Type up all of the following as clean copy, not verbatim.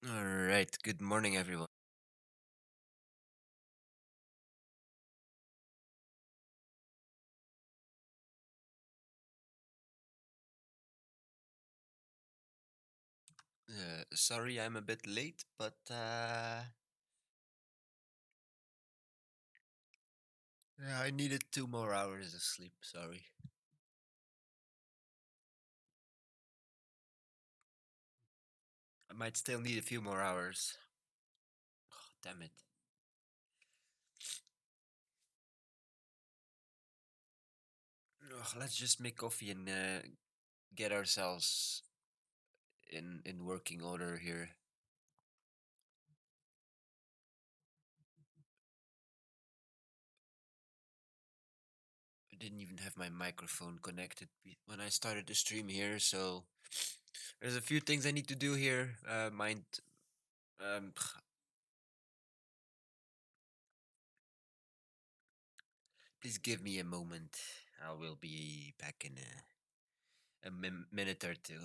All right. Good morning, everyone. Sorry, I'm a bit late, but yeah, I needed 2 more hours of sleep. Sorry, I might still need a few more hours. Oh, damn it. Ugh, let's just make coffee and get ourselves in working order here. I didn't even have my microphone connected when I started the stream here, so there's a few things I need to do here. Mind, um, please give me a moment. I will be back in a minute or two.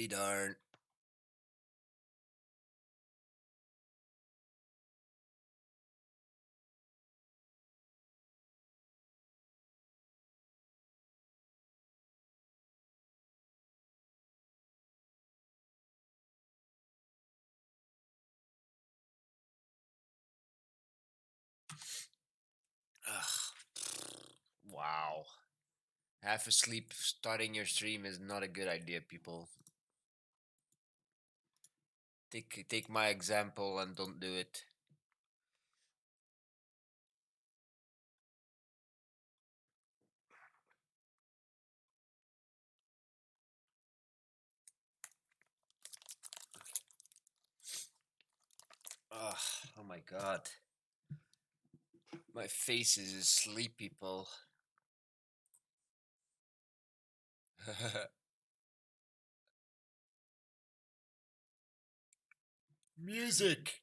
Darn. Ugh. Wow. Half asleep starting your stream is not a good idea, people. Take my example and don't do it. Ugh. Oh my god. My face is asleep, people. Music.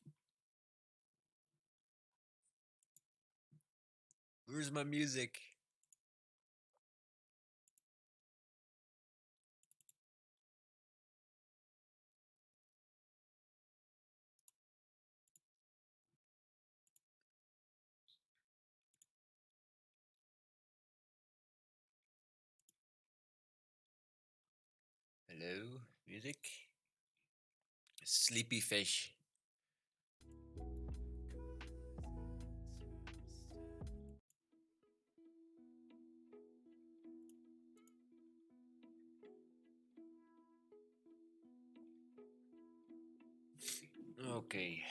Where's my music? Hello, music. Sleepy fish. Okay.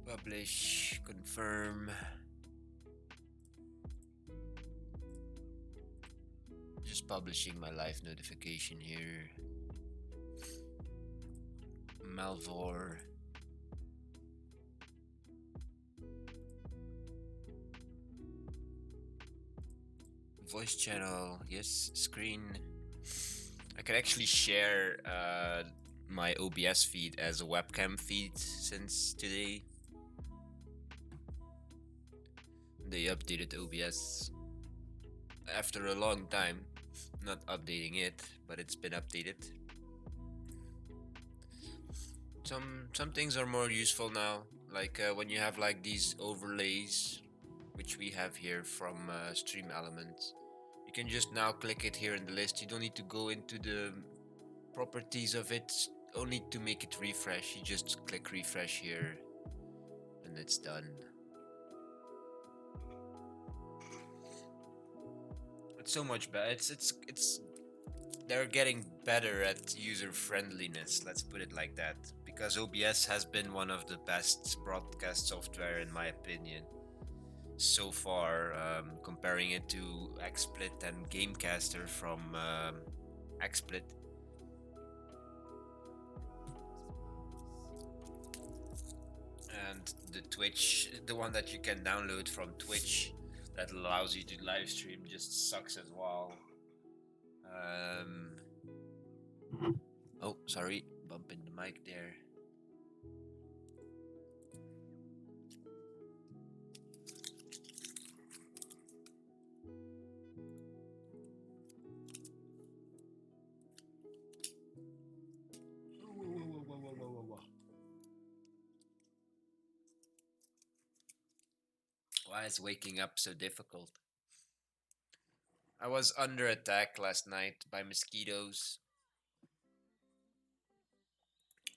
Publish. Confirm. Just publishing my live notification here. Melvor. Voice channel. Yes. Screen. I can actually share my OBS feed as a webcam feed since today. They updated OBS after a long time. Not updating it, but it's been updated. Some things are more useful now, like when you have like these overlays, which we have here from Stream Elements. You can just now click it here in the list. You don't need to go into the properties of it, only to make it refresh. You just click refresh here, and it's done. It's so much better. It's they're getting better at user friendliness. Let's put it like that. Because OBS has been one of the best broadcast software in my opinion so far, comparing it to XSplit and Gamecaster from XSplit. And the Twitch, the one that you can download from Twitch that allows you to live stream, just sucks as well. Oh, sorry, bumping the mic there. Why is waking up so difficult? I was under attack last night by mosquitoes.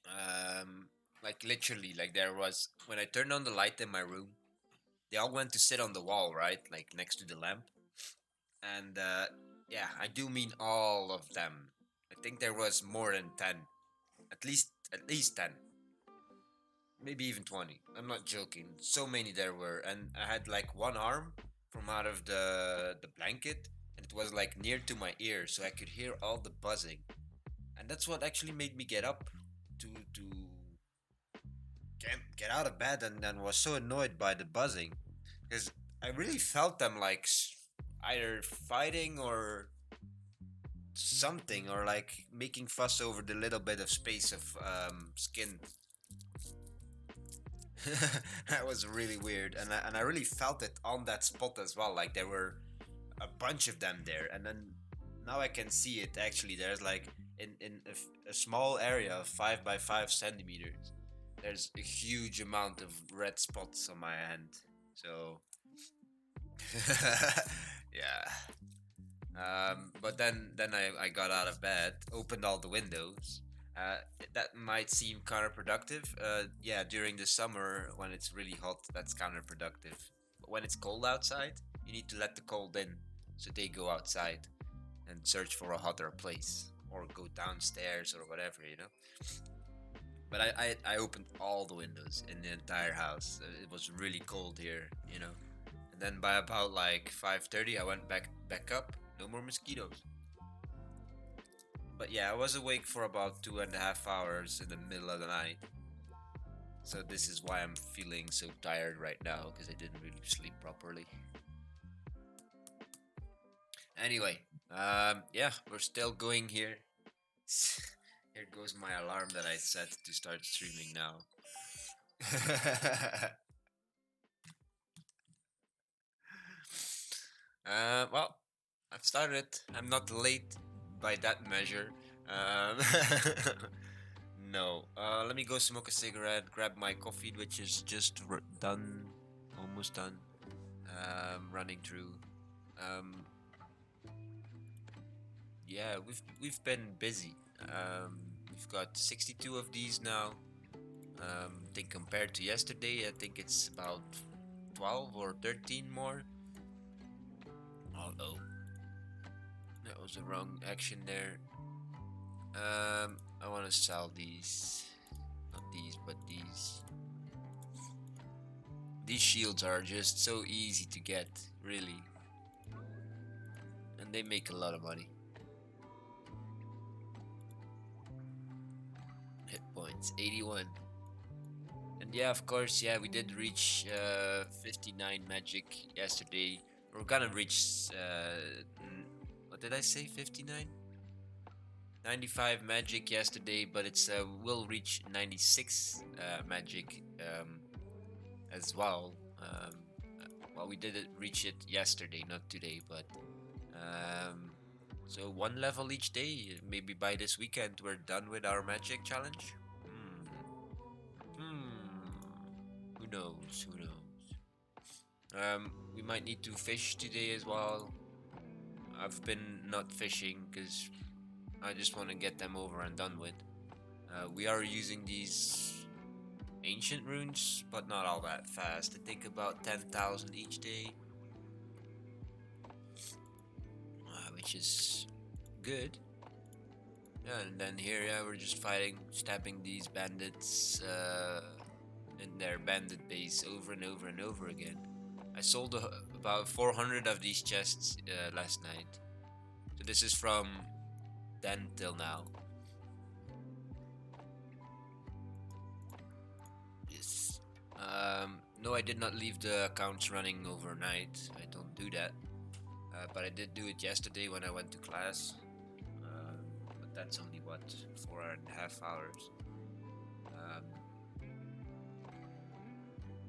Um, like literally, like there was when I turned on the light in my room, they all went to sit on the wall, right, like next to the lamp. And yeah, I do mean all of them. I think there was more than 10, at least 10, maybe even 20. I'm not joking. So many there were, and I had like one arm from out of the blanket, and it was like near to my ear, so I could hear all the buzzing. And that's what actually made me get up to get out of bed, and then was so annoyed by the buzzing because I really felt them like either fighting or something, or like making fuss over the little bit of space of skin. That was really weird, and I really felt it on that spot as well. Like there were a bunch of them there, and then now I can see it. Actually, there's like a small area of 5 by 5 centimeters. There's a huge amount of red spots on my hand. So yeah. But then I got out of bed, opened all the windows. Uh, that might seem counterproductive. Yeah, during the summer when it's really hot, that's counterproductive. But when it's cold outside, you need to let the cold in, so they go outside and search for a hotter place or go downstairs or whatever, you know. But I opened all the windows in the entire house. It was really cold here, you know. And then by about like 5:30, I went back up. No more mosquitoes. But yeah, I was awake for about 2.5 hours in the middle of the night. So this is why I'm feeling so tired right now, because I didn't really sleep properly. Anyway, yeah, we're still going here. Here goes my alarm that I set to start streaming now. Well, I've started. I'm not late by that measure. Um, no. Let me go smoke a cigarette, grab my coffee, which is just done, almost done. Running through. Um, yeah, we've been busy. We've got 62 of these now. I think compared to yesterday, I think it's about 12 or 13 more. Oh, that was the wrong action there. I want to sell these. Not these, but these. These shields are just so easy to get, really. And they make a lot of money. Hit points, 81. And yeah, of course, yeah, we did reach 59 magic yesterday. We're gonna reach, what did I say, 59? 95 magic yesterday, but it's will reach 96 magic as well. Well, we didn't reach it yesterday, not today, but um, so one level each day. Maybe by this weekend we're done with our magic challenge. Who knows? Who knows? We might need to fish today as well. I've been not fishing because I just want to get them over and done with. We are using these ancient runes, but not all that fast. I think about 10,000 each day, which is good. Yeah, and then here, yeah, we're just fighting, stabbing these bandits in their bandit base over and over and over again. I sold about 400 of these chests last night. So this is from then till now. Yes. No, I did not leave the accounts running overnight. I don't do that. But I did do it yesterday when I went to class. But that's only what, 4.5 hours. Um,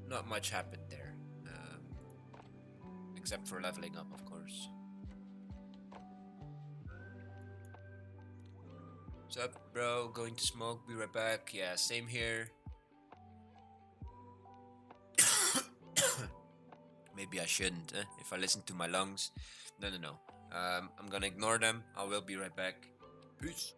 Not much happened there, except for leveling up, of course. What's up, bro? Going to smoke. Be right back. Yeah, same here. Maybe I shouldn't. If I listen to my lungs, no, no, no. I'm gonna ignore them. I will be right back. Peace.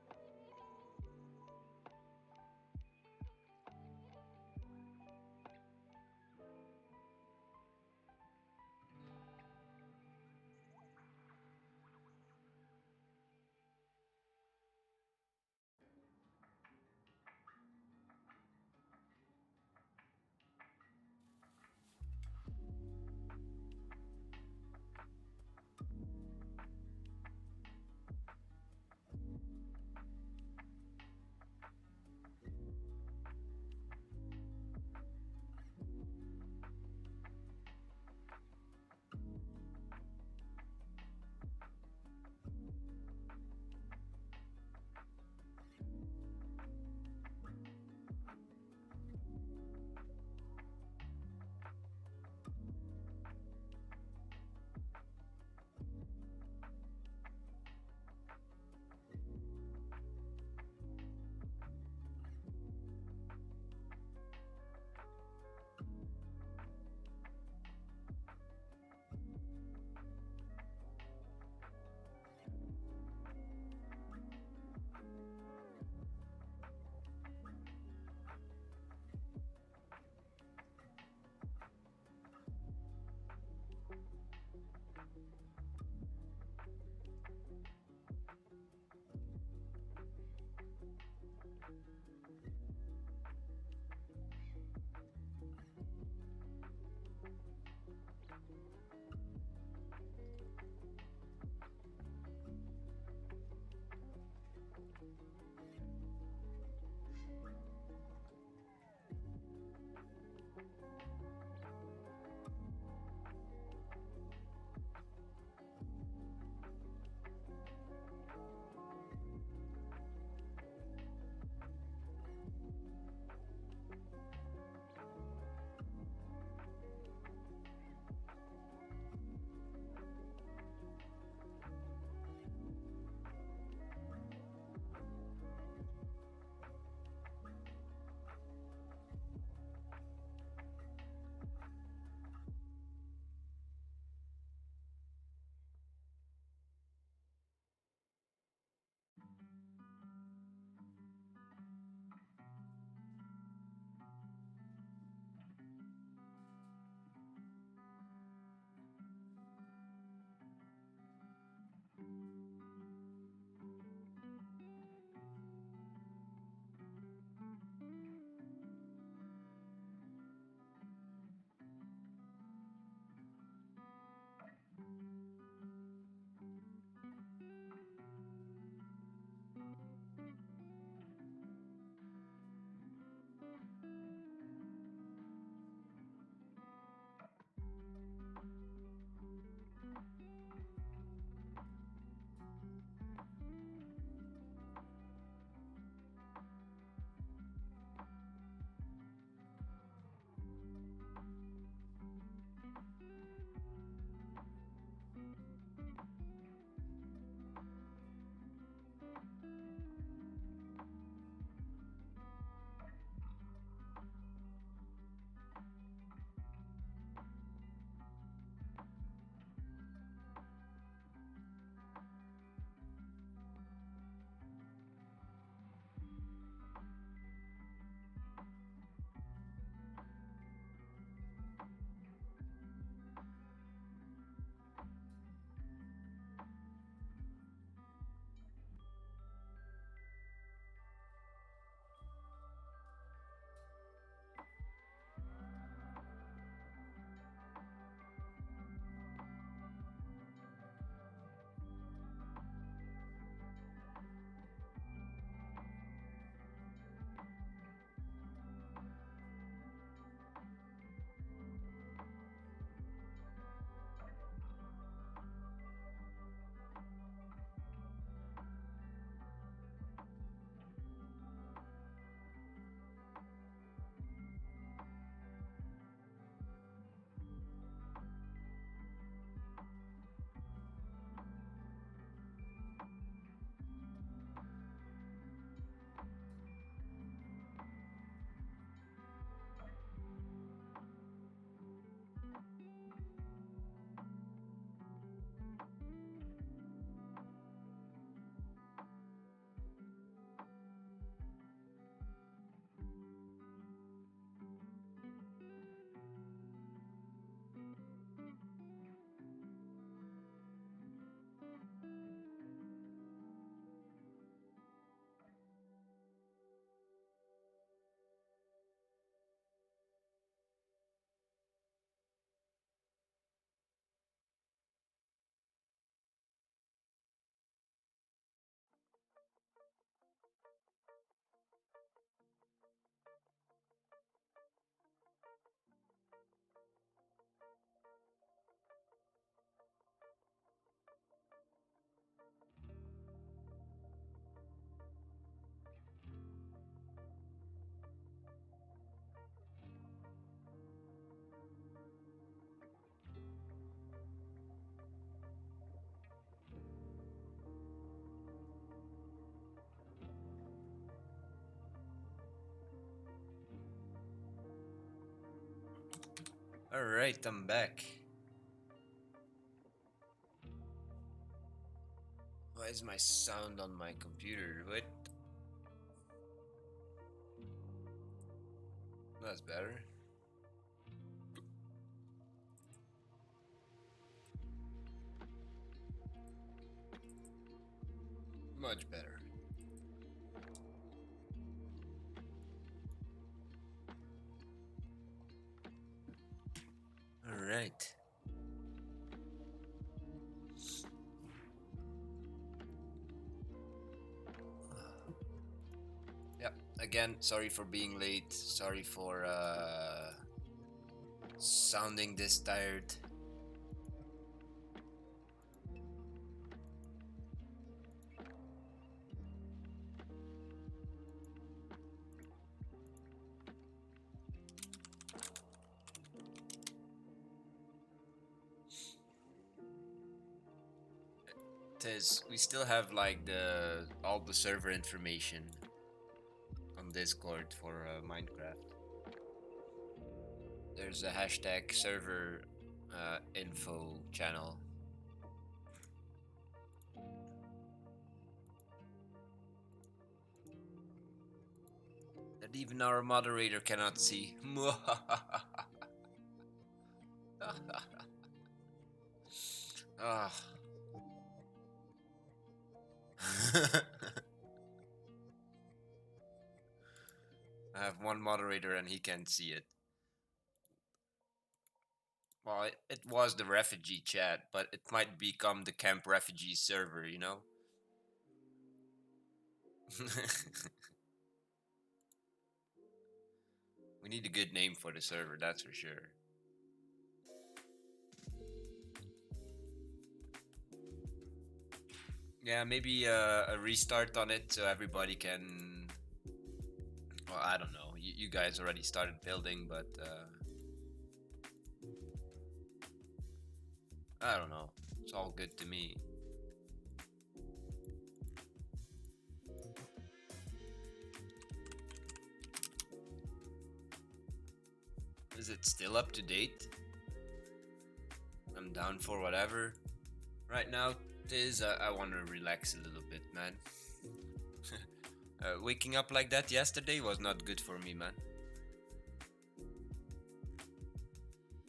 Alright, I'm back. Why is my sound on my computer? What? That's better. Much better. Alright. Yep. Again, sorry for being late. Sorry for sounding this tired. Tiz, we still have like the all the server information on Discord for Minecraft. There's a hashtag server info channel. That even our moderator cannot see. Ah. I have one moderator and he can't see it. Well, it was the refugee chat, but it might become the camp refugee server, you know? We need a good name for the server, that's for sure. Yeah, maybe a restart on it so everybody can. Well, I don't know. You guys already started building, but I don't know. It's all good to me. Is it still up to date? I'm down for whatever. Right now, it is. I want to relax a little bit, man. Waking up like that yesterday was not good for me, man.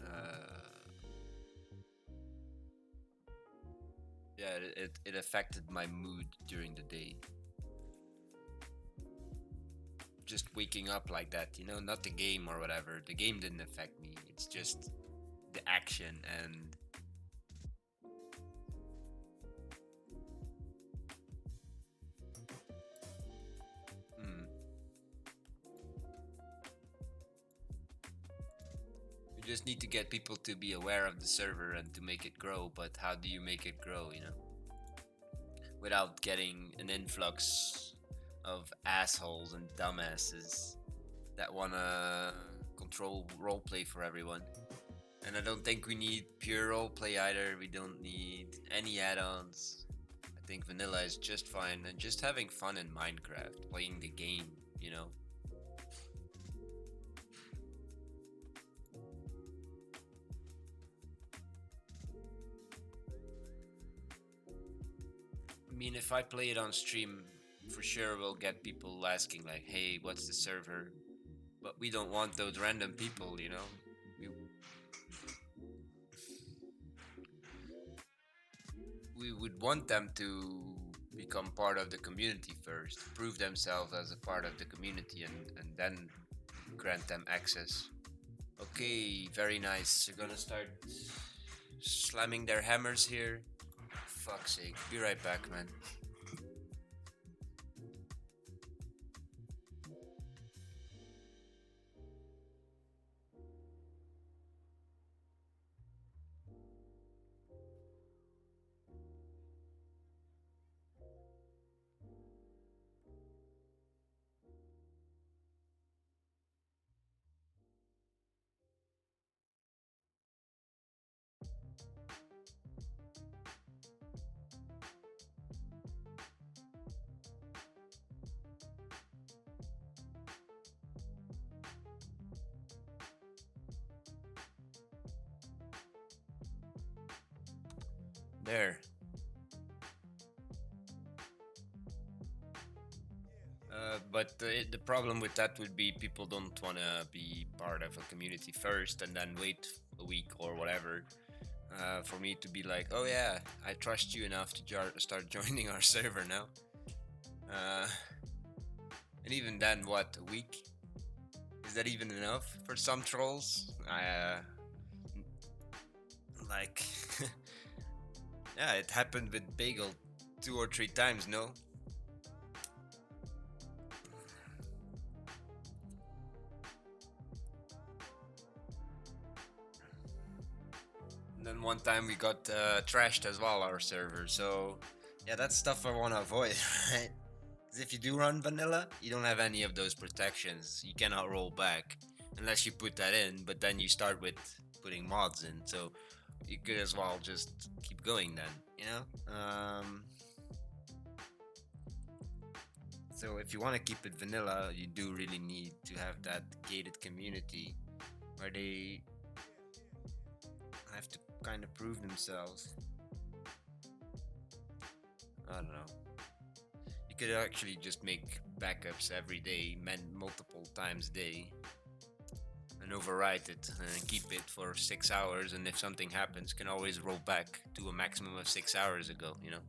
Uh, yeah, it affected my mood during the day. Just waking up like that, you know, not the game or whatever. The game didn't affect me. It's just the action and hmm, you just need to get people to be aware of the server and to make it grow. But how do you make it grow, you know, without getting an influx of assholes and dumbasses that wanna control roleplay for everyone? And I don't think we need pure roleplay either. We don't need any add-ons. I think vanilla is just fine and just having fun in Minecraft, playing the game, you know. I mean, if I play it on stream, for sure we'll get people asking like, "Hey, what's the server?" But we don't want those random people, you know. We we would want them to become part of the community first, prove themselves as a part of the community, and then grant them access. Okay, very nice. You're gonna start slamming their hammers here. Fuck's sake. Be right back, man. there. But the problem with that would be people don't want to be part of a community first and then wait a week or whatever for me to be like, oh yeah, I trust you enough to start joining our server now. Uh, and even then, what, a week? Is that even enough for some trolls? Like, yeah, it happened with Bagel 2 or 3 times, no? And then one time we got trashed as well, our server. So, yeah, that's stuff I want to avoid, right? Because if you do run vanilla, you don't have any of those protections. You cannot roll back unless you put that in, but then you start with putting mods in. So, you could as well just keep going then, you know? So if you want to keep it vanilla, you do really need to have that gated community where they have to kind of prove themselves. I don't know. You could actually just make backups every day, multiple times a day, and overwrite it and keep it for 6 hours. And if something happens, can always roll back to a maximum of 6 hours ago. You know.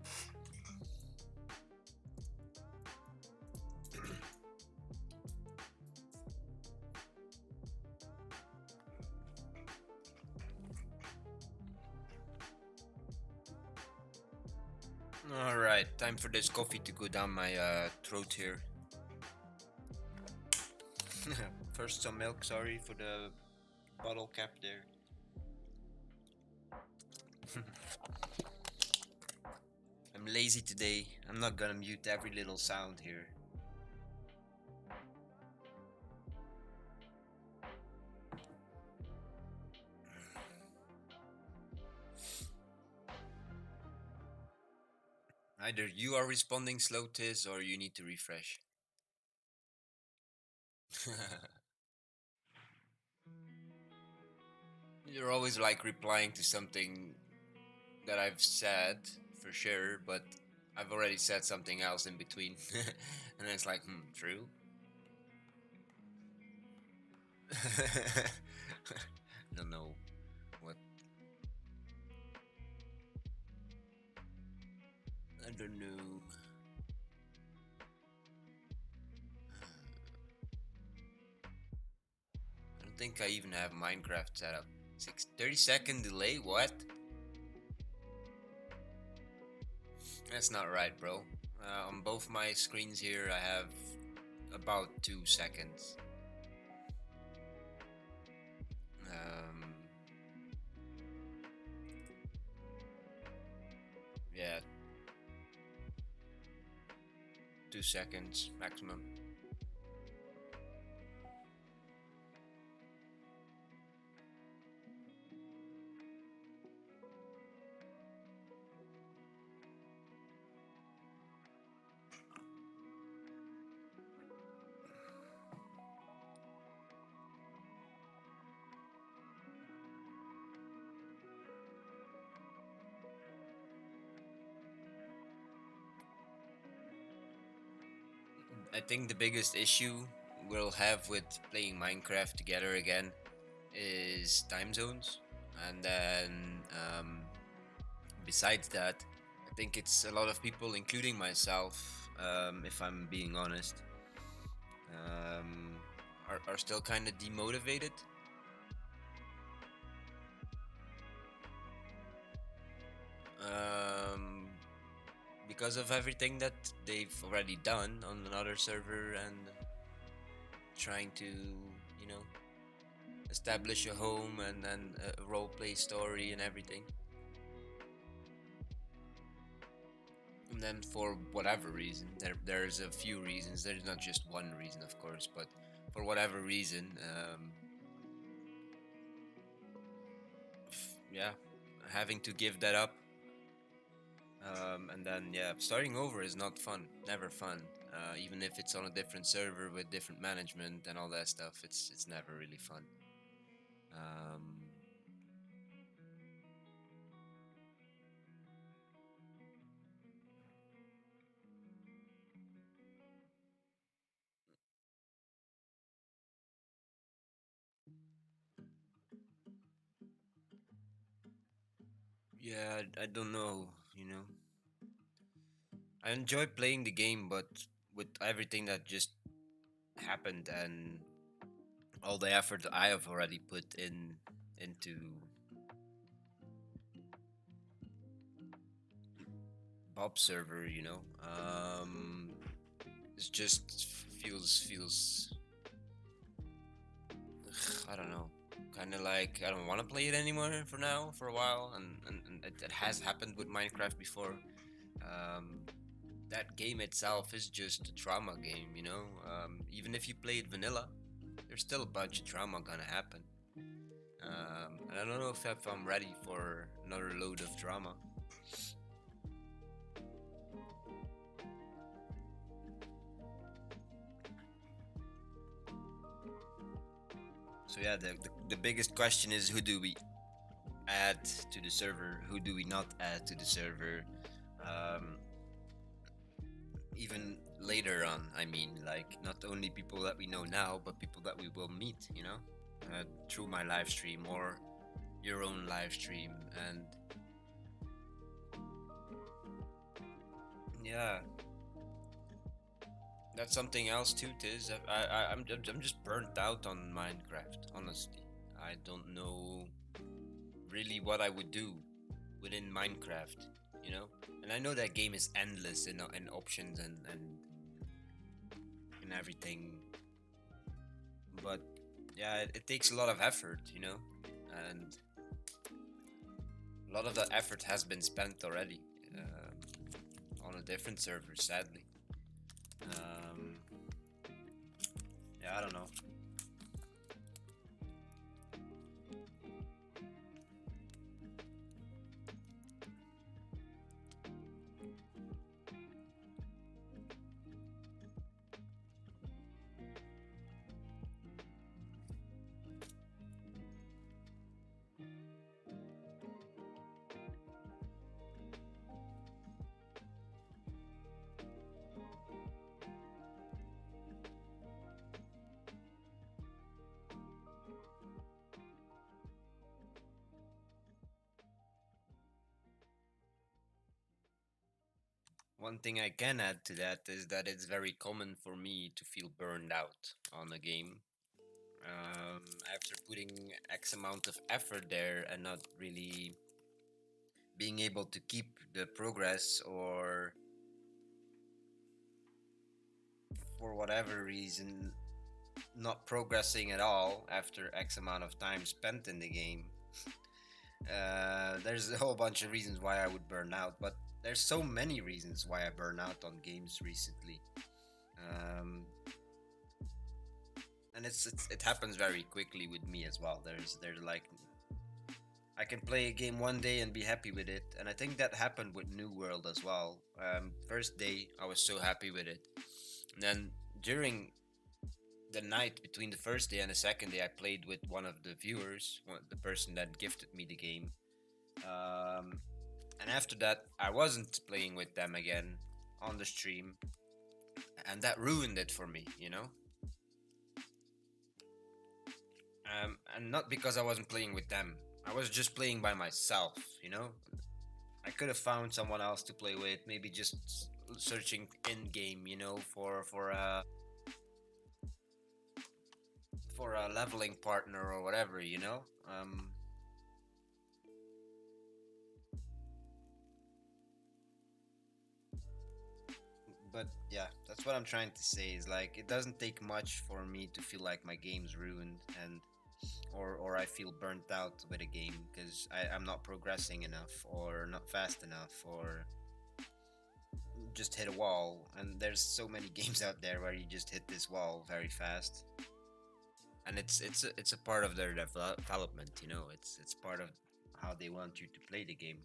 All right, time for this coffee to go down my throat here. First, some milk. Sorry for the bottle cap there. I'm lazy today. I'm not gonna mute every little sound here. Either you are responding slow, Tiz, or you need to refresh. You're always like replying to something that I've said for sure, but I've already said something else in between. And it's like, true. Don't know what. I don't know. I don't think I even have Minecraft set up. 30-second delay? What? That's not right, bro. On both my screens here, I have about 2 seconds. Um, yeah, 2 seconds maximum. I think the biggest issue we'll have with playing Minecraft together again is time zones. And then, besides that, I think it's a lot of people, including myself, if I'm being honest, um, are still kind of demotivated. Um, because of everything that they've already done on another server and trying to, you know, establish a home and then a role play story and everything. And then for whatever reason, there's a few reasons. There's not just one reason, of course, but for whatever reason, yeah, having to give that up. And then yeah, starting over is not fun. Never fun. Even if it's on a different server with different management and all that stuff, it's never really fun. Um, Yeah, I don't know. I enjoy playing the game, but with everything that just happened and all the effort I have already put into Bob server, it just feels I don't know, kind of like I don't want to play it anymore for now, for a while, and it has happened with Minecraft before. Um, that game itself is just a trauma game, even if you play it vanilla, there's still a bunch of trauma gonna happen. And I don't know if I'm ready for another load of drama. So yeah, the biggest question is, who do we add to the server? Who do we not add to the server? Um, Even later on, I mean, like not only people that we know now, but people that we will meet, through my live stream or your own live stream. And yeah, that's something else too, Tiz. I'm just burnt out on Minecraft, honestly. I don't know really what I would do within Minecraft, you know? And I know that game is endless in options and everything, but yeah, it takes a lot of effort, and a lot of that effort has been spent already on a different server, sadly. Um, yeah, I don't know. One thing I can add to that is that it's very common for me to feel burned out on a game after putting X amount of effort there and not really being able to keep the progress, or for whatever reason not progressing at all after X amount of time spent in the game. There's a whole bunch of reasons why I would burn out, but there's so many reasons why I burn out on games recently. Um, and it happens very quickly with me as well. There's like I can play a game one day and be happy with it, and I think that happened with New World as well. First day I was so happy with it, and then during the night between the first day and the second day, I played with one of the viewers, the person that gifted me the game. Um, and after that, I wasn't playing with them again on the stream, and that ruined it for me. And not because I wasn't playing with them, I was just playing by myself. I could have found someone else to play with, maybe just searching in game, for a leveling partner or whatever. But yeah, that's what I'm trying to say. Is like it doesn't take much for me to feel like my game's ruined, and or I feel burnt out with a game because I'm not progressing enough or not fast enough or just hit a wall. And there's so many games out there where you just hit this wall very fast, and it's a part of their development. It's part of how they want you to play the game.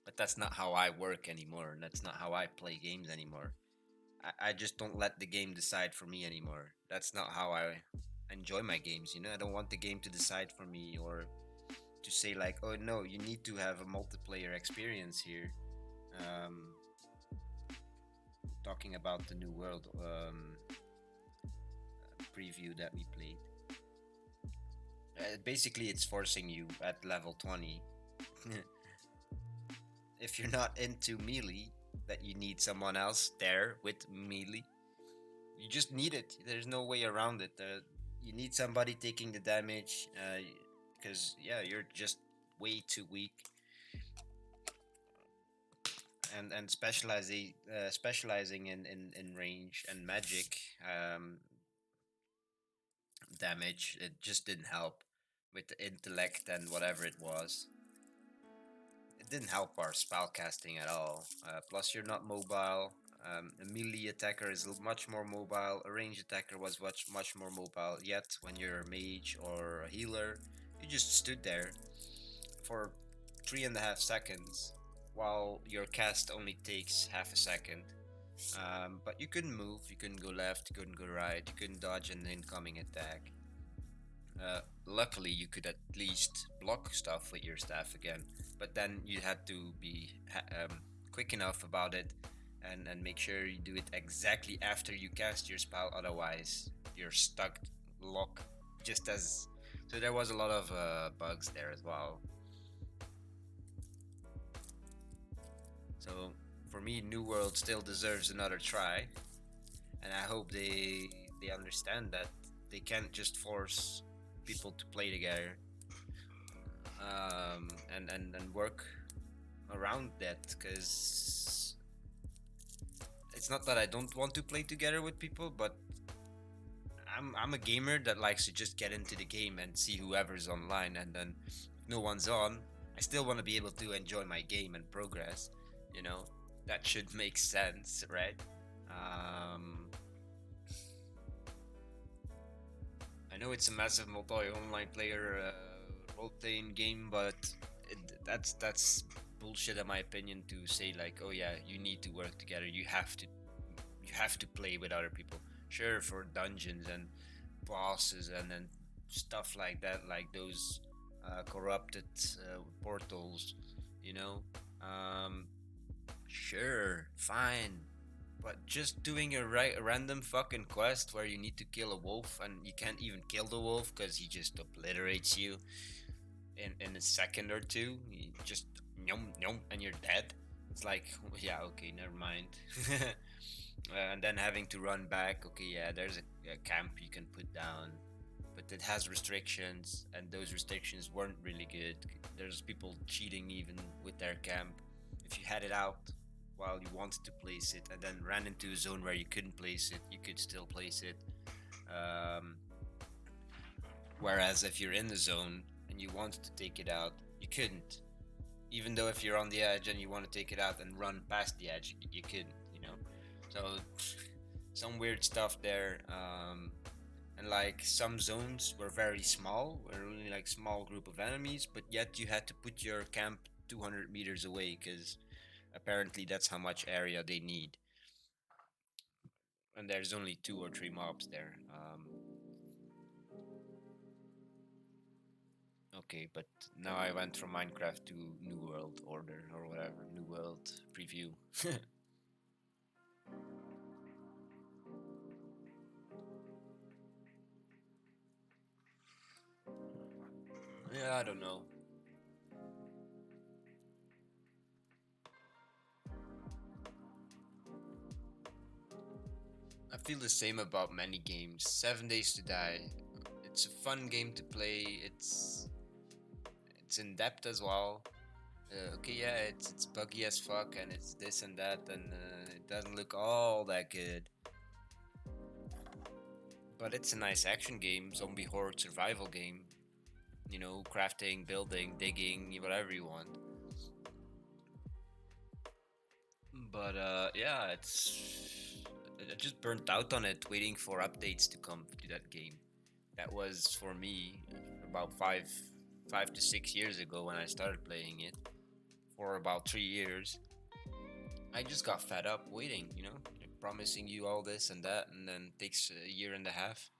But that's not how I work anymore. That's not how I play games anymore. I just don't let the game decide for me anymore. That's not how I enjoy my games. I don't want the game to decide for me, or to say like, oh no, you need to have a multiplayer experience here. Um, Talking about the New World preview that we played. Basically, it's forcing you at level 20 if you're not into melee, that you need someone else there with melee. You just need it. There's no way around it. You need somebody taking the damage, because yeah, you're just way too weak. And specializing in range and magic damage, it just didn't help with the intellect and whatever it was. It didn't help our spell casting at all. Plus, you're not mobile. A melee attacker is much more mobile. A ranged attacker was much more mobile. Yet, when you're a mage or a healer, you just stood there for 3.5 seconds, while your cast only takes half a second. But you couldn't move, you couldn't go left, you couldn't go right, you couldn't dodge an incoming attack. Luckily, you could at least block stuff with your staff again, but then you had to be quick enough about it, and make sure you do it exactly after you cast your spell, otherwise, you're stuck lock just as. So, there was a lot of bugs there as well. So, for me, New World still deserves another try, and I hope they understand that they can't just force people to play together, and work around that, because it's not that I don't want to play together with people, but I'm a gamer that likes to just get into the game and see whoever's online, and then if no one's on, I still want to be able to enjoy my game and progress. You know, that should make sense, right? Um, I know it's a massive multi-online player role-playing game, but that's bullshit in my opinion to say like, oh yeah, you need to work together. You have to play with other people. Sure, for dungeons and bosses and then stuff like that, like those corrupted portals, you know. Um, sure, fine. But just doing a random fucking quest where you need to kill a wolf and you can't even kill the wolf because he just obliterates you in a second or two. You just yum yum and you're dead. It's like, yeah, okay, never mind. And then having to run back. Okay, yeah, there's a camp you can put down, but it has restrictions, and those restrictions weren't really good. There's people cheating even with their camp. If you had it out while you wanted to place it and then ran into a zone where you couldn't place it, you could still place it. Um, Whereas if you're in the zone and you wanted to take it out, you couldn't. Even though if you're on the edge and you want to take it out and run past the edge, you couldn't, you know? So, some weird stuff there. And like some zones were very small, were only like small group of enemies, but yet you had to put your camp 200 meters away because apparently that's how much area they need. And there's only 2 or 3 mobs there. Okay, but now I went from Minecraft to New World Order or whatever, New World Preview. Yeah, I don't know. I feel the same about many games. 7 Days to Die. It's a fun game to play. It's in depth as well. Okay, yeah, it's buggy as fuck, and it's this and that, and it doesn't look all that good. But it's a nice action game, zombie horde survival game. You know, crafting, building, digging, whatever you want. But yeah, I just burnt out on it, waiting for updates to come to that game. That was for me about 5 to 6 years ago when I started playing it. For about 3 years, I just got fed up waiting. Promising you all this and that, and then takes a year and a half.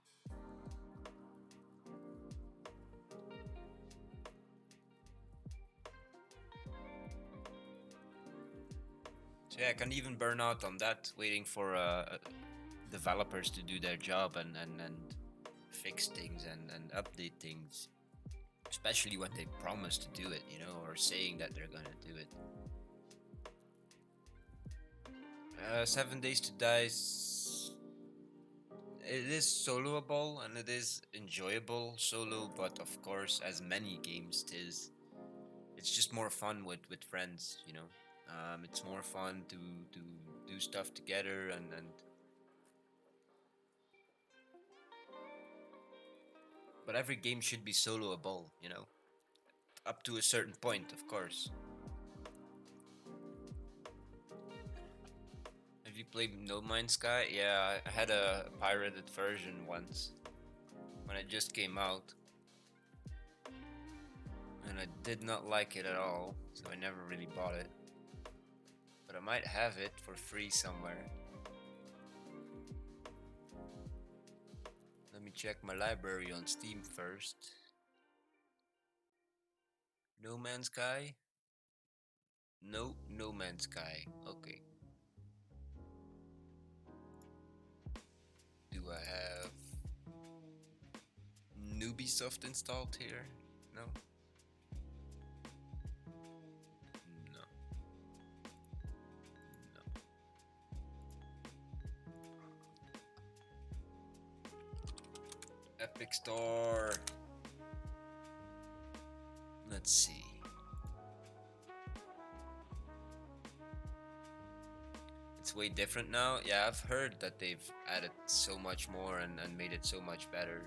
So yeah, I can even burn out on that, waiting for developers to do their job and fix things and update things, especially when they promise to do it, or saying that they're gonna do it. Seven Days to Die. It is soloable and it is enjoyable solo, but of course, as many games it is, it's just more fun with friends. It's more fun to do stuff together and but every game should be soloable. Up to a certain point, of course. Have you played No Man's Sky? Yeah, I had a pirated version once when it just came out, and I did not like it at all, so I never really bought it. But I might have it for free somewhere. Let me check my library on Steam first. No Man's Sky? No, No Man's Sky. Okay. Do I have Nubisoft installed here? No. No. No. Epic Store. Let's see. It's way different now. Yeah, I've heard that they've added so much more and made it so much better.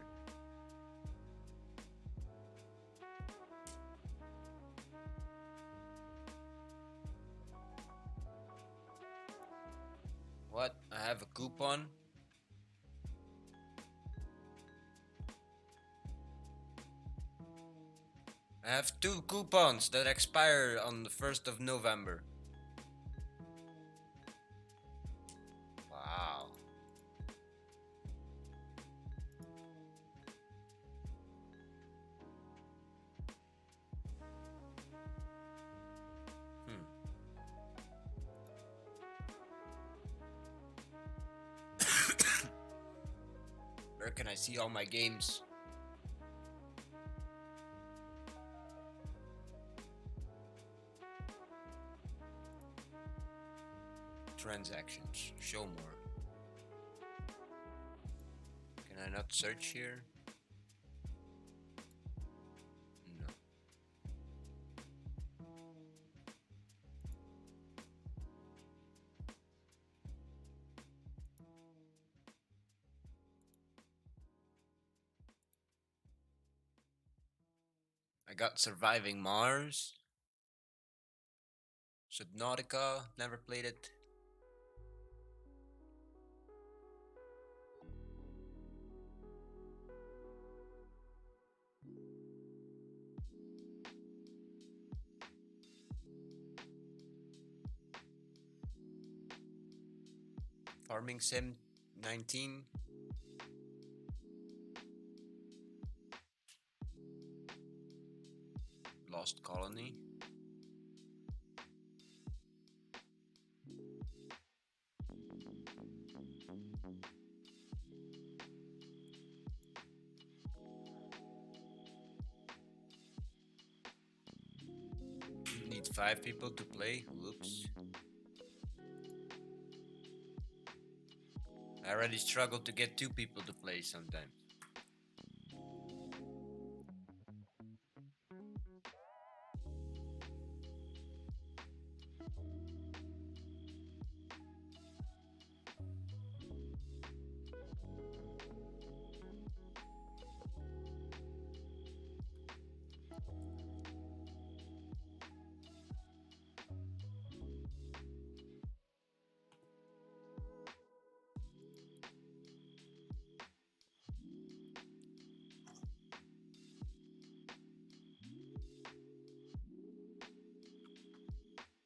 What? I have a coupon? I have two coupons that expire on the 1st of November. Wow. Hmm. Where can I see all my games? Transactions. Show more. Can I not search here? No. I got Surviving Mars. Subnautica. Never played it. Farming Sim 19. Lost Colony. Need 5 people to play. Whoops. I already struggle to get 2 people to play sometimes.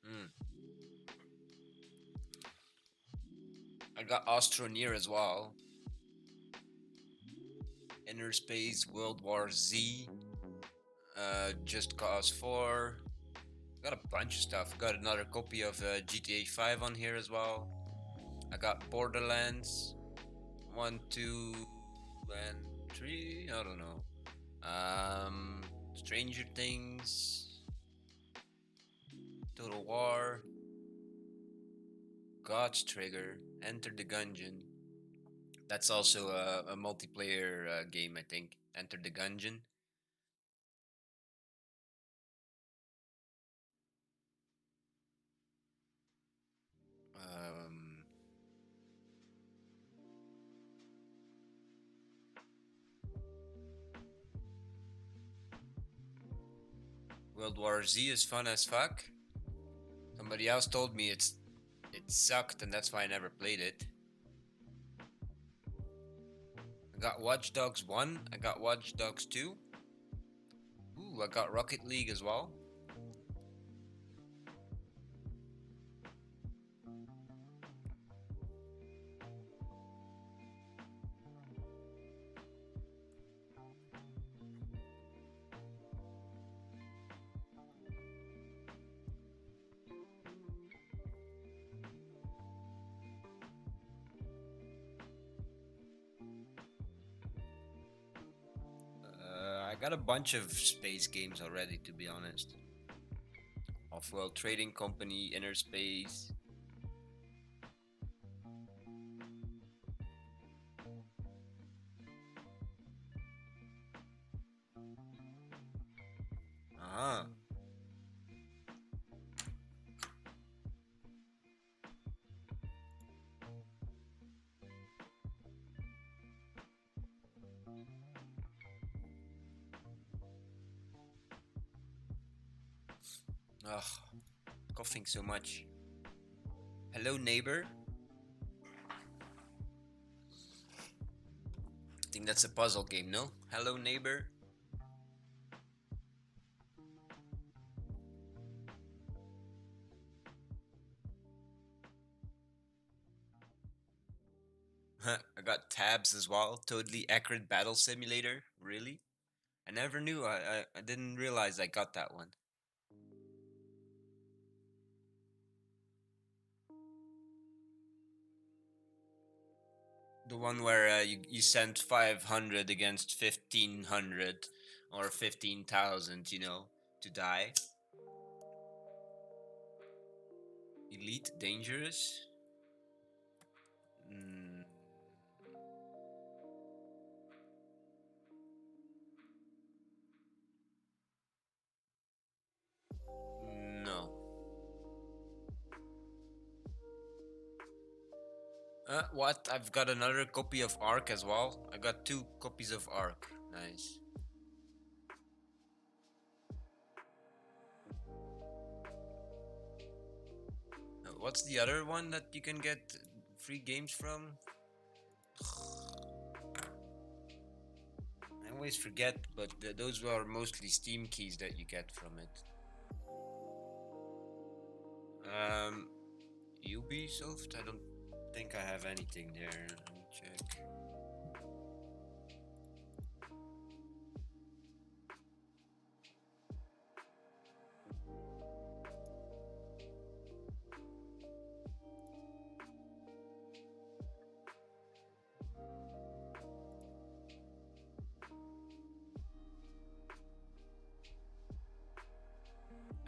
Hmm. I got Astroneer as well. Inner Space, World War Z, Just Cause 4. Got a bunch of stuff. Got another copy of GTA 5 on here as well. I got Borderlands 1, 2, and 3. I don't know. Stranger Things, Total War, God's Trigger, Enter the Gungeon. That's also a multiplayer game, I think. Enter the Gungeon. Um, World War Z is fun as fuck. Somebody else told me it sucked, and that's why I never played it. I got Watch Dogs 1. I got Watch Dogs 2. Ooh, I got Rocket League as well. I got a bunch of space games already, to be honest. Off-World Trading Company, Inner Space. Ah, ugh, coughing so much. Hello, neighbor. I think that's a puzzle game, no? Hello, neighbor. I got tabs as well. Totally accurate battle simulator. Really? I never knew. I didn't realize I got that one. The one where you sent 500 against 1500 or 15,000, to die. Elite Dangerous? Mm, no. What? I've got another copy of Ark as well. I got two copies of Ark. Nice. What's the other one that you can get free games from? I always forget, but those are mostly Steam keys that you get from it. Um, Ubisoft? I don't think I have anything there. Let me check.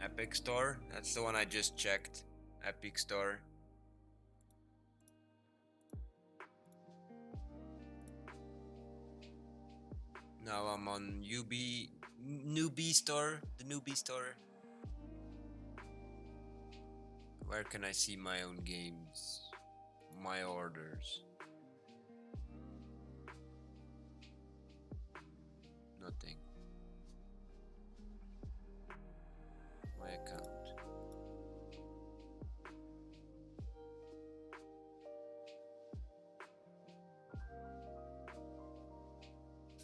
Epic Store? That's the one I just checked. Epic Store. Now I'm on Newbie Store. The Newbie Store. Where can I see my own games? My orders. Nothing. My account.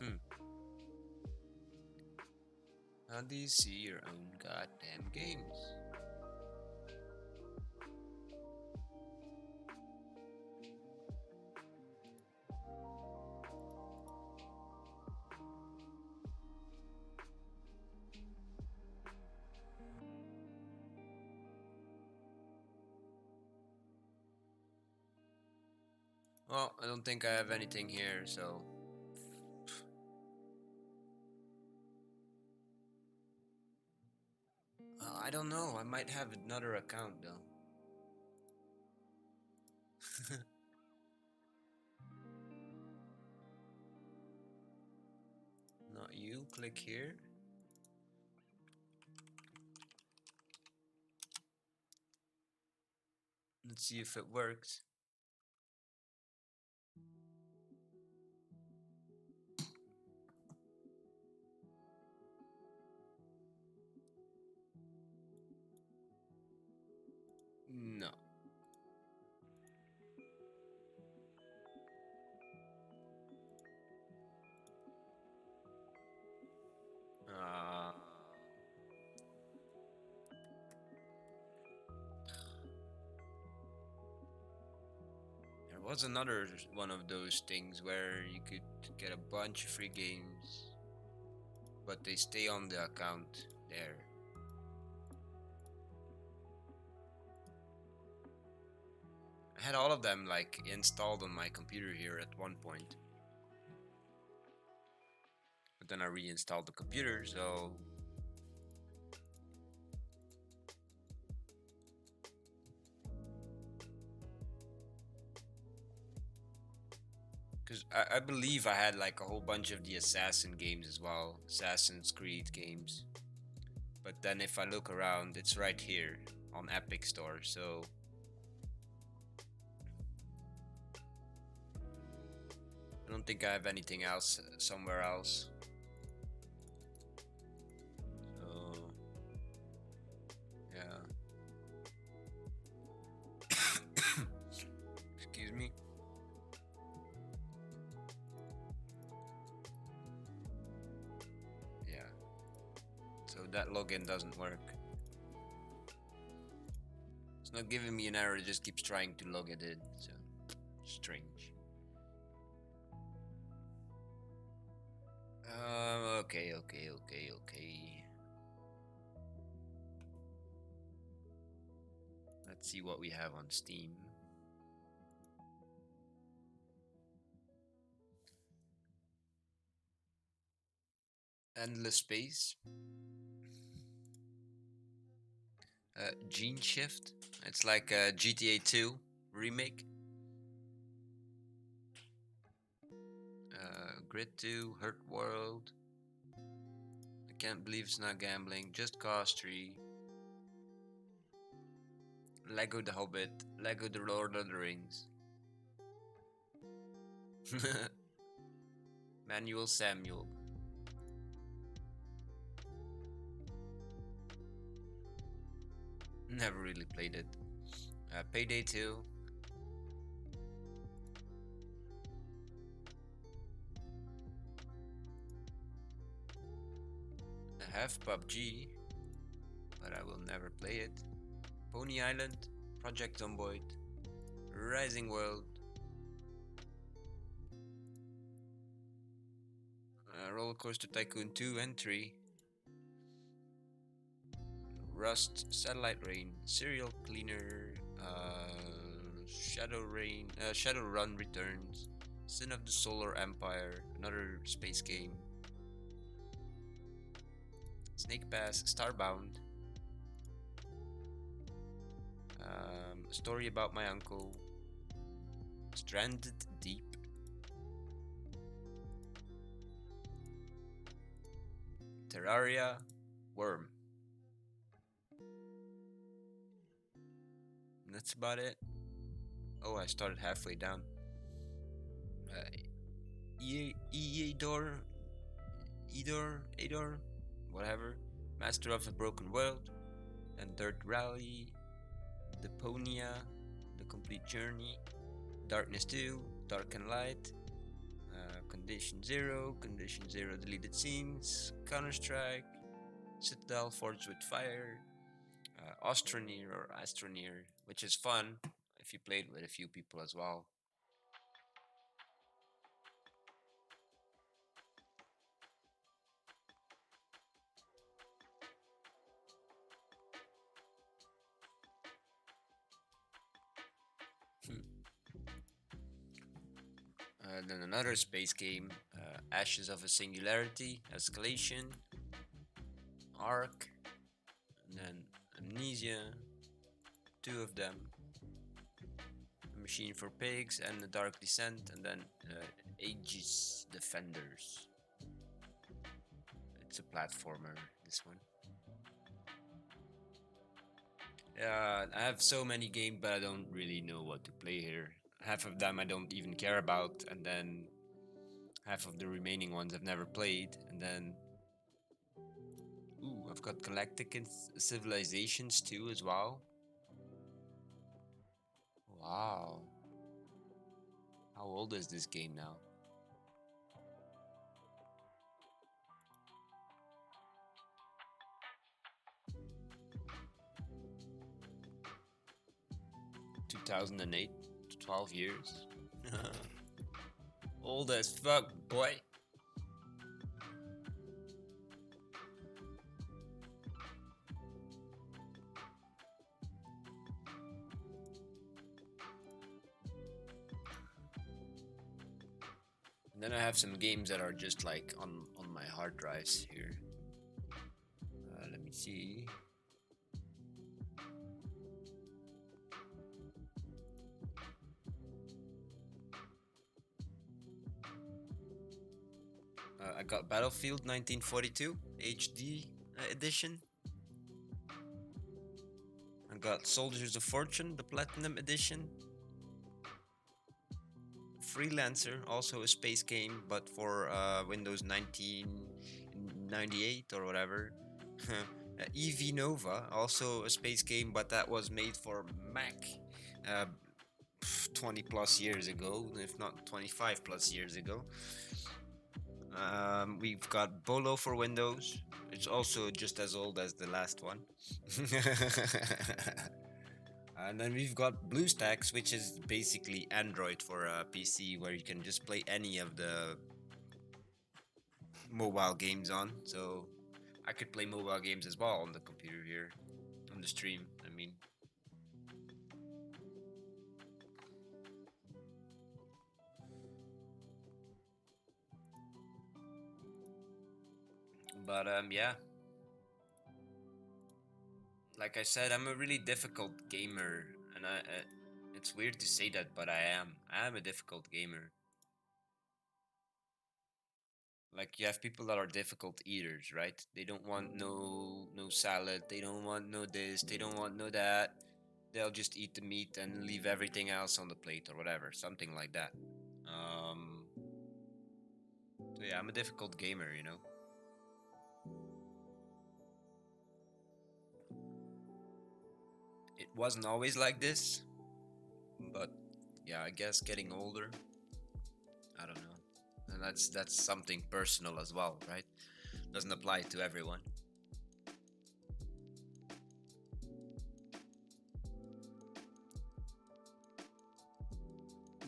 Hmm. How do you see your own goddamn games? Well, I don't think I have anything here, so. I don't know. I might have another account though. Not you. Click here. Let's see if it works. No. Uh, there was another one of those things where you could get a bunch of free games, but they stay on the account there. I had all of them like installed on my computer here at one point, but then I reinstalled the computer, so because I believe I had like a whole bunch of the Assassin games as well, Assassin's Creed games. But then if I look around, it's right here on Epic Store, so I don't think I have anything else somewhere else. So yeah. Excuse me. Yeah. So that login doesn't work. It's not giving me an error, it just keeps trying to log it in. So strange. Okay. Let's see what we have on Steam. Endless Space. Gene Shift. It's like a GTA 2 remake. Grid 2, Hurt World. I can't believe it's not gambling. Just Cause 3. Lego the Hobbit. Lego the Lord of the Rings. Manuel Samuel. Never really played it. Payday 2. I have PUBG, but I will never play it. Pony Island, Project Zomboid, Rising World, Roller Coaster Tycoon 2 and 3, Rust, Satellite Rain, Serial Cleaner, Shadow Run Returns, Sin of the Solar Empire, another space game, Snake Pass, Starbound, A Story About My Uncle, Stranded Deep, Terraria, Worm. That's about it. Oh, I started halfway down. Eidor, whatever. Master of the Broken World, and Dirt Rally, Deponia, The Complete Journey, Darkness 2, Dark and Light, Condition Zero Deleted Scenes, Counter Strike, Citadel Forged with Fire, Astroneer, which is fun if you played with a few people as well. Then another space game, Ashes of a Singularity, Escalation, Ark, and then Amnesia, two of them. Machine for Pigs, and The Dark Descent, and then Aegis Defenders. It's a platformer, this one. Yeah, I have so many games, but I don't really know what to play here. Half of them I don't even care about, and then half of the remaining ones I've never played, and then ooh, I've got Galactic Civilizations 2 as well. Wow. How old is this game now? 2008, 12 years. Old as fuck, boy. And then I have some games that are just like on my hard drives here. Let me see. I got Battlefield 1942 HD edition. I got Soldiers of Fortune, the Platinum edition. Freelancer, also a space game, but for Windows 1998 or whatever. EV Nova, also a space game, but that was made for Mac 20 plus years ago, if not 25 plus years ago. We've got Bolo for Windows. It's also just as old as the last one. And then we've got BlueStacks, which is basically Android for a PC, where you can just play any of the mobile games on. So I could play mobile games as well on the computer here, on the stream, I mean. But yeah. Like I said, I'm a really difficult gamer, and it's weird to say that, but I am. I am a difficult gamer. Like you have people that are difficult eaters, right? They don't want no salad, they don't want no this, they don't want no that. They'll just eat the meat and leave everything else on the plate or whatever, something like that. So yeah, I'm a difficult gamer, you know. It wasn't always like this, but yeah, I guess getting older, I don't know. And that's something personal as well, right? Doesn't apply to everyone.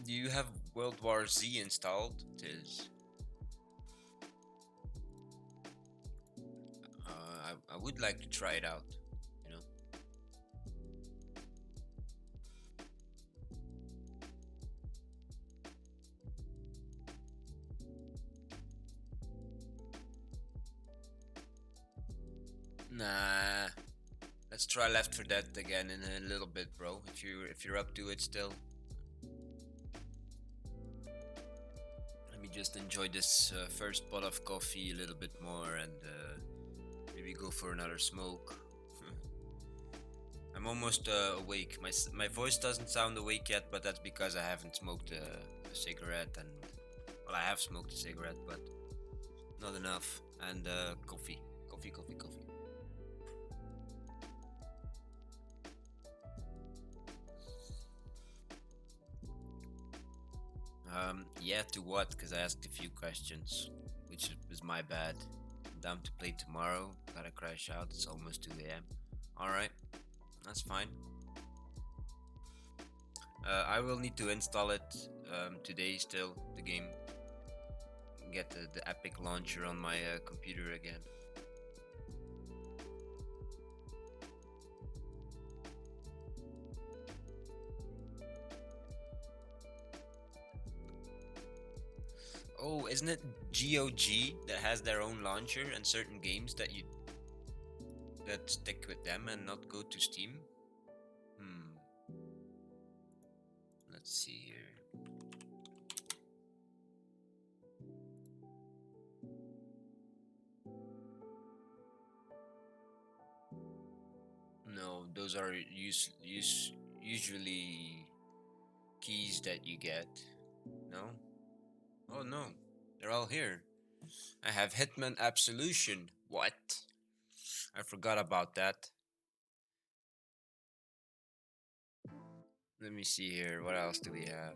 Do you have World War Z installed? It is. I would like to try it out, you know. Nah, let's try Left 4 Dead again in a little bit, bro. If you're up to it still. Let me just enjoy this first pot of coffee a little bit more and maybe go for another smoke. I'm almost awake. My voice doesn't sound awake yet, but that's because I haven't smoked a cigarette, and well, I have smoked a cigarette, but not enough. And coffee. Yeah, to what? Because I asked a few questions, which was my bad. I'm down to play tomorrow. Gotta crash out. It's almost 2 a.m. Alright, that's fine. I will need to install it today still, the game. Get the Epic launcher on my computer again. Oh, isn't it GOG that has their own launcher and certain games that stick with them and not go to Steam? Let's see here. No, those are usually keys that you get. No? Oh no, they're all here. I have Hitman Absolution. What? I forgot about that. Let me see here. What else do we have?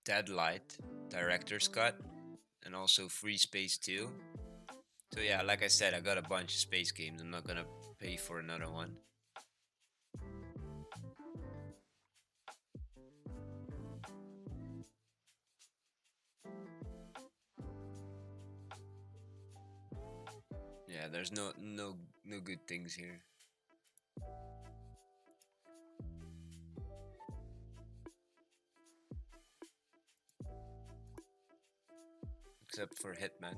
Deadlight, Director's Cut, and also Free Space 2. So yeah, like I said, I got a bunch of space games. I'm not gonna pay for another one. Yeah, there's no good things here. Except for Hitman.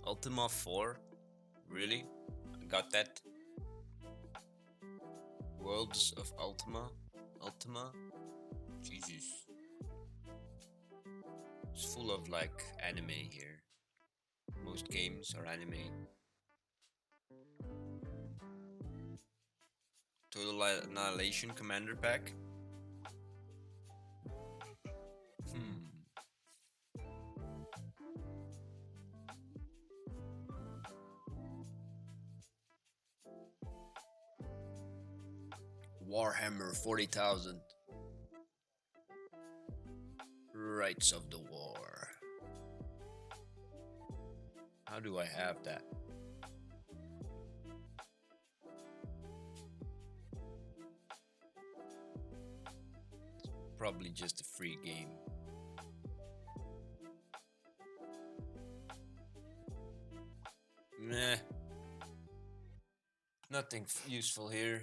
Ultima 4? Really? I got that? Worlds of Ultima? Ultima? Jesus. It's full of like anime here. Most games are anime. Total Annihilation Commander Pack? Hmm. Warhammer 40,000. Rights of the War. How do I have that? Probably just a free game. Meh. Nothing useful here.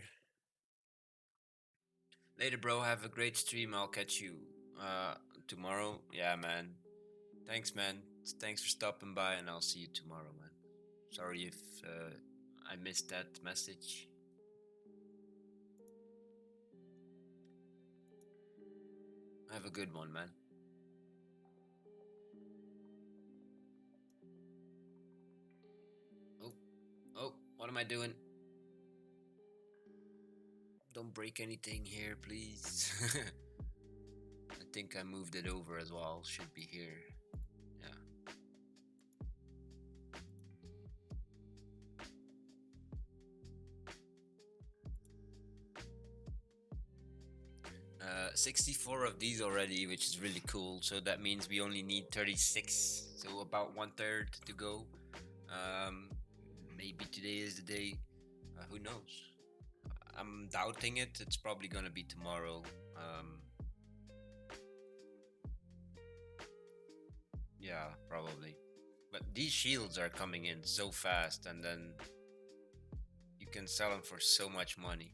Later, bro. Have a great stream. I'll catch you tomorrow. Yeah, man. Thanks, man. Thanks for stopping by, and I'll see you tomorrow, man. Sorry if I missed that message. Have a good one, man. Oh, oh, what am I doing? Don't break anything here, please. I think I moved it over as well. Should be here. Yeah. 64 of these already, which is really cool. So that means we only need 36. So about 1/3 to go. Um, Maybe today is the day. Who knows? I'm doubting it. It's probably gonna be tomorrow. Yeah, probably. But these shields are coming in so fast, and then you can sell them for so much money.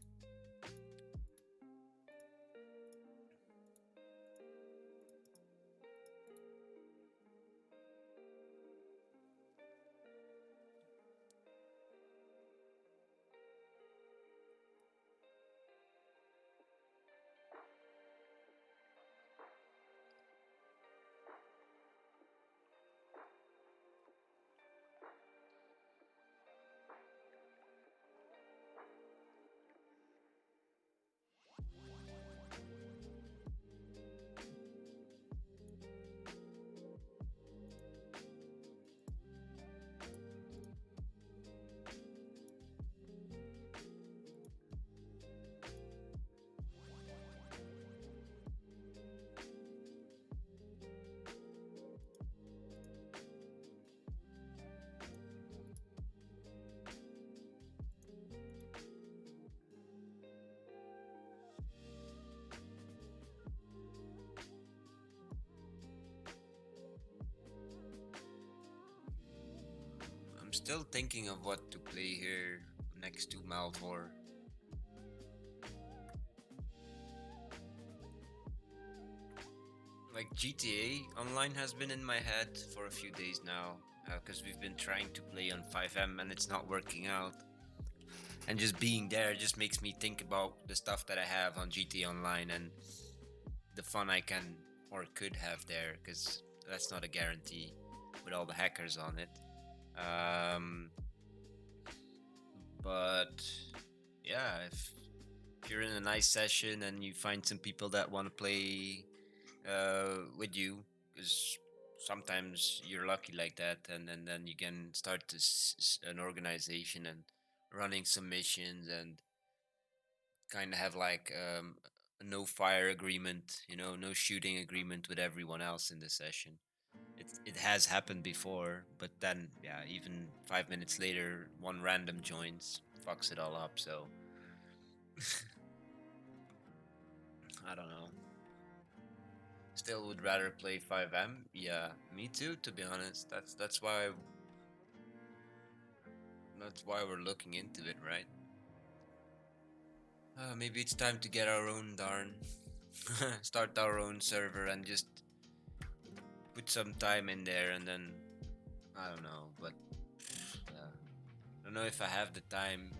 I'm still thinking of what to play here next to Melvor. Like GTA Online has been in my head for a few days now, because we've been trying to play on 5M and it's not working out. And just being there just makes me think about the stuff that I have on GTA Online and the fun I can or could have there, because that's not a guarantee with all the hackers on it. Um, but yeah, if you're in a nice session and you find some people that want to play with you, because sometimes you're lucky like that, and then you can start an organization and running some missions and kind of have like a no fire agreement, no shooting agreement with everyone else in the session. It has happened before, but then yeah, even 5 minutes later, one random joins, fucks it all up. So I don't know. Still would rather play 5M. Yeah, me too. To be honest, that's why we're looking into it, right? Maybe it's time to get our own darn, start our own server and just put some time in there, and then I don't know, but yeah, I don't know if I have the time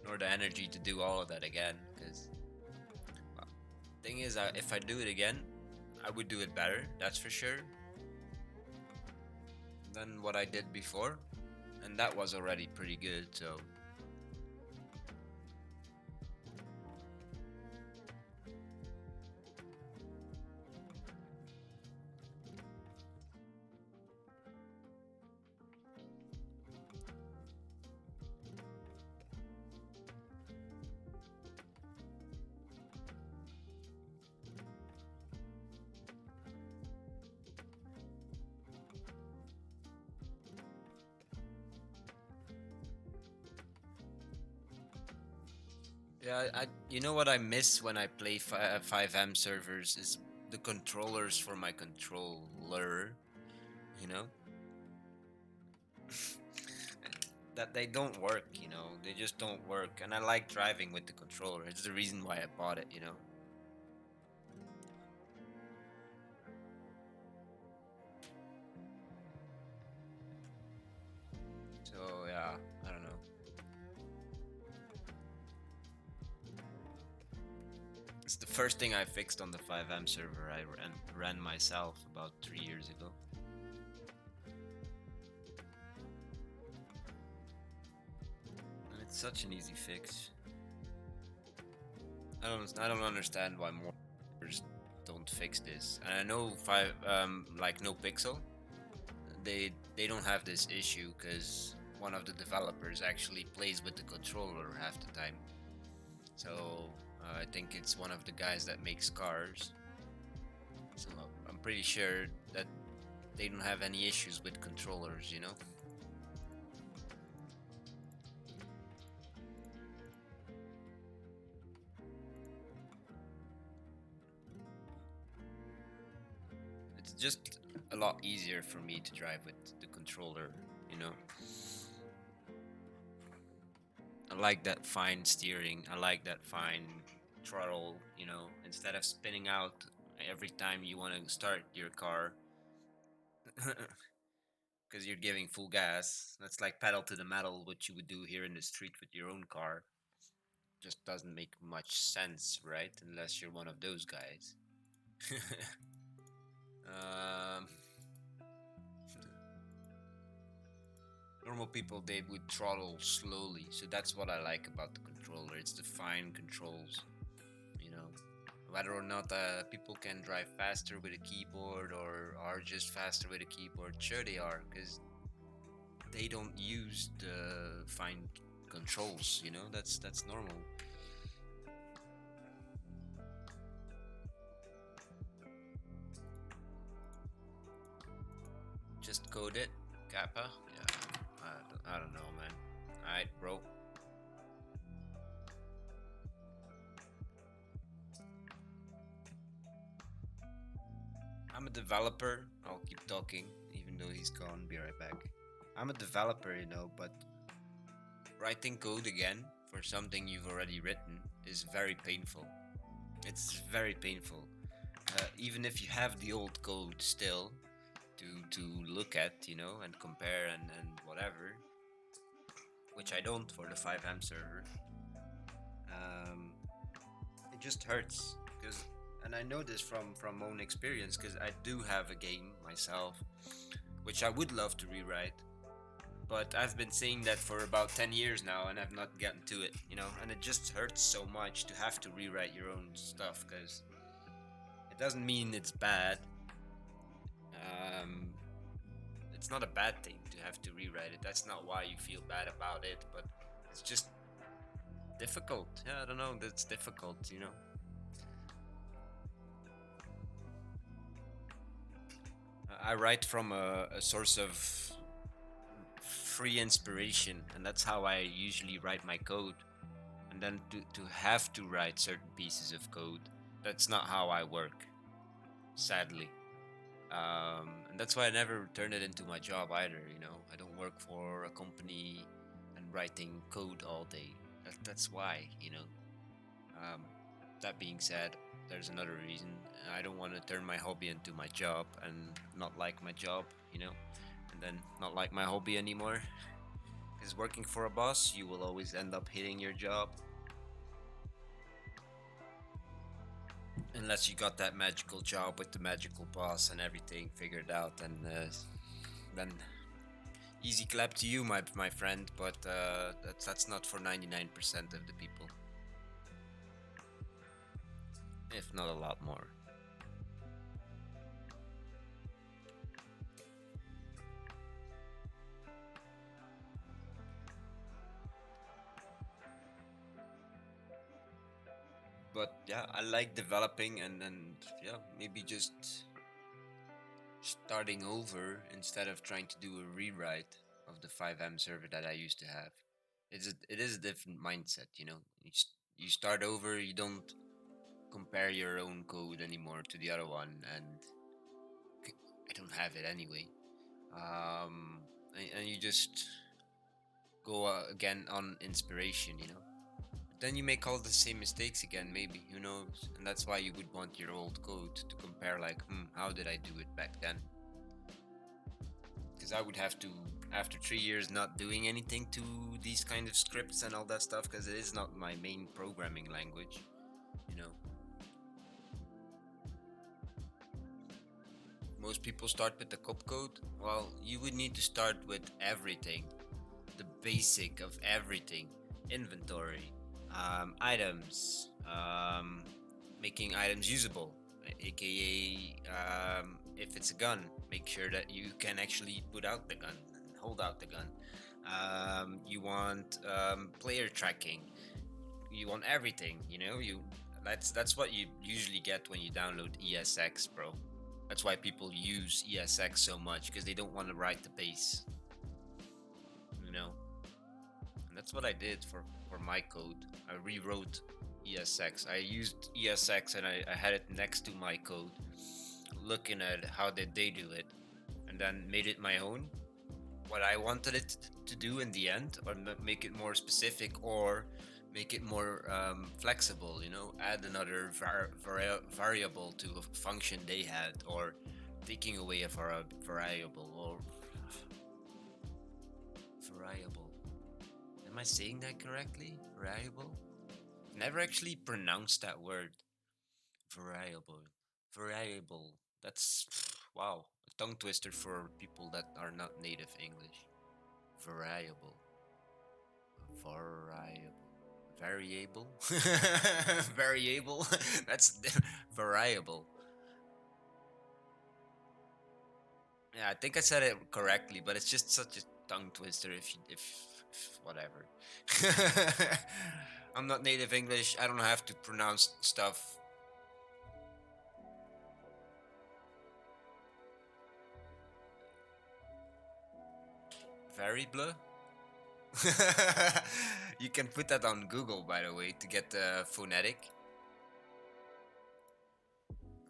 nor the energy to do all of that again. Because well, thing is, if I do it again, I would do it better. That's for sure than what I did before, and that was already pretty good. So yeah, you know what I miss when I play 5M servers is the controllers for my controller. You know that they don't work. They just don't work, and I like driving with the controller. It's the reason why I bought it. So yeah, I don't know. It's the first thing I fixed on the 5M server I ran myself about 3 years ago. And it's such an easy fix. I don't understand why more servers don't fix this. And I know five like No Pixel, they don't have this issue because one of the developers actually plays with the controller half the time. So I think it's one of the guys that makes cars. So I'm pretty sure that they don't have any issues with controllers. It's just a lot easier for me to drive with the controller, you know. I like that fine steering. I like that fine throttle, instead of spinning out every time you want to start your car because you're giving full gas. That's like pedal to the metal, what you would do here in the street with your own car. Just doesn't make much sense, right? Unless you're one of those guys. um, Normal people, they would throttle slowly, so that's what I like about the controller. It's the fine controls, you know. Whether or not people can drive faster with a keyboard or are just faster with a keyboard, sure they are, because they don't use the fine controls. That's normal. Just code it, Kappa. Yeah, I don't know, man. Alright, bro. I'm a developer. I'll keep talking, even though he's gone. Be right back. I'm a developer, but writing code again for something you've already written is very painful. It's very painful. even if you have the old code still to look at, and compare and whatever, which I don't for the 5M server. Um, it just hurts because, and I know this from own experience because I do have a game myself, which I would love to rewrite. But I've been saying that for about 10 years now and I've not gotten to it, and it just hurts so much to have to rewrite your own stuff because it doesn't mean it's bad. Um, it's not a bad thing to have to rewrite it. That's not why you feel bad about it, but it's just difficult. Yeah, I don't know. That's difficult. I write from a source of free inspiration, and that's how I usually write my code. And then to have to write certain pieces of code, that's not how I work, sadly. And that's why I never turn it into my job either. I don't work for a company and writing code all day. That's why. Um, that being said, there's another reason. I don't want to turn my hobby into my job and not like my job, and then not like my hobby anymore. Because working for a boss, you will always end up hating your job. Unless you got that magical job with the magical boss and everything figured out, and then easy clap to you, my friend. But that's not for 99% of the people, if not a lot more. But yeah, I like developing and yeah, maybe just starting over instead of trying to do a rewrite of the 5M server that I used to have. It is a different mindset, you start over, you don't compare your own code anymore to the other one, and I don't have it anyway. And you just go again on inspiration, But then you make all the same mistakes again, maybe, who knows? And that's why you would want your old code to compare, like, how did I do it back then? Because I would have to, after 3 years not doing anything to these kind of scripts and all that stuff, because it is not my main programming language, you know. Most people start with the cop code. Well, you would need to start with everything, the basic of everything: inventory, items, making items usable, aka if it's a gun, make sure that you can actually put out the gun and hold out the gun. You want player tracking. You want everything. That's what you usually get when you download ESX, bro. That's why people use ESX so much, because they don't want to write the base, you know. And that's what I did for my code. I rewrote ESX. I used ESX and I had it next to my code, looking at how did they do it, and then made it my own. What I wanted it to do in the end, or make it more specific, or make it more flexible. Add another variable to a function they had, or taking away a variable, or variable. Am I saying that correctly? Variable? Never actually pronounced that word. Variable. Variable. That's wow. A tongue twister for people that are not native English. Variable. Variable. Variable? Variable? That's variable. Yeah, I think I said it correctly, but it's just such a tongue twister if whatever. I'm not native English. I don't have to pronounce stuff. Variable? You can put that on Google, by the way, to get the phonetic.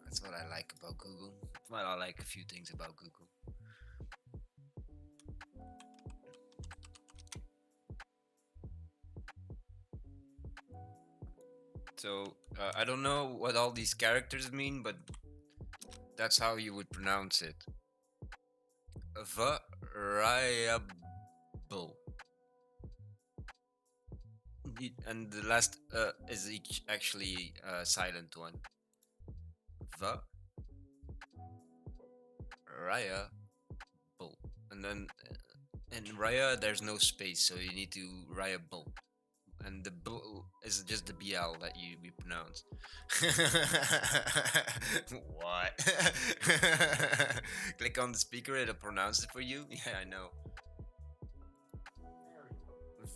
That's what I like about Google. Well, I like a few things about Google. So I don't know what all these characters mean, but That's how you would pronounce it. Variable. And the last is each actually silent one. Variable. And then in Raya, there's no space, so you need to Variable. And the B is just the BL that we pronounce. What? Click on the speaker, it'll pronounce it for you. Yeah, I know.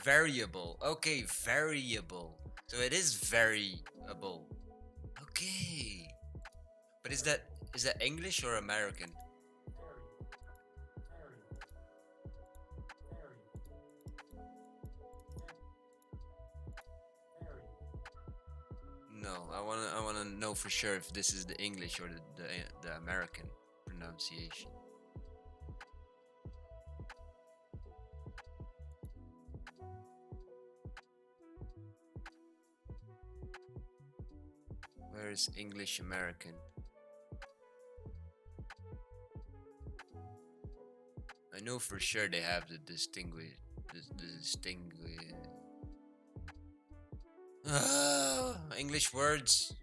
Variable. Okay, variable. So it is variable. Okay. But is that English or American? No, I wanna know for sure if this is the English or the American pronunciation. Where is English American? I know for sure they have the distinguish. English words.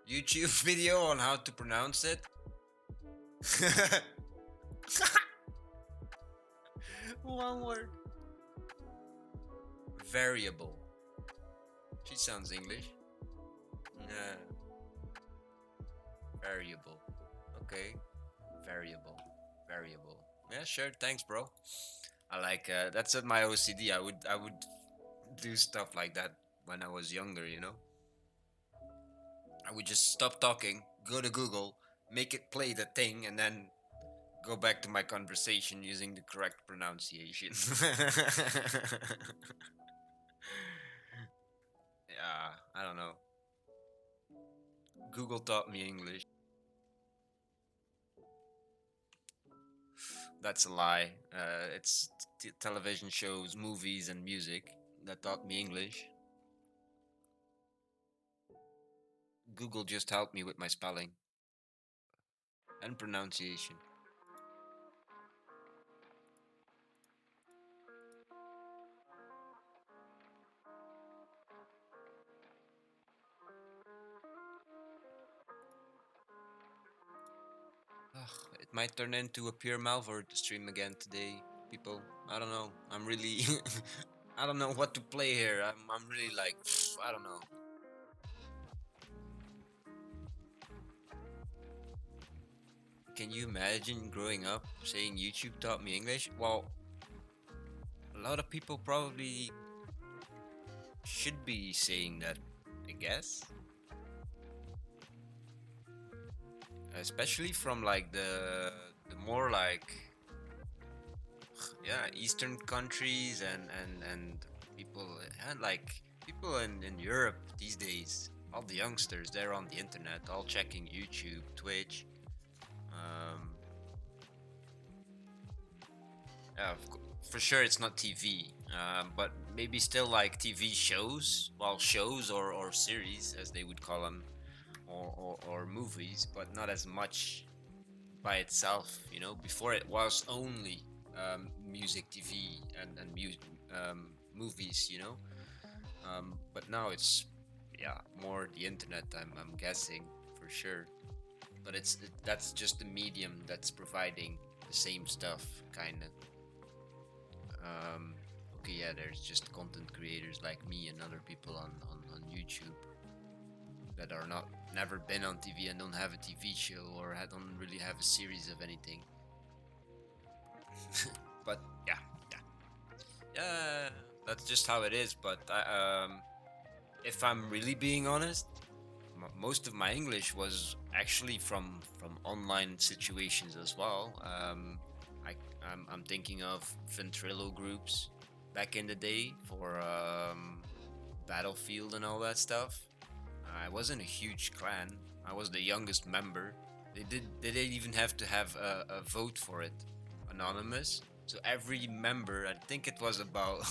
YouTube video on how to pronounce it. One word. Variable. She sounds English. Yeah. Variable. Okay. Variable. Variable. Yeah, sure. Thanks, bro. I like that's at my OCD. I would do stuff like that when I was younger, you know? I would just stop talking, go to Google, make it play the thing, and then go back to my conversation using the correct pronunciation. Yeah, I don't know. Google taught me English. That's a lie. It's television shows, movies, and music that taught me English. Google just helped me with my spelling and pronunciation. Ugh, it might turn into a pure Melvor stream again today, people. I don't know. I'm really, I don't know what to play here. I'm really like, I don't know. Can you imagine growing up saying YouTube taught me English? Well, a lot of people probably should be saying that, I guess. Especially from like the more like yeah Eastern countries and people and like people in Europe these days. All the youngsters, they're on the internet, all checking YouTube, Twitch. Um, yeah, for sure it's not TV, but maybe still like TV shows, well, shows or series as they would call them, or movies, but not as much by itself. You know, before it was only music, TV, and movies. You know, but now it's yeah more the internet. I'm guessing for sure, but that's just the medium that's providing the same stuff, kind of. Um, okay, yeah, there's just content creators like me and other people on YouTube that are not never been on TV and don't have a TV show or don't really have a series of anything. But yeah, yeah, yeah, that's just how it is. But if I'm really being honest, most of my English was actually from online situations as well. I I'm thinking of ventrilo groups back in the day for Battlefield and all that stuff. I wasn't a huge clan. I was the youngest member. They didn't even have to have a vote for it, anonymous. So every member, I think it was about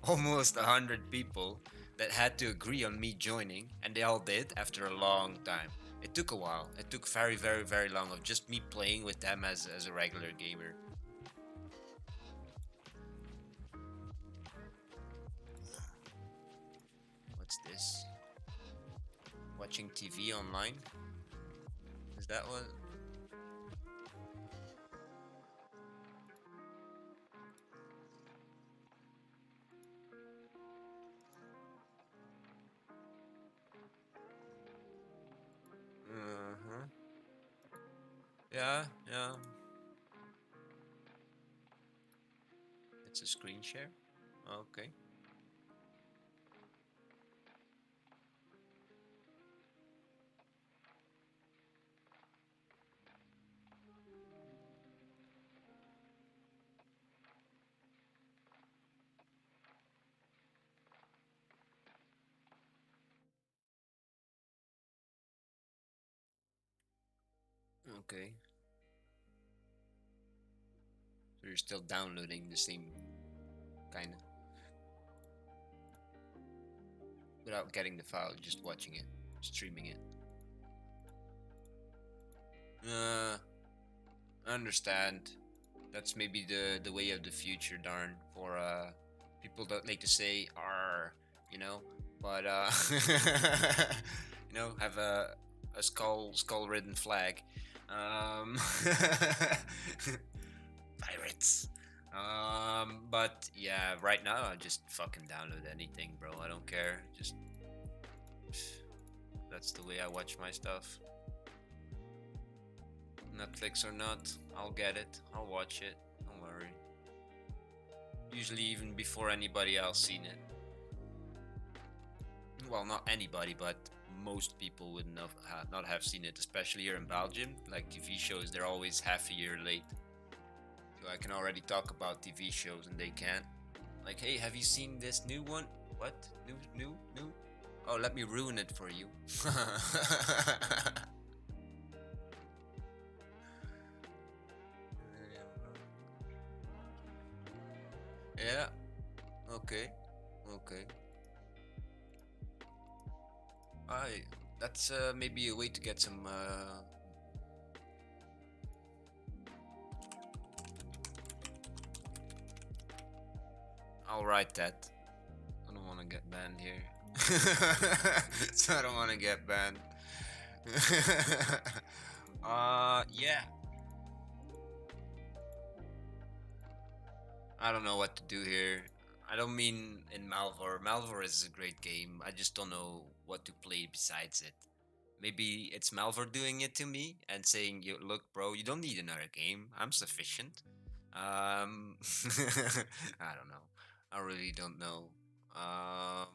almost 100 people that had to agree on me joining, and they all did after a long time. It took a while. It took very, very, very long of just me playing with them as a regular gamer. What's this? Watching TV online? Is that what? Uh-huh. Yeah, yeah. It's a screen share. Okay. Okay. So you're still downloading the same kind of without getting the file, just watching it, streaming it. Uh, I understand. That's maybe the way of the future, darn, for people that like to say "r," you know, but have a skull ridden flag. Um, Pirates. But yeah, right now I just fucking download anything, bro. I don't care. Just that's the way I watch my stuff. Netflix or not, I'll get it. I'll watch it. Don't worry. Usually even before anybody else seen it. Well, not anybody, but most people would not have seen it, especially here in Belgium. Like TV shows, they're always half a year late. So I can already talk about TV shows and they can't. Like, hey, have you seen this new one? What? New? Oh, let me ruin it for you. Yeah. Okay. Okay. I. That's maybe a way to get some. I'll write that. I don't want to get banned here. So I don't want to get banned. Yeah. I don't know what to do here. I don't mean in Malvor. Malvor is a great game. I just don't know what to play besides it. Maybe it's Malvor doing it to me and saying, "You look, bro, you don't need another game. I'm sufficient." I don't know. I really don't know. Um,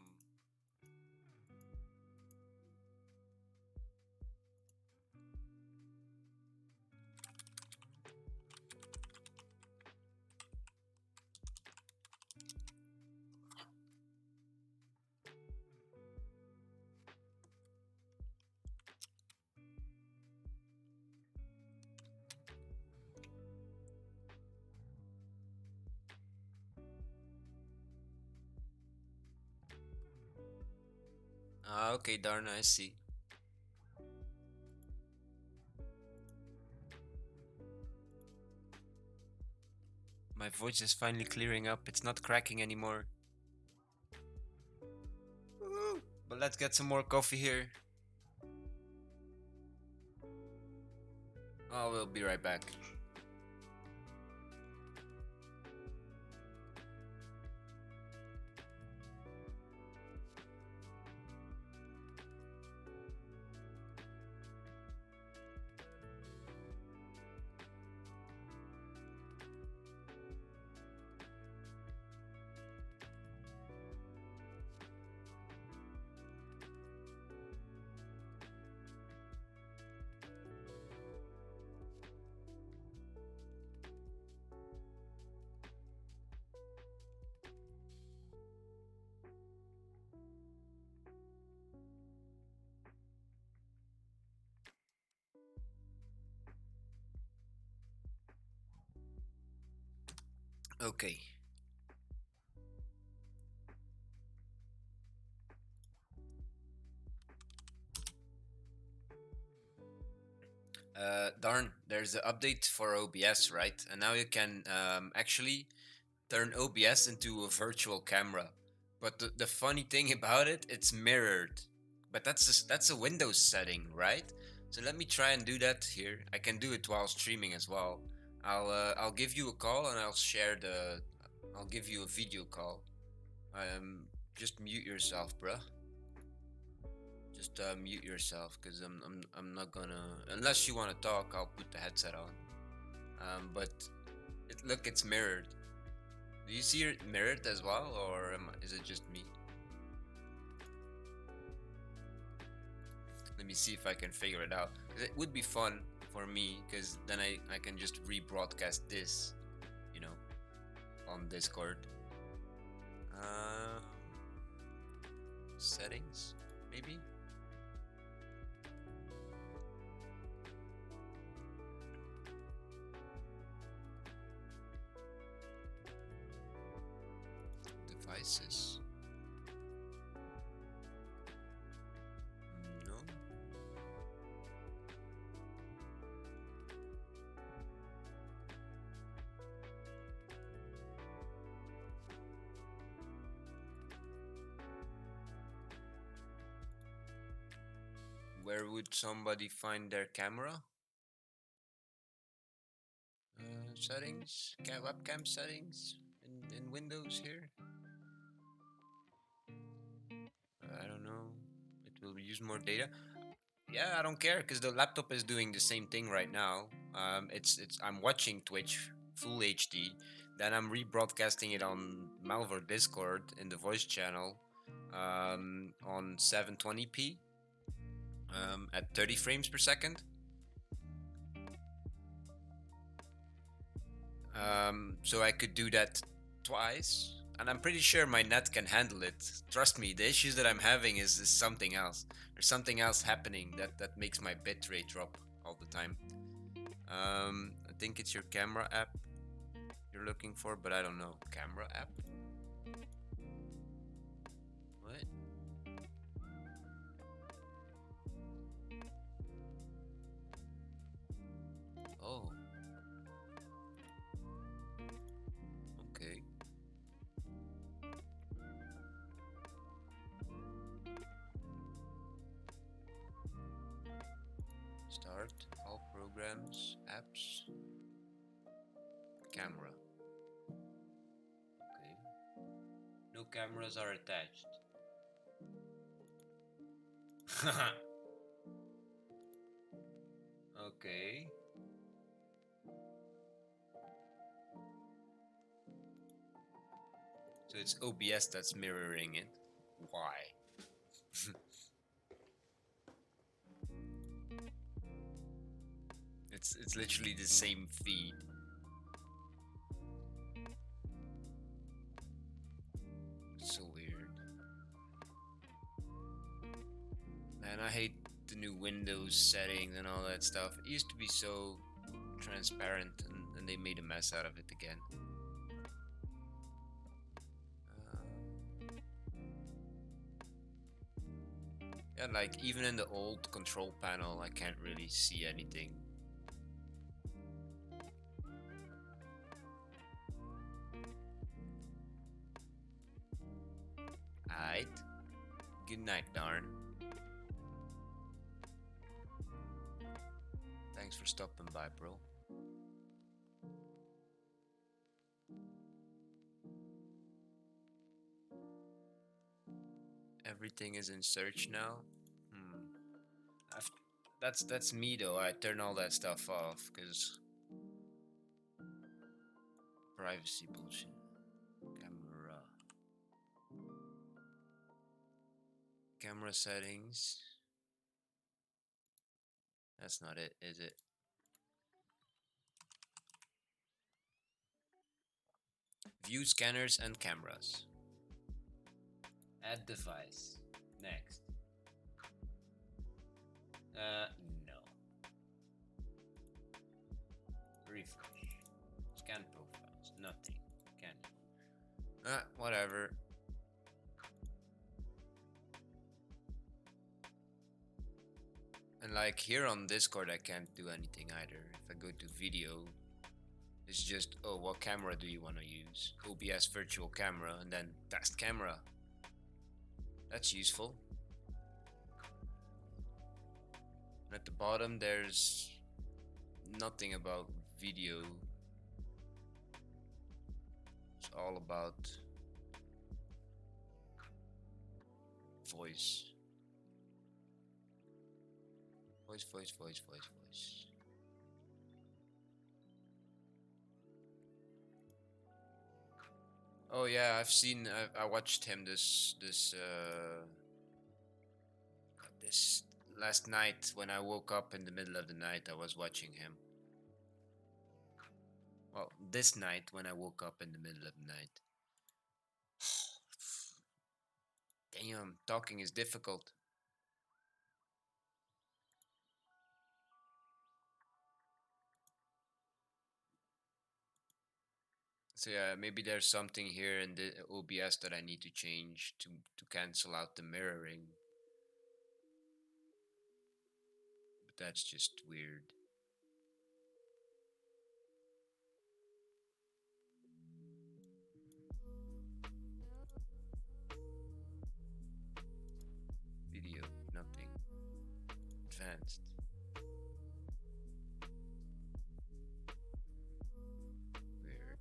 okay, darn, I see. My voice is finally clearing up. It's not cracking anymore. Woo! But let's get some more coffee here. Oh, we'll be right back. Okay. Darn, there's an update for OBS, right? And now you can actually turn OBS into a virtual camera. But the funny thing about it, it's mirrored. But that's a Windows setting, right? So let me try and do that here. I can do it while streaming as well. I'll give you a call and I'll give you a video call. Just mute yourself, bruh. Just mute yourself, cause I'm not gonna, unless you wanna talk. I'll put the headset on. But look, it's mirrored. Do you see it mirrored as well, or is it just me? Let me see if I can figure it out. 'Cause it would be fun for me, because then I can just rebroadcast this, you know, on Discord. Uh, Settings, maybe. Devices. No. Where would somebody find their camera? Settings, webcam settings in Windows here. I don't know. It will use more data. Yeah, I don't care because the laptop is doing the same thing right now. It's I'm watching Twitch full HD, then I'm rebroadcasting it on Melvor Discord in the voice channel, on 720p, at 30 frames per second. So I could do that twice, and I'm pretty sure my net can handle it. Trust me, the issues that I'm having is something else. There's something else happening that makes my bitrate drop all the time. I think it's your camera app you're looking for, but I don't know. Camera app? What? Oh. Okay. Start all programs, apps, camera. Okay. No cameras are attached. Okay. So it's OBS that's mirroring it. Why? It's literally the same feed. So weird. Man, I hate the new Windows settings and all that stuff. It used to be so transparent, and they made a mess out of it again. Yeah, like even in the old control panel, I can't really see anything. Alright. Good night, Darn. Thanks for stopping by, bro. Everything is in search now. That's me though. I turn all that stuff off because privacy bullshit. Camera settings. That's not it, is it? View scanners and cameras. Add device. Next. No. Refresh. Scan profiles. Nothing. Can. Whatever. And And like here on Discord, I can't do anything either. If I go to video, it's just, oh, what camera do you want to use? OBS virtual camera, and then test camera. That's useful. And at the bottom, there's nothing about video. It's all about voice. Voice, voice, voice, voice, voice. Oh yeah, I watched him this last night when I woke up in the middle of the night. I was watching him. Well, this night when I woke up in the middle of the night. Damn, talking is difficult. So yeah, maybe there's something here in the OBS that I need to change to cancel out the mirroring. But that's just weird. Video, nothing. Advanced. Weird.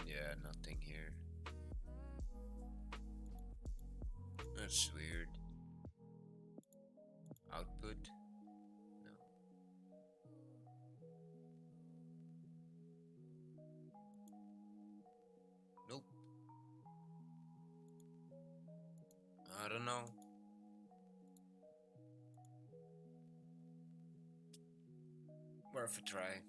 Yeah, nothing here. That's weird. Output? No. Nope. I don't know. Worth a try.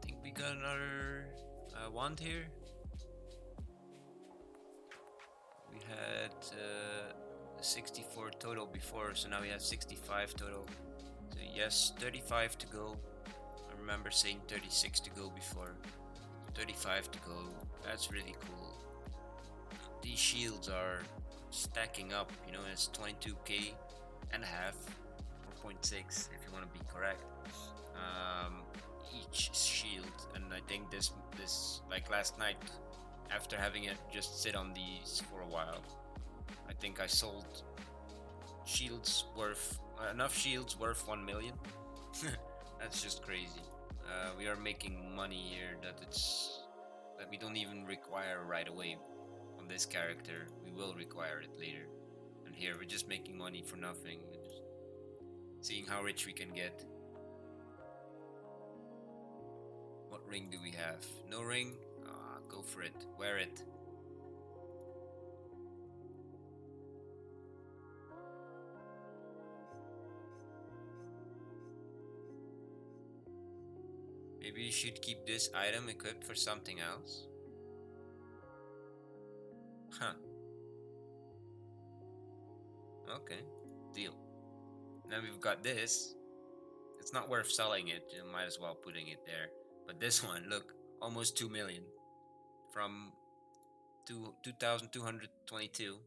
I think we got another wand here. We had 64 total before, so now we have 65 total. So yes, 35 to go. I remember saying 36 to go before. 35 to go. That's really cool. These shields are stacking up, you know, it's 22k and a half, 4.6 if you want to be correct. Each shield, and I think this like last night, after having it just sit on these for a while, I think I sold shields worth enough shields worth 1 million. That's just crazy. We are making money here that we don't even require right away on this character. We will require it later. And here we're just making money for nothing. We're just seeing how rich we can get. ring do we have? No ring? Go for it. Wear it. Maybe you should keep this item equipped for something else? Huh. Okay. Deal. Now we've got this. It's not worth selling it. You might as well putting it there. But this one, look, almost 2 million from 2222.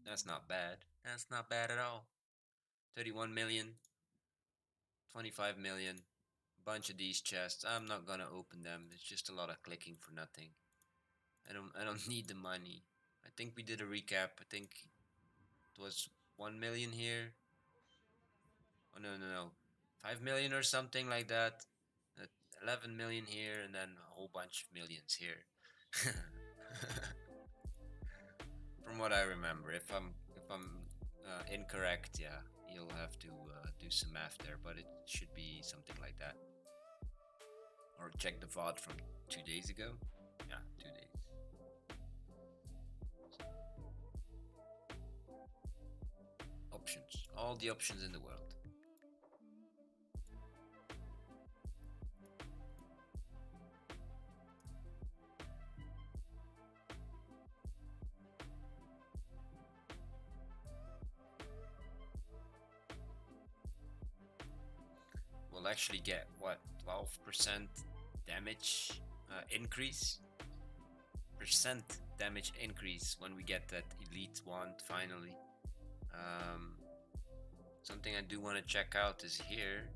That's not bad. That's not bad at all. 31 million, 25 million. Bunch of these chests. I'm not gonna open them. It's just a lot of clicking for nothing. I don't need the money. I think we did a recap. I think it was 1 million here. Oh no, no, no. 5 million or something like that. Uh, 11 million here and then a whole bunch of millions here. From what I remember, if I'm incorrect, yeah, you'll have to do some math there, but it should be something like that. Or check the VOD from 2 days ago. Yeah, 2 days. Options, all the options in the world. We'll actually get what, 12% damage increase? Percent damage increase when we get that elite wand finally. Um, Something I do want to check out is here,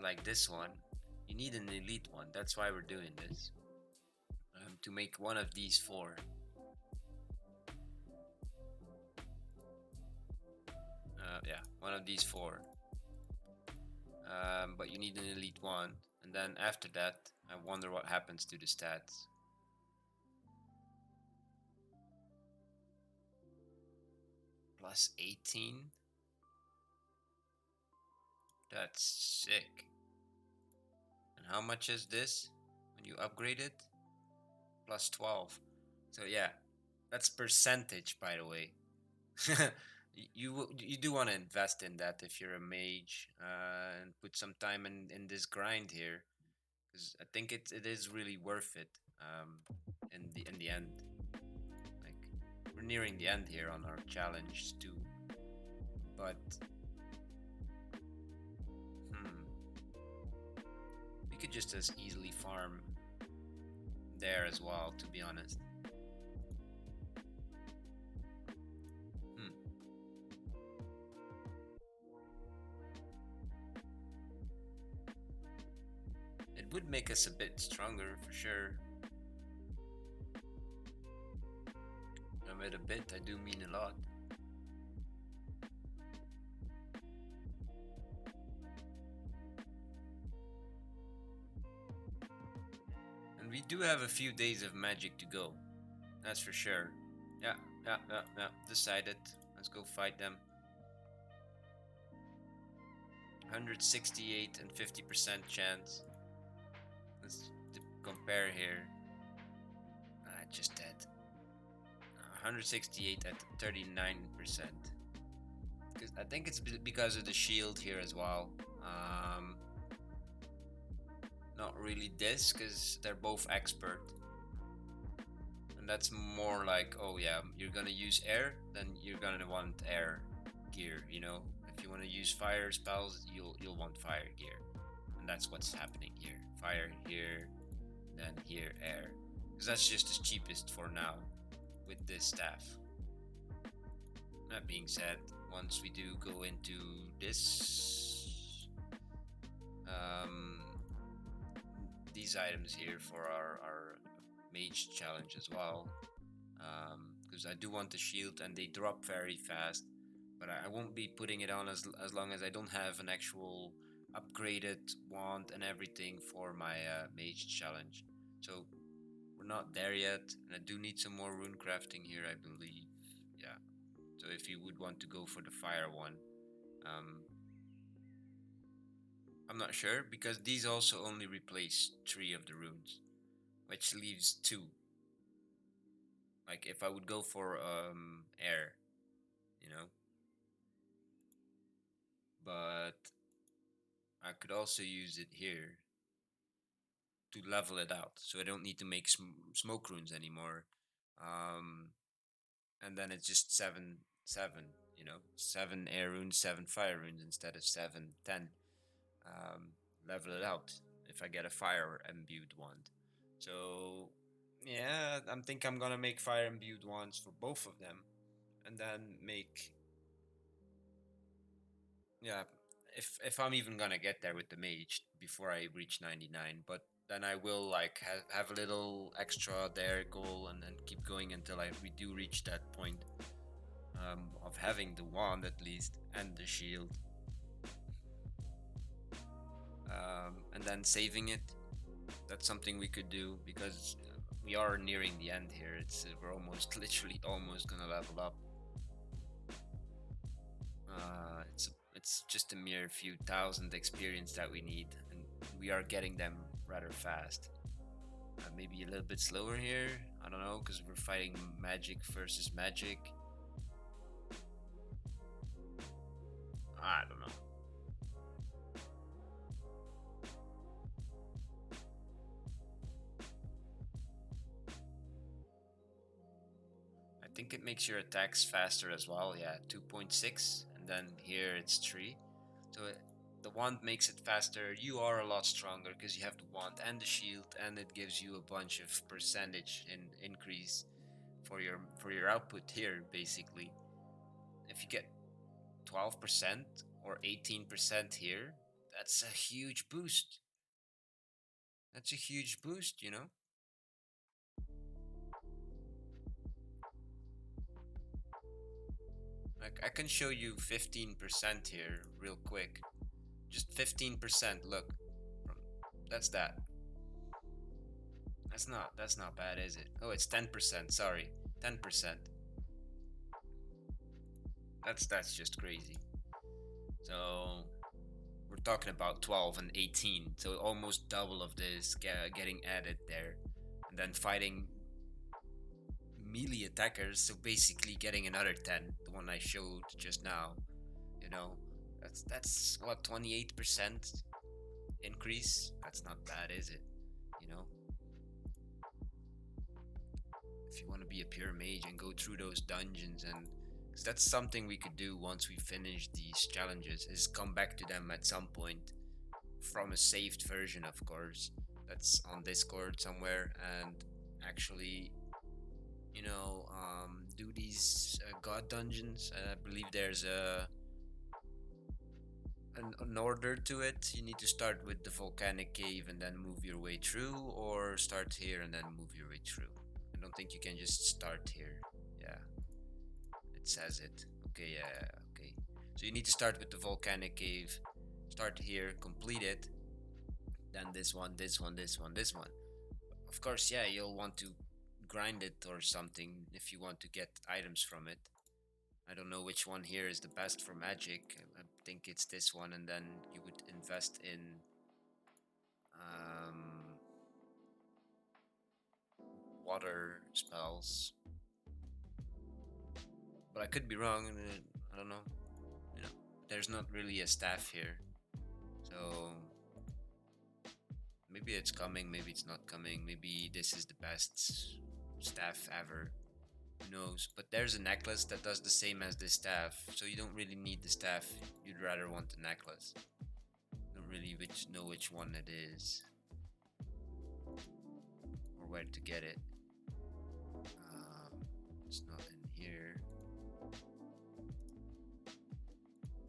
like this one. You need an elite one. That's why we're doing this. To make one of these four. Yeah, one of these four. But you need an elite one, and then after that, I wonder what happens to the stats. Plus 18. That's sick. And how much is this when you upgrade it? Plus 12. So yeah, that's percentage, by the way. You do want to invest in that if you're a mage, and put some time in this grind here, because I think it is really worth it. In the end, like, we're nearing the end here on our challenge too, but we could just as easily farm there as well, to be honest. Hmm. It would make us a bit stronger for sure. And with a bit, I do mean a lot. And we do have a few days of magic to go. That's for sure. Yeah, yeah. Decided. Let's go fight them. 168 and 50% chance. Let's compare here. Just dead. 168 at 39%. Because I think it's because of the shield here as well. Not really this, because they're both expert. And that's more like, oh yeah, you're gonna use air, then you're gonna want air gear, you know? If you want to use fire spells, you'll want fire gear. And that's what's happening here. Fire here, then here air. Because that's just the cheapest for now with this staff. That being said, once we do go into this, these items here for our mage challenge as well, because I do want the shield and they drop very fast, but I won't be putting it on as long as I don't have an actual upgraded wand and everything for my mage challenge. So we're not there yet, and I do need some more rune crafting here, I believe. Yeah. So if you would want to go for the fire one, um, I'm not sure because these also only replace 3 of the runes, which leaves 2. Like if I would go for air, you know, but I could also use it here to level it out, so I don't need to make smoke runes anymore. Um, and then it's just 7 7, 7 air runes, 7 fire runes instead of 7 10. um, Level it out if I get a fire imbued wand. So yeah, I'm gonna make fire imbued wands for both of them, and then make, yeah, if I'm even gonna get there with the mage before I reach 99, but then I will like have a little extra there goal and then keep going until we do reach that point of having the wand at least and the shield, and then saving it. That's something we could do because we are nearing the end here. We're almost literally almost gonna level up. It's just a mere few thousand experience that we need, and we are getting them rather fast. Maybe a little bit slower here. I don't know because we're fighting magic versus magic. I don't know. I think it makes your attacks faster as well. Yeah, 2.6, and then here it's 3. So the wand makes it faster. You are a lot stronger because you have the wand and the shield, and it gives you a bunch of percentage in increase for your output here. Basically, if you get 12% or 18% here, that's a huge boost. That's a huge boost, you know. Like I can show you 15% here real quick. Just 15%. Look, that's that. That's not bad, is it? Oh, it's 10%. Sorry, 10%. That's just crazy. So we're talking about 12 and 18. So almost double of this getting added there, and then fighting melee attackers. So basically getting another 10. The one I showed just now. You know, that's what 28% increase. That's not bad, is it? You know. If you want to be a pure mage and go through those dungeons, and cause that's something we could do once we finish these challenges, is come back to them at some point from a saved version, of course, that's on Discord somewhere, and actually do these god dungeons. I believe there's an order to it. You need to start with the volcanic cave and then move your way through, or start here and then move your way through. I don't think you can just start here. Yeah, it says it. Okay, yeah, okay. So you need to start with the volcanic cave. Start here, complete it. Then this one, this one, this one, this one. Of course, yeah, you'll want to grind it or something if you want to get items from it. I don't know which one here is the best for magic. I think it's this one, and then you would invest in um, water spells. But I could be wrong. I don't know. You know, there's not really a staff here, so maybe it's coming. Maybe it's not coming. Maybe this is the best staff ever. Who knows? But there's a necklace that does the same as this staff, so you don't really need the staff. You'd rather want the necklace. Don't really know which one it is or where to get it. It's not in here.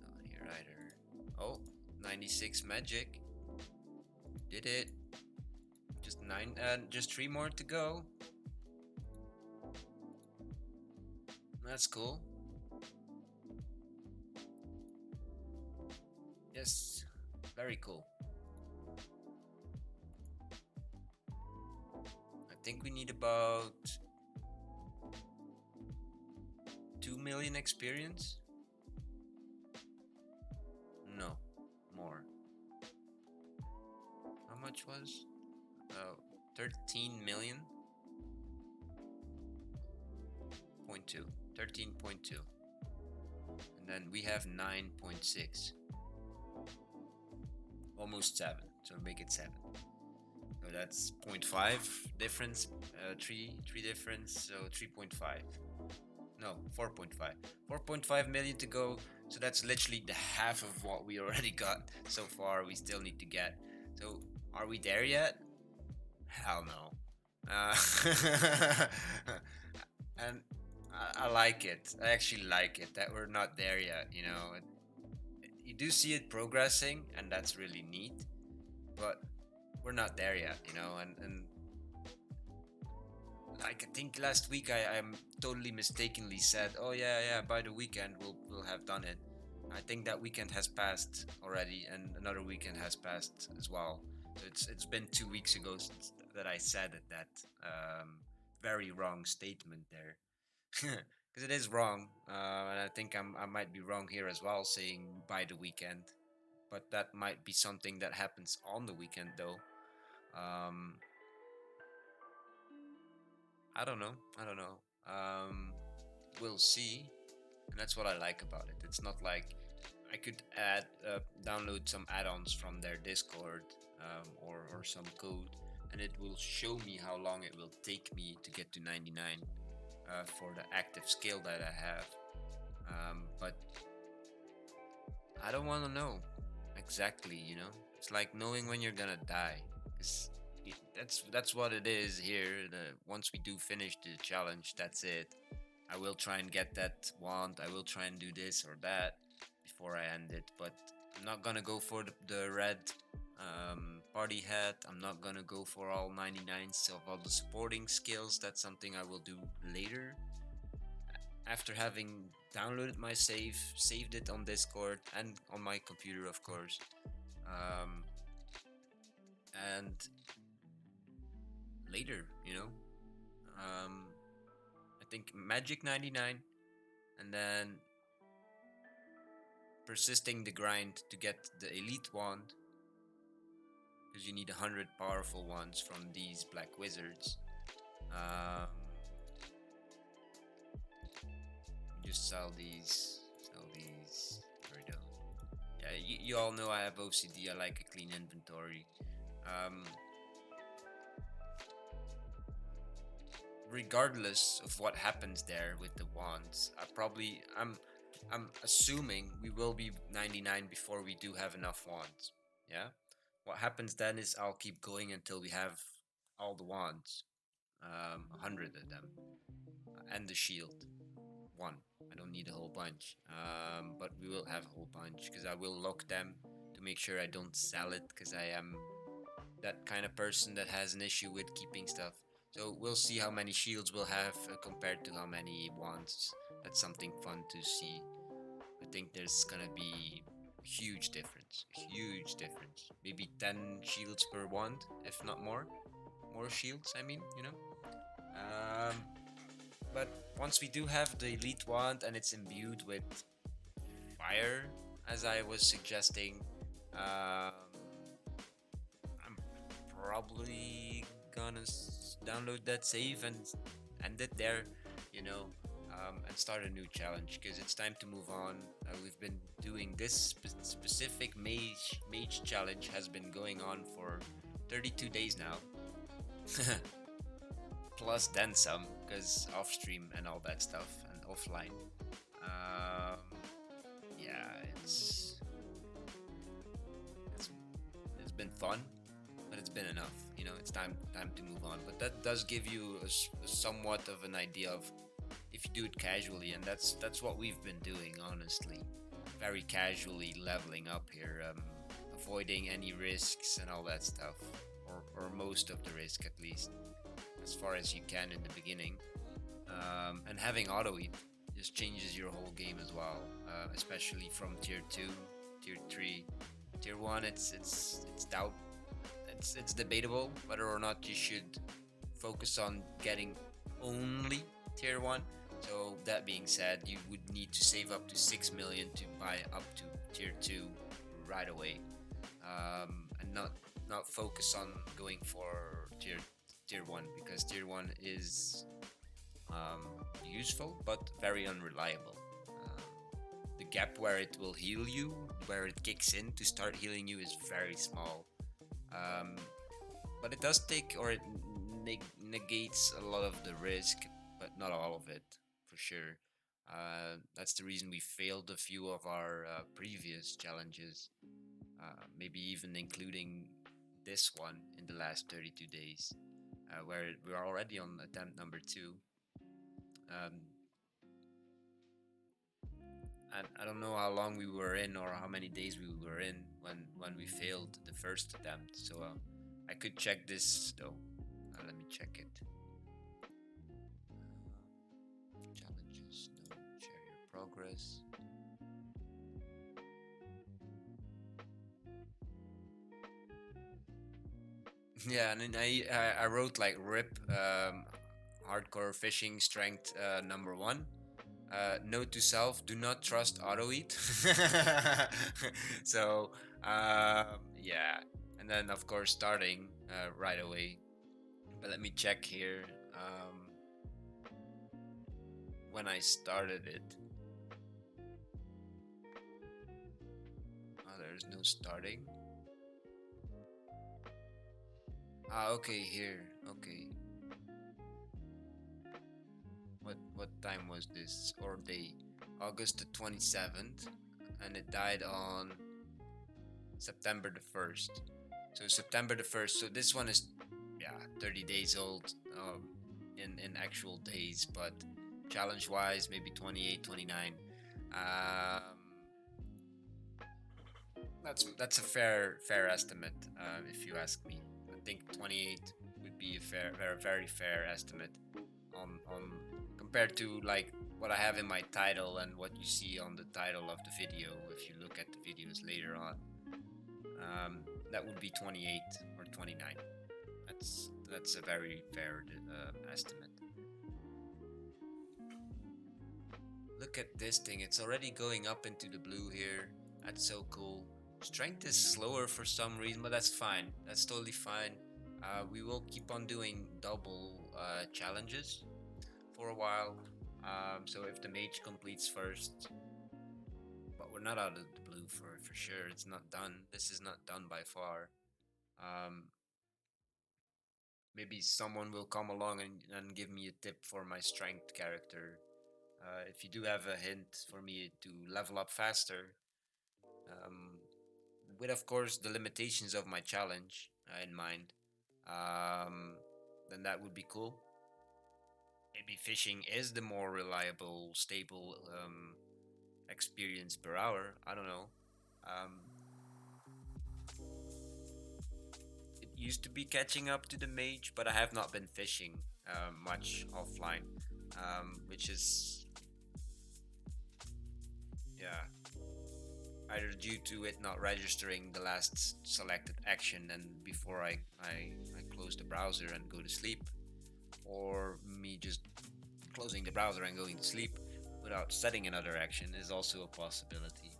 Not here either. Oh, 96 magic. Did it. Just 9 and just 3 more to go. That's cool. Yes, very cool. I think we need about 2 million experience. No, more. much was? 13 million. 0.2. 13.2. And then we have 9.6. Almost 7. So make it 7. So that's 0.5 difference. 3 difference. So 3.5. No, 4.5. 4.5 million to go. So that's literally the half of what we already got so far. We still need to get. So are we there yet? Hell no. And I like it. I actually like it that we're not there yet. You do see it progressing, and that's really neat. But we're not there yet. And like I think last week I'm totally mistakenly said, oh yeah, by the weekend we'll have done it. I think that weekend has passed already, and another weekend has passed as well. So it's been 2 weeks ago since that I said that very wrong statement there, because it is wrong, and I think I might be wrong here as well, saying by the weekend, but that might be something that happens on the weekend though. Um, I don't know. I don't know. We'll see. And that's what I like about it. It's not like I could download some add-ons from their Discord, or some code, and it will show me how long it will take me to get to 99 for the active skill that I have. But I don't want to know exactly. It's like knowing when you're gonna die. 'Cause that's what it is here. Once we do finish the challenge, that's it. I will try and get that wand. I will try and do this or that before I end it. But I'm not gonna go for the red party hat. I'm not gonna go for all 99s of all the supporting skills. That's something I will do later. After having downloaded my save, saved it on Discord and on my computer, of course. Um, and later, I think Magic 99, and then persisting the grind to get the elite wand, because you need 100 powerful ones from these black wizards. Just sell these. There we go. Yeah, you all know I have OCD. I like a clean inventory. Regardless of what happens there with the wands, I'm assuming we will be 99 before we do have enough wands. Yeah. What happens then is I'll keep going until we have all the wands, 100 of them, and the shield. One. I don't need a whole bunch, but we will have a whole bunch because I will lock them to make sure I don't sell it, because I am that kind of person that has an issue with keeping stuff. So we'll see how many shields we'll have compared to how many wands. That's something fun to see. I think there's gonna be a huge difference. Huge difference. Maybe 10 shields per wand, if not more. More shields, I mean, But once we do have the elite wand and it's imbued with fire, as I was suggesting, I'm probably gonna download that save and end it there, and start a new challenge, because it's time to move on. We've been doing this specific mage challenge has been going on for 32 days now. Plus then some, because off stream and all that stuff, and offline. Yeah, it's been fun, but it's been enough. It's time to move on. But that does give you a somewhat of an idea of if you do it casually, and that's what we've been doing, honestly. Very casually leveling up here, avoiding any risks and all that stuff, or most of the risk, at least, as far as you can in the beginning. And having auto eat just changes your whole game as well, especially from tier 2, tier 3. Tier 1, it's debatable whether or not you should focus on getting only tier 1. So that being said, you would need to save up to 6 million to buy up to tier 2 right away, and not focus on going for tier one, because tier one is useful but very unreliable. The gap where it will heal you, where it kicks in to start healing you, is very small. Um, but it does take, or it negates a lot of the risk, but not all of it, for sure. That's the reason we failed a few of our previous challenges, maybe even including this one in the last 32 days, where we're already on attempt number 2. Um, and I don't know how long we were in or how many days we were in when we failed the first attempt. So I could check this though. Let me check it. Challenges, no, share your progress. Yeah, and then I wrote like rip hardcore fishing strength number 1. Note to self: do not trust auto eat. So yeah, and then of course starting right away. But let me check here. When I started it, oh, there's no starting. Ah, okay, here. Okay. What time was this? Or day? August the 27th, and it died on September the 1st. So September the 1st. So this one is, yeah, 30 days old in actual days, but challenge wise maybe 28, 29. Um, that's a fair estimate, if you ask me. I think 28 would be a very fair estimate on compared to like what I have in my title and what you see on the title of the video. If you look at the videos later on, that would be 28 or 29. That's a very fair estimate. Look at this thing, it's already going up into the blue here. That's so cool. Strength is slower for some reason, but that's fine. That's totally fine. We will keep on doing double challenges for a while. So if the mage completes first, but we're not out of the blue for sure. It's not done. This is not done by far. Um, Maybe someone will come along and give me a tip for my strength character. If you do have a hint for me to level up faster, um, with of course the limitations of my challenge in mind, um, then that would be cool. Maybe fishing is the more reliable, stable experience per hour. I don't know. Um, it used to be catching up to the mage, but I have not been fishing much offline, which is, yeah, either due to it not registering the last selected action and before I close the browser and go to sleep, or me just closing the browser and going to sleep without setting another action is also a possibility.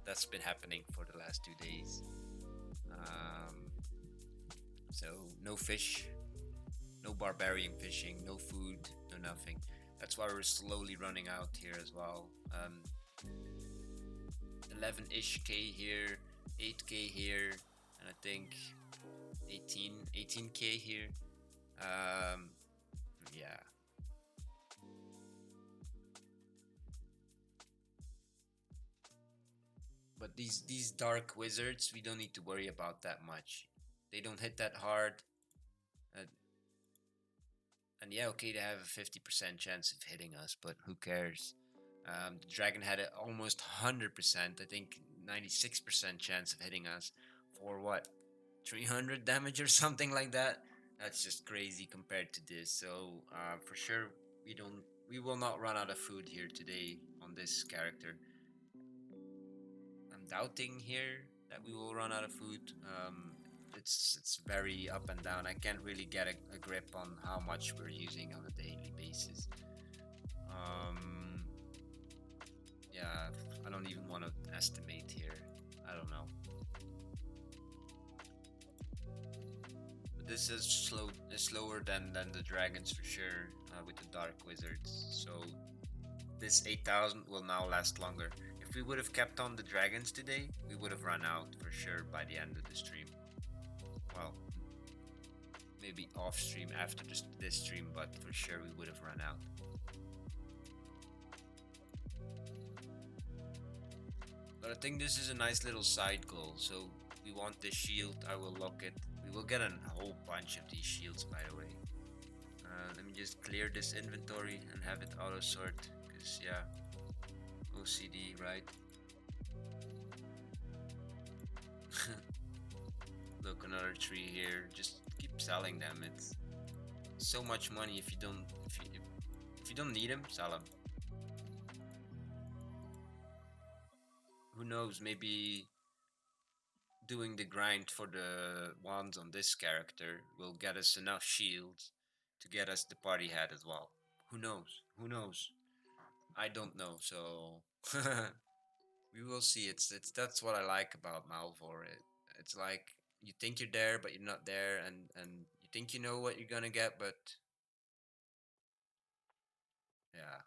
That's been happening for the last 2 days. Um, so no fish, no barbarian fishing, no food, no nothing. That's why we're slowly running out here as well. 11-ish K here, 8K here, and I think 18K here. Yeah. But these dark wizards, we don't need to worry about that much. They don't hit that hard. Uh, and yeah, okay, they have a 50% chance of hitting us, but who cares? The dragon had an almost 100%, I think 96% chance of hitting us for what? 300 damage or something like that. That's just crazy compared to this. So for sure, we will not run out of food here today on this character. I'm doubting here that we will run out of food. It's very up and down. I can't really get a grip on how much we're using on a daily basis. Yeah, I don't even want to estimate here. I don't know. this is slower than the dragons for sure, with the dark wizards. So this 8,000 will now last longer. If we would have kept on the dragons today, we would have run out for sure by the end of the stream. Well, maybe off stream after this stream, but for sure we would have run out. But I think this is a nice little side goal. So we want this shield. I will lock it. We will get a whole bunch of these shields, by the way. Let me just clear this inventory and have it auto sort. Cause yeah, OCD, right? Look, another tree here. Just keep selling them. It's so much money if you don't if you don't need them, sell them. Who knows? Maybe doing the grind for the wands on this character will get us enough shields to get us the party hat as well. Who knows? Who knows? I don't know. So we will see. It's that's what I like about Malvor. It's like you think you're there, but you're not there, and you think you know what you're gonna get, but yeah.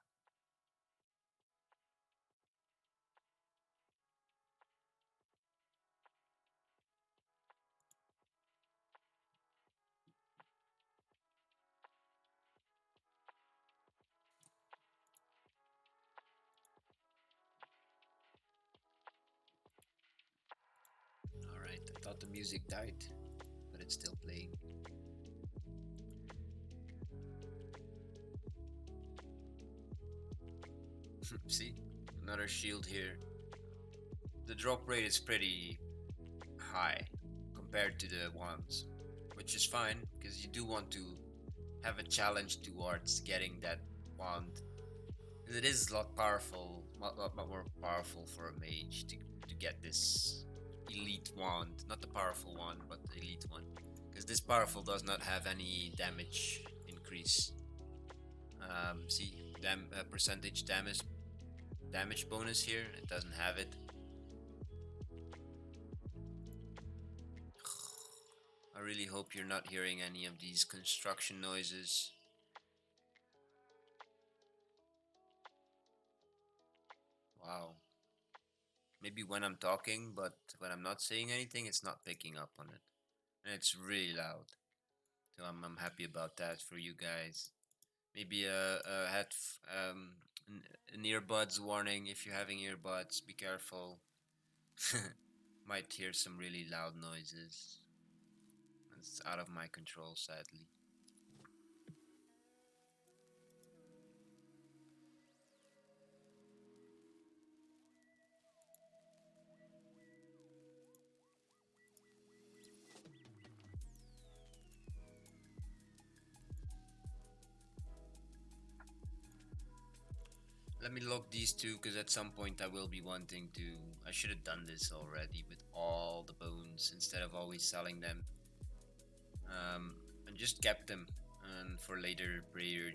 All right. I thought the music died, but it's still playing. See, another shield here. The drop rate is pretty high compared to the ones, which is fine because you do want to have a challenge towards getting that wand. 'Cause it is a lot powerful, lot more powerful for a mage to get this elite wand. Not the powerful one, but the elite one. Because this powerful does not have any damage increase. See, percentage damage bonus here. It doesn't have it. I really hope you're not hearing any of these construction noises. Wow. Maybe when I'm talking, but when I'm not saying anything, it's not picking up on it. And it's really loud. So I'm happy about that for you guys. Maybe a an earbuds warning if you're having earbuds. Be careful. Might hear some really loud noises. It's out of my control, sadly. Let me lock these two because at some point I will be wanting to. I should have done this already with all the bones instead of always selling them. And just kept them and for later prayer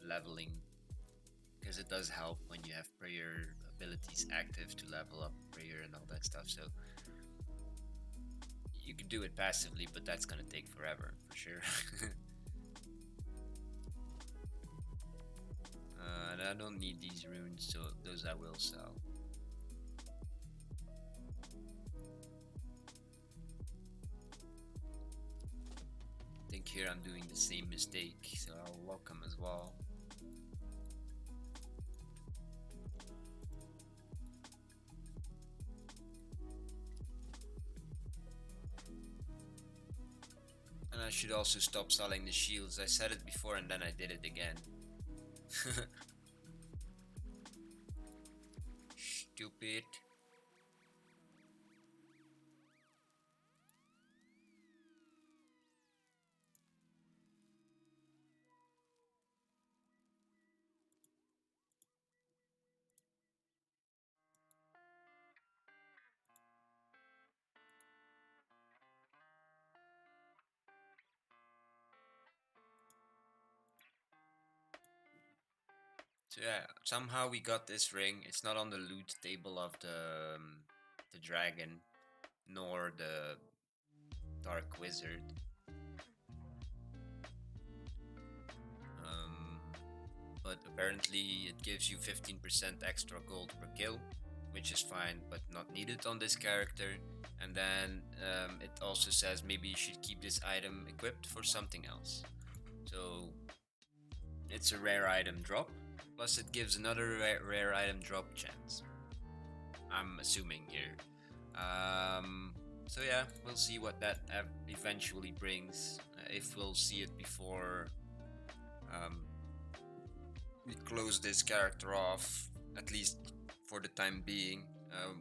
leveling because it does help when you have prayer abilities active to level up prayer and all that stuff. So you can do it passively, but that's gonna take forever for sure. And I don't need these runes, so those I will sell. I think here I'm doing the same mistake, so I'll lock them as well. And I should also stop selling the shields. I said it before and then I did it again. Stupid. So yeah, somehow we got this ring. It's not on the loot table of the dragon, nor the dark wizard. but apparently it gives you 15% extra gold per kill, which is fine but not needed on this character. And then it also says maybe you should keep this item equipped for something else. So it's a rare item drop, plus it gives another rare item drop chance. I'm assuming here. So yeah, we'll see what that eventually brings. If we'll see it before um, we close this character off, at least for the time being.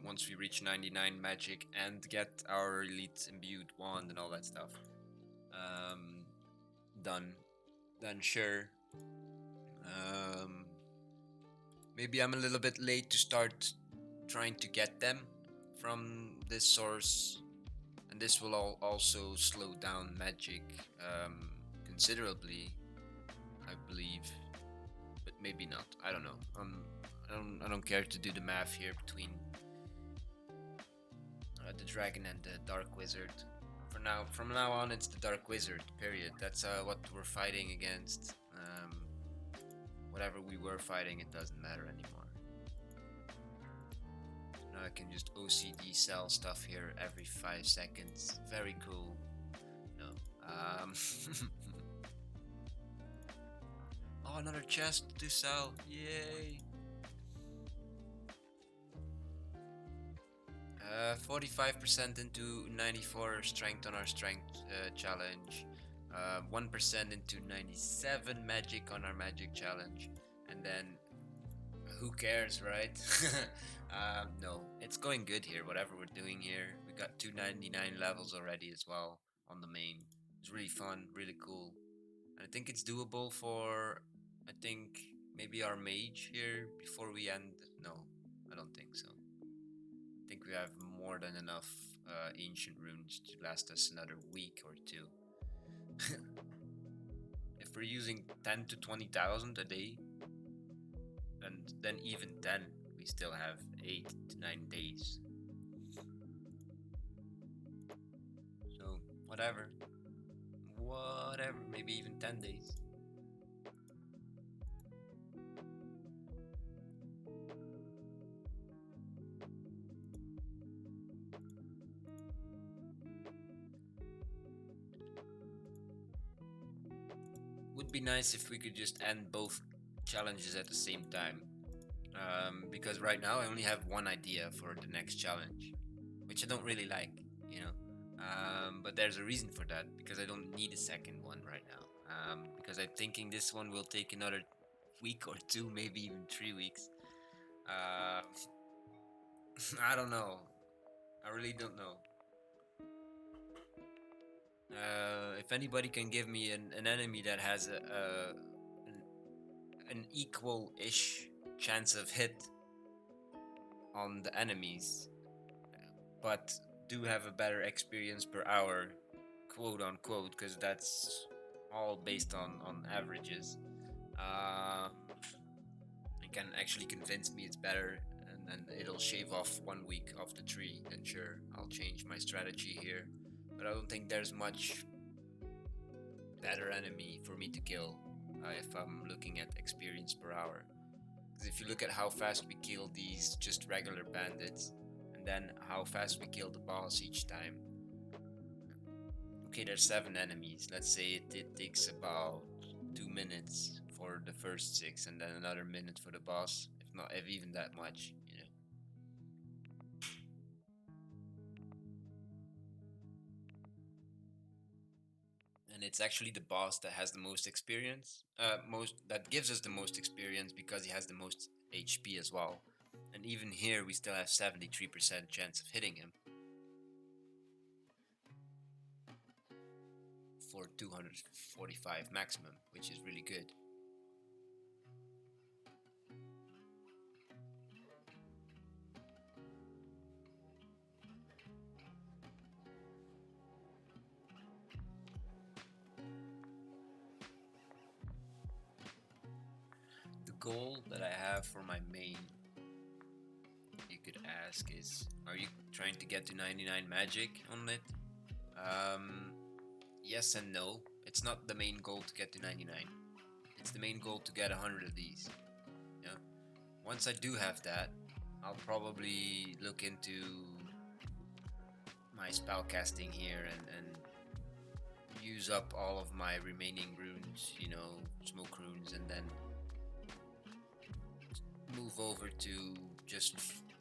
Once we reach 99 magic and get our elite imbued wand and all that stuff done, then sure. Um, Maybe I'm a little bit late to start trying to get them from this source, and this will also slow down magic considerably, I believe, but maybe not. I don't know. I don't care to do the math here between the dragon and the dark wizard. From now on, it's the dark wizard. Period. That's what we're fighting against. Whatever we were fighting, it doesn't matter anymore. Now I can just OCD sell stuff here every 5 seconds. Very cool. No. Oh, another chest to sell. Yay. 45% into 94 strength on our strength challenge. 1% into 97 magic on our magic challenge. And then, who cares, right? No, it's going good here, whatever we're doing here. We got 299 levels already as well on the main. It's really fun, really cool. And I think it's doable for, I think, maybe our mage here before we end. No, I don't think so. I think we have more than enough ancient runes to last us another week or two. If we're using 10 to 20,000 a day, and then even then, we still have 8 to 9 days. So, whatever. Whatever, maybe even 10 days. Would be nice if we could just end both challenges at the same time. Because right now I only have one idea for the next challenge, which I don't really like, you know. But there's a reason for that, because I don't need a second one right now. Because I'm thinking this one will take another week or two, maybe even 3 weeks. Uh, I don't know. I really don't know. If anybody can give me an enemy that has an equal-ish chance of hit on the enemies, but do have a better experience per hour, quote unquote, because that's all based on averages. It can actually convince me it's better, and then it'll shave off 1 week off the tree. Then sure, I'll change my strategy here. But I don't think there's much better enemy for me to kill if I'm looking at experience per hour. Because if you look at how fast we kill these just regular bandits, and then how fast we kill the boss each time. Okay, there's 7 enemies. Let's say it takes about 2 minutes for the first 6, and then another minute for the boss. If even that much, you know. And it's actually the boss that has the most experience. That gives us the most experience because he has the most HP as well. And even here, we still have 73% chance of hitting him for 245 maximum, which is really good. The goal that I have for my main, you could ask, is, are you trying to get to 99 magic on it? Yes and no. It's not the main goal to get to 99. It's the main goal to get 100 of these. Yeah. Once I do have that, I'll probably look into my spell casting here and use up all of my remaining runes, smoke runes, and then move over to just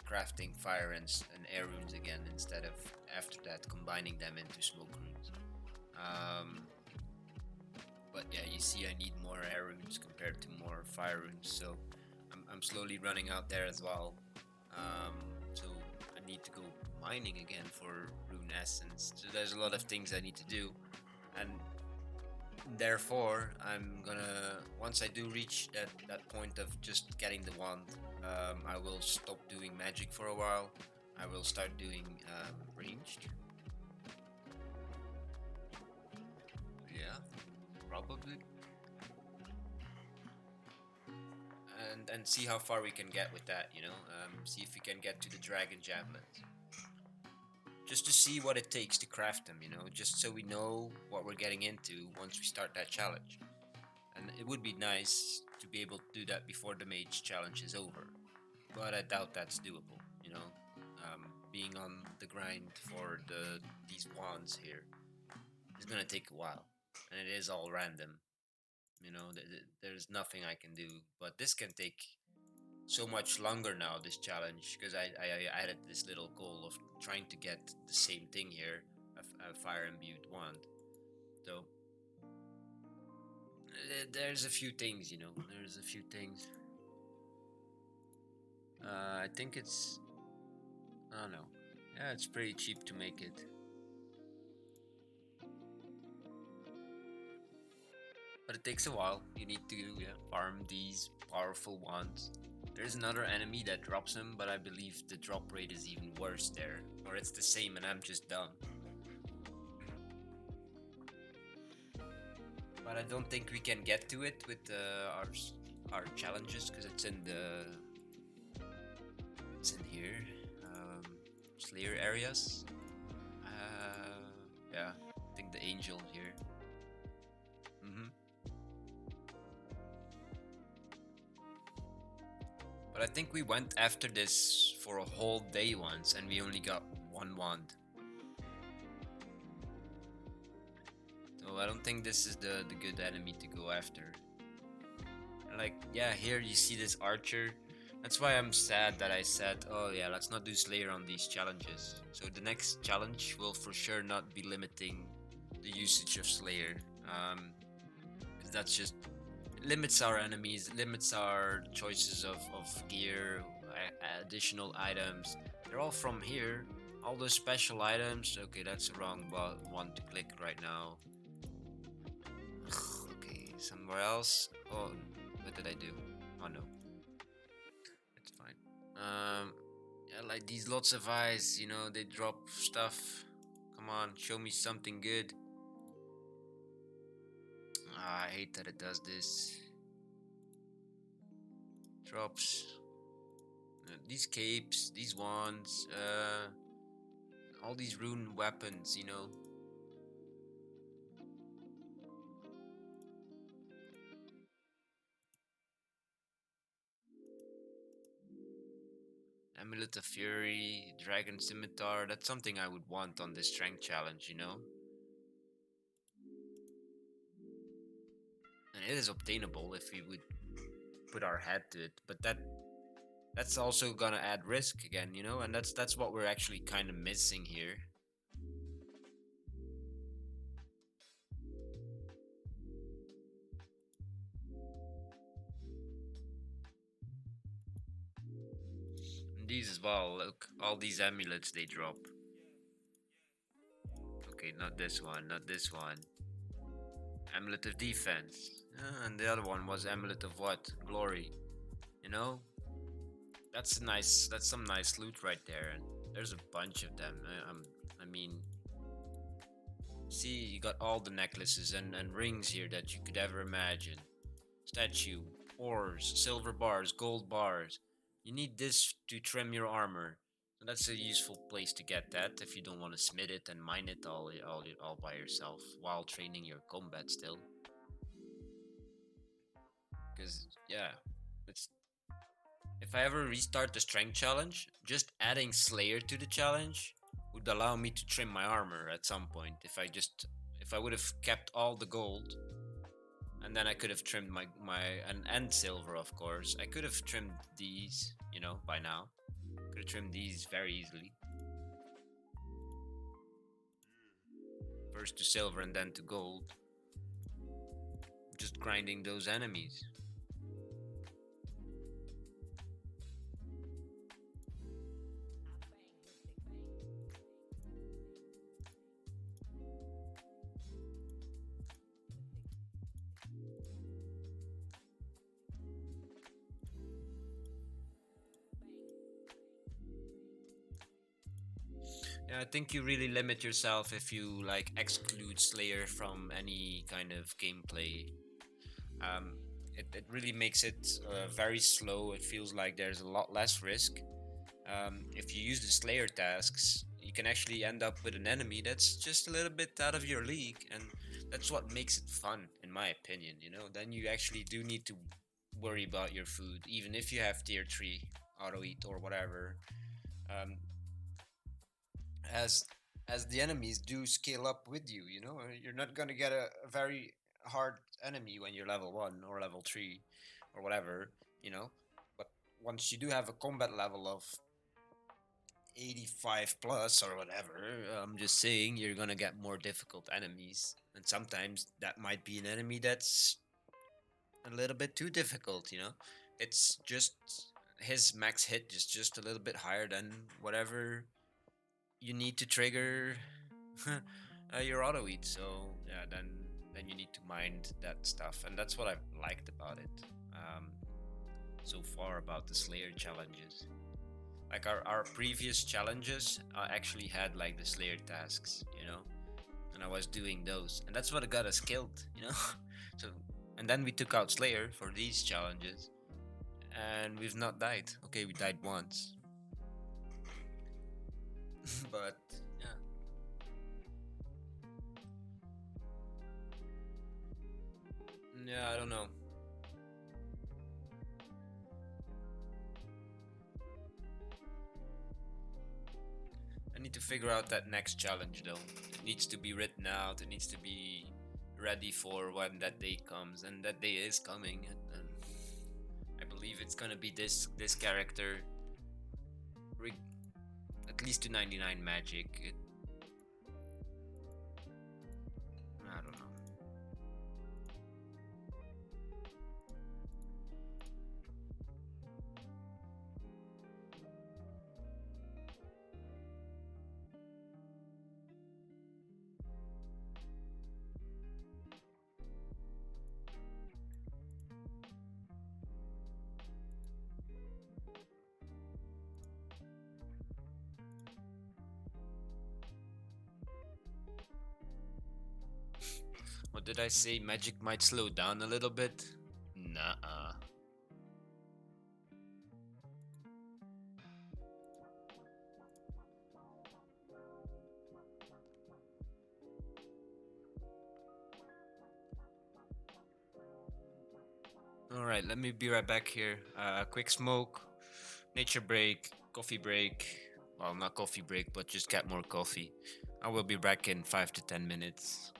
crafting fire and air runes again instead of after that combining them into smoke runes. Um, but yeah, you see, I need more air runes compared to more fire runes, so I'm slowly running out there as well. Um, so I need to go mining again for rune essence. So there's a lot of things I need to do, and therefore I'm gonna once I do reach that point of just getting the wand, I will stop doing magic for a while. I will start doing ranged. Yeah, probably, and see how far we can get with that. See if we can get to the dragon javelins. Just to see what it takes to craft them. Just so we know what we're getting into once we start that challenge. And it would be nice to be able to do that before the mage challenge is over, but I doubt that's doable. Being on the grind for these wands here is gonna take a while, and it is all random. There's nothing I can do, but this can take so much longer now. This challenge because I added this little goal of trying to get the same thing here, a fire imbued wand. So there's a few things, There's a few things. I think I don't know. Yeah, it's pretty cheap to make it. But it takes a while. You need to farm these powerful ones. There's another enemy that drops them, but I believe the drop rate is even worse there. Or it's the same and I'm just dumb. But I don't think we can get to it with our challenges because it's in here. Slayer areas. Yeah, I think the angel here. Mm-hmm. But I think we went after this for a whole day once and we only got one wand. So I don't think this is the good enemy to go after. Like, yeah, here you see this archer. That's why I'm sad that I said, oh yeah, let's not do Slayer on these challenges. So the next challenge will for sure not be limiting the usage of Slayer. Because that's just limits our enemies, limits our choices of gear, additional items. They're all from here. All those special items. Okay, that's the wrong one to click right now. Okay, somewhere else. Oh, what did I do? Oh no, it's fine. Yeah, like these lots of eyes. They drop stuff. Come on, show me something good. I hate that it does this. Drops these capes, these wands, all these rune weapons. Amulet of Fury, Dragon Scimitar, that's something I would want on this strength challenge. And it is obtainable if we would put our head to it, but that's also gonna add risk again, and that's what we're actually kind of missing here. And these as well, look, all these amulets they drop. Okay, not this one, not this one. Amulet of Defense. And the other one was Amulet of what? Glory. You know? That's some nice loot right there. And there's a bunch of them. I mean, see, you got all the necklaces and rings here that you could ever imagine. Statue, ores, silver bars, gold bars. You need this to trim your armor. So that's a useful place to get that if you don't want to smith it and mine it all by yourself while training your combat still. Because yeah, it's if I ever restart the strength challenge, just adding Slayer to the challenge would allow me to trim my armor at some point. If I would have kept all the gold, and then I could have trimmed my and silver, of course. I could have trimmed these, by now. Could have trimmed these very easily. First to silver and then to gold. Just grinding those enemies. Yeah, I think you really limit yourself if you like exclude Slayer from any kind of gameplay. Um, it really makes it very slow. It feels like there's a lot less risk. If you use the Slayer tasks, you can actually end up with an enemy that's just a little bit out of your league, and that's what makes it fun, in my opinion. Then you actually do need to worry about your food, even if you have tier 3 auto eat or whatever. Um, as as the enemies do scale up with you, you're not gonna get a very hard enemy when you're level 1 or level 3 or whatever, you know. But once you do have a combat level of 85 plus or whatever, I'm just saying you're gonna get more difficult enemies, and sometimes that might be an enemy that's a little bit too difficult. It's just his max hit is just a little bit higher than whatever you need to trigger your auto eat. So yeah, then you need to mind that stuff, and that's what I've liked about it so far about the Slayer challenges. Like our previous challenges actually had like the Slayer tasks, and I was doing those, and that's what got us killed. So and then we took out Slayer for these challenges, and we've not died. Okay, we died once, but yeah. Yeah, I don't know. I need to figure out that next challenge though. It needs to be written out. It needs to be ready for when that day comes, and that day is coming. And I believe it's gonna be this character, rig- at least to 99 magic. I don't know. What did I say? Magic might slow down a little bit. Nah. All right, let me be right back here. Quick smoke, nature break, coffee break. Well, not coffee break, but just get more coffee. I will be back in 5 to 10 minutes.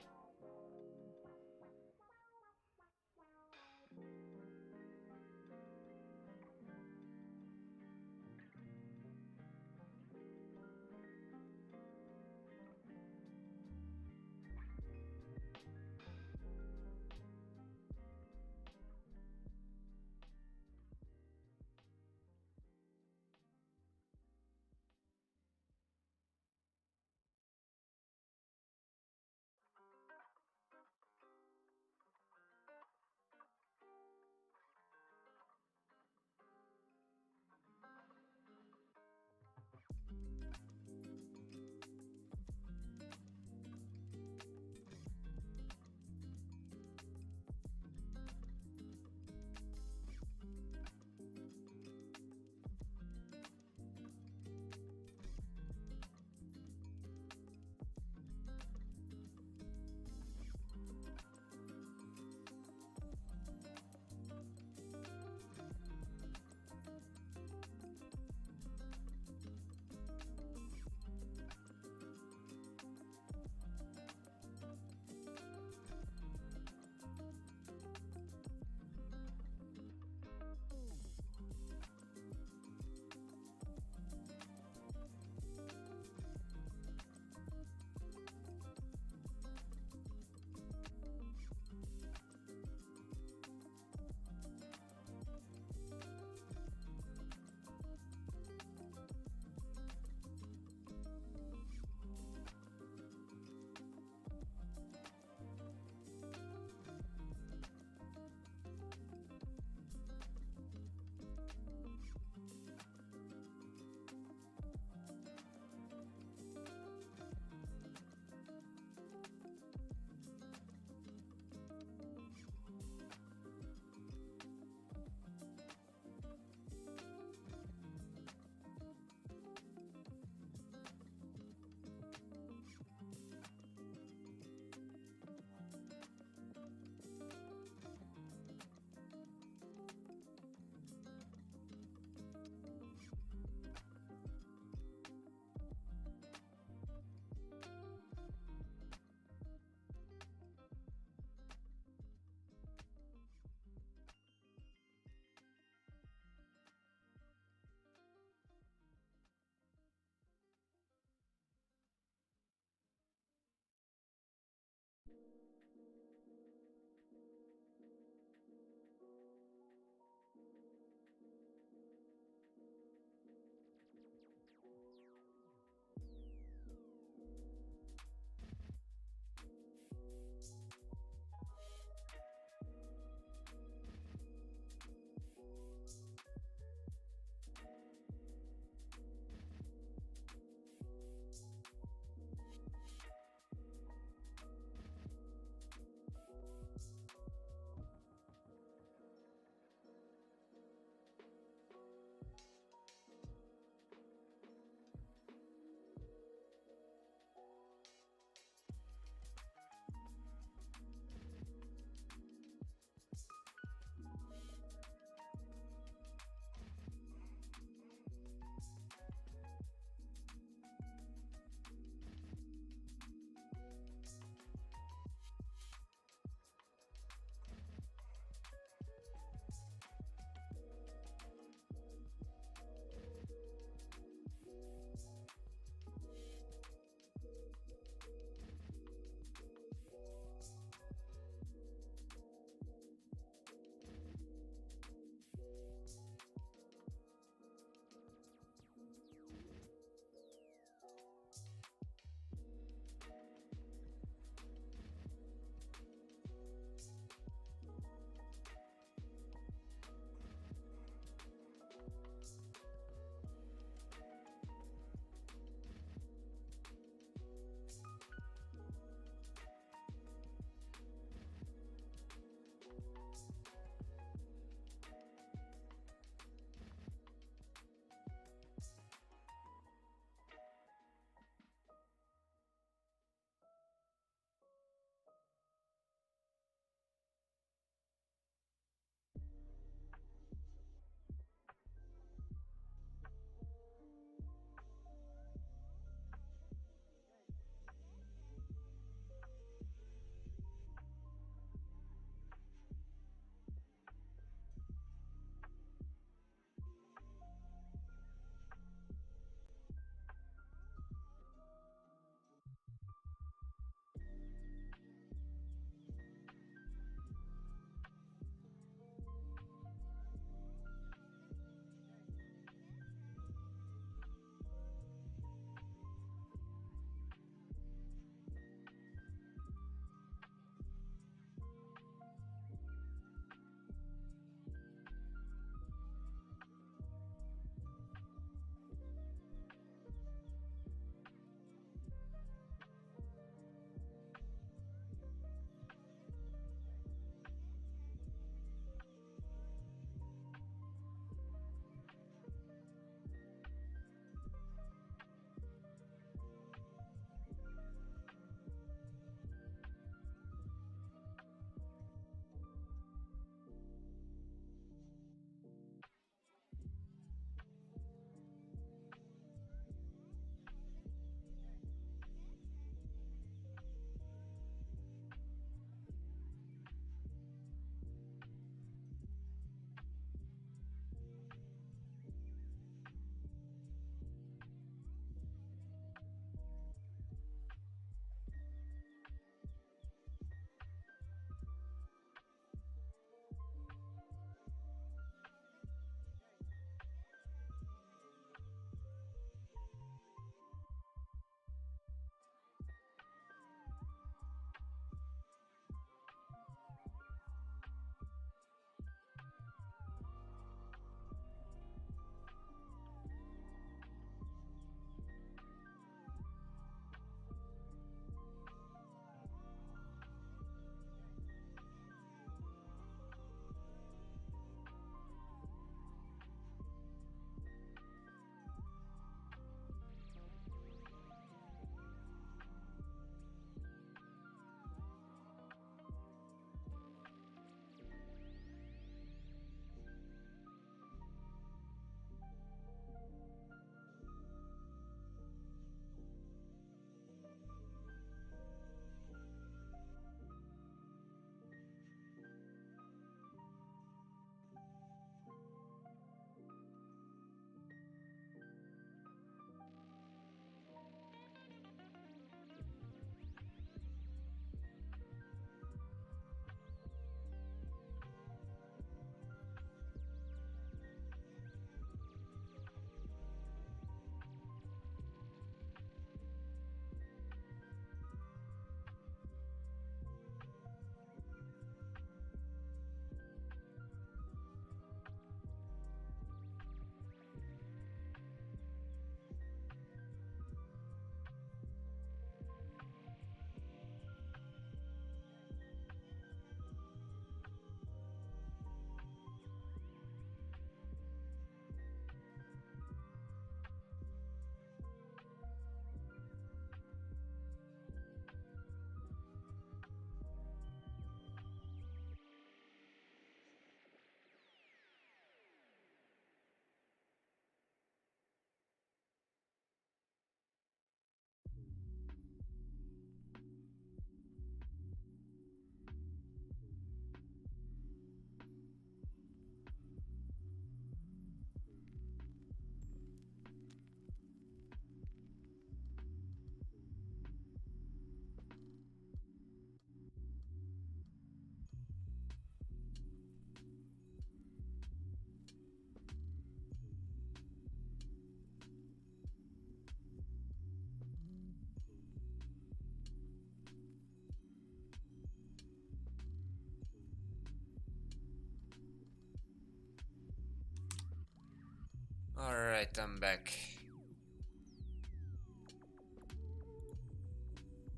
Alright, I'm back.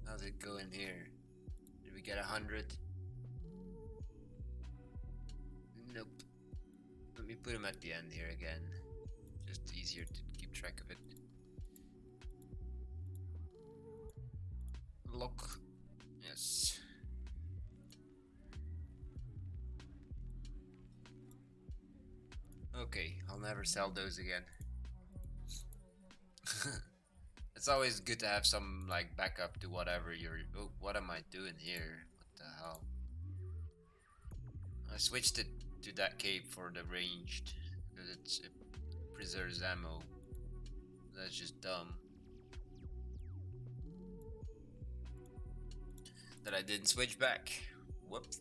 How's it going here? Did we get 100? Nope. Let me put him at the end here again. Just easier to keep track of it. Lock. Yes. Okay, I'll never sell those again. It's always good to have some like backup to whatever you're. Oh, what am I doing here? What the hell? I switched it to that cape for the ranged because it preserves ammo. That's just dumb. That I didn't switch back. Whoops.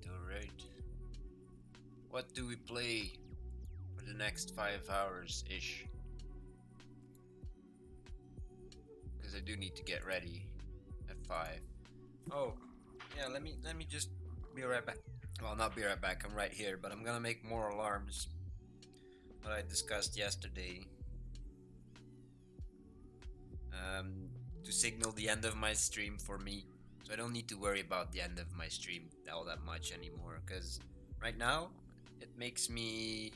Alright. What do we play for the next 5 hours ish? Because I do need to get ready at 5. Oh, yeah. Let me just be right back. Well, not be right back. I'm right here, but I'm gonna make more alarms. What I discussed yesterday. Um, to signal the end of my stream for me, so I don't need to worry about the end of my stream all that much anymore. Because right now, it makes me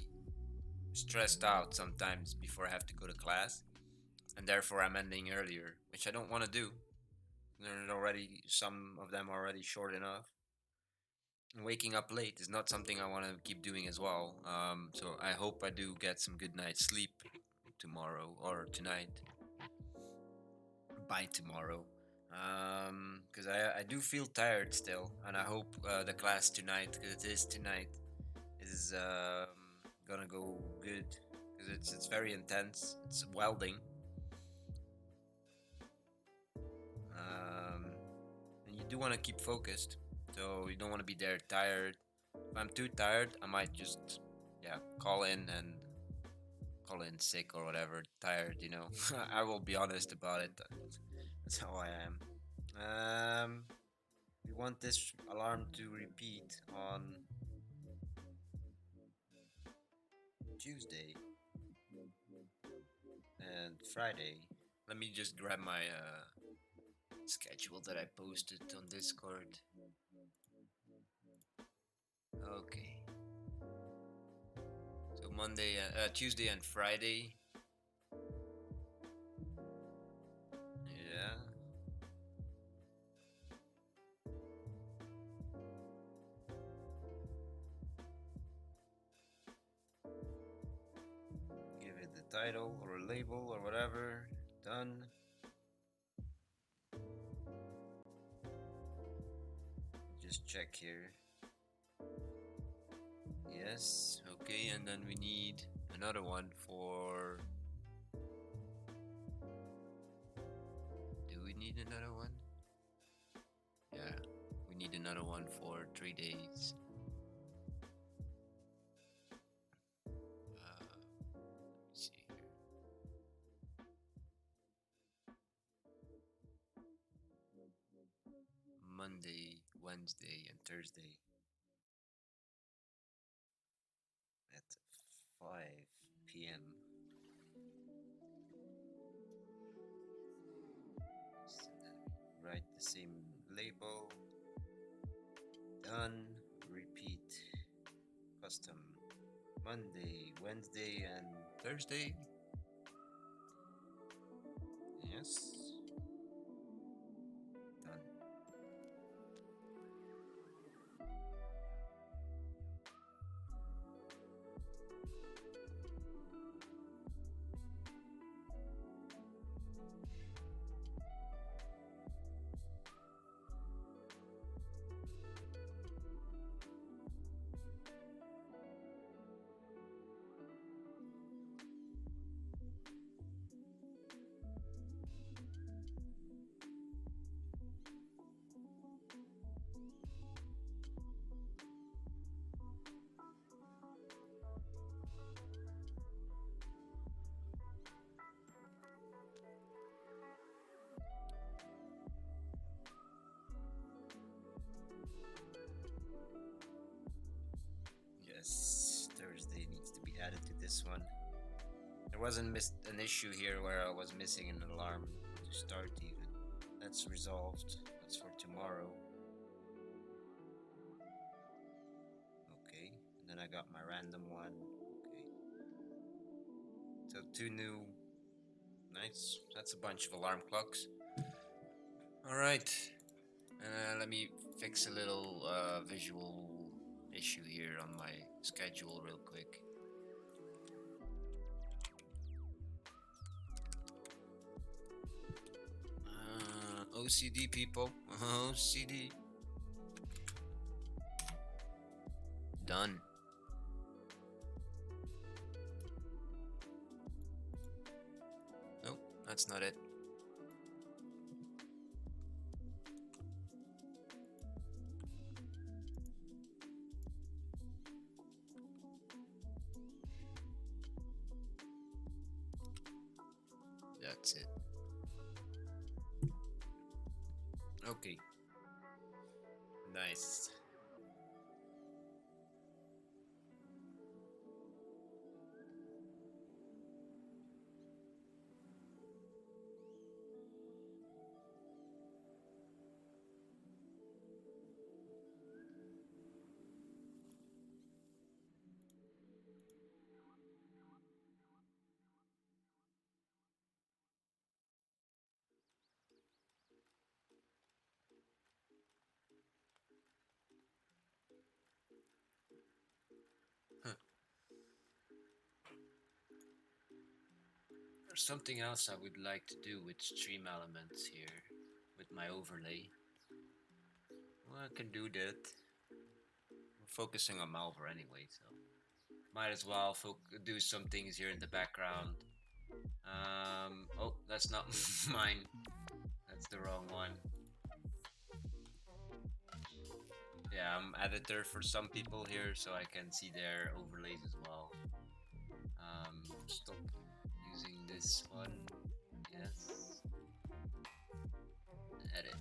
stressed out sometimes before I have to go to class, and therefore I'm ending earlier, which I don't want to do. There's already some of them already short enough. And waking up late is not something I want to keep doing as well. So I hope I do get some good night's sleep tomorrow or tonight. By tomorrow. Because I do feel tired still, and I hope the class tonight, because it is tonight, is gonna go good. Because it's very intense. It's welding. And you do want to keep focused, so you don't want to be there tired. If I'm too tired, I might just call in sick or whatever. Tired, I will be honest about it. That's how I am. We want this alarm to repeat on Tuesday and Friday. Let me just grab my schedule that I posted on Discord. Okay. So Tuesday and Friday. Yeah. Give it the title or a label or whatever. Done. Just check here. Yes, okay, and then we need another one for. Do we need another one? Yeah, we need another one for 3 days. Let's see here. Monday, Wednesday, and Thursday at 5 p.m. So then we write the same label. Done. Repeat. Custom. Monday, Wednesday, and Thursday. Yes. Done. Yes, Thursday needs to be added to this one. There wasn't an issue here where I was missing an alarm to start even. That's resolved. That's for tomorrow. Okay. And then I got my random one. Okay. So two new. Nice. That's a bunch of alarm clocks. All right. Let me fix a little visual issue here on my schedule real quick. OCD people. OCD. Done. Nope, that's not it. That's it. Okay. Nice. Huh. There's something else I would like to do with stream elements here, with my overlay. Well, I can do that. We're focusing on Melvor anyway, so might as well do some things here in the background. Oh, that's not mine. That's the wrong one. Yeah, I'm editor for some people here, so I can see their overlays as well. Stop using this one. Yes. Edit.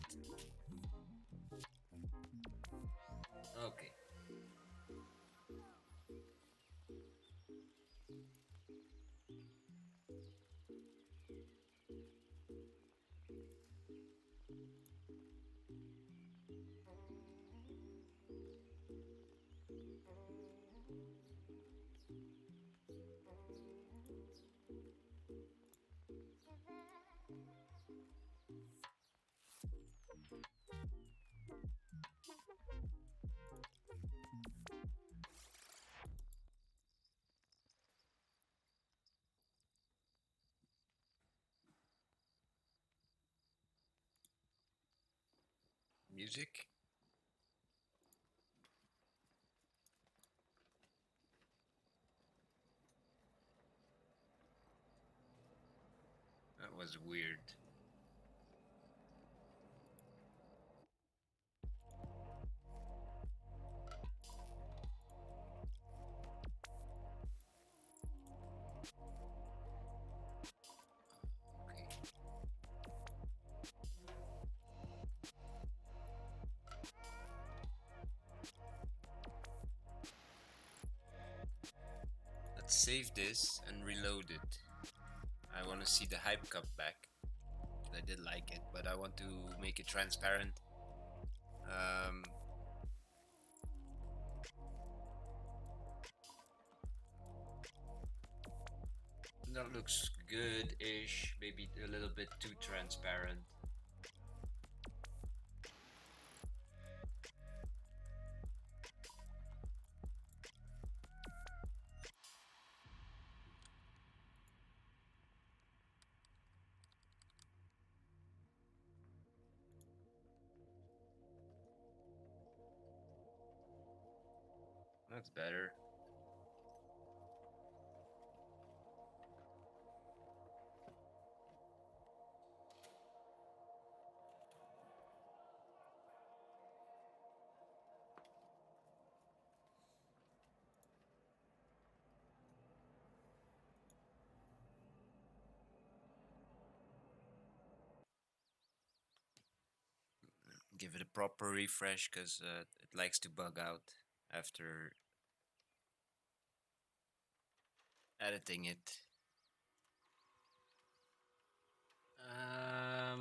Okay. Music. That was weird. Okay. Let's save this and reload it. I want to see the hype cup back. I did like it, but I want to make it transparent. Um, that looks good-ish. Maybe a little bit too transparent. That's better. give it a proper refresh because it likes to bug out after editing it.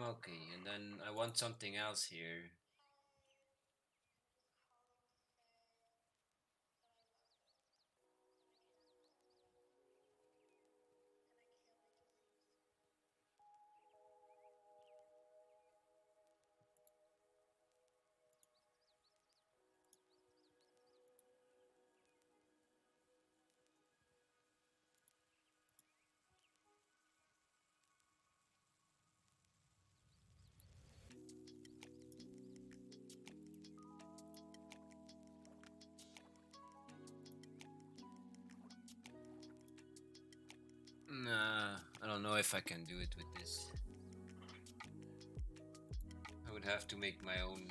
Okay, and then I want something else here. Nah, I don't know if I can do it with this. I would have to make my own.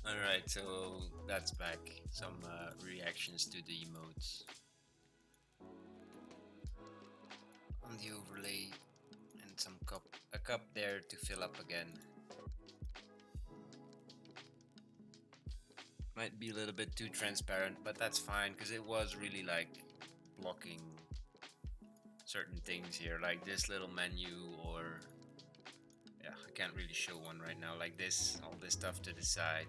All right, so that's back. Some reactions to the emotes on the overlay, and some a cup there to fill up again. Might be a little bit too transparent, but that's fine because it was really like blocking certain things here, like this little menu, or yeah, I can't really show one right now, like this, all this stuff to the side.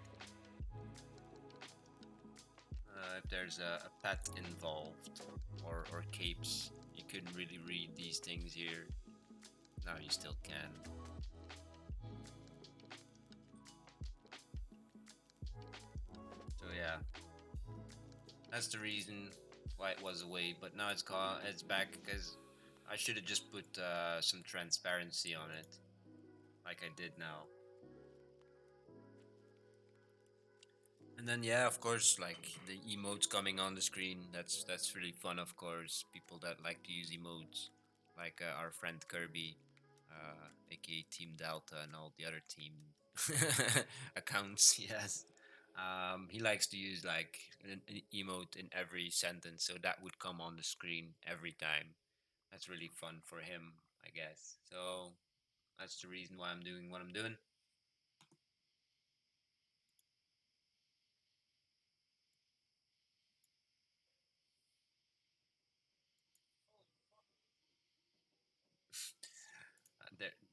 If there's a pet involved, or capes, you couldn't really read these things here. Now you still can. So yeah, that's the reason why it was away, but now it's gone. It's back because I should have just put some transparency on it, like I did now. And then yeah, of course, like the emotes coming on the screen. That's really fun. Of course, people that like to use emotes, like our friend Kirby, aka Team Delta, and all the other team accounts. Yes, he likes to use like an emote in every sentence, so that would come on the screen every time. That's really fun for him, I guess. So that's the reason why I'm doing what I'm doing.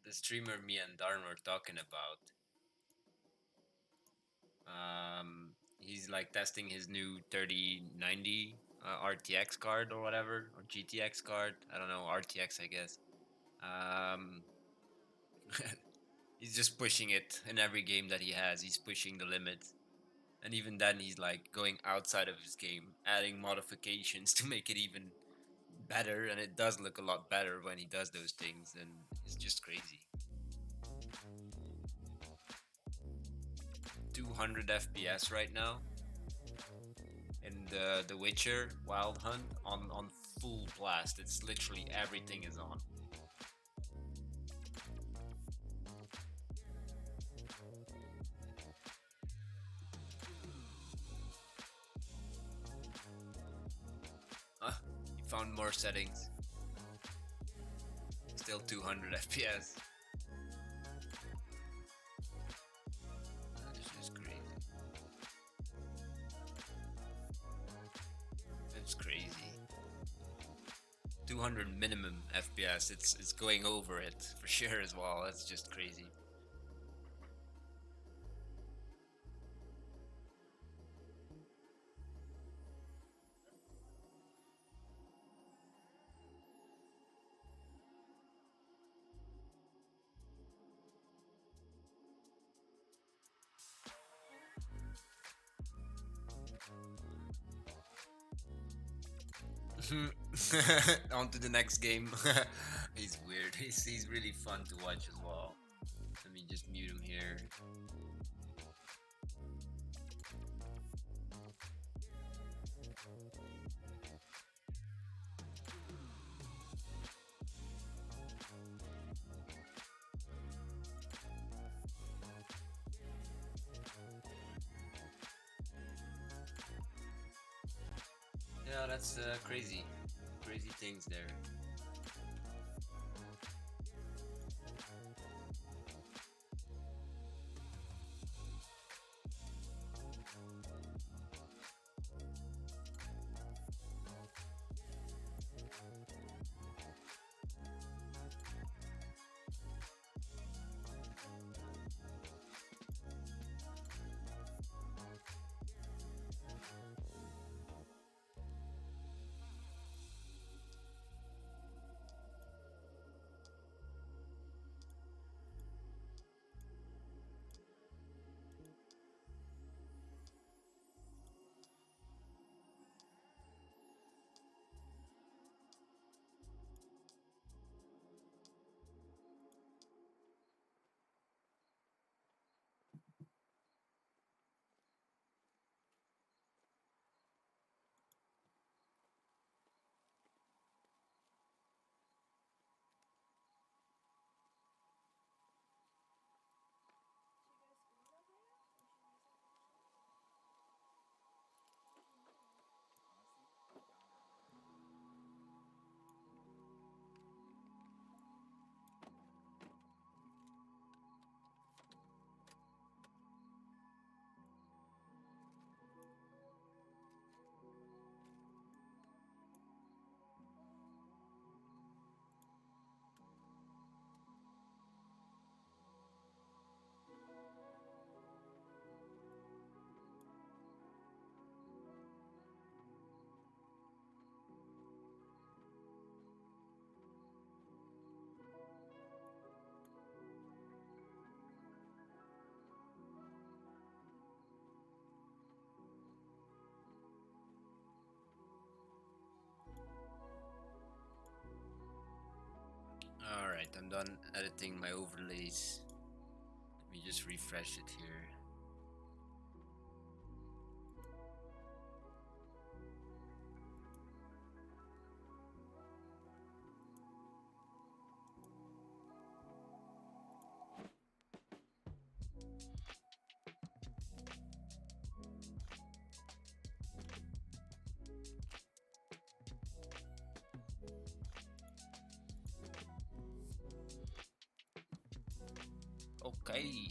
The streamer me and Darn were talking about. He's like testing his new 3090 RTX card or whatever, or GTX card. I don't know, RTX, I guess. Um, he's just pushing it in every game that he has. He's pushing the limit. And even then, he's like going outside of his game, adding modifications to make it even better. And it does look a lot better when he does those things. And it's just crazy. 200 FPS right now in the Witcher Wild Hunt on full blast. It's literally everything is on. He found more settings. Still 200 FPS. That's just crazy. It's crazy. 200 minimum FPS. It's going over it for sure as well. That's just crazy. On to the next game. He's weird. He's really fun to watch as well. Let me just mute him here. Yeah, that's crazy. Crazy things there. Alright, I'm done editing my overlays. Let me just refresh it here. Okay.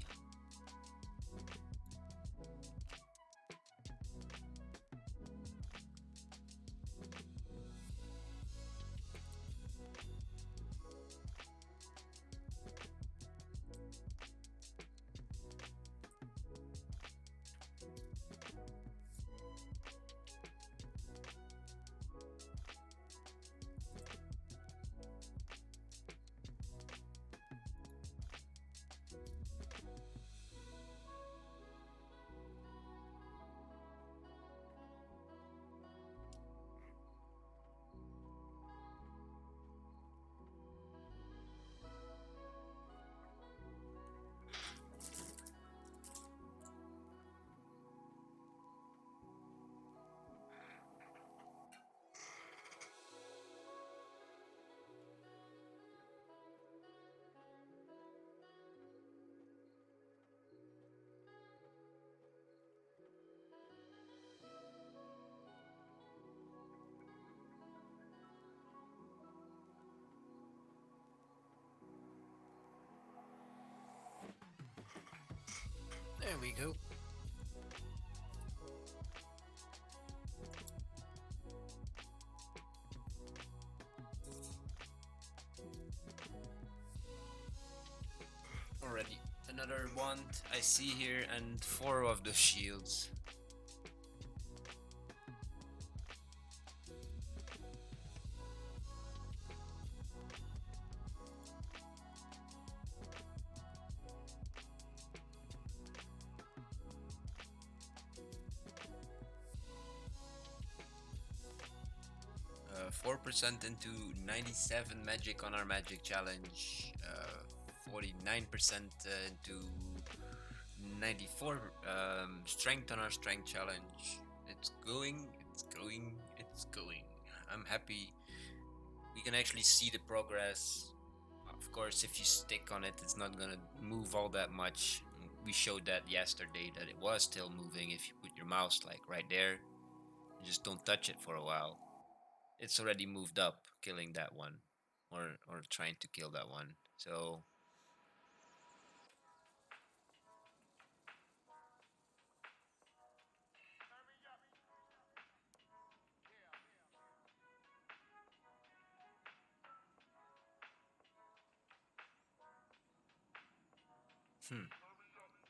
There we go. Already. Another wand I see here and 4 of the shields. 4% into 97 magic on our magic challenge. 49% into 94 strength on our strength challenge. It's going, it's going, it's going. I'm happy we can actually see the progress. Of course, if you stick on it, it's not gonna move all that much. We showed that yesterday that it was still moving if you put your mouse like right there. You just don't touch it for a while. It's already moved up, killing that one, or trying to kill that one. So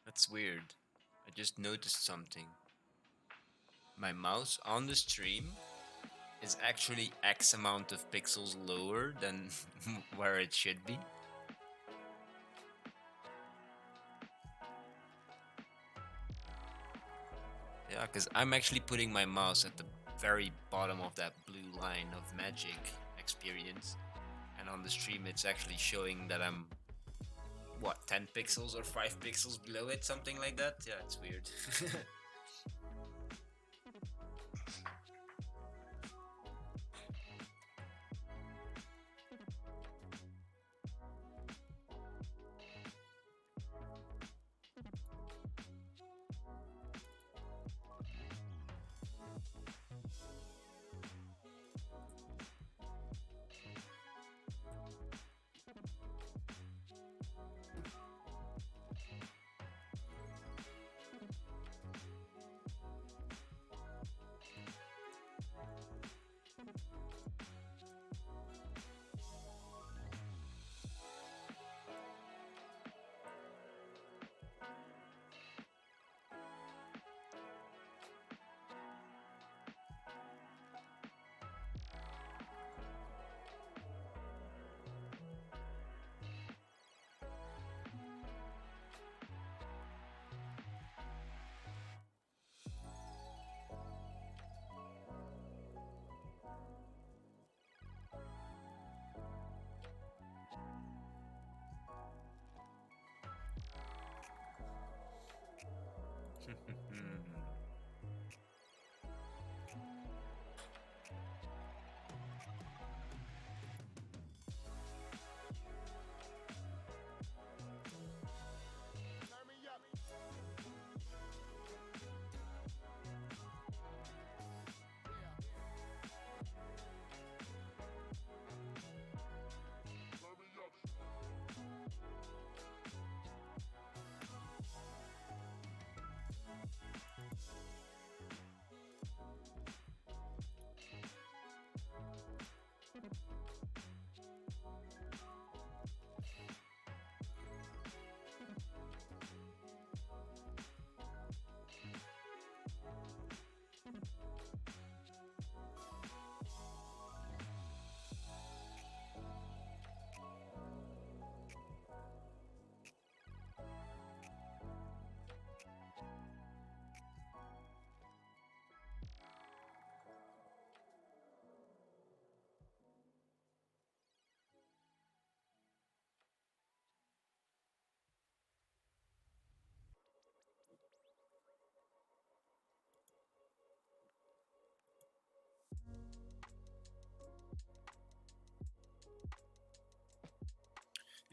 that's weird. I just noticed something. My mouse on the stream is actually X amount of pixels lower than where it should be. Yeah, because I'm actually putting my mouse at the very bottom of that blue line of magic experience. And on the stream, it's actually showing that I'm, what, 10 pixels or 5 pixels below it, something like that? Yeah, it's weird.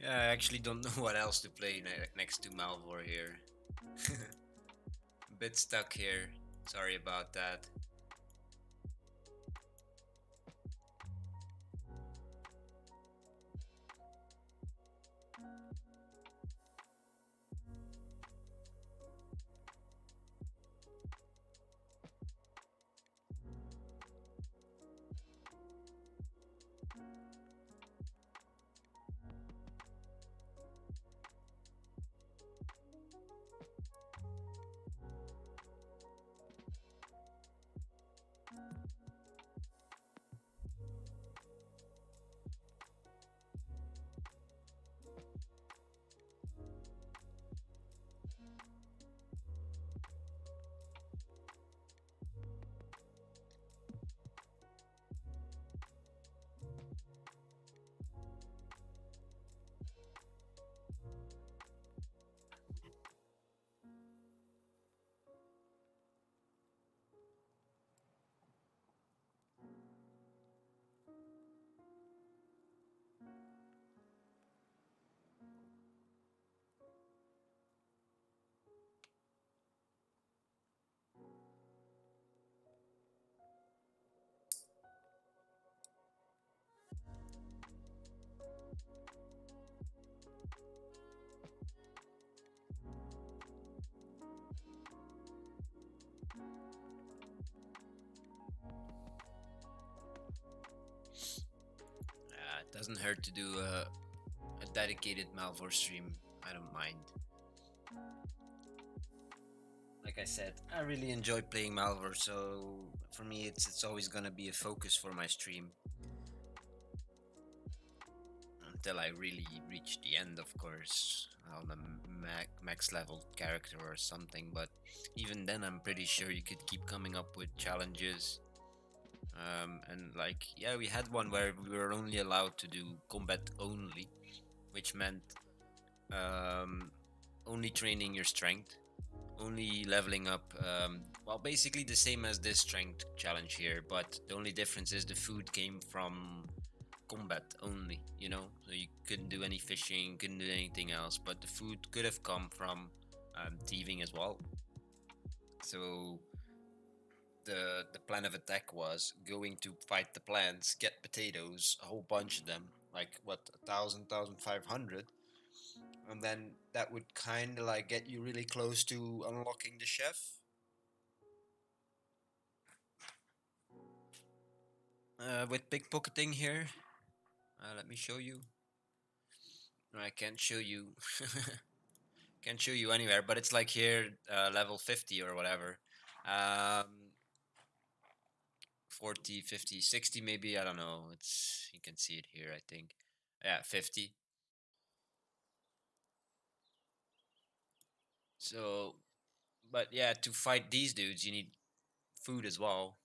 Yeah, I actually don't know what else to play next to Malvor here. Bit stuck here. Sorry about that. It doesn't hurt to do a dedicated Malvor stream. I don't mind. Like I said, I really enjoy playing Malvor, so for me, it's always gonna be a focus for my stream until I really reach the end, of course, on a max level character or something. But even then, I'm pretty sure you could keep coming up with challenges. And like, yeah, we had one where we were only allowed to do combat only, which meant um, only training your strength, only leveling up. Well, basically the same as this strength challenge here, but the only difference is the food came from combat only. So you couldn't do any fishing, couldn't do anything else, but the food could have come from thieving as well. So the plan of attack was going to fight the plants, get potatoes, a whole bunch of them, like what, 1,500, and then that would kind of like get you really close to unlocking the chef. With pickpocketing here, let me show you. I can't show you. Can't show you anywhere, but it's like here, level 50 or whatever. Um, 40, 50, 60 maybe, I don't know. You can see it here, I think. Yeah, 50. So, but yeah, to fight these dudes, you need food as well,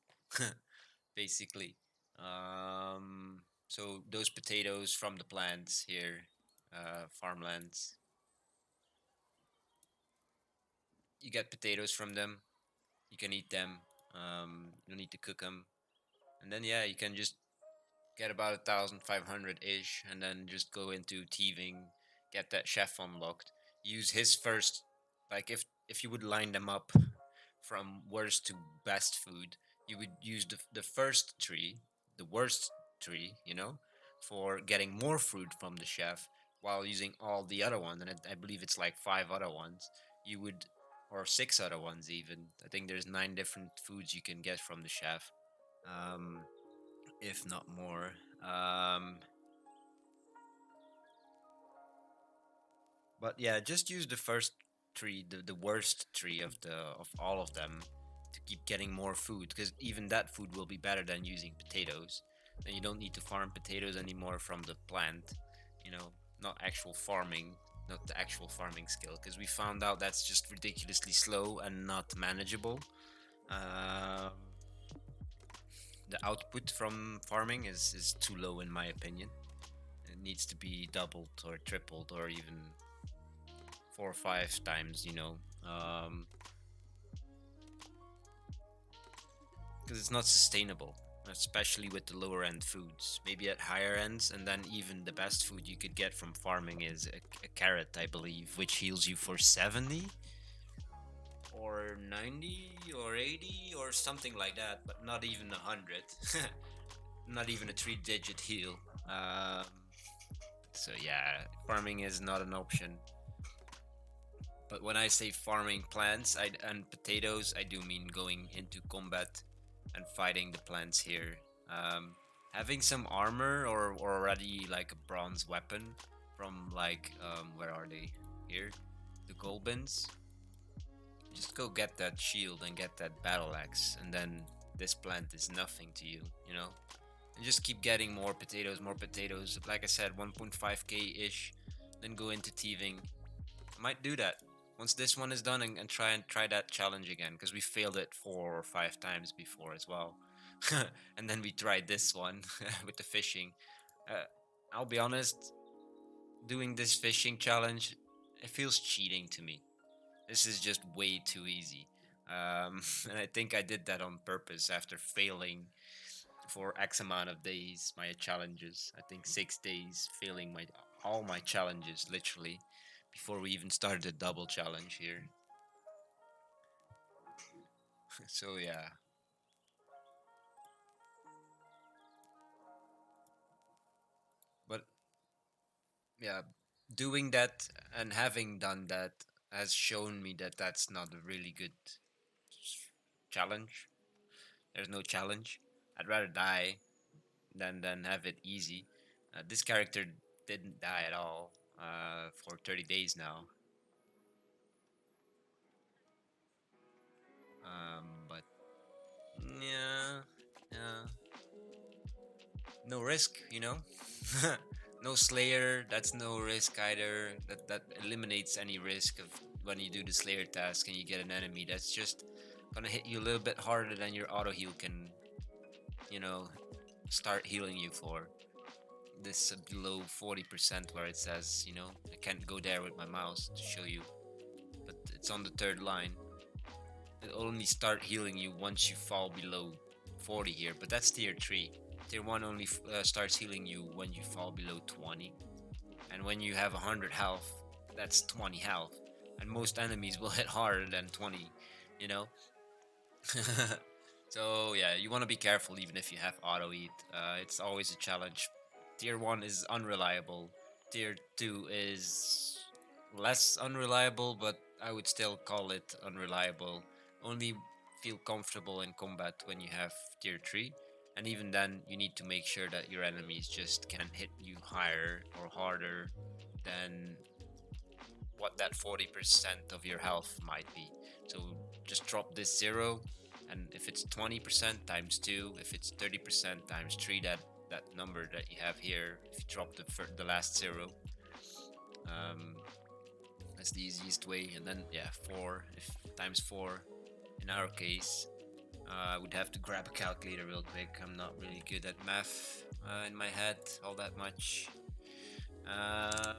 basically. So those potatoes from the plants here, farmlands. you get potatoes from them. You can eat them. You don't need to cook them. And then yeah, you can just get about 1,500 ish, and then just go into thieving, get that chef unlocked. Use his first, like if you would line them up from worst to best food, you would use the first tree, the worst tree, for getting more food from the chef, while using all the other ones, and I believe it's like five other ones. You would, or six other ones even. I think there's nine different foods you can get from the chef. Um, if not more. Um, but yeah, just use the first tree, the worst tree of all of them, to keep getting more food, because even that food will be better than using potatoes. And you don't need to farm potatoes anymore from the plant, you know, not actual farming, not the actual farming skill, because we found out that's just ridiculously slow and not manageable. Um, the output from farming is too low in my opinion. It needs to be doubled or tripled or even four or five times, because it's not sustainable, especially with the lower end foods. Maybe at higher ends, and then even the best food you could get from farming is a carrot, I believe, which heals you for 70 or 90 or 80 or something like that, but not even 100. Not even a three-digit heal. Um, so yeah, farming is not an option. But when I say farming plants and potatoes, I do mean going into combat and fighting the plants here. Um, Having some armor, or already like a bronze weapon from like where are they? Here, the goblins. Just go get that shield and get that battle axe, and then this plant is nothing to you, And just keep getting more potatoes, more potatoes. Like I said, 1.5k ish. Then go into thieving. I might do that once this one is done, and try that challenge again, because we failed it 4 or 5 times before as well. And then we tried this one with the fishing. Uh, I'll be honest, doing this fishing challenge, it feels cheating to me. This is just way too easy. And I think I did that on purpose after failing for X amount of days my challenges. I think 6 days failing my all my challenges literally before we even started the double challenge here. So yeah, but yeah, doing that and having done that has shown me that that's not a really good challenge. There's no challenge. I'd rather die than have it easy. This character didn't die at all for 30 days now. But yeah, yeah, no risk, no Slayer. That's no risk either. That eliminates any risk of when you do the Slayer task and you get an enemy that's just gonna hit you a little bit harder than your auto heal can, you know, start healing you for. This below 40% where it says, I can't go there with my mouse to show you, but it's on the third line. It'll only start healing you once you fall below 40 here, but that's tier 3. Tier 1 only starts healing you when you fall below 20. And when you have 100 health, that's 20 health. And most enemies will hit harder than 20, you know? So yeah, you want to be careful even if you have auto eat. It's always a challenge. Tier 1 is unreliable. Tier 2 is less unreliable, but I would still call it unreliable. Only feel comfortable in combat when you have tier 3. And even then, you need to make sure that your enemies just can hit you higher or harder than what that 40% of your health might be. So just drop this 0, and if it's 20% times 2, if it's 30% times 3, that number that you have here, if you drop the last 0, um, that's the easiest way. And then yeah, 4, if times 4 in our case. I would have to grab a calculator real quick. I'm not really good at math in my head all that much. Um,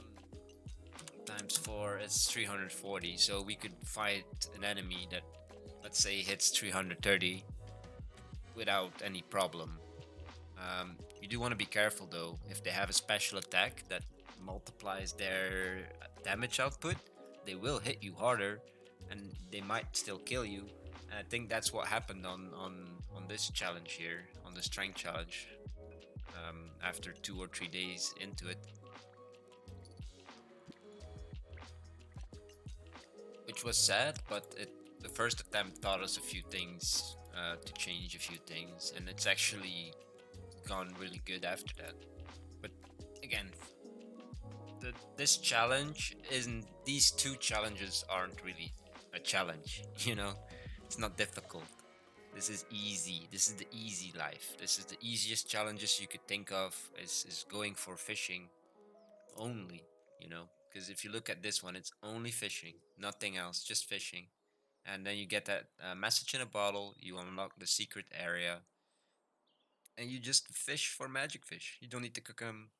times 4 is 340. So we could fight an enemy that, let's say, hits 330 without any problem. You do want to be careful though. If they have a special attack that multiplies their damage output, they will hit you harder, and they might still kill you. And I think that's what happened on this challenge here, on the strength challenge. After 2 or 3 days into it, which was sad, but the first attempt taught us a few things, to change a few things, and it's actually gone really good after that. But again, this challenge isn't. These two challenges aren't really a challenge. It's not difficult. This is easy. This is the easy life. This is the easiest challenges you could think of. Is going for fishing only. Because if you look at this one, it's only fishing, nothing else, just fishing. And then you get that message in a bottle. You unlock the secret area, and you just fish for magic fish. You don't need to cook them.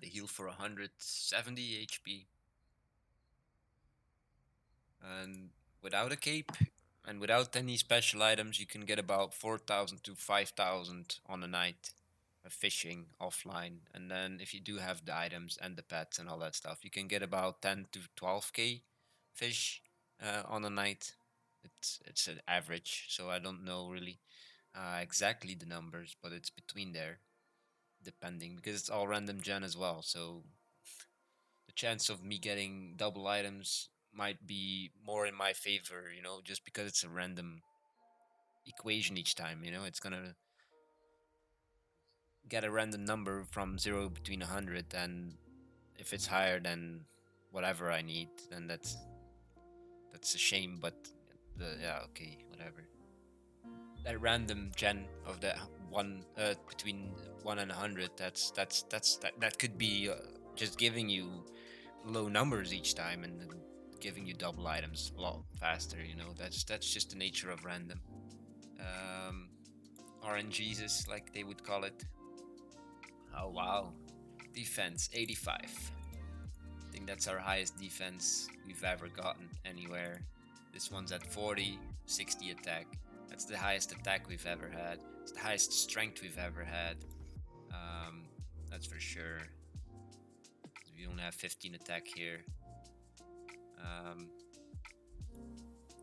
They heal for 170 HP, and without a cape and without any special items, you can get about 4,000 to 5,000 on a night of fishing offline. And then if you do have the items and the pets and all that stuff, you can get about 10 to 12k fish on a night. It's an average, so I don't know really exactly the numbers, but it's between there, depending, because it's all random gen as well. So the chance of me getting double items might be more in my favor, just because it's a random equation each time. It's gonna get a random number from zero between 100, and if it's higher than whatever I need, then that's a shame. But yeah, okay, whatever. That random gen of that one, between 1 and 100, that could be just giving you low numbers each time, and then giving you double items a lot faster. That's just the nature of random. um RNGs, like they would call it. Oh wow, defense 85. I think that's our highest defense we've ever gotten anywhere. This one's at 40, 60 attack. That's the highest attack we've ever had. It's the highest strength we've ever had. um that's for sure. We only have 15 attack here. um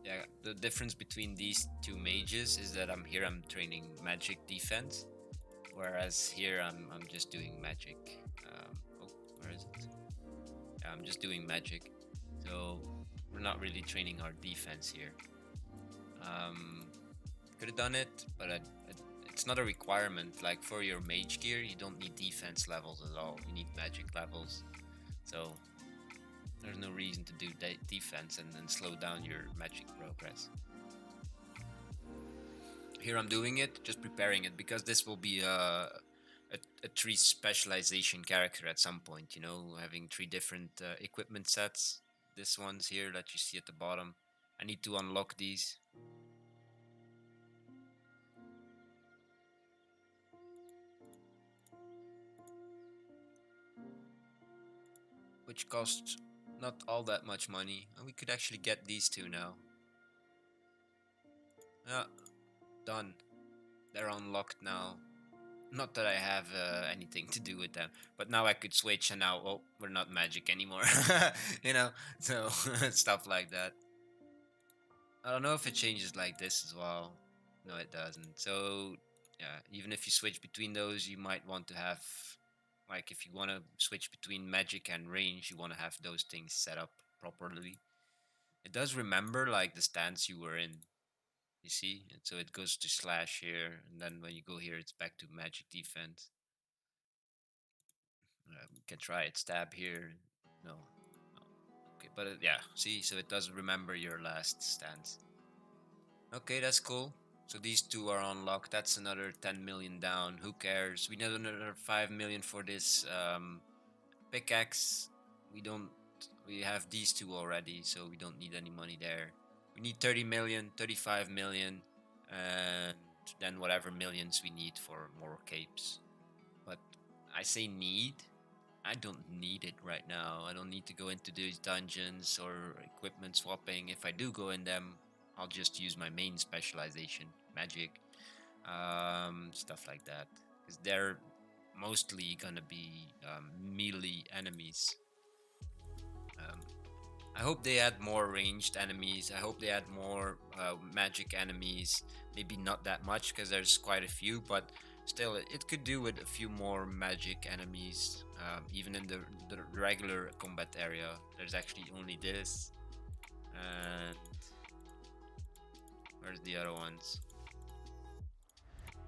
Yeah, the difference between these two mages is that I'm training magic defense, whereas here I'm just doing magic. Oh, where is it? Yeah, I'm just doing magic, so we're not really training our defense here. Um, could have done it, but it's not a requirement. Like for your mage gear, you don't need defense levels at all. You need magic levels. So there's no reason to do defense and then slow down your magic progress. Here I'm doing it, just preparing it, because this will be a three specialization character at some point, having three different equipment sets. This one's here that you see at the bottom. I need to unlock these. Which cost not all that much money, and we could actually get these two now. Yeah, done. They're unlocked now. Not that I have anything to do with them, but now I could switch, and now, oh, we're not magic anymore. you know, so stuff like that. I don't know if it changes like this as well. No, it doesn't. So, yeah, even if you switch between those, you might want to have, like, if you want to switch between magic and range, you want to have those things set up properly. It does remember, like, the stance you were in, you see? And so it goes to slash here, and then when you go here, it's back to magic defense. We can try it. Stab here. No. No. Okay, but yeah, see? So it does remember your last stance. Okay, that's cool. So these two are unlocked. That's another 10 million down. Who cares? We need another 5 million for this pickaxe. We don't. We have these two already, so we don't need any money there. We need 30 million, 35 million, and then whatever millions we need for more capes. But I say need I don't need it right now. I don't need to go into these dungeons or equipment swapping. If I do go in them, I'll just use my main specialization, magic, stuff like that. Because they're mostly gonna be melee enemies. Um, I hope they add more ranged enemies. I hope they add more magic enemies. Maybe not that much because there's quite a few, but still, it could do with a few more magic enemies. Even in the regular combat area, there's actually only this. And where's the other ones?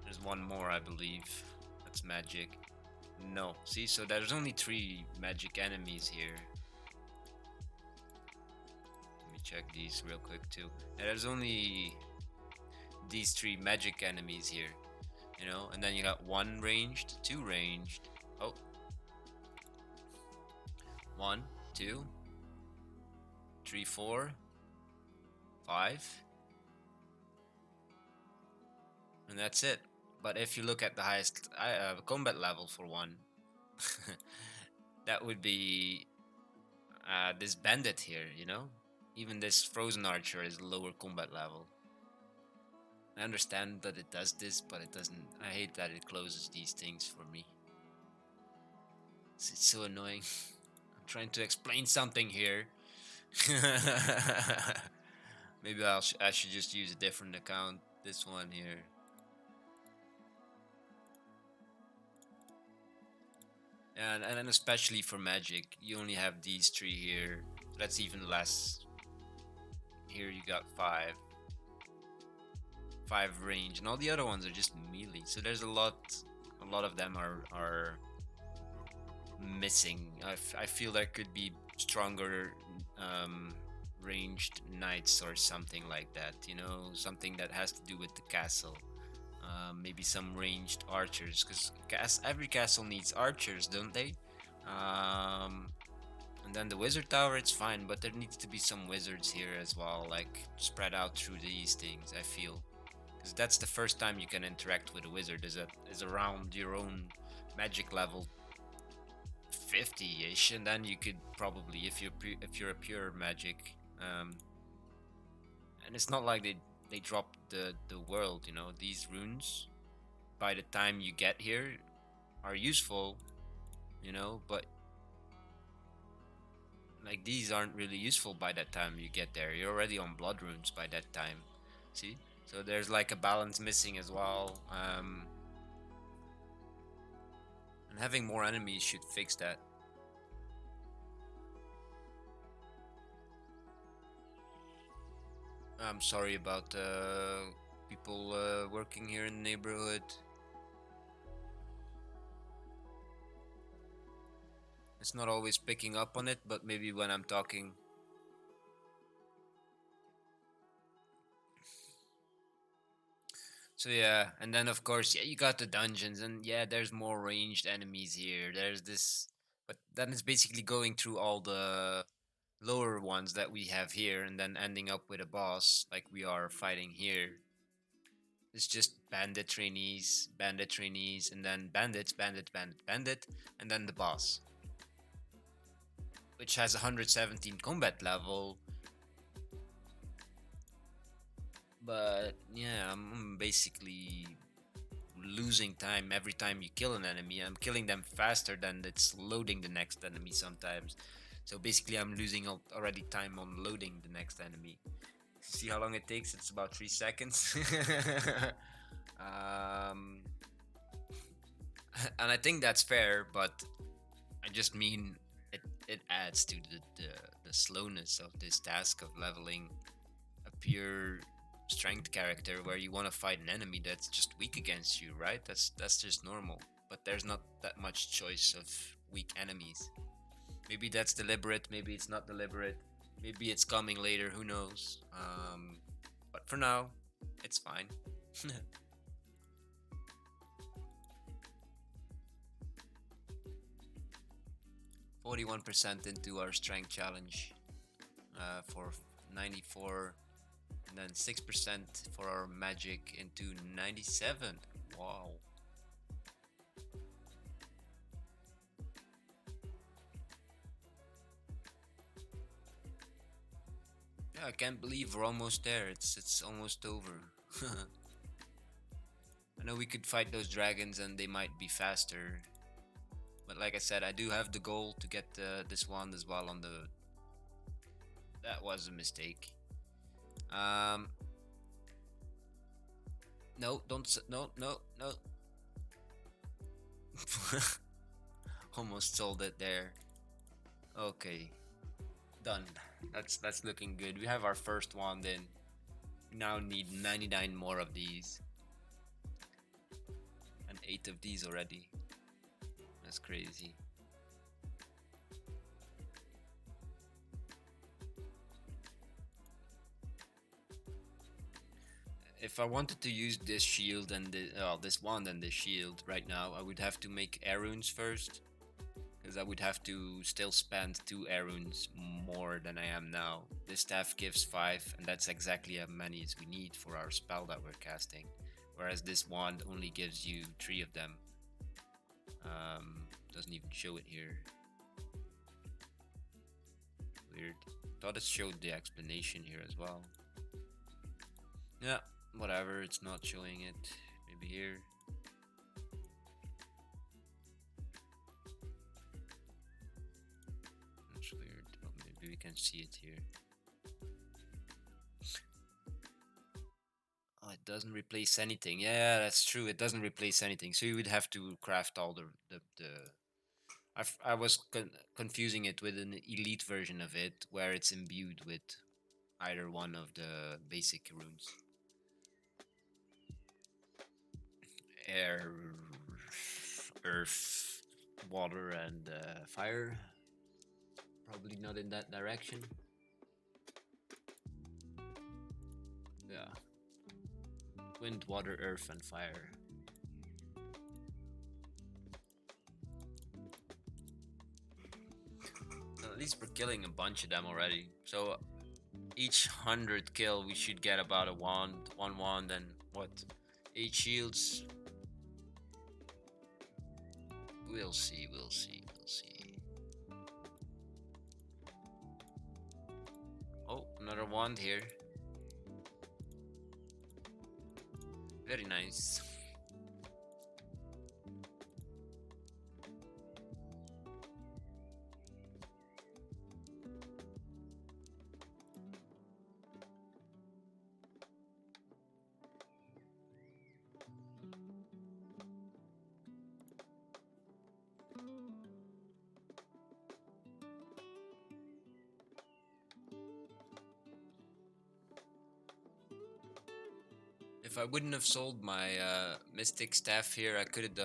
There's one more, I believe. That's magic. No, see, so there's only 3 magic enemies here. Let me check these real quick too. And there's only these 3 magic enemies here, you know, and then you got 1 ranged, 2 ranged. Oh, 1, 2, 3, 4, 5, and that's it. But if you look at the highest combat level for one, that would be this bandit here, you know? Even this frozen archer is lower combat level. I understand that it does this, but it doesn't. I hate that it closes these things for me. It's so annoying. I'm trying to explain something here. Maybe I should just use a different account. This one here. And then especially for magic, you only have these 3 here. That's even less. Here you got 5 range, and all the other ones are just melee. So there's a lot of them are missing. I feel there could be stronger ranged knights or something like that, you know, something that has to do with the castle. Maybe some ranged archers, because every castle needs archers, don't they? Um, and then the wizard tower, it's fine, but there needs to be some wizards here as well, like spread out through these things, I feel. Because that's the first time you can interact with a wizard, is around your own magic level 50-ish, and then you could probably, if you're a pure magic, and it's not like they drop the world, you know. These runes, by the time you get here, are useful, you know, but like these aren't really useful by that time you get there. You're already on blood runes by that time. See? So there's like a balance missing as well. And having more enemies should fix that. I'm sorry about people working here in the neighborhood. It's not always picking up on it, but maybe when I'm talking. So yeah, and then of course, yeah, you got the dungeons, and yeah, there's more ranged enemies here. There's this, but then it's basically going through all the lower ones that we have here, and then ending up with a boss like we are fighting here. It's just bandit trainees, and then bandits, bandit, and then the boss, which has 117 combat level. But yeah, I'm basically losing time every time you kill an enemy. I'm killing them faster than it's loading the next enemy sometimes. So basically, I'm losing already time on loading the next enemy. See how long it takes? It's about 3 seconds. um, and I think that's fair, but I just mean it adds to the slowness of this task of leveling a pure strength character where you want to fight an enemy that's just weak against you, right? That's just normal. But there's not that much choice of weak enemies. Maybe that's deliberate, maybe it's not deliberate, maybe it's coming later, who knows. But for now, it's fine. 41% into our strength challenge for 94, and then 6% for our magic into 97. Wow. Yeah, I can't believe we're almost there. It's almost over. I know we could fight those dragons and they might be faster, but like I said, I do have the goal to get this one as well on the. That was a mistake. Um, no, don't. No, no, no. Almost sold it there. Okay, done. That's looking good. We have our first one. Then we now need 99 more of these, and 8 of these already. That's crazy. If I wanted to use this shield and this wand and this shield right now, I would have to make air runes first, because I would have to still spend 2 air runes more than I am now. This staff gives 5, and that's exactly as many as we need for our spell that we're casting, whereas this wand only gives you 3 of them. Doesn't even show it here. Weird. Thought it showed the explanation here as well. Yeah, whatever, it's not showing it. Maybe here. That's weird. Oh, maybe we can see it here. Oh, it doesn't replace anything. Yeah, that's true. It doesn't replace anything. So you would have to craft all the. I was confusing it with an elite version of it, where it's imbued with either one of the basic runes. Air, earth, water, and fire. Probably not in that direction. Yeah. Wind, water, earth, and fire. At least we're killing a bunch of them already. So each 100 kill, we should get about a wand, one wand, and what? 8 shields. We'll see, we'll see, we'll see. Oh, another wand here. Very nice. If I wouldn't have sold my mystic staff here, I could have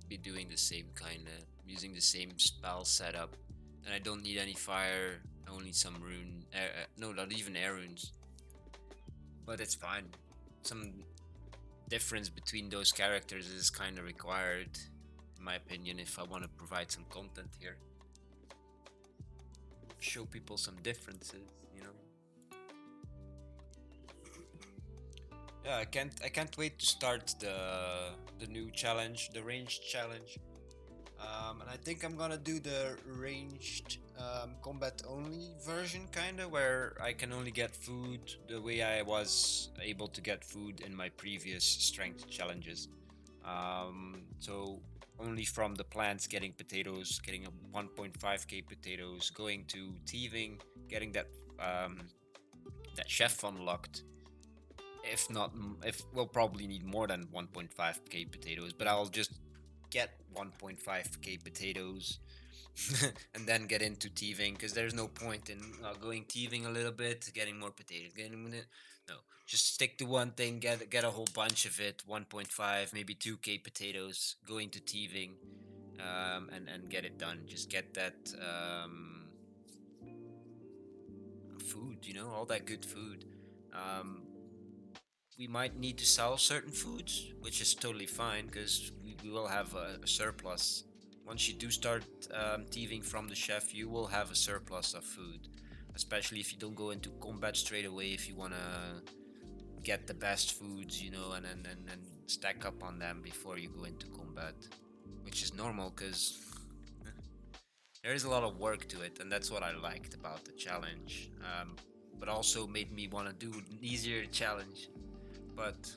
be doing the same kinda, using the same spell setup. And I don't need any fire, I only need some rune, no, not even air runes. But it's fine. Some difference between those characters is kinda required, in my opinion, if I want to provide some content here. Show people some differences, you know? Yeah, I can't wait to start the new challenge, the ranged challenge. And I think I'm gonna do the ranged combat only version, kinda, where I can only get food the way I was able to get food in my previous strength challenges. So only from the plants, getting potatoes, getting a 1.5k potatoes, going to thieving, getting that chef unlocked. If not, if we'll probably need more than 1.5k potatoes, but I'll just get 1.5k potatoes and then get into thieving, because there's no point in going thieving a little bit, getting more potatoes, getting it. No, just stick to one thing, get a whole bunch of it, 1.5, maybe 2k potatoes, go into thieving, and get it done. Just get that food, all that good food. Um, we might need to sell certain foods, which is totally fine, because we will have a surplus. Once you do start thieving from the chef, you will have a surplus of food, especially if you don't go into combat straight away. If you want to get the best foods, and stack up on them before you go into combat, which is normal because there is a lot of work to it, and that's what I liked about the challenge. but also made me want to do an easier challenge. But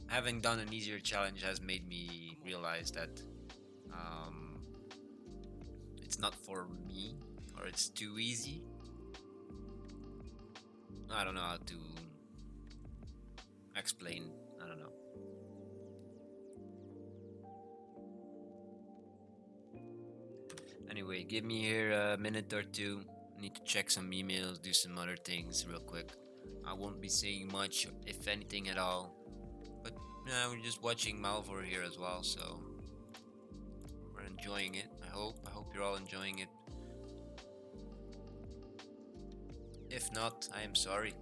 having done an easier challenge has made me realize that um, it's not for me, or it's too easy. I don't know how to explain. I don't know. Anyway, give me here a minute or two. I need to check some emails, do some other things real quick. I won't be saying much, if anything at all. But yeah, we're just watching Melvor here as well, so we're enjoying it. I hope. I hope you're all enjoying it. If not, I am sorry.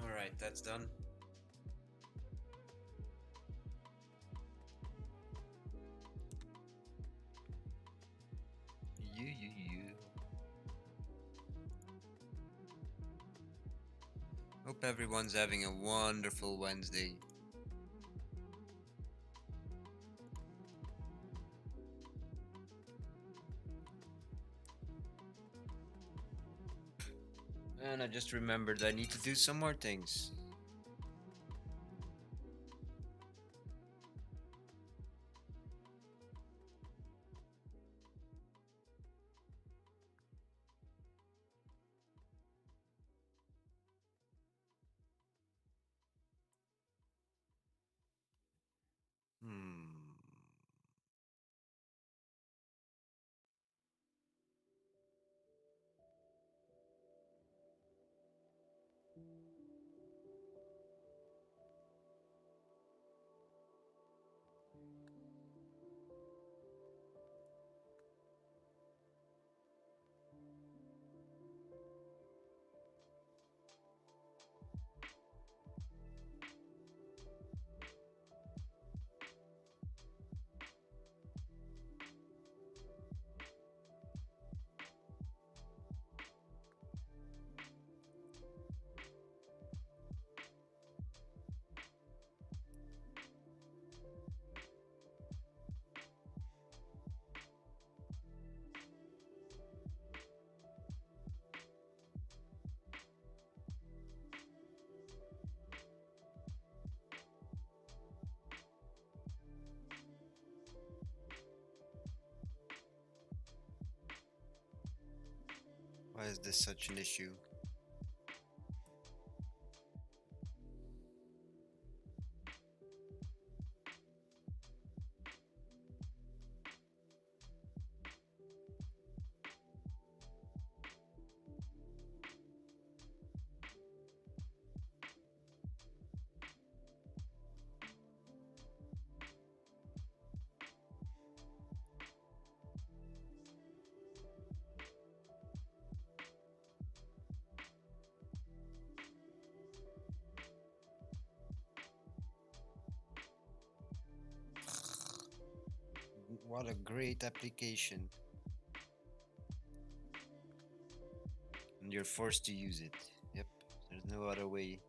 Alright, that's done. You. Hope everyone's having a wonderful Wednesday. And I just remembered I need to do some more things. is this such an issue? What a great application. And you're forced to use it. Yep, there's no other way.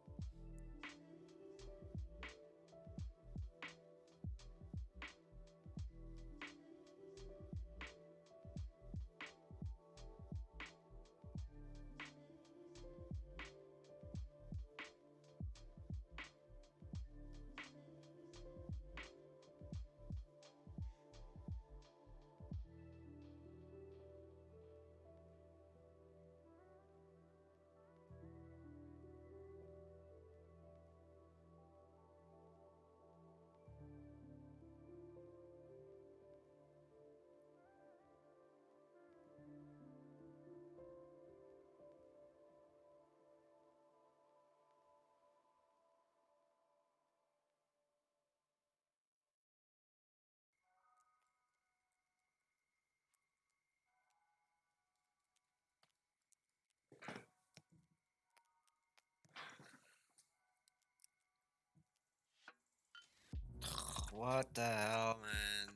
What the hell, man?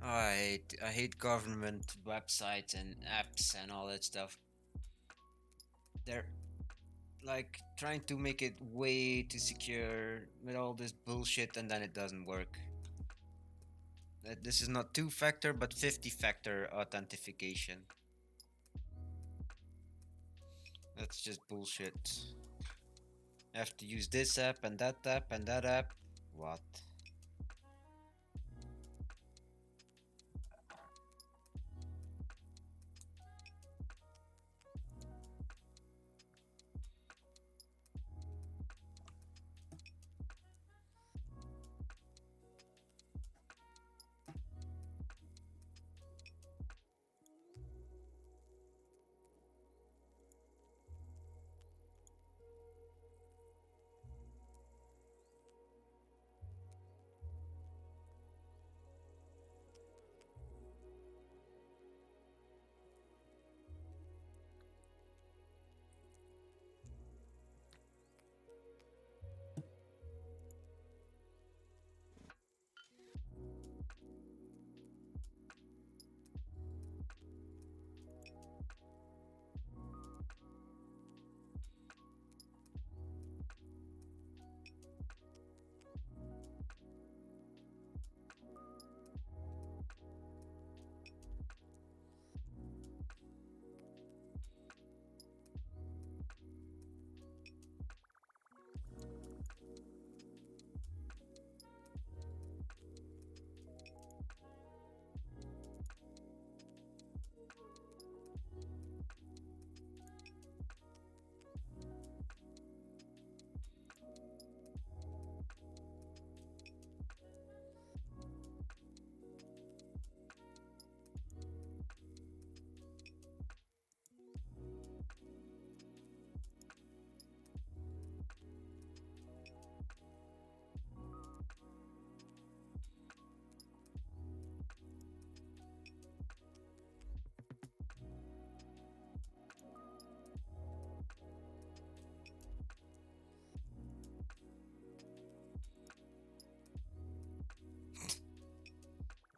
Oh, I hate government websites and apps and all that stuff. They're like trying to make it way too secure with all this bullshit and then it doesn't work. This is not two factor but 50-factor authentication. That's just bullshit. I have to use this app and that app and that app. What?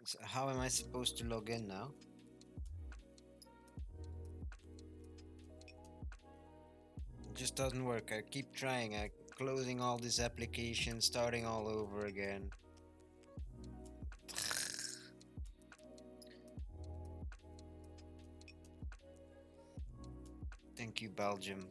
So how am I supposed to log in now? It just doesn't work. I keep trying. I closing all this application, starting all over again. Thank you, Belgium.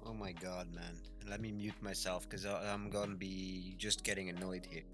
Oh my god, man. Let me mute myself because I'm gonna be just getting annoyed here.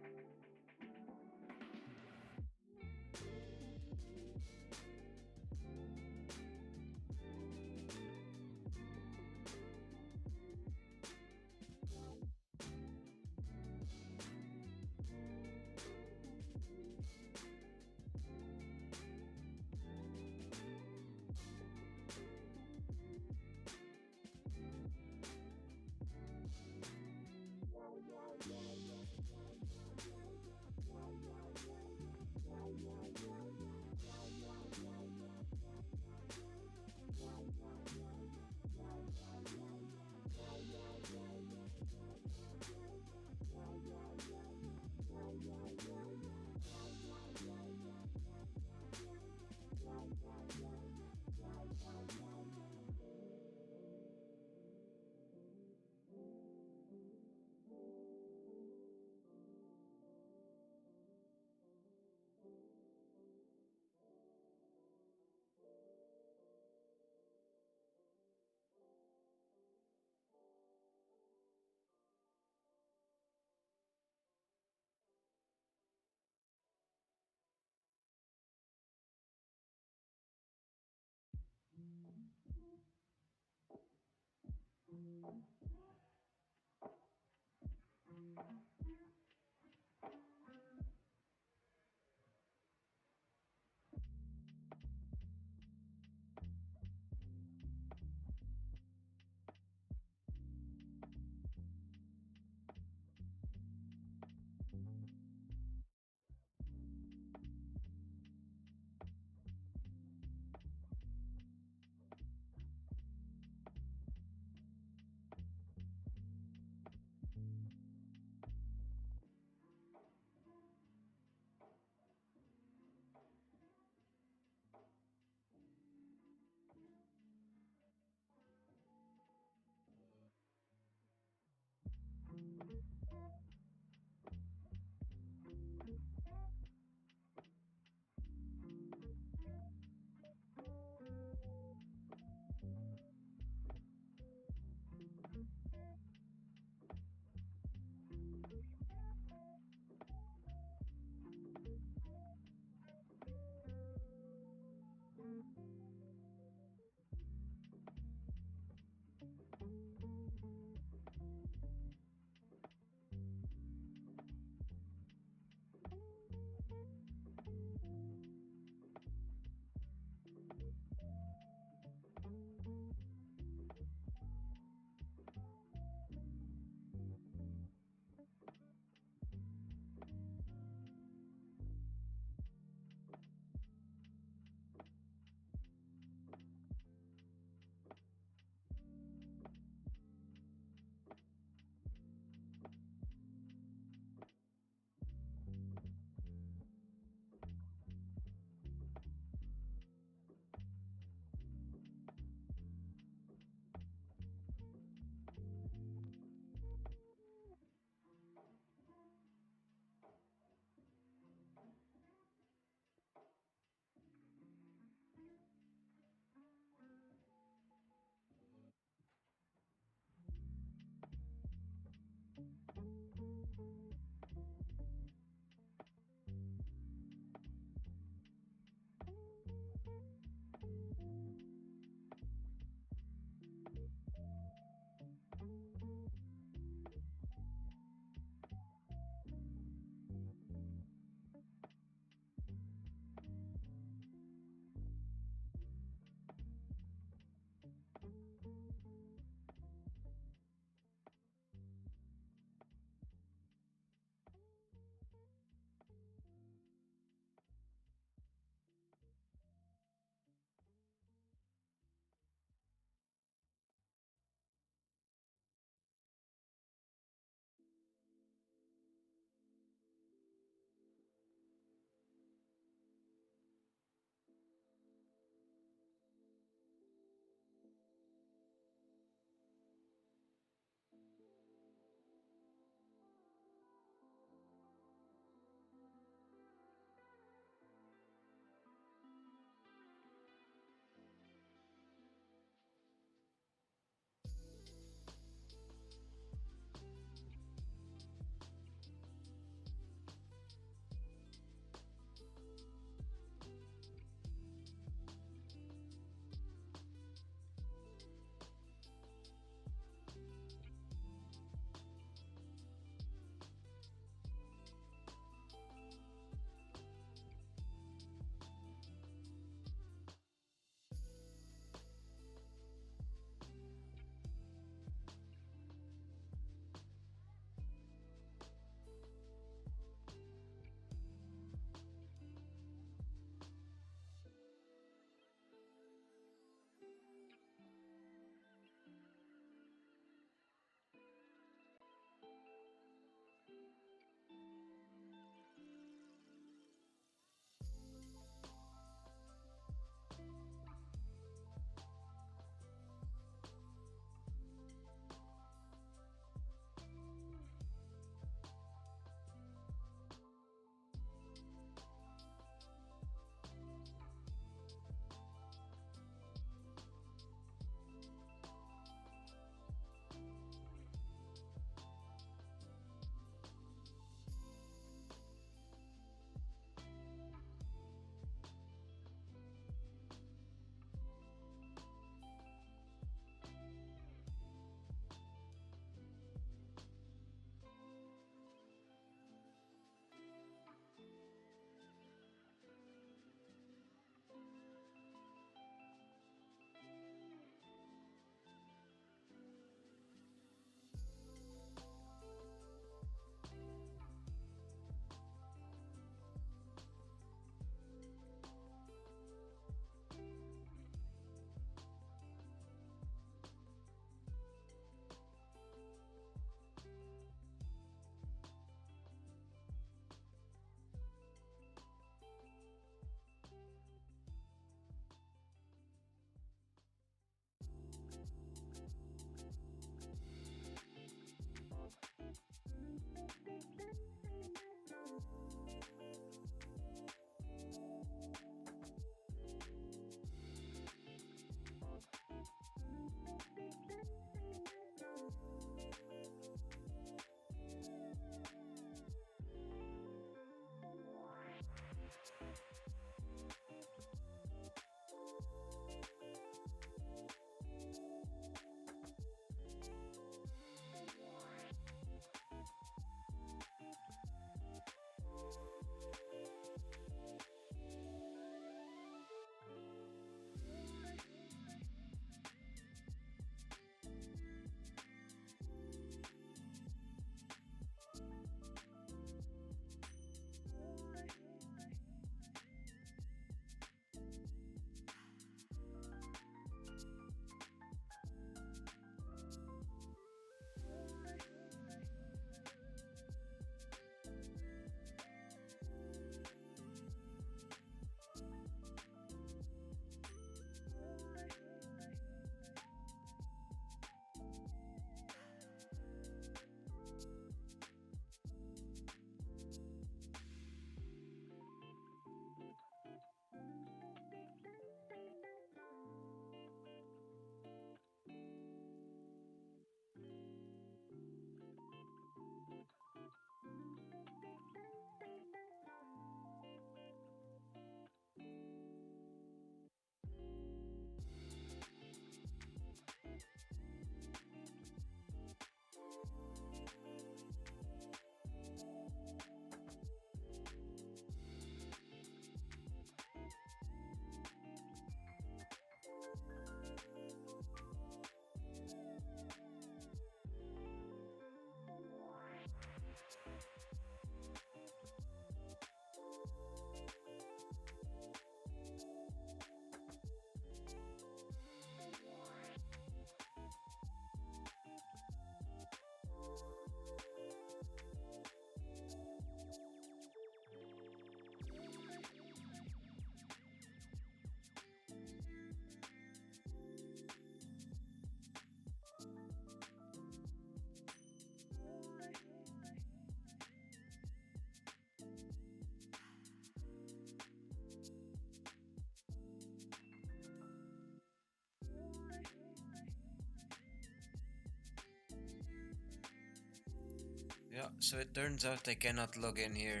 Yeah, so it turns out I cannot log in here.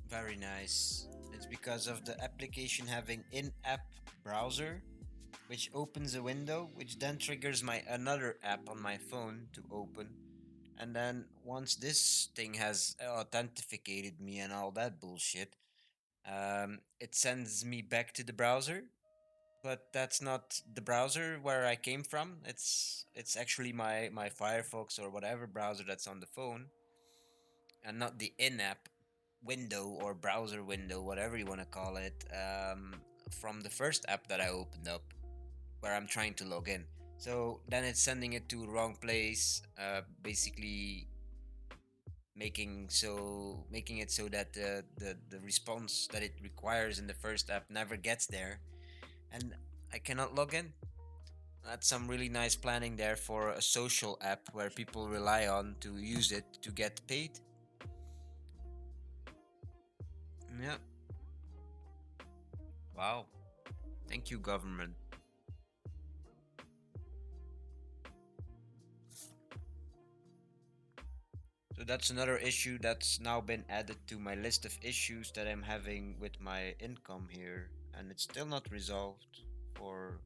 Very nice. It's because of the application having in-app browser, which opens a window, which then triggers my another app on my phone to open. And then once this thing has authenticated me and all that bullshit, it sends me back to the browser. But that's not the browser where I came from. It's actually my Firefox or whatever browser that's on the phone, and not the in-app window or browser window, whatever you want to call it, from the first app that I opened up where I'm trying to log in. So then it's sending it to the wrong place, basically making it so that the response that it requires in the first app never gets there, and I cannot log in. That's some really nice planning there for a social app where people rely on to use it to get paid. Yeah. Wow. Thank you, government. So that's another issue that's now been added to my list of issues that I'm having with my income here, and it's still not resolved for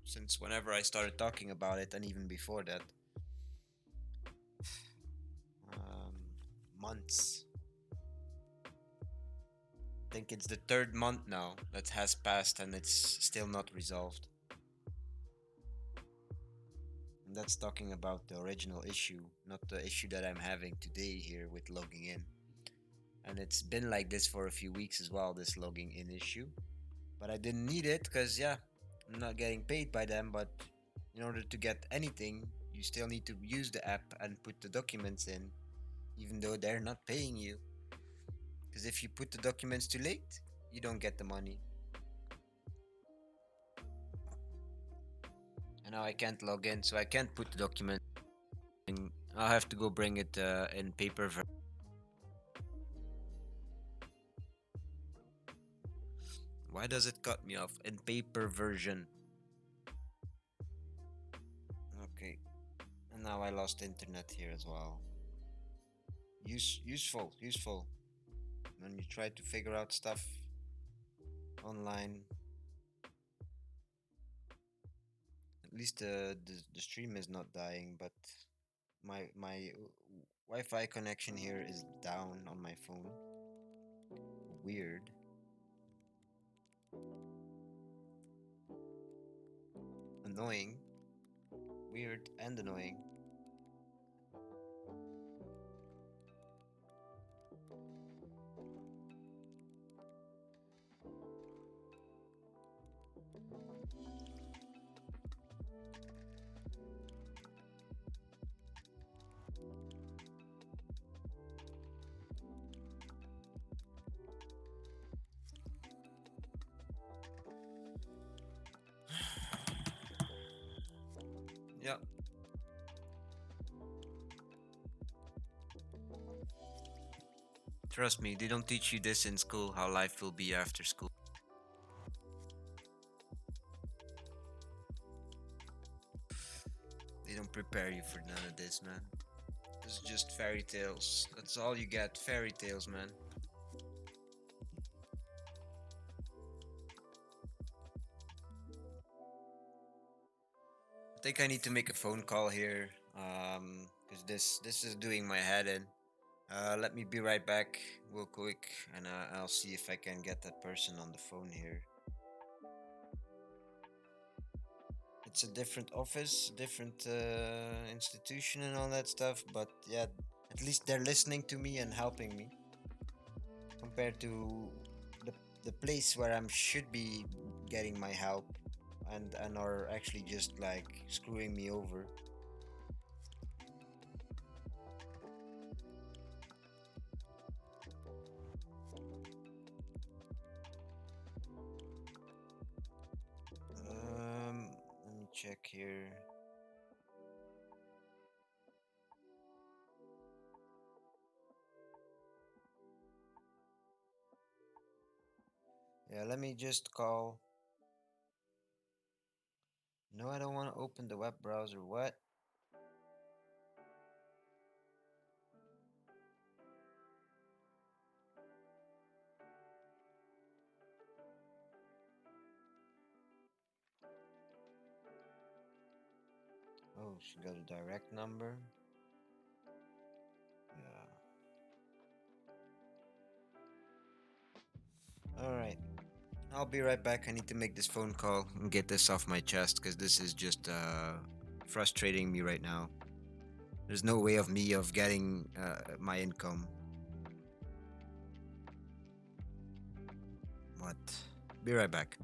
since whenever I started talking about it, and even before that, um, months. I think it's the third month now that has passed, and it's still not resolved. And that's talking about the original issue, not the issue that I'm having today here with logging in. And it's been like this for a few weeks as well, this logging in issue. But I didn't need it because, yeah, I'm not getting paid by them. But in order to get anything, you still need to use the app and put the documents in, even though they're not paying you. Because if you put the documents too late, you don't get the money. And now I can't log in, so I can't put the document in. I'll have to go bring it in paper. Why does it cut me off in paper version? Okay, and now I lost internet here as well. Useful. When you try to figure out stuff online, at least the stream is not dying, but my Wi-Fi connection here is down on my phone. Weird, annoying, weird and annoying. Yeah, trust me, they don't teach you this in school how life will be after school. They don't prepare you for none of this, man. This is just fairy tales. That's all you get, fairy tales, man. I think I need to make a phone call here, because this is doing my head in. Let me be right back, real quick, and I'll see if I can get that person on the phone here. It's a different office, different institution, and all that stuff. But yeah, at least they're listening to me and helping me compared to the the place where I should be getting my help, and are actually just like screwing me over. Let me check here. Yeah, let me just call. No, I don't want to open the web browser. What? Oh, she got a direct number. Yeah. All right. I'll be right back. I need to make this phone call and get this off my chest because this is just frustrating me right now. There's no way of me of getting my income. What? Be right back.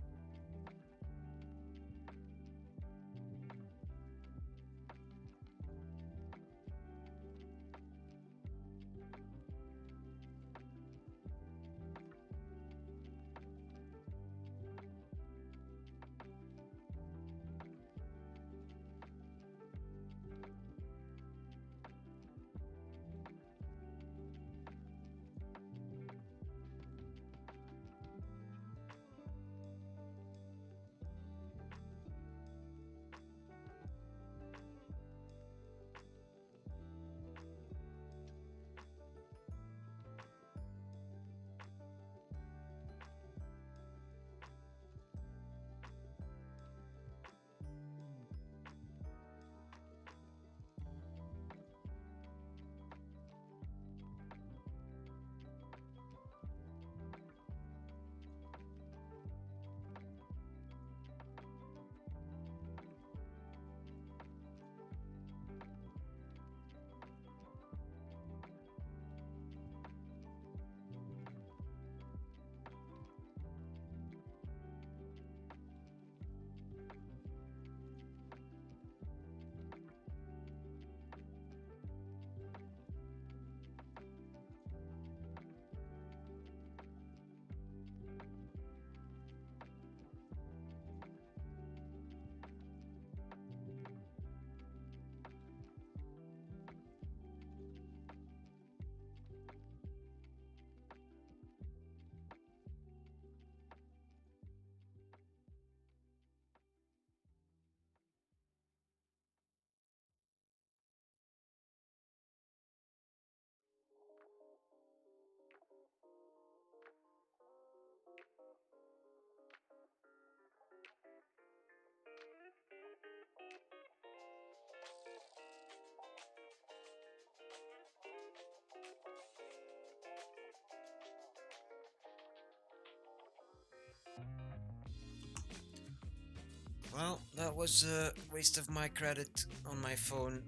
Well, that was a waste of my credit on my phone.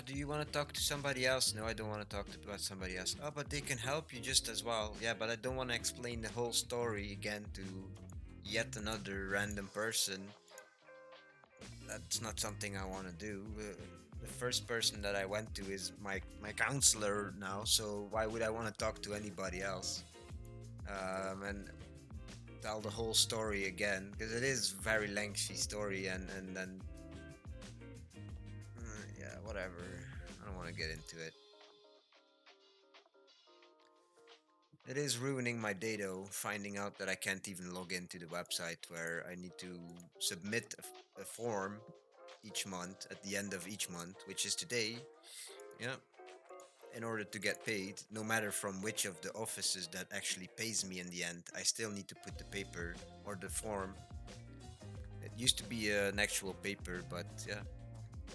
Do you want to talk to somebody else? No, I don't want to talk about somebody else. Oh, but they can help you just as well. Yeah, but I don't want to explain the whole story again to yet another random person. That's not something I want to do. The first person that I went to is my counselor now, so why would I want to talk to anybody else? And tell the whole story again because it is very lengthy story and then yeah, whatever. I don't want to get into it. It is ruining my day though, finding out that I can't even log into the website where I need to submit a form each month at the end of each month, which is today. Yeah, in order to get paid, no matter from which of the offices that actually pays me in the end, I still need to put the paper or the form. It used to be an actual paper, but yeah,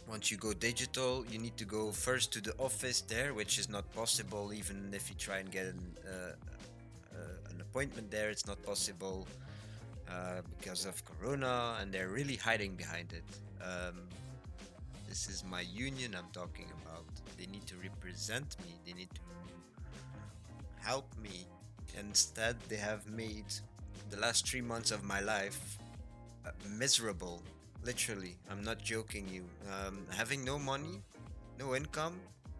once you go digital, you need to go first to the office there, which is not possible even if you try and get an appointment there. It's not possible because of Corona, and they're really hiding behind it. This is my union I'm talking about. They need to represent me. They need to help me. Instead, they have made the last 3 months of my life miserable. Literally, I'm not joking you. Having no money, no income,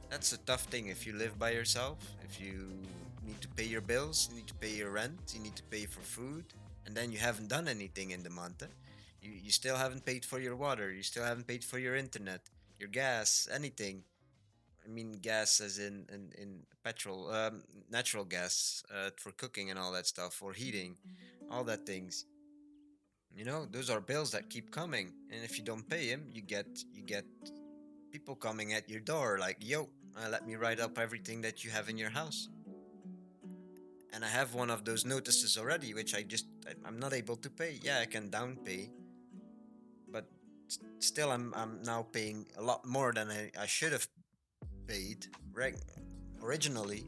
that's a tough thing if you live by yourself. If you need to pay your bills, you need to pay your rent, you need to pay for food, and then you haven't done anything in the month. You still haven't paid for your water, you still haven't paid for your internet, your gas, anything. I mean, gas as in petrol, natural gas for cooking and all that stuff, or heating, all that things. Those are bills that keep coming, and if you don't pay them, you get people coming at your door like, "Yo, let me write up everything that you have in your house." and I have one of those notices already, which I'm not able to pay. Yeah, I can down pay, but still I'm now paying a lot more than I should have paid right originally,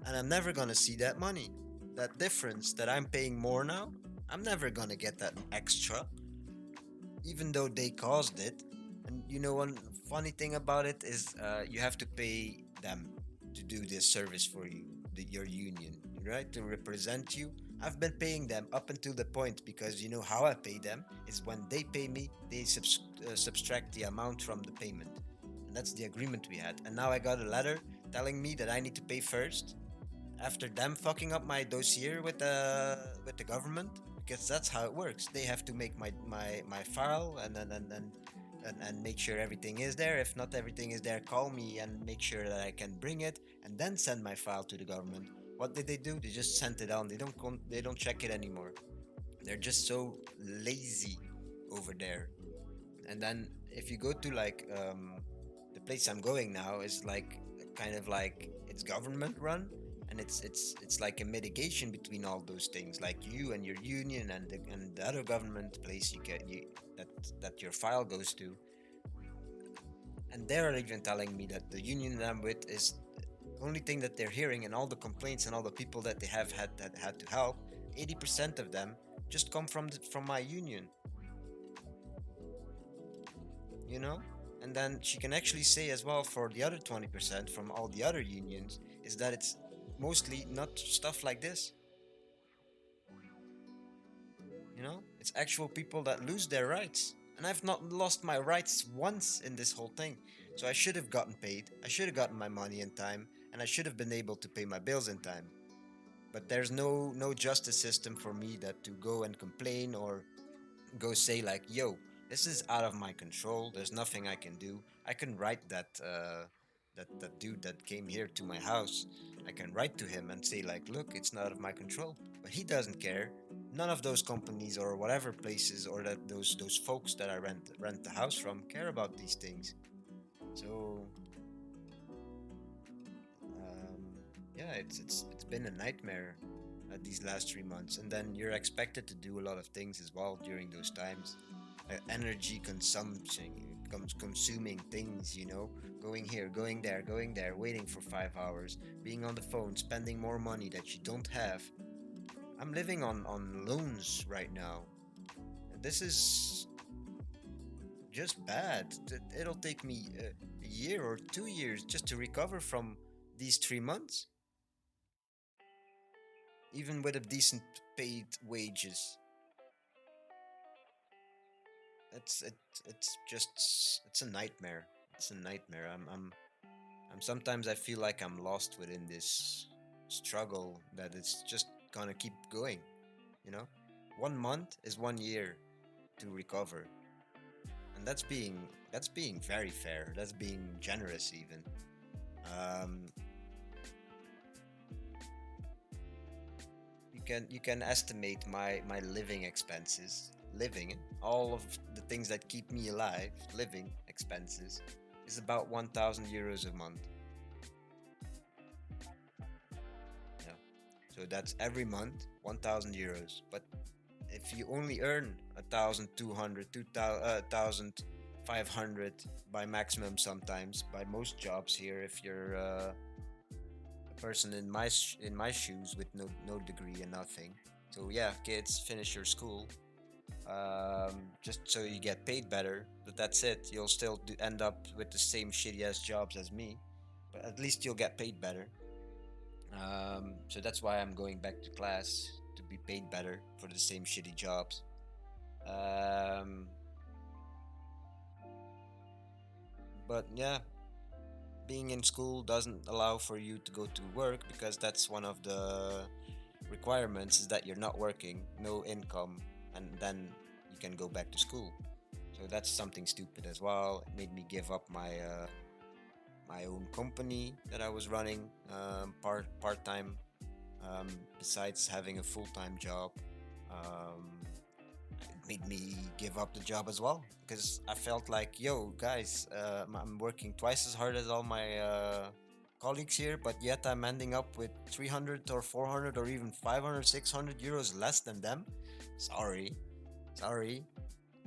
and I'm never gonna see that money. That difference that I'm paying more now, I'm never gonna get that extra, even though they caused it. And you know, one funny thing about it is you have to pay them to do this service for you, your union, right? To represent you. I've been paying them up until the point because you know how I pay them is when they pay me, they subtract the amount from the payment. And that's the agreement we had. And now I got a letter telling me that I need to pay first after them fucking up my dossier with the government, because that's how it works. They have to make my file and make sure everything is there. If not everything is there, call me and make sure that I can bring it and then send my file to the government. What did they do? They just sent it on. They don't check it anymore. They're just so lazy over there. And then if you go to like the place I'm going now is like kind of like it's government run, and it's like a mitigation between all those things, like you and your union and the other government place that that your file goes to. And they're even telling me that the union that I'm with is the only thing that they're hearing, and all the complaints and all the people that they have had to help, 80% of them just come from my union, you know? And then she can actually say as well for the other 20% from all the other unions is that it's mostly not stuff like this, you know? It's actual people that lose their rights. And I've not lost my rights once in this whole thing. So I should have gotten paid, I should have gotten my money in time, and I should have been able to pay my bills in time. But there's no justice system for me that to go and complain or go say like, "Yo, this is out of my control. There's nothing I can do." I can write that dude that came here to my house. I can write to him and say like, "Look, it's not out of my control." But he doesn't care. None of those companies or whatever places or that those folks that I rent the house from care about these things. So um, yeah, it's been a nightmare these last 3 months, and then you're expected to do a lot of things as well during those times. Energy consumption, consuming things, you know, going here, going there, waiting for 5 hours, being on the phone, spending more money that you don't have. I'm living on loans right now. This is just bad. It'll take me a year or 2 years just to recover from these 3 months, even with a decent paid wages. It's it it's just it's a nightmare. It's a nightmare. I'm sometimes I feel like I'm lost within this struggle that it's just gonna keep going, you know? 1 month is 1 year to recover. And that's being very fair. That's being generous even. Um you can estimate my living expenses. Living, all of the things that keep me alive, living expenses is about 1,000 euros a month. Yeah. So that's every month 1,000 euros. But if you only earn 1,200, 2,500 by maximum, sometimes by most jobs here, if you're a person in in my shoes with no degree and nothing. So yeah, kids, finish your school, just so you get paid better. But that's it. You'll still end up with the same shitty ass jobs as me, but at least you'll get paid better. So that's why I'm going back to class to be paid better for the same shitty jobs. Um, but yeah, being in school doesn't allow for you to go to work because that's one of the requirements is that you're not working, no income, and then you can go back to school. So that's something stupid as well. It made me give up my own company that I was running part time. Besides having a full time job, um, it made me give up the job as well because I felt like, yo, guys, I'm working twice as hard as all my colleagues here, but yet I'm ending up with 300 or 400 or even 500, 600 euros less than them. Sorry, sorry.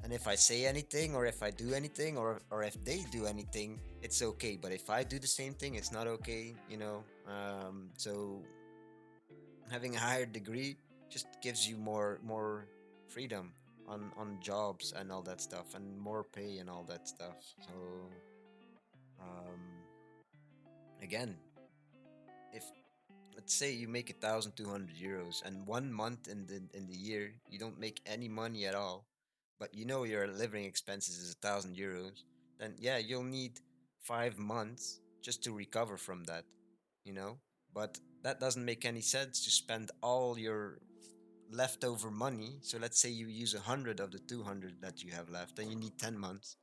And if I say anything, or if I do anything, or if they do anything, it's okay. But if I do the same thing, it's not okay, you know. So having a higher degree just gives you more freedom on jobs and all that stuff, and more pay and all that stuff. So um, again, if let's say you make 1,200 euros, and 1 month in the year you don't make any money at all, but you know your living expenses is 1,000 euros, then yeah, you'll need 5 months just to recover from that, you know. But that doesn't make any sense to spend all your leftover money. So let's say you use 100 of the 200 that you have left, then you need 10 months,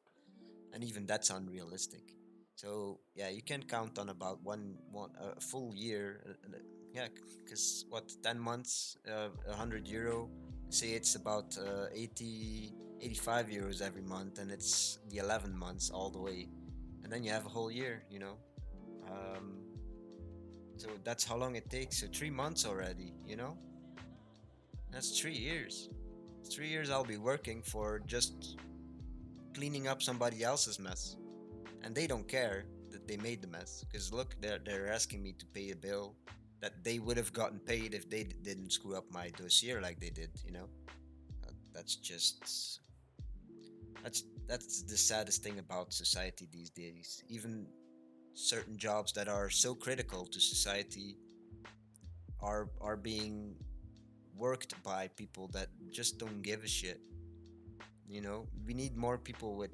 and even that's unrealistic. So yeah, you can count on about one a full year. Yeah, because what, 10 months, 100 euro. Say it's about 80, 85 euros every month, and it's the 11 months all the way, and then you have a whole year. You know, um, so that's how long it takes. So 3 months already. You know, that's 3 years. 3 years I'll be working for just cleaning up somebody else's mess, and they don't care that they made the mess, because look, they're asking me to pay a bill that they would have gotten paid if they didn't screw up my dossier like they did, you know. That's just that's the saddest thing about society these days. Even certain jobs that are so critical to society are being worked by people that just don't give a shit, you know. We need more people with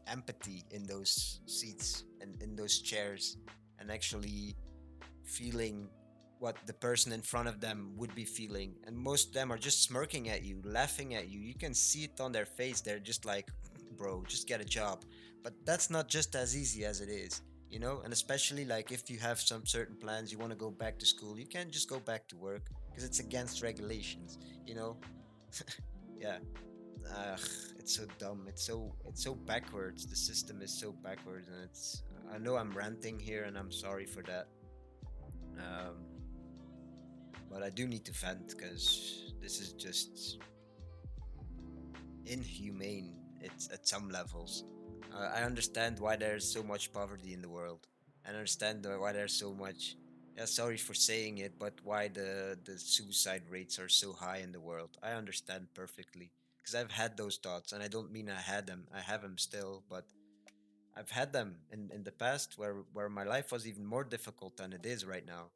empathy in those seats and in those chairs, and actually feeling what the person in front of them would be feeling. And most of them are just smirking at you, laughing at you. You can see it on their face. They're just like, bro, just get a job. But that's not just as easy as it is, you know? And especially like if you have some certain plans, you want to go back to school, you can't just go back to work because it's against regulations, you know? Yeah. Ugh, it's so dumb. It's so backwards. The system is so backwards, and it's. I know I'm ranting here, and I'm sorry for that. Um, but I do need to vent because this is just inhumane. It's at some levels. I understand why there's so much poverty in the world. I understand why there's so much. Yeah, sorry for saying it, but why the suicide rates are so high in the world. I understand perfectly because I've had those thoughts, and I don't mean I had them. I have them still, but I've had them in the past where my life was even more difficult than it is right now,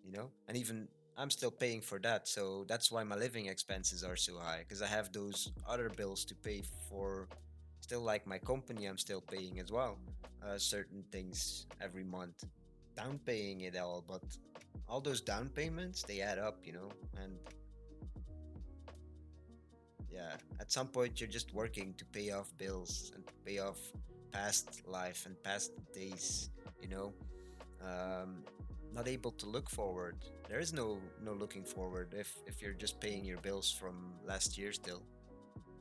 you know. And even I'm still paying for that, so that's why my living expenses are so high, because I have those other bills to pay for. Still, like my company, I'm still paying as well, certain things every month, down paying it all. But all those down payments, they add up, you know. And yeah, at some point you're just working to pay off bills and pay off past life and past days, you know. um, Not able to look forward. There is no looking forward if you're just paying your bills from last year still.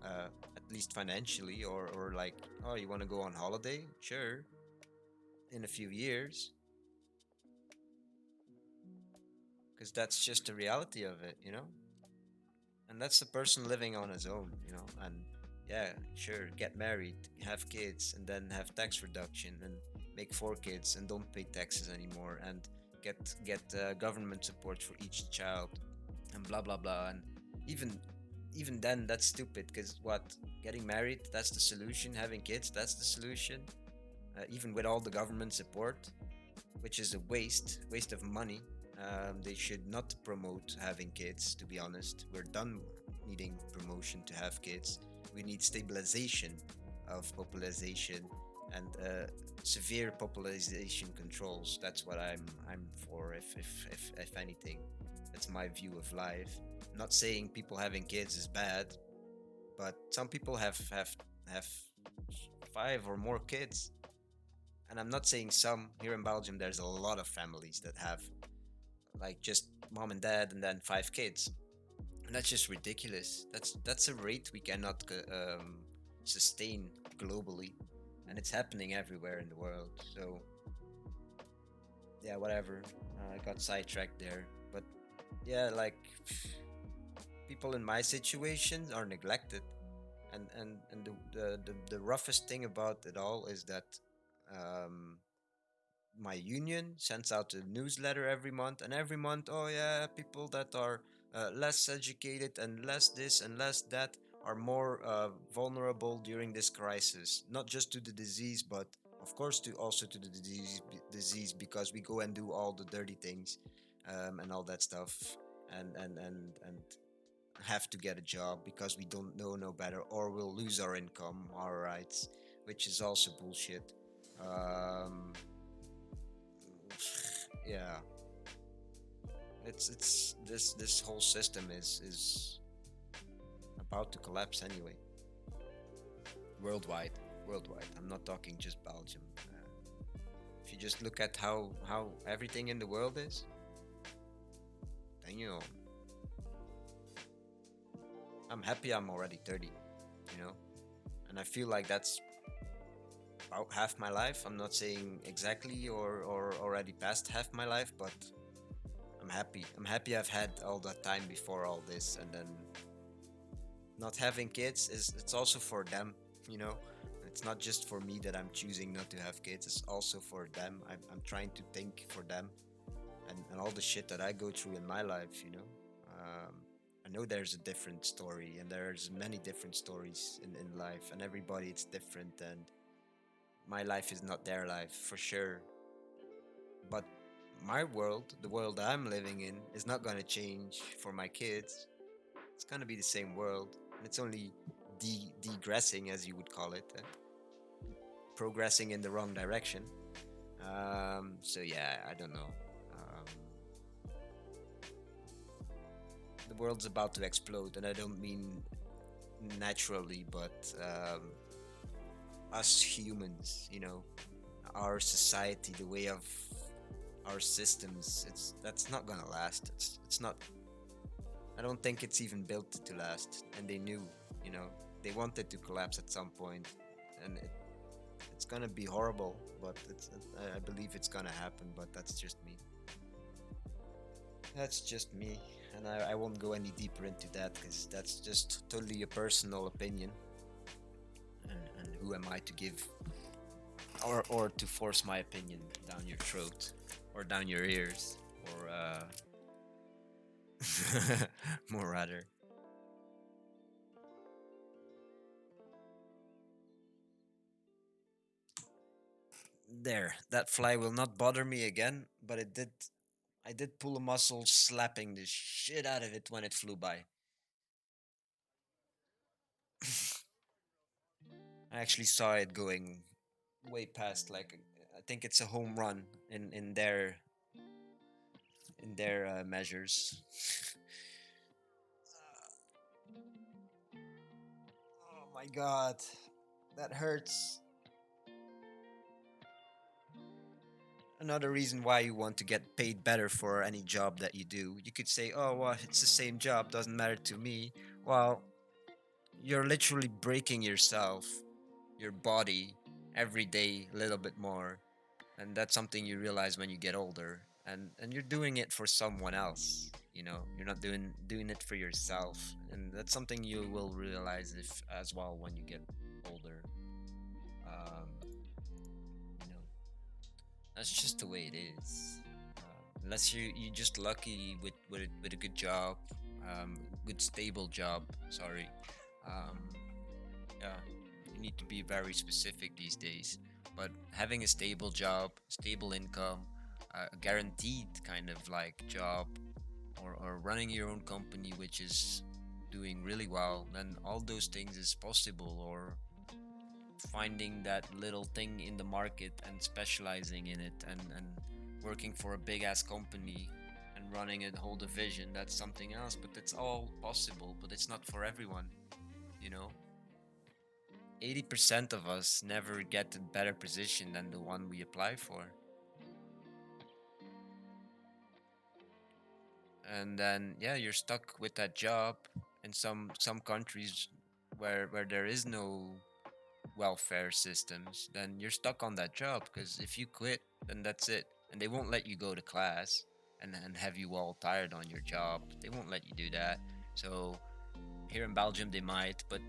At least financially, or like, oh, you want to go on holiday? Sure, in a few years, because that's just the reality of it, you know. And that's the person living on his own, you know. And yeah, sure, get married, have kids, and then have tax reduction, and make 4 kids and don't pay taxes anymore, and get government support for each child, and blah blah blah. And even even then, that's stupid, because what, getting married, that's the solution? Having kids, that's the solution? Even with all the government support, which is a waste of money. They should not promote having kids, to be honest. We're done needing promotion to have kids. We need stabilization of population, and severe population controls. That's what I'm for, if anything. That's my view of life. I'm not saying people having kids is bad, but some people have 5 or more kids. And I'm not saying some. Here in Belgium, there's a lot of families that have like just mom and dad and then 5 kids, and that's just ridiculous. That's a rate we cannot sustain globally, and it's happening everywhere in the world. So yeah, whatever. I got sidetracked there, but yeah, like people in my situation are neglected, and the roughest thing about it all is that um, my union sends out a newsletter every month, and every month, oh yeah, people that are less educated and less this and less that are more vulnerable during this crisis, not just to the disease, but of course to also to the disease, because we go and do all the dirty things and all that stuff, and have to get a job because we don't know no better, or we'll lose our income, our rights, which is also bullshit. um, yeah, it's this whole system is about to collapse anyway. Worldwide, worldwide. I'm not talking just Belgium. If you just look at how everything in the world is, then I'm happy I'm already 30, you know, and I feel like that's about half my life. I'm not saying exactly or already past half my life, but I'm happy. I'm happy I've had all that time before all this, and then not having kids is it's also for them, you know. It's not just for me that I'm choosing not to have kids. It's also for them. I'm trying to think for them and all the shit that I go through in my life, you know. um, I know there's a different story, and there's many different stories in life, and everybody it's different, and my life is not their life for sure. But my world, the world I'm living in, is not going to change for my kids. It's going to be the same world, and it's only degressing, as you would call it, progressing in the wrong direction. So yeah, I don't know. Um, the world's about to explode, and I don't mean naturally, but us humans, you know, our society, the way of our systems, it's that's not gonna last. It's not. I don't think it's even built to last, and they knew, you know, they wanted to collapse at some point, and it's gonna be horrible, but I believe it's gonna happen. But that's just me. That's just me, and I won't go any deeper into that because that's just totally a personal opinion. And who am I to give or to force my opinion down your throat or down your ears or more rather. There, that fly will not bother me again, but it did. I did pull a muscle slapping the shit out of it when it flew by. I actually saw it going way past, like I think it's a home run in their measures. Oh my god, that hurts. Another reason why you want to get paid better for any job that you do. You could say, "Oh, well, it's the same job, doesn't matter to me." Well, you're literally breaking yourself, your body, every day a little bit more, and that's something you realize when you get older. And you're doing it for someone else. You know, you're not doing it for yourself, and that's something you will realize if as well when you get older. You know, that's just the way it is. Unless you just lucky with a good job, good stable job. Sorry, um, yeah, you need to be very specific these days. But having a stable job, stable income, a guaranteed kind of like job, or running your own company, which is doing really well, then all those things is possible. Or finding that little thing in the market and specializing in it, and working for a big ass company and running a whole division, that's something else. But it's all possible, but it's not for everyone, you know. 80% of us never get a better position than the one we apply for. And then yeah, you're stuck with that job in some countries where there is no welfare systems. Then you're stuck on that job, because if you quit, then that's it. and they won't let you go to class and have you all tired on your job. They won't let you do that. So here in Belgium, they might, but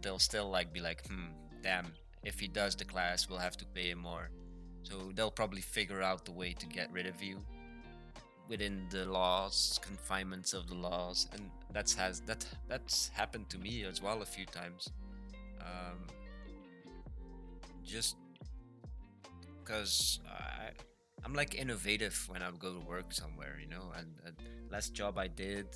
they'll still like be like, damn, if he does the class, we'll have to pay him more. So they'll probably figure out the way to get rid of you within the laws, confinements of the laws, and that's happened to me as well a few times. Um, just because I'm like innovative when I go to work somewhere, you know. And last job I did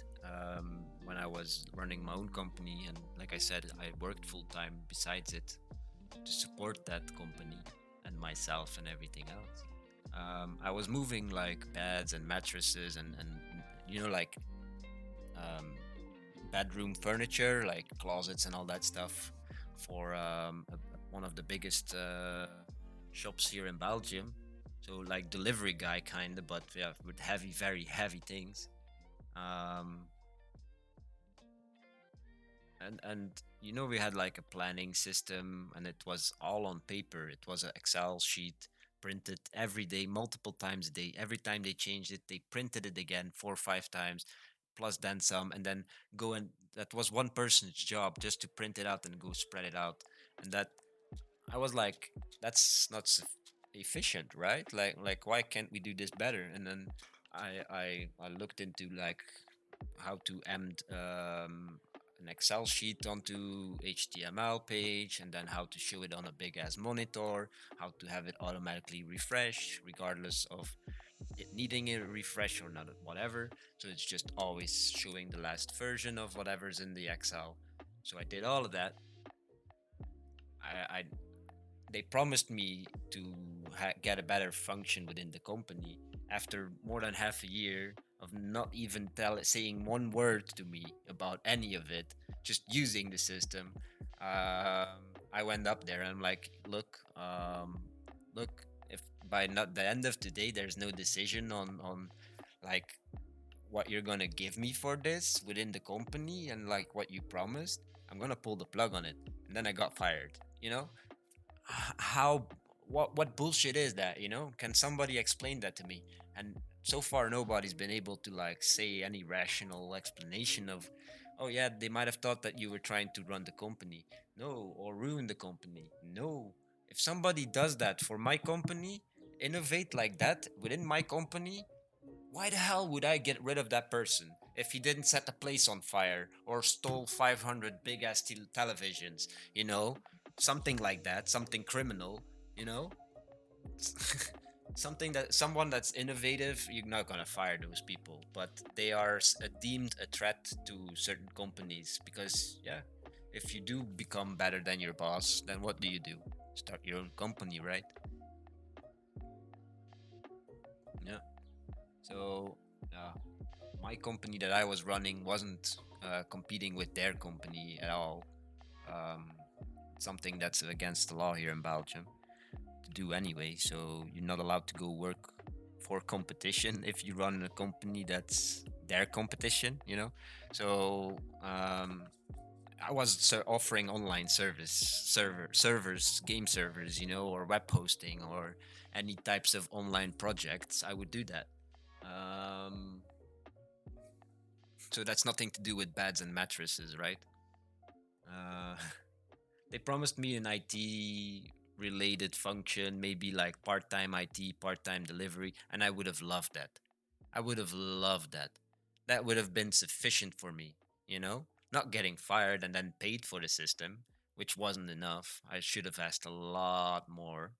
when I was running my own company, and like I said, I worked full time besides it to support that company and myself and everything else. I was moving like beds and mattresses and you know like um, bedroom furniture, like closets and all that stuff, for one of the biggest shops here in Belgium. So like delivery guy kind of, but yeah, with heavy, very heavy things. Um, and you know we had like a planning system, and it was all on paper. It was an Excel sheet printed every day, multiple times a day. Every time they changed it, they printed it again 4 or 5 times, plus then some, and then go and that was one person's job just to print it out and go spread it out. And that I was like, that's not efficient, right? Like why can't we do this better? And then I looked into like how to embed an Excel sheet onto HTML page, and then how to show it on a big ass monitor, how to have it automatically refresh regardless of it needing a refresh or not, whatever. So it's just always showing the last version of whatever's in the Excel. So I did all of that. I they promised me to get a better function within the company after more than half a year of not even saying one word to me about any of it, just using the system. I went up there and I'm like, look, if by not the end of today there's no decision on like what you're gonna give me for this within the company and like what you promised, I'm gonna pull the plug on it. And then I got fired. You know, how what bullshit is that, you know? Can somebody explain that to me? And so far nobody's been able to like say any rational explanation of, oh yeah, they might have thought that you were trying to run the company, no, or ruin the company, no. If somebody does that for my company, innovate like that within my company, why the hell would I get rid of that person if he didn't set the place on fire or stole 500 big ass televisions? You know, something like that, something criminal. You know, something that someone that's innovative, you're not gonna fire those people, but they are deemed a threat to certain companies because yeah, if you do become better than your boss, then what do? Start your own company, right? Yeah. So. Uh, my company that I was running wasn't competing with their company at all. Um, something that's against the law here in Belgium to do anyway. So you're not allowed to go work for competition if you run a company that's their competition. You know, so I was offering online servers, game servers, you know, or web hosting or any types of online projects. I would do that. Um, So that's nothing to do with beds and mattresses, right? Uh, they promised me an IT related function, maybe like part time IT, part time delivery, and I would have loved that. I would have loved that. That would have been sufficient for me, you know? Not getting fired and then paid for the system, which wasn't enough. I should have asked a lot more.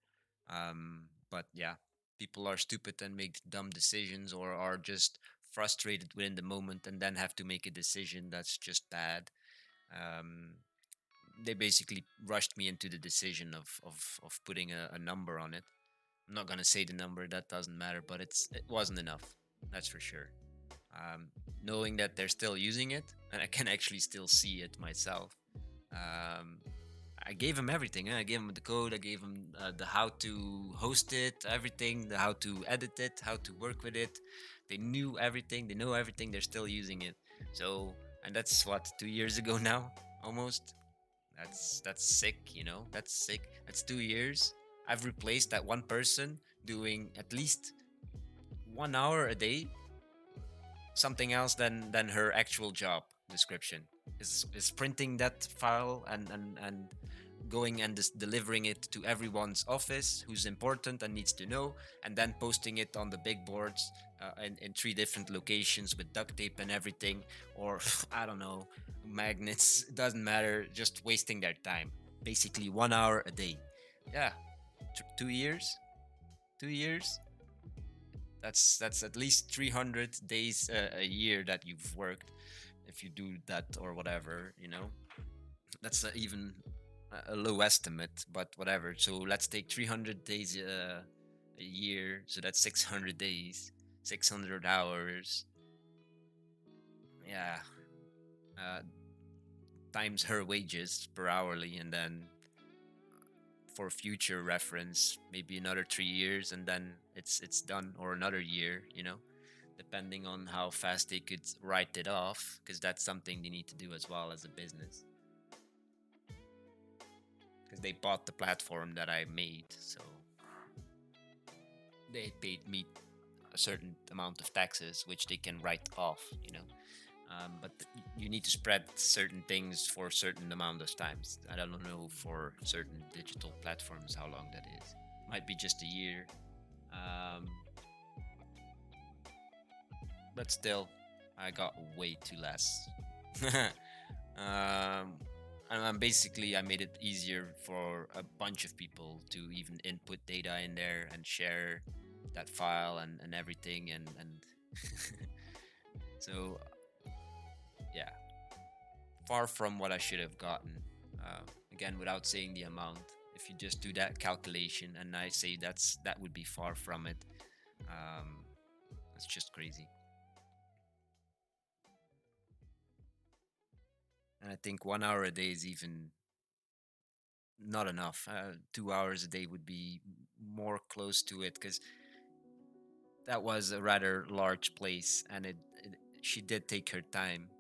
But yeah, people are stupid and make dumb decisions or are just frustrated within the moment and then have to make a decision that's just bad. Um, they basically rushed me into the decision of putting a number on it. I'm not gonna say the number, that doesn't matter, but it wasn't enough. That's for sure. Um, Knowing that they're still using it and I can actually still see it myself. Um, I gave him everything. I gave him the code. I gave him the how to host it, everything, the how to edit it, how to work with it. They knew everything. They know everything. They're still using it. So, and that's what 2 years ago now, almost. That's sick. You know, that's sick. That's 2 years. I've replaced that one person doing at least 1 hour a day, something else than her actual job description is printing that file and going and just delivering it to everyone's office who's important and needs to know, and then posting it on the big boards in three different locations with duct tape and everything, or I don't know, magnets. It doesn't matter, just wasting their time. Basically 1 hour a day. Yeah, 2 years, 2 years. That's at least 300 days a year that you've worked, if you do that or whatever. That's even a low estimate, but whatever. So let's take 300 days a year. So that's 600 days, 600 hours. Yeah. Uh, Times her wages per hourly, and then for future reference, maybe another 3 years, and then it's done, or another year. Depending on how fast they could write it off, because that's something they need to do as well as a business. Because they bought the platform that I made, so they paid me a certain amount of taxes, which they can write off. But you need to spread certain things for a certain amount of times. I don't know for certain digital platforms how long that is. Might be just a year. Um, but still, I got way too less. And basically, I made it easier for a bunch of people to even input data in there and share that file and everything. And so, yeah, far from what I should have gotten. Again, without saying the amount, if you just do that calculation, and I say that would be far from it. Um, it's just crazy. And I think 1 hour a day is even not enough. 2 hours a day would be more close to it, because that was a rather large place, and she did take her time.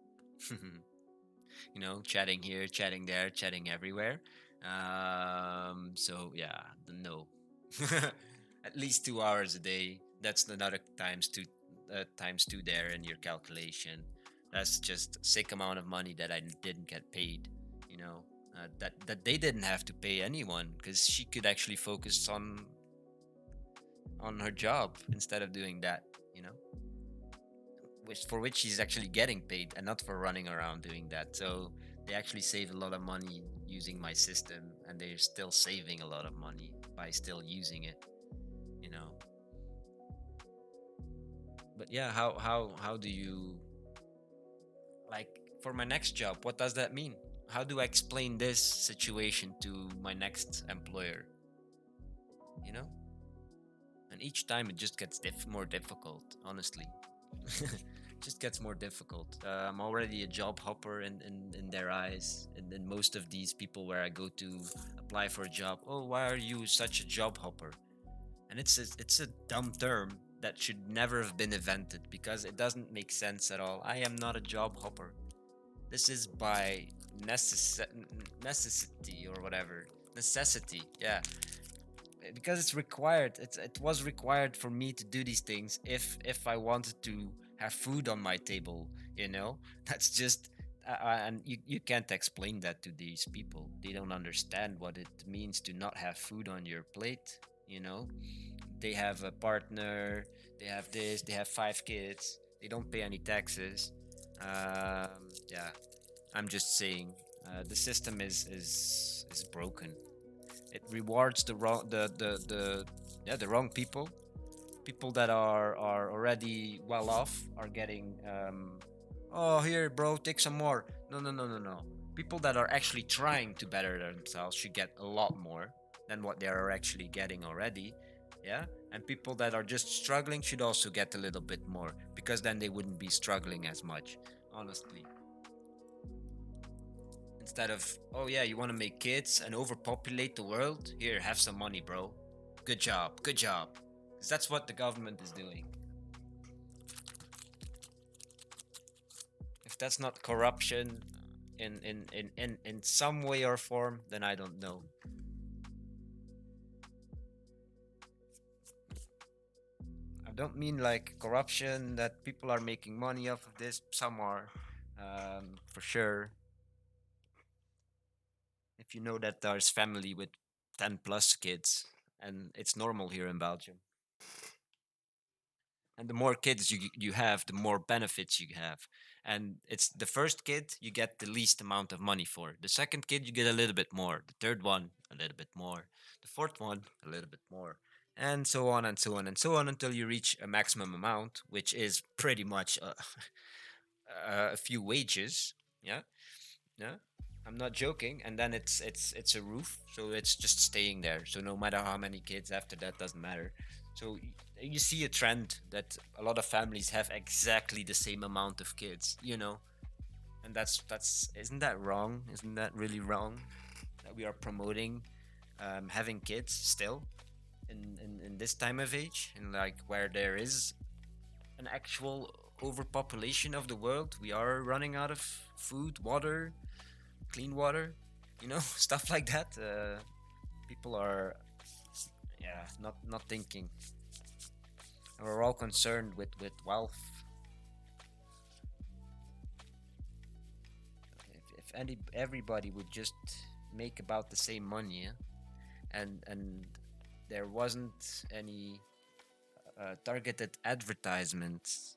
Chatting here, chatting there, chatting everywhere. So yeah, no. At least 2 hours a day. That's another times two there in your calculation. That's just a sick amount of money that I didn't get paid. That they didn't have to pay anyone, because she could actually focus on her job instead of doing that. You know which she's actually getting paid, and not for running around doing that. So they actually save a lot of money using my system, and they're still saving a lot of money by still using it. You know. But yeah, how do you, like, for my next job? What does that mean? How do I explain this situation to my next employer? You know. And each time it just gets more difficult, honestly. Just gets more difficult. I'm already a job hopper in their eyes, and in most of these people where I go to apply for a job. Oh, why are you such a job hopper? And it's a dumb term that should never have been invented, because it doesn't make sense at all. I am not a job hopper. This is by necessity, or whatever. Necessity, yeah, because it's required. It was required for me to do these things if I wanted to have food on my table. That's just and you can't explain that to these people. They don't understand what it means to not have food on your plate. They have a partner, they have this, they have 5 kids, they don't pay any taxes. Yeah, I'm just saying, the system is broken. It rewards the wrong people. People that are already well off are getting, oh, here, bro, take some more. No, no, no, no, no. People that are actually trying to better themselves should get a lot more than what they are actually getting already. Yeah. And people that are just struggling should also get a little bit more, because then they wouldn't be struggling as much, honestly. Instead of, oh yeah, you want to make kids and overpopulate the world? Here, have some money, bro. Good job, good job. Because that's what the government is doing. If that's not corruption in some way or form, then I don't know. don't mean like corruption that people are making money off of this. Some are, for sure. If you know that there's family with 10 plus kids, and it's normal here in Belgium. And the more kids you have, the more benefits you have. And it's the first kid you get the least amount of money for. The second kid you get a little bit more. The third one a little bit more. The fourth one a little bit more. And so on and so on and so on until you reach a maximum amount, which is pretty much a few wages. Yeah, yeah. I'm not joking. And then it's a roof, so it's just staying there. So no matter how many kids after that, doesn't matter. So you see a trend that a lot of families have exactly the same amount of kids, and that's isn't that wrong? Isn't that really wrong that we are promoting having kids still in this time of age, and like where there is an actual overpopulation of the world, we are running out of food, water, clean water, stuff like that. People are, yeah, not thinking. We're all concerned with wealth. If everybody would just make about the same money, yeah? and there wasn't any targeted advertisements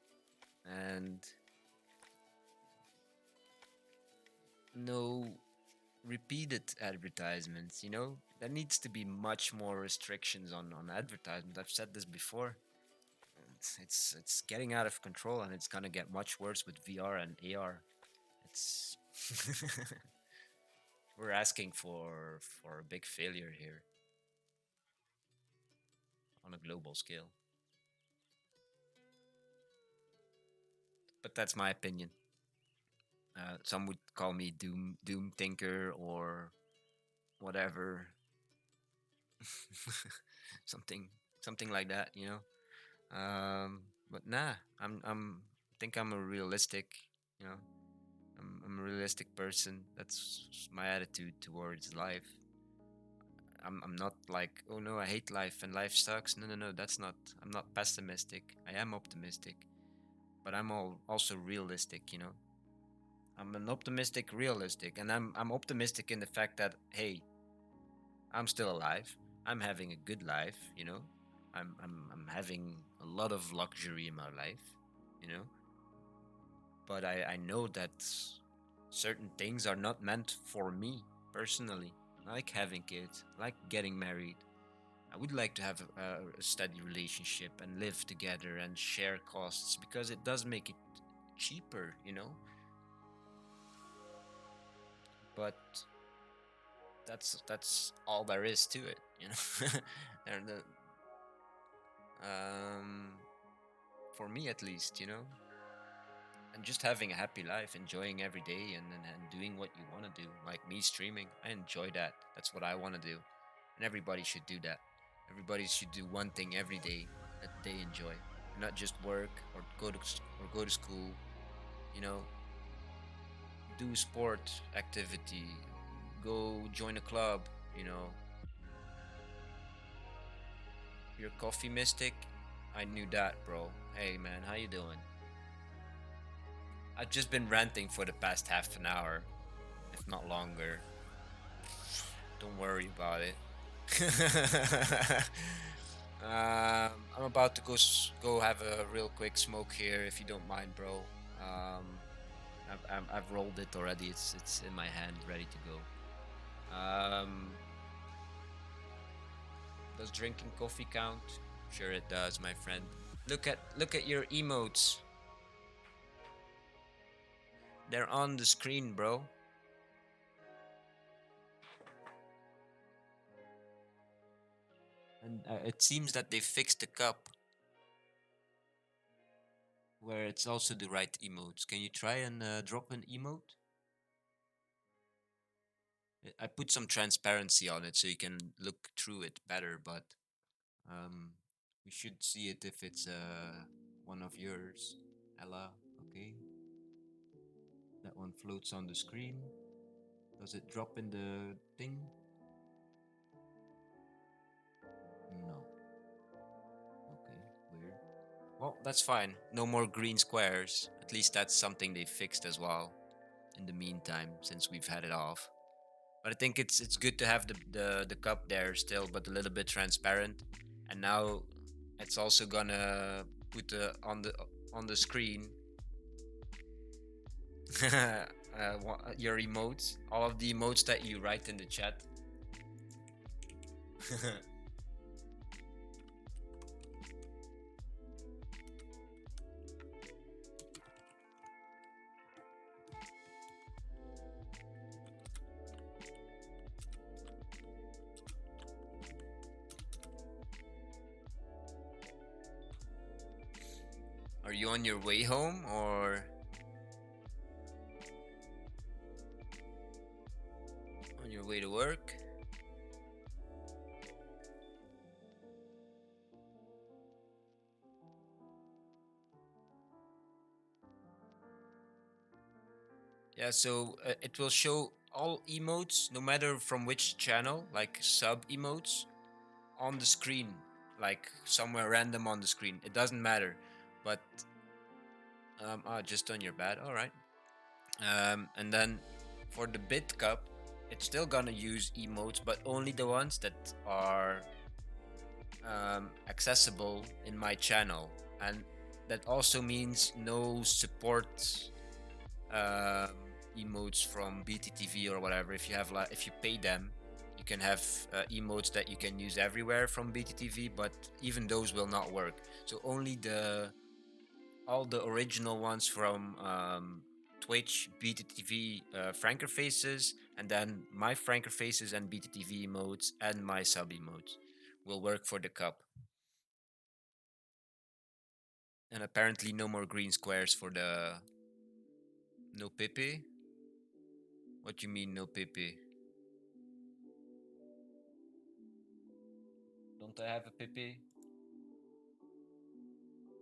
and no repeated advertisements, there needs to be much more restrictions on advertisement. I've said this before. It's getting out of control, and it's gonna get much worse with VR and AR. It's we're asking for a big failure here on a global scale. But that's my opinion. Some would call me doom thinker or whatever, something something like that, but nah, I'm think I'm a realistic, you know. I'm a realistic person. That's my attitude towards life. I'm not like, oh no, I hate life and life sucks. No, no, no, that's not. I'm not pessimistic. I am optimistic, but I'm also realistic. I'm an optimistic, realistic, and I'm optimistic in the fact that hey, I'm still alive. I'm having a good life. I'm having a lot of luxury in my life. You know, but I know that certain things are not meant for me personally, like having kids, like getting married. I would like to have a steady relationship and live together and share costs because it does make it cheaper, but that's all there is to it. And um, for me at least, and just having a happy life, enjoying every day, and doing what you want to do. Like me streaming, I enjoy that. That's what I want to do, and everybody should do that. Everybody should do one thing every day that they enjoy, not just work or go to school. You know, do sport activity, go join a club. You know, you're a coffee mystic. I knew that, bro. Hey man, how you doing? I've just been ranting for the past half an hour, if not longer. Don't worry about it. I'm about to go have a real quick smoke here, if you don't mind, bro. I've rolled it already. It's in my hand, ready to go. Does drinking coffee count? Sure, it does, my friend. Look at your emotes. They're on the screen, bro. And it seems that they fixed the cup where it's also the right emotes. Can you try and drop an emote? I put some transparency on it so you can look through it better, but um, we should see it if it's one of yours. Ella, okay. That one floats on the screen. Does it drop in the thing? No. Okay, weird. Well, that's fine. No more green squares. At least that's something they fixed as well in the meantime, since we've had it off. But I think it's good to have the cup there still, but a little bit transparent. And now it's also gonna put on the screen your emotes, all of the emotes that you write in the chat. Are you on your way home or on your way to work? Yeah, so it will show all emotes, no matter from which channel, like sub emotes, on the screen, like somewhere random on the screen. It doesn't matter, but just on your bed. All right. And then for the bit cup, it's still gonna use emotes, but only the ones that are accessible in my channel, and that also means no support um, emotes from BTTV or whatever. If you have like, if you pay them, you can have emotes that you can use everywhere from BTTV, but even those will not work. So only the all the original ones from Twitch, BTTV, Franker faces, and then my Franker faces and BTTV emotes and my sub emotes will work for the cup. And apparently, no more green squares for the no Pepe. What you mean, no Pepe? Don't I have a Pepe?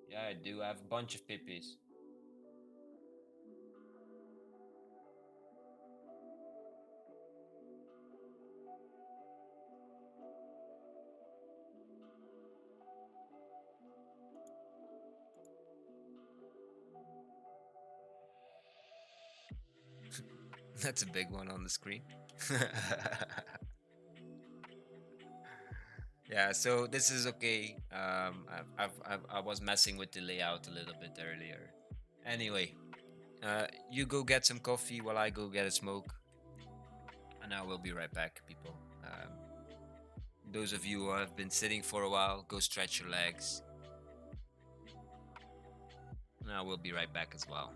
Yeah, I do. I have a bunch of Pepes. That's a big one on the screen. Yeah, so this is okay. I was messing with the layout a little bit earlier. Anyway, you go get some coffee while I go get a smoke, and I will be right back, people. Those of you who have been sitting for a while, go stretch your legs, and I will be right back as well.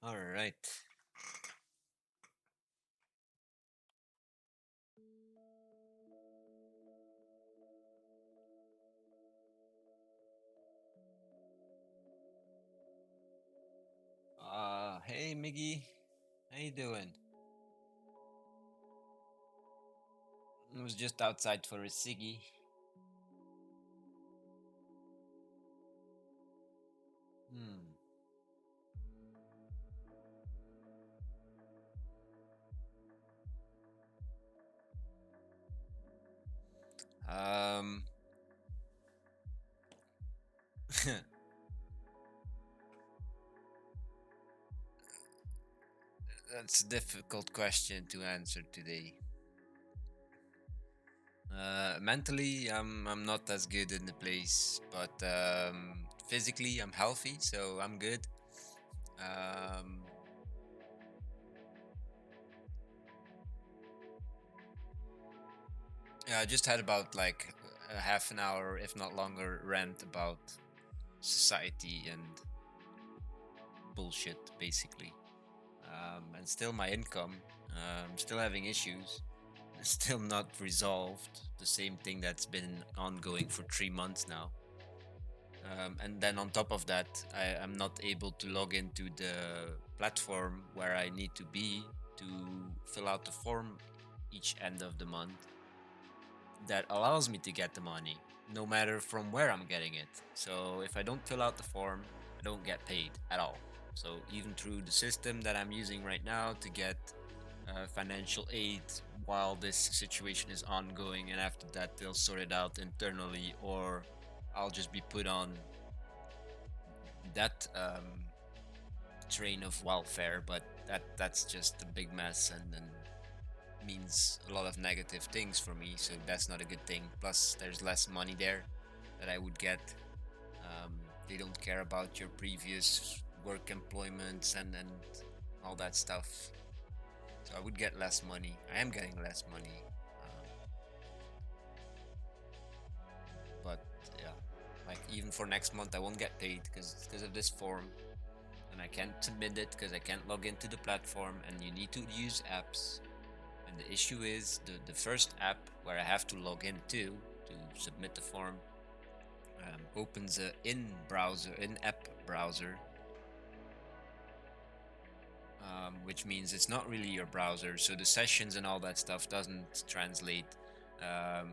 All right. Hey Miggy, how you doing? I was just outside for a ciggy. Hmm. Um. That's a difficult question to answer today. Mentally, I'm not as good in the place, but physically, I'm healthy, so I'm good. Um, yeah, I just had about like a half an hour, if not longer, rant about society and bullshit, basically. And still, my income, still having issues, still not resolved. The same thing that's been ongoing for 3 months now. And then on top of that, I am not able to log into the platform where I need to be to fill out the form each end of the month that allows me to get the money, no matter from where I'm getting it. So if I don't fill out the form, I don't get paid at all. So even through the system that I'm using right now to get financial aid while this situation is ongoing, and after that they'll sort it out internally, or I'll just be put on that train of welfare. But that's just a big mess, and means a lot of negative things for me, so that's not a good thing. Plus there's less money there that I would get. um, they don't care about your previous work employments and all that stuff, so I would get less money. I am getting less money, but yeah, like even for next month I won't get paid because of this form, and I can't submit it because I can't log into the platform, and you need to use apps. And the issue is the first app where I have to log into to submit the form opens a in-app browser, which means it's not really your browser. So the sessions and all that stuff doesn't translate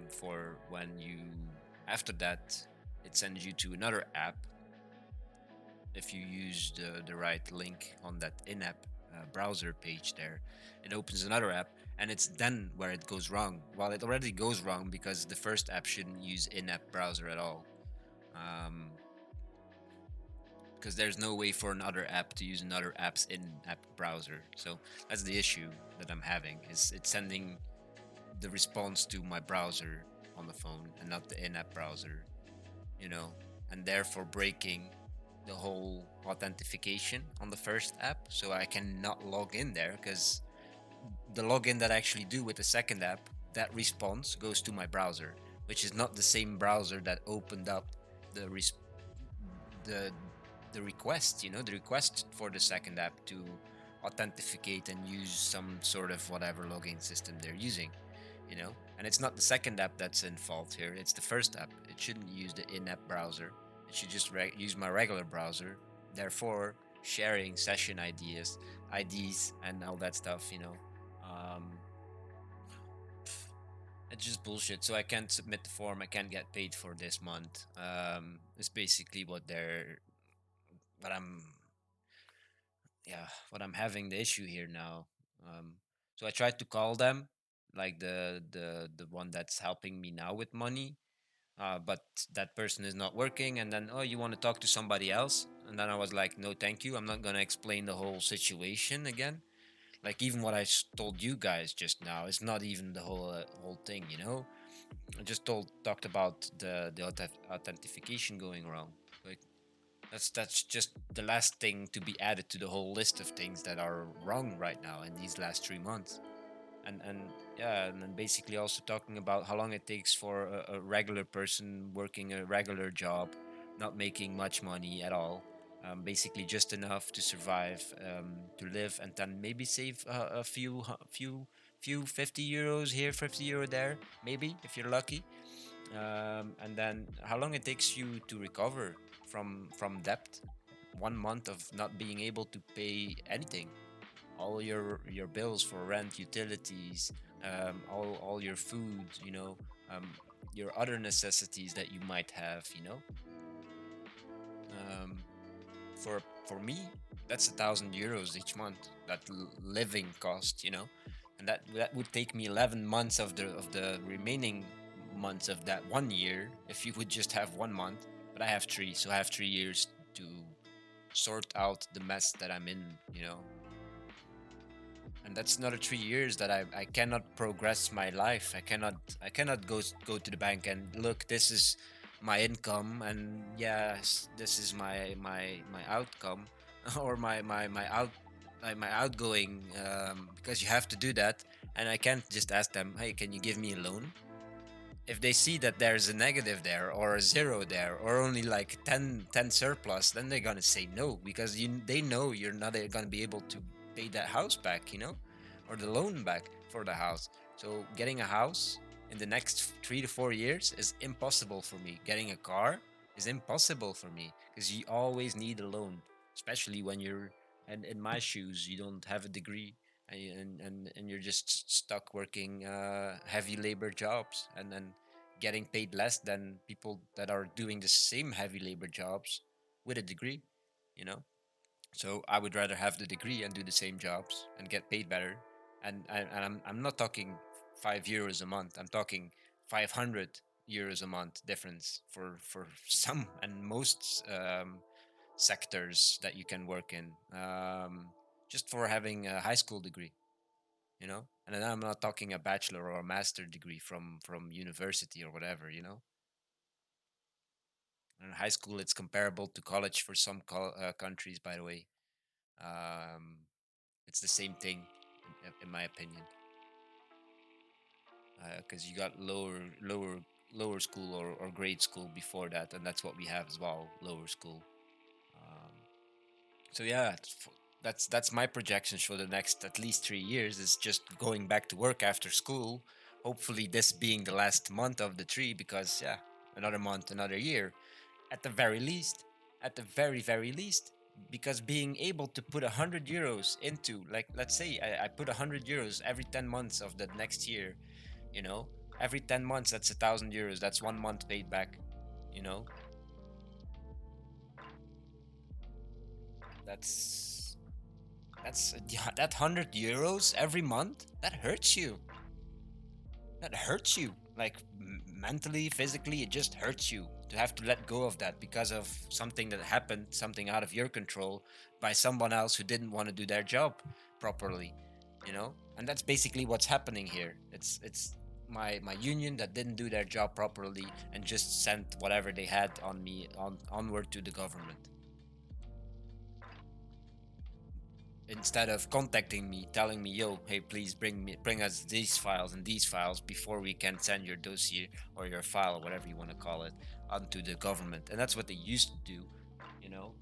for when you, after that, it sends you to another app. If you use the right link on that in-app browser page there, it opens another app, and it's then where it goes wrong. Well, it already goes wrong because the first app shouldn't use in-app browser at all. Um, because there's no way for another app to use another app's in-app browser. So that's the issue that I'm having. Is it's sending the response to my browser on the phone and not the in-app browser, you know, and therefore breaking the whole authentication on the first app. So I cannot log in there because the login that I actually do with the second app, that response goes to my browser, which is not the same browser that opened up the the the request, the request for the second app to authenticate and use some sort of whatever login system they're using. And it's not the second app that's in fault here, it's the first app. It shouldn't use the in-app browser, it should just use my regular browser, therefore sharing session IDs and all that stuff. um, it's just bullshit. So I can't submit the form, I can't get paid for this month. It's basically what I'm what I'm having the issue here now. So I tried to call them, like the one that's helping me now with money, but that person is not working. And then, oh, you want to talk to somebody else? And then I was like, no, thank you. I'm not gonna explain the whole situation again. Like even what I told you guys just now, it's not even the whole thing. I just talked about the authentication going wrong. Like that's just the last thing to be added to the whole list of things that are wrong right now in these last 3 months. And yeah, and then basically also talking about how long it takes for a regular person working a regular job, not making much money at all, basically just enough to survive, to live, and then maybe save a few 50 euros here, 50 euro there, maybe if you're lucky. And then how long it takes you to recover from debt? 1 month of not being able to pay anything, all your bills for rent, utilities, all your food, um, your other necessities that you might have, um, for me, that's 1,000 euros each month. That living cost, and that would take me 11 months of the remaining months of that 1 year if you would just have 1 month. But I have three, so I have 3 years to sort out the mess that I'm in, and that's another 3 years that I cannot progress my life. I cannot go to the bank and look, this is my income, and yes, this is my outcome, or my outgoing, because you have to do that. And I can't just ask them, hey, can you give me a loan? If they see that there's a negative there, or a zero there, or only like 10 surplus, then they're gonna say no, because they know you're not gonna be able to pay that house back, or the loan back for the house. So getting a house in the next 3 to 4 years is impossible for me. Getting a car is impossible for me, because you always need a loan, especially when you're, and in my shoes, you don't have a degree, and you're just stuck working heavy labor jobs, and then getting paid less than people that are doing the same heavy labor jobs with a degree, you know. So I would rather have the degree and do the same jobs and get paid better. And I'm not talking 5 euros a month. I'm talking 500 euros a month difference for some and most sectors that you can work in, just for having a high school degree, and then I'm not talking a bachelor or a master degree from university or whatever, and high school, it's comparable to college for some countries, by the way. um, it's the same thing, in my opinion, because you got lower school, or grade school before that, and that's what we have as well, lower school. um, So yeah, that's my projections for the next at least 3 years, is just going back to work after school. Hopefully, this being the last month of the tree, because yeah, another month, another year, at the very least, at the very least. Because being able to put 100 euros into, like, let's say I put 100 euros every 10 months of the next year, you know, every 10 months, that's 1,000 euros. That's 1 month paid back, you know. That's yeah, that 100 euros every month, that hurts you. That hurts you, like, mentally, physically. It just hurts you to have to let go of that because of something that happened, something out of your control, by someone else who didn't want to do their job properly, and that's basically what's happening here. It's my union that didn't do their job properly and just sent whatever they had on me onward to the government, instead of contacting me, telling me, yo, hey, please bring us these files and these files before we can send your dossier, or your file, or whatever you want to call it, onto the government. And that's what they used to do, you know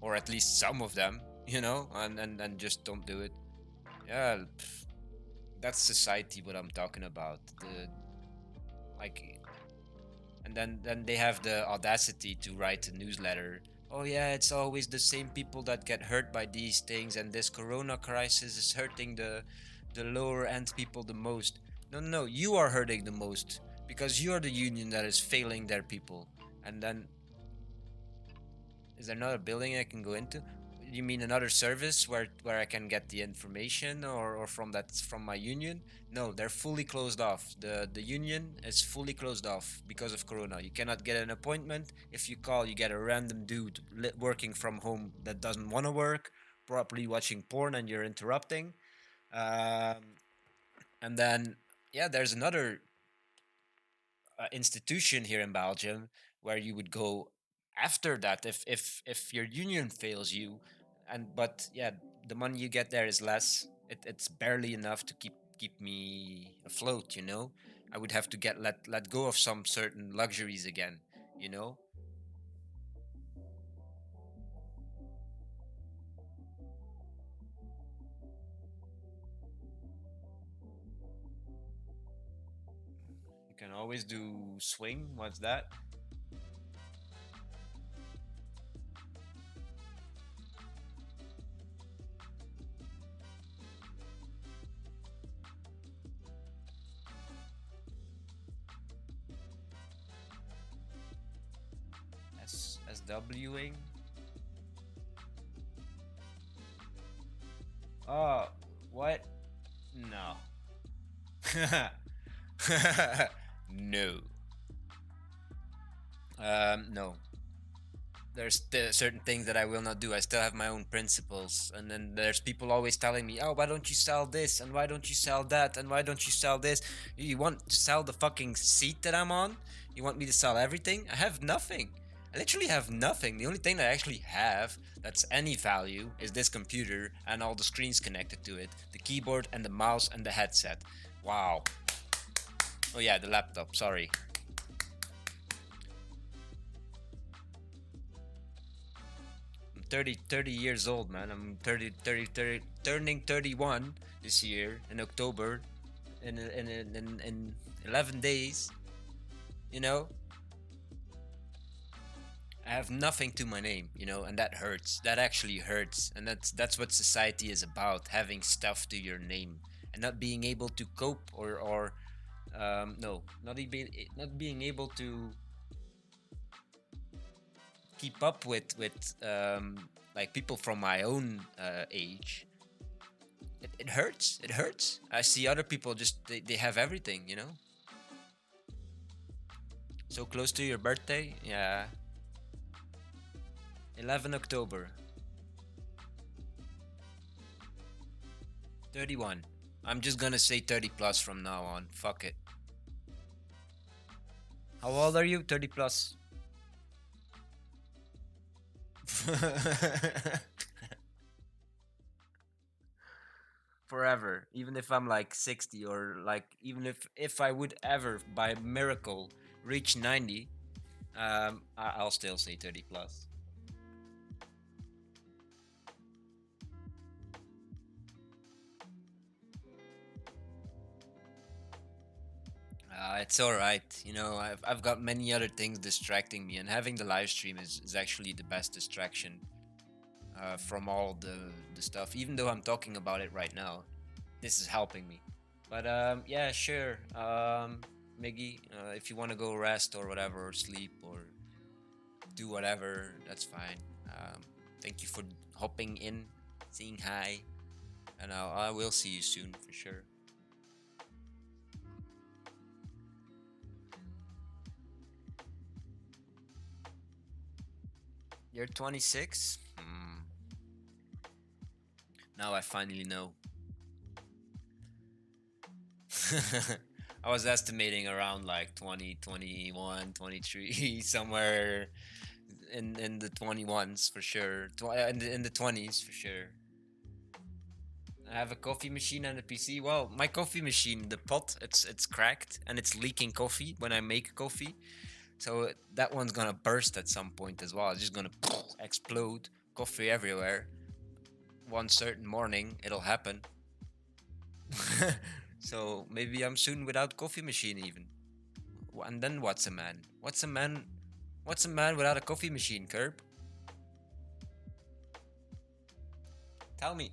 or at least some of them, and just don't do it. Yeah, that's society, what I'm talking about. The like And then they have the audacity to write a newsletter. Oh yeah, it's always the same people that get hurt by these things, and this corona crisis is hurting the lower end people the most. No, no, you are hurting the most, because you are the union that is failing their people. And then, is there another building I can go into? You mean another service where I can get the information, or from my union? No, they're fully closed off. The union is fully closed off because of corona. You cannot get an appointment. If you call, you get a random dude working from home that doesn't want to work, properly watching porn, and you're interrupting. Um, and then, yeah, there's another institution here in Belgium where you would go after that, if your union fails you. But yeah, the money you get there is less. It's barely enough to keep me afloat. I would have to let go of some certain luxuries again. You know, Can always do swing. What's that? SWing. Oh, what? No. No. No. There's certain things that I will not do. I still have my own principles, and then there's people always telling me, "Oh, why don't you sell this? And why don't you sell that? And why don't you sell this? You want to sell the fucking seat that I'm on? You want me to sell everything? I have nothing. I literally have nothing. The only thing that I actually have that's any value is this computer and all the screens connected to it, the keyboard and the mouse and the headset. Wow. Oh yeah, the laptop. Sorry. I'm 30 years old, man. I'm 30, turning 31 this year in October in 11 days. You know, I have nothing to my name, and that hurts. That actually hurts. And that's what society is about, having stuff to your name and not being able to cope or no, not being able to keep up with like people from my own age. It hurts. It hurts. I see other people just they have everything. So close to your birthday, yeah. 11 October, 31. I'm just gonna say 30 plus from now on. Fuck it. How old are you? 30 plus. Forever. Even if I'm like 60, or like even if I would ever by miracle reach 90, I'll still say 30 plus. It's all right. I've got many other things distracting me, and having the live stream is actually the best distraction from all the stuff. Even though I'm talking about it right now, this is helping me. But yeah, sure. Miggy, if you want to go rest or whatever, or sleep or do whatever, that's fine. Thank you for hopping in, saying hi, and I will see you soon for sure. You're 26? Now I finally know. I was estimating around like 20, 21, 23, somewhere in the 21s for sure. In the 20s for sure. I have a coffee machine and a PC. Well, my coffee machine, the pot, it's cracked and it's leaking coffee when I make coffee. So that one's gonna burst at some point as well. It's just gonna explode, coffee everywhere. One certain morning, it'll happen. So maybe I'm soon without coffee machine even. And then what's a man? What's a man? What's a man without a coffee machine, Curb? Tell me.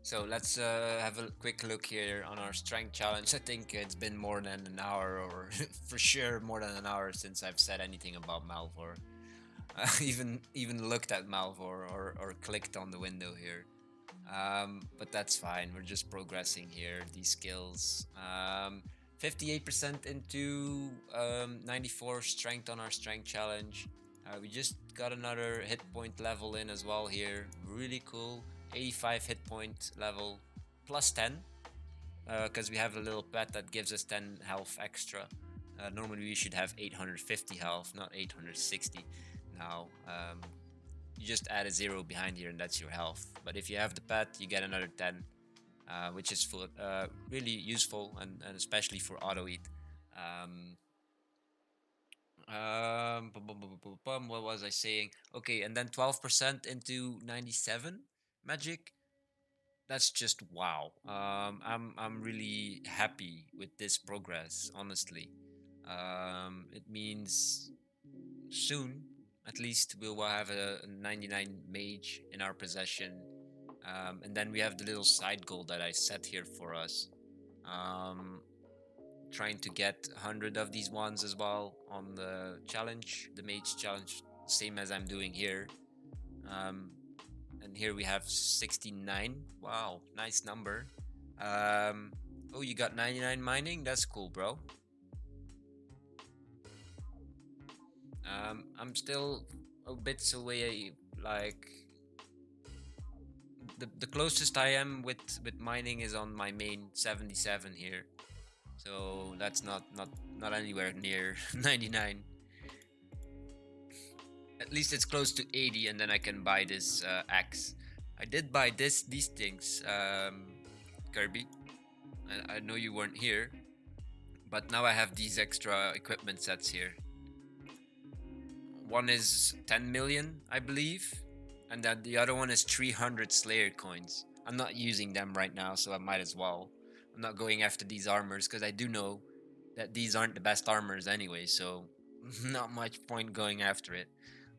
So let's have a quick look here on our strength challenge. I think it's been more than an hour, or for sure more than an hour since I've said anything about Melvor. Even looked at Melvor or clicked on the window here. But that's fine. We're just progressing here. These skills. 58% into 94 strength on our strength challenge. We just got another hit point level in as well here. Really cool. 85 hit point level plus 10, because we have a little pet that gives us 10 health extra. Normally we should have 850 health, not 860. Now you just add a zero behind here and that's your health. But if you have the pet, you get another 10, which is really useful, and especially for auto eat. Um, What was I saying? Okay, and then 12% into 97 magic. That's just wow. I'm really happy with this progress. Honestly, it means soon, at least, we will have a 99 mage in our possession, and then we have the little side goal that I set here for us. Um, Trying to get 100 of these ones as well on the challenge, the mage challenge, same as I'm doing here. Um, and here we have 69. Wow, nice number. Um, oh, you got 99 mining? That's cool, bro. I'm still a bit away. Like the closest I am with mining is on my main 77 here. So that's not anywhere near 99. At least it's close to 80, and then I can buy this axe. I did buy these things, Kirby. I know you weren't here, but now I have these extra equipment sets here. One is 10 million, I believe, and then the other one is 300 Slayer coins. I'm not using them right now, so I might as well. I'm not going after these armors because I do know that these aren't the best armors anyway, so not much point going after it.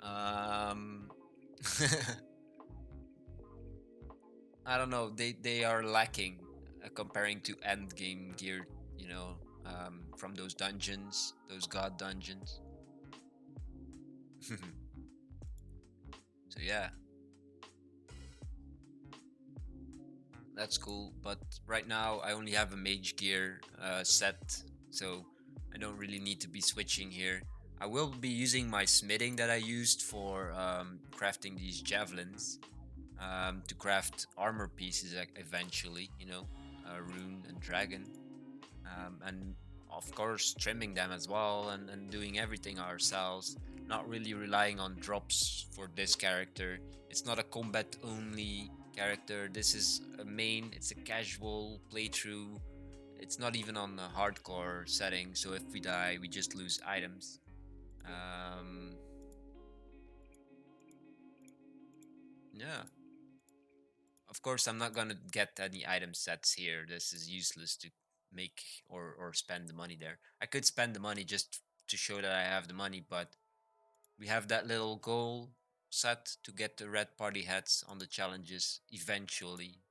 Um, I don't know. They are lacking comparing to end game gear. You know, from those dungeons, those god dungeons. So yeah, that's cool. But right now, I only have a mage gear set, so I don't really need to be switching here. I will be using my smithing that I used for crafting these javelins to craft armor pieces eventually. You know, rune and dragon. And of course trimming them as well, and doing everything ourselves, not really relying on drops for this character. It's not a combat only character. This is a main, it's a casual playthrough. It's not even on a hardcore setting, so if we die we just lose items. um yeah, of course I'm not gonna get any item sets here. This is useless to make or spend the money there. I could spend the money just to show that I have the money, but we have that little goal set to get the red party hats on the challenges eventually.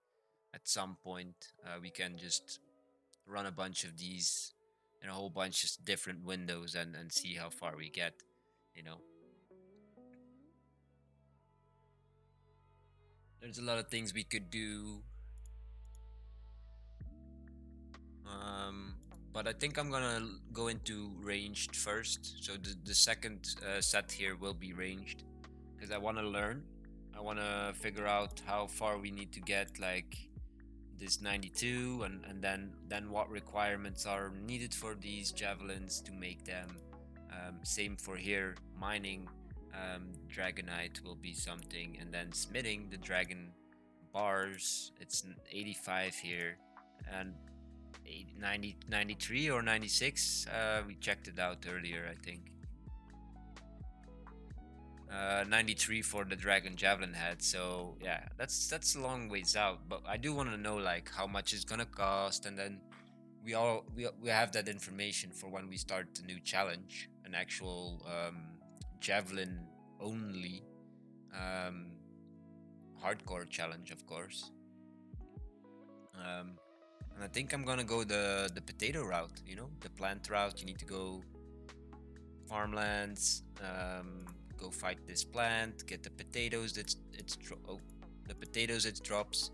At some point, we can just run a bunch of these in a whole bunch of different windows and see how far we get. You know, there's a lot of things we could do. Um, but I think I'm gonna go into ranged first. So the second set here will be ranged because I want to learn. I want to figure out how far we need to get, like this 92, and then what requirements are needed for these javelins to make them. Same for here, mining dragonite will be something, and then smithing the dragon bars. It's 85 here, and 80, 90, 93 or 96. We checked it out earlier, I think. 93 for the dragon javelin head. So yeah, that's a long ways out. But I do want to know like how much it's gonna cost, and then we have that information for when we start the new challenge, an actual javelin only um, hardcore challenge, of course. Um, and I think I'm gonna go the potato route. You know, the plant route. You need to go farmlands, go fight this plant, get the potatoes the potatoes it drops,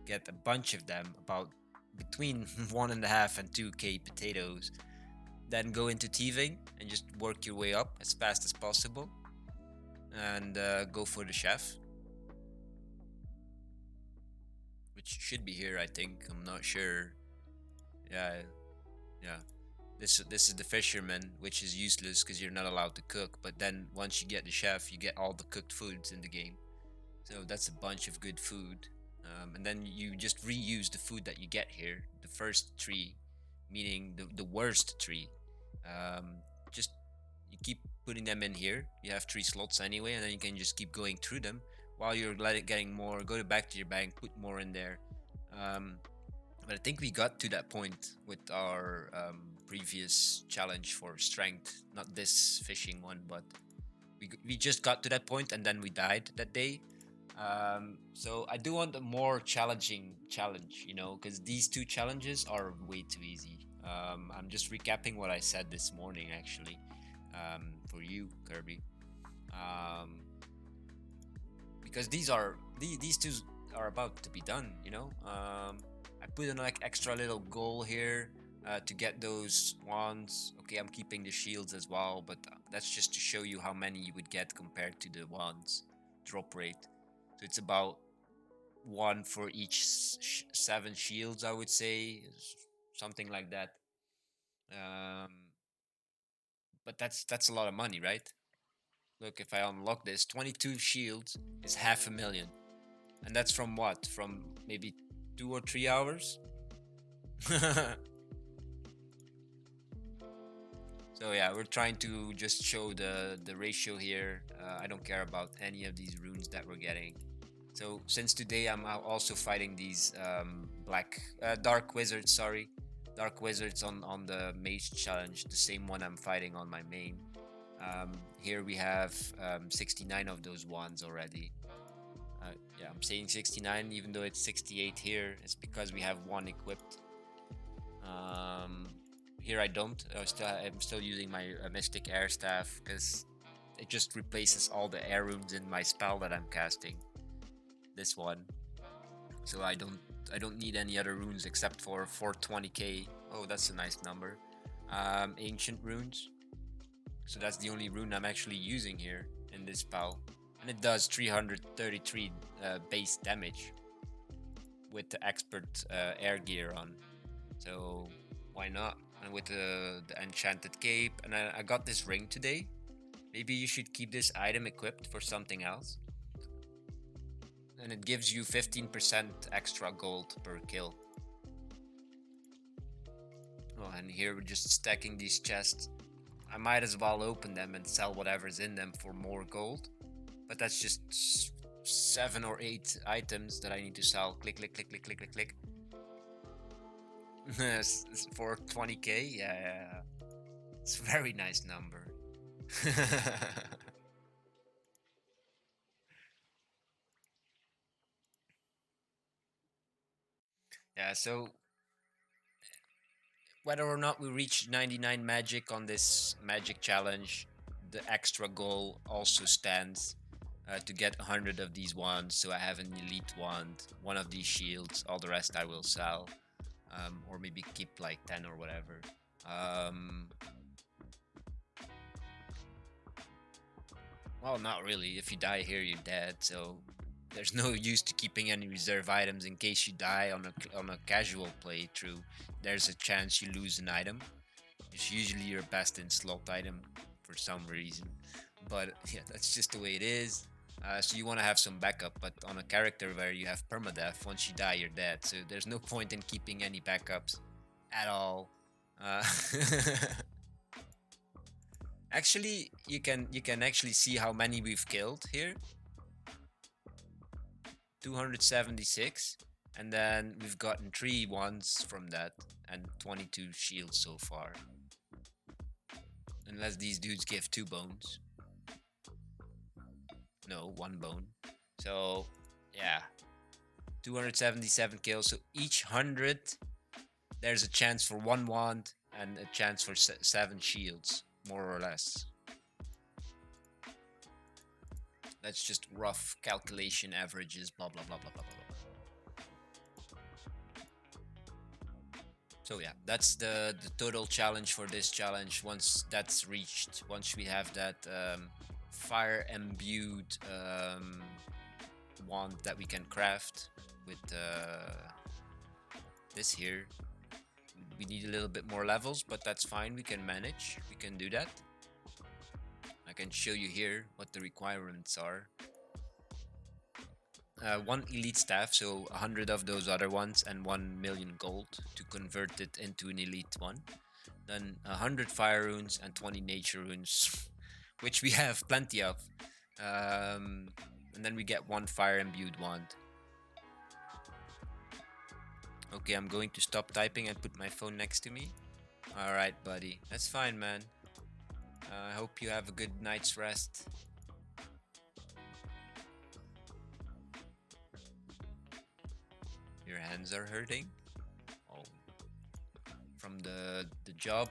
get a bunch of them, about between 1.5 and 2k potatoes, then go into thieving and just work your way up as fast as possible, and go for the chef, which should be here, I think. I'm not sure. Yeah, yeah. This is the fisherman, which is useless because you're not allowed to cook. But then once you get the chef, you get all the cooked foods in the game. So that's a bunch of good food, and then you just reuse the food that you get here. The first tree, meaning the worst tree, just You keep putting them in here. You have 3 slots anyway, and then you can just keep going through them while you're getting more. Go back to your bank, put more in there. Um, but I think we got to that point with our previous challenge for strength. Not this fishing one, but we just got to that point and then we died that day. So I do want a more challenging challenge, because these two challenges are way too easy. I'm just recapping what I said this morning, actually, for you, Kirby, um, because these two are about to be done. I put in like extra little goal here to get those wands. Okay, I'm keeping the shields as well, but that's just to show you how many you would get compared to the wands drop rate. So it's about one for each 7 shields, I would say, something like that. Um, but that's a lot of money, right? Look, if I unlock this, 22 shields is 500,000, and that's from what? From maybe 2 or 3 hours. So yeah, we're trying to just show the ratio here. I don't care about any of these runes that we're getting. So since today I'm also fighting these dark wizards, dark wizards on the mage challenge, the same one I'm fighting on my main. Here we have 69 of those wands already. Yeah, I'm saying 69 even though it's 68 here. It's because we have one equipped. Here I don't. I'm still using my Mystic Air Staff because it just replaces all the air runes in my spell that I'm casting. This one, so I don't need any other runes except for 420k. Oh, that's a nice number. Ancient runes. So that's the only rune I'm actually using here in this spell, and it does 333 base damage with the expert air gear on. So why not? And with the enchanted cape, and I got this ring today. Maybe you should keep this item equipped for something else. And it gives you 15% extra gold per kill. Oh, and here we're just stacking these chests. I might as well open them and sell whatever's in them for more gold. But that's just 7 or 8 items that I need to sell. Click, click, click, click, click, click, click. For 20k, yeah. It's a very nice number. Yeah, so whether or not we reach 99 magic on this magic challenge, the extra goal also stands to get 100 of these wands. So I have an elite wand, one of these shields, all the rest I will sell, or maybe keep like 10 or whatever. Well, not really. If you die here, you're dead. So there's no use to keeping any reserve items in case you die on a casual playthrough. There's a chance you lose an item. It's usually your best in slot item for some reason. But yeah, that's just the way it is. So you want to have some backup, but on a character where you have permadeath, once you die, you're dead. So there's no point in keeping any backups at all. Uh, Actually, you can actually see how many we've killed here. 276, and then we've gotten 3 ones from that and 22 shields so far. Unless these dudes give 2 bones. No, 1 bone. So, yeah. 277 kills. So each 100, there's a chance for 1 wand and a chance for 7 shields, more or less. That's just rough calculation averages, blah blah blah blah blah blah. So yeah, that's the total challenge for this challenge. Once that's reached, once we have that fire imbued wand that we can craft with this here, we need a little bit more levels, but that's fine. We can manage. We can do that. I can show you here what the requirements are. 1 elite staff, so 100 of those other ones, and 1 million gold to convert it into an elite one. then 100 fire runes and 20 nature runes, which we have plenty of. And then we get one fire imbued wand. Okay, I'm going to stop typing and put my phone next to me. Alright, buddy. That's fine, man. I hope you have a good night's rest. Your hands are hurting? Oh. From the job?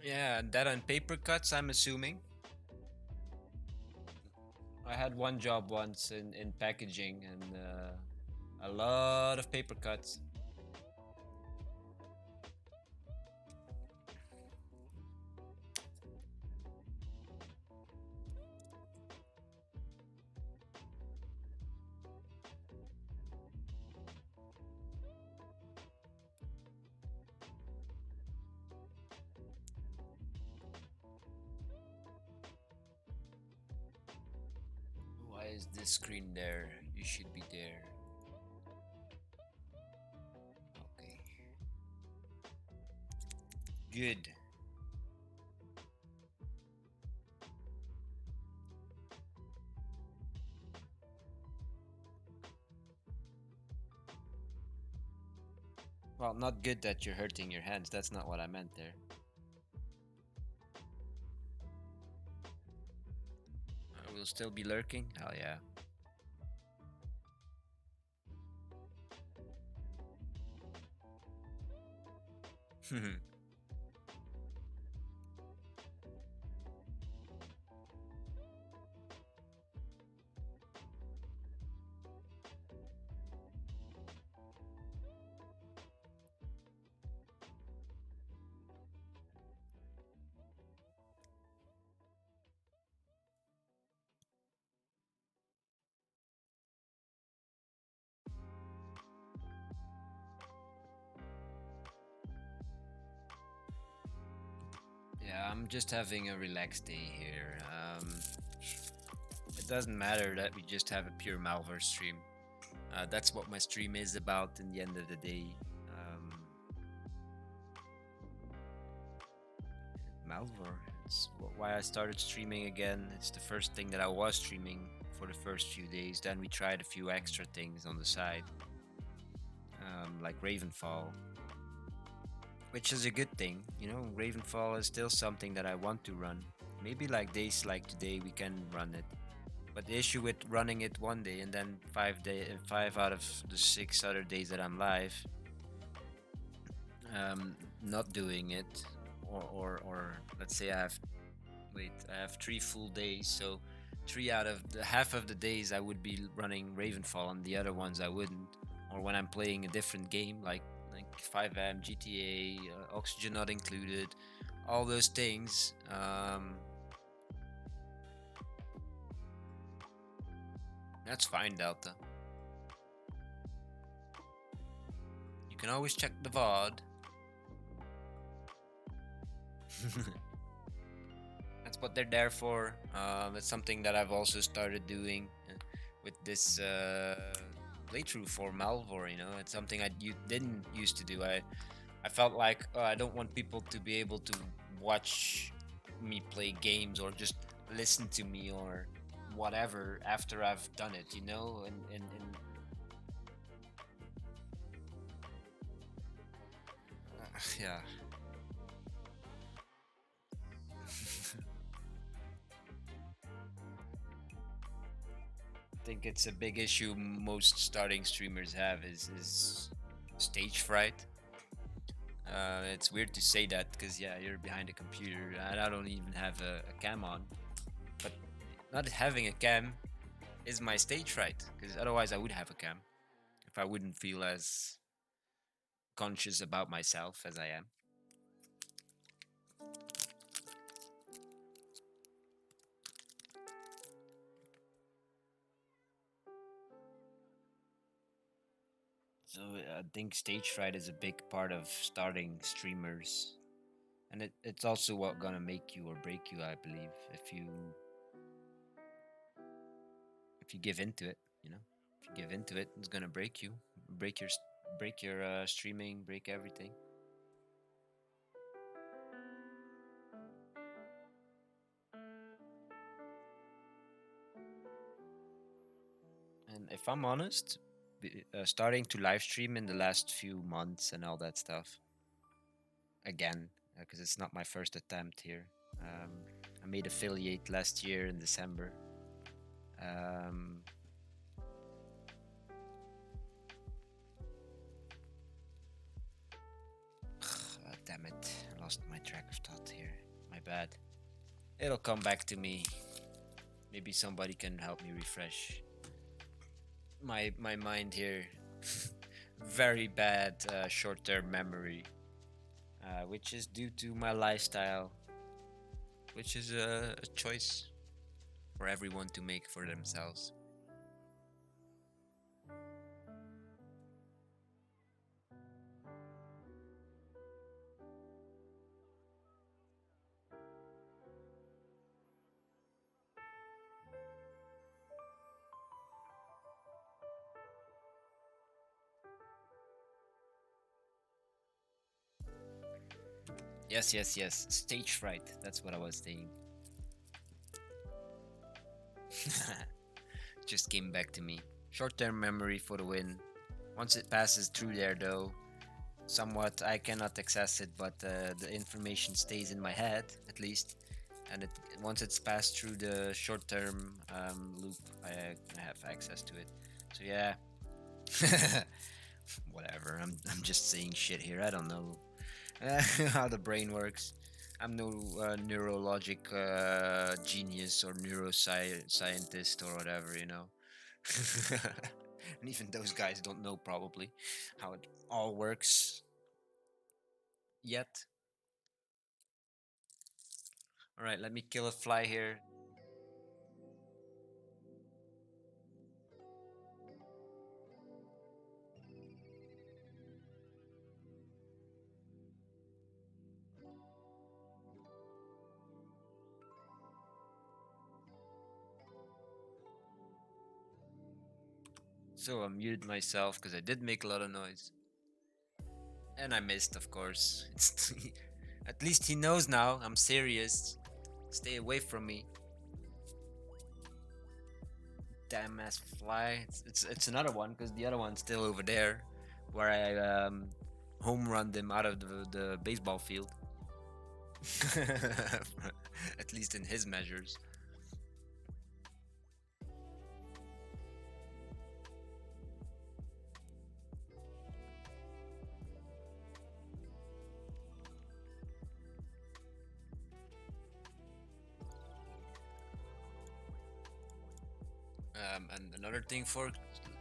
Yeah, that on paper cuts, I'm assuming. I had one job once in packaging and a lot of paper cuts. Why is this screen there? You should be there. Okay. Good. Well, not good that you're hurting your hands. That's not what I meant there. I will still be lurking? Hell yeah. Yeah, I'm just having a relaxed day here. It doesn't matter that we just have a pure Malware stream. That's what my stream is about in the end of the day. Um, Malware. It's why I started streaming again. It's the first thing that I was streaming for the first few days. Then we tried a few extra things on the side, like Ravenfall, which is a good thing. You know, Ravenfall is still something that I want to run. Maybe like days like today we can run it. But the issue with running it one day and then 5 out of the 6 other days that I'm live, not doing it, or let's say I have 3 full days, so 3 out of the half of the days I would be running Ravenfall, and the other ones I wouldn't. Or when I'm playing a different game, like 5M, GTA, Oxygen not included, all those things. That's fine, Delta. You can always check the VOD. That's what they're there for. It's something that I've also started doing with this playthrough for Melvor. You know, it's something you didn't used to do. I felt like I don't want people to be able to watch me play games or just listen to me or whatever after I've done it. You know, and yeah. think it's a big issue most starting streamers have is stage fright. It's weird to say that because yeah, you're behind a computer and I don't even have a cam on. But not having a cam is my stage fright because otherwise I would have a cam if I wouldn't feel as conscious about myself as I am. So I think stage fright is a big part of starting streamers, and it's also what gonna make you or break you, I believe, if you give into it. You know, if you give into it, it's gonna break you, break your break your streaming, break everything. And if I'm honest, starting to live stream in the last few months and all that stuff again, because it's not my first attempt here. Um, I made affiliate last year in December. Um, damn it, I lost my track of thought here. My bad. It'll come back to me. Maybe somebody can help me refresh my mind here. Very bad short-term memory, which is due to my lifestyle, which is a choice for everyone to make for themselves. Yes, yes, yes. Stage fright. That's what I was saying. Just came back to me. Short term memory for the win. Once it passes through there, though, somewhat I cannot access it, but the information stays in my head at least. And once it's passed through the short term loop, I can have access to it. So yeah, whatever. I'm just saying shit here. I don't know how the brain works. I'm no neurologic genius or neuroscientist or whatever, you know. And even those guys don't know probably how it all works yet. All right, let me kill a fly here. So I muted myself because I did make a lot of noise. And I missed, of course. At least he knows now I'm serious. Stay away from me. Damn ass fly. It's another one because the other one's still over there where I home run them out of the baseball field. At least in his measures. And another thing for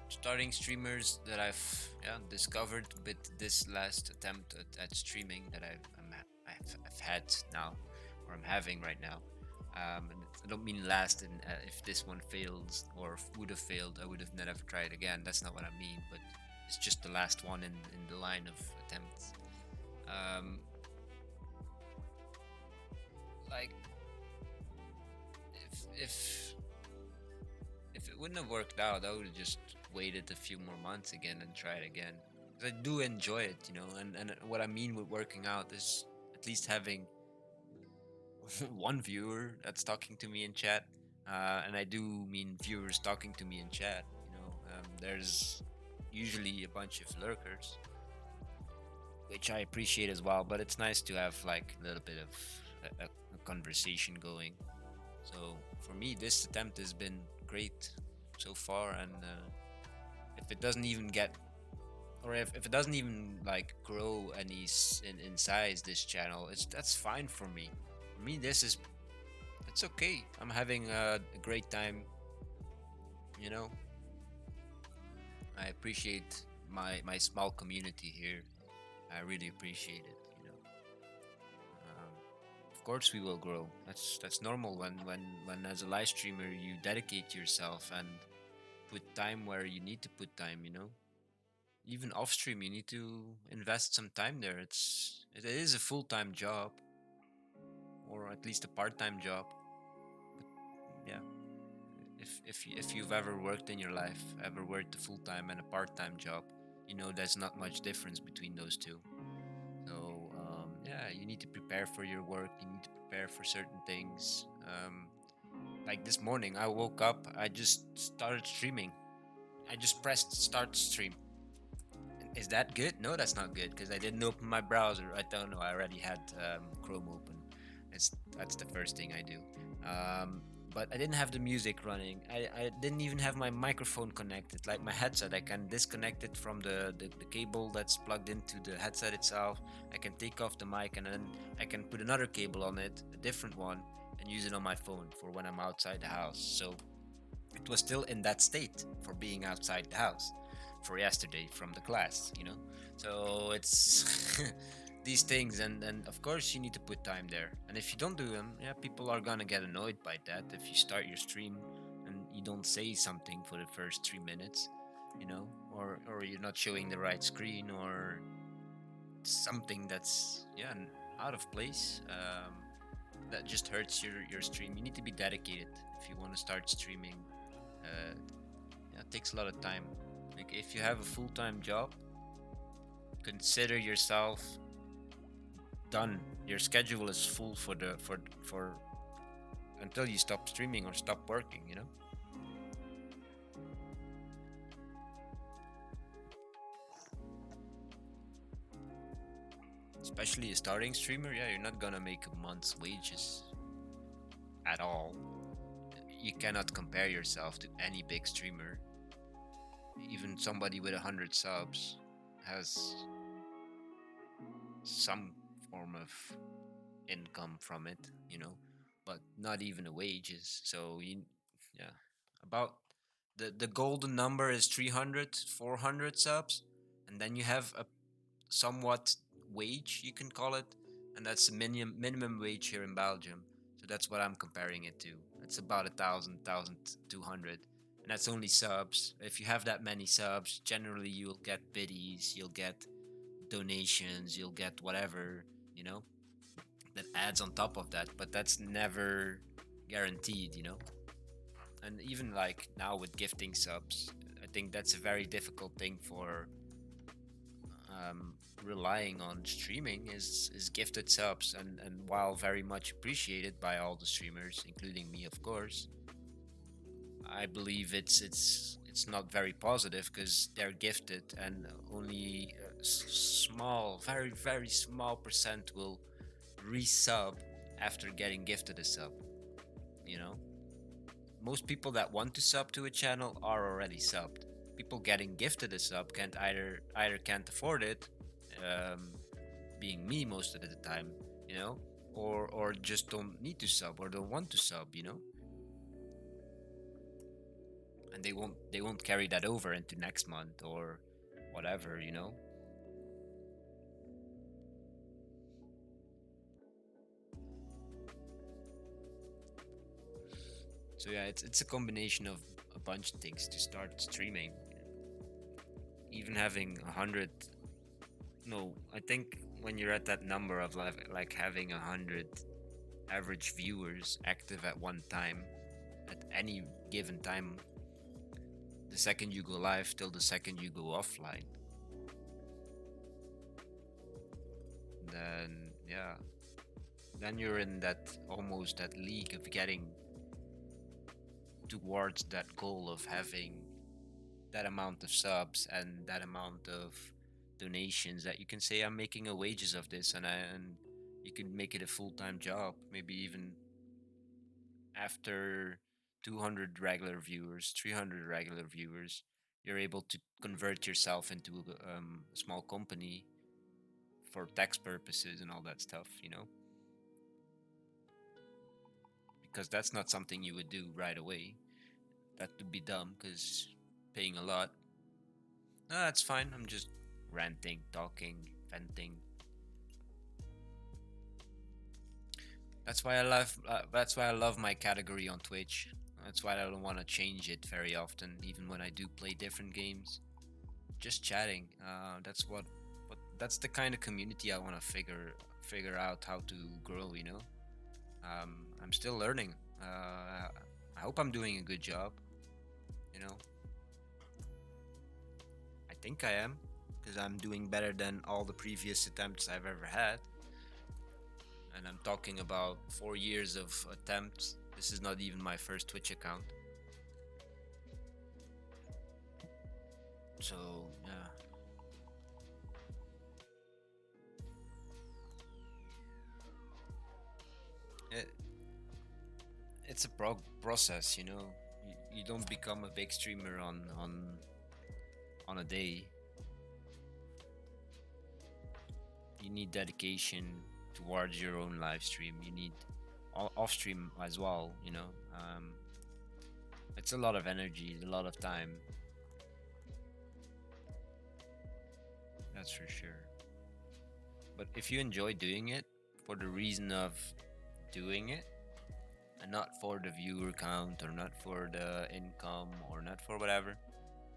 starting streamers that I've discovered with this last attempt at streaming that I've had now, or I'm having right now. And I don't mean last, and if this one fails or would have failed, I would have never tried again. That's not what I mean, but it's just the last one in the line of attempts. Um, like if if it wouldn't have worked out, I would have just waited a few more months again and tried again. 'Cause I do enjoy it, you know, and what I mean with working out is at least having one viewer that's talking to me in chat. And I do mean viewers talking to me in chat. You know, there's usually a bunch of lurkers, which I appreciate as well. But it's nice to have like a little bit of a conversation going. So for me, this attempt has been great so far, and if it doesn't even get, or if it doesn't even like grow any in size, this channel, it's that's fine for me. For me, this is it's okay. I'm having a great time. You know, I appreciate my small community here. I really appreciate it. Um, of course, we will grow. That's normal when as a live streamer you dedicate yourself and put time where you need to put time. Even off stream, you need to invest some time there. It is a full time job, or at least a part time job. But yeah, if you've ever worked in your life, ever worked a full time and a part time job, there's not much difference between those two. So yeah, you need to prepare for your work. You need to prepare for certain things. Like this morning, I woke up. I just started streaming. I just pressed start stream. Is that good? No, that's not good because I didn't open my browser. I don't know. I already had Chrome open. That's the first thing I do. Um, but I didn't have the music running. I didn't even have my microphone connected. Like my headset, I can disconnect it from the cable that's plugged into the headset itself. I can take off the mic and then I can put another cable on it, a different one, and use it on my phone for when I'm outside the house. So it was still in that state for being outside the house for yesterday from the class. So it's these things, and of course you need to put time there, and if you don't do them, yeah, people are gonna get annoyed by that. If you start your stream and you don't say something for the first 3 minutes, or you're not showing the right screen, or something that's, yeah, out of place, that just hurts your stream. You need to be dedicated if you want to start streaming. uh, yeah, it takes a lot of time. Like if you have a full-time job, consider yourself done. Your schedule is full for until you stop streaming or stop working. Especially a starting streamer, yeah, you're not gonna make a month's wages at all. You cannot compare yourself to any big streamer. Even somebody with 100 subs has some form of income from it, but not even a wages. So yeah, about the golden number is 300, 400 subs, and then you have a somewhat wage, you can call it, and that's the minimum wage here in Belgium. So that's what I'm comparing it to. It's about 1,200, and that's only subs. If you have that many subs, generally you'll get biddies, you'll get donations, you'll get whatever, you know that adds on top of that, but that's never guaranteed. And even like now with gifting subs, I think that's a very difficult thing for um, relying on streaming is gifted subs, and while very much appreciated by all the streamers, including me, of course, I believe it's not very positive because they're gifted, and only a small, very very small percent will resub after getting gifted a sub. You know, most people that want to sub to a channel are already subbed. People getting gifted a sub can't either can't afford it, um, being me most of the time, you know, or just don't need to sub or don't want to sub, and they won't carry that over into next month or whatever. So yeah, it's a combination of a bunch of things to start streaming. Even having 100, no, I think when you're at that number of like having 100 average viewers active at one time, at any given time, the second you go live till the second you go offline, then yeah, then you're in that almost that league of getting towards that goal of having that amount of subs and that amount of donations that you can say I'm making a wages of this, and you can make it a full-time job, maybe even after 200 regular viewers, 300 regular viewers, you're able to convert yourself into a small company for tax purposes and all that stuff, because that's not something you would do right away. That would be dumb because paying a lot. No, that's fine. I'm just ranting, talking, venting. That's why I love. That's why I love my category on Twitch. That's why I don't want to change it very often, even when I do play different games. Just chatting. That's what. That's the kind of community I want to figure out how to grow. I'm still learning. I hope I'm doing a good job. You know, I think I am, because I'm doing better than all the previous attempts I've ever had. And I'm talking about 4 years of attempts. This is not even my first Twitch account. So yeah, it, it's a process. You don't become a big streamer on a day. You need dedication towards your own live stream. You need off stream as well. It's a lot of energy, a lot of time. That's for sure. But if you enjoy doing it for the reason of doing it, and not for the viewer count or not for the income or not for whatever,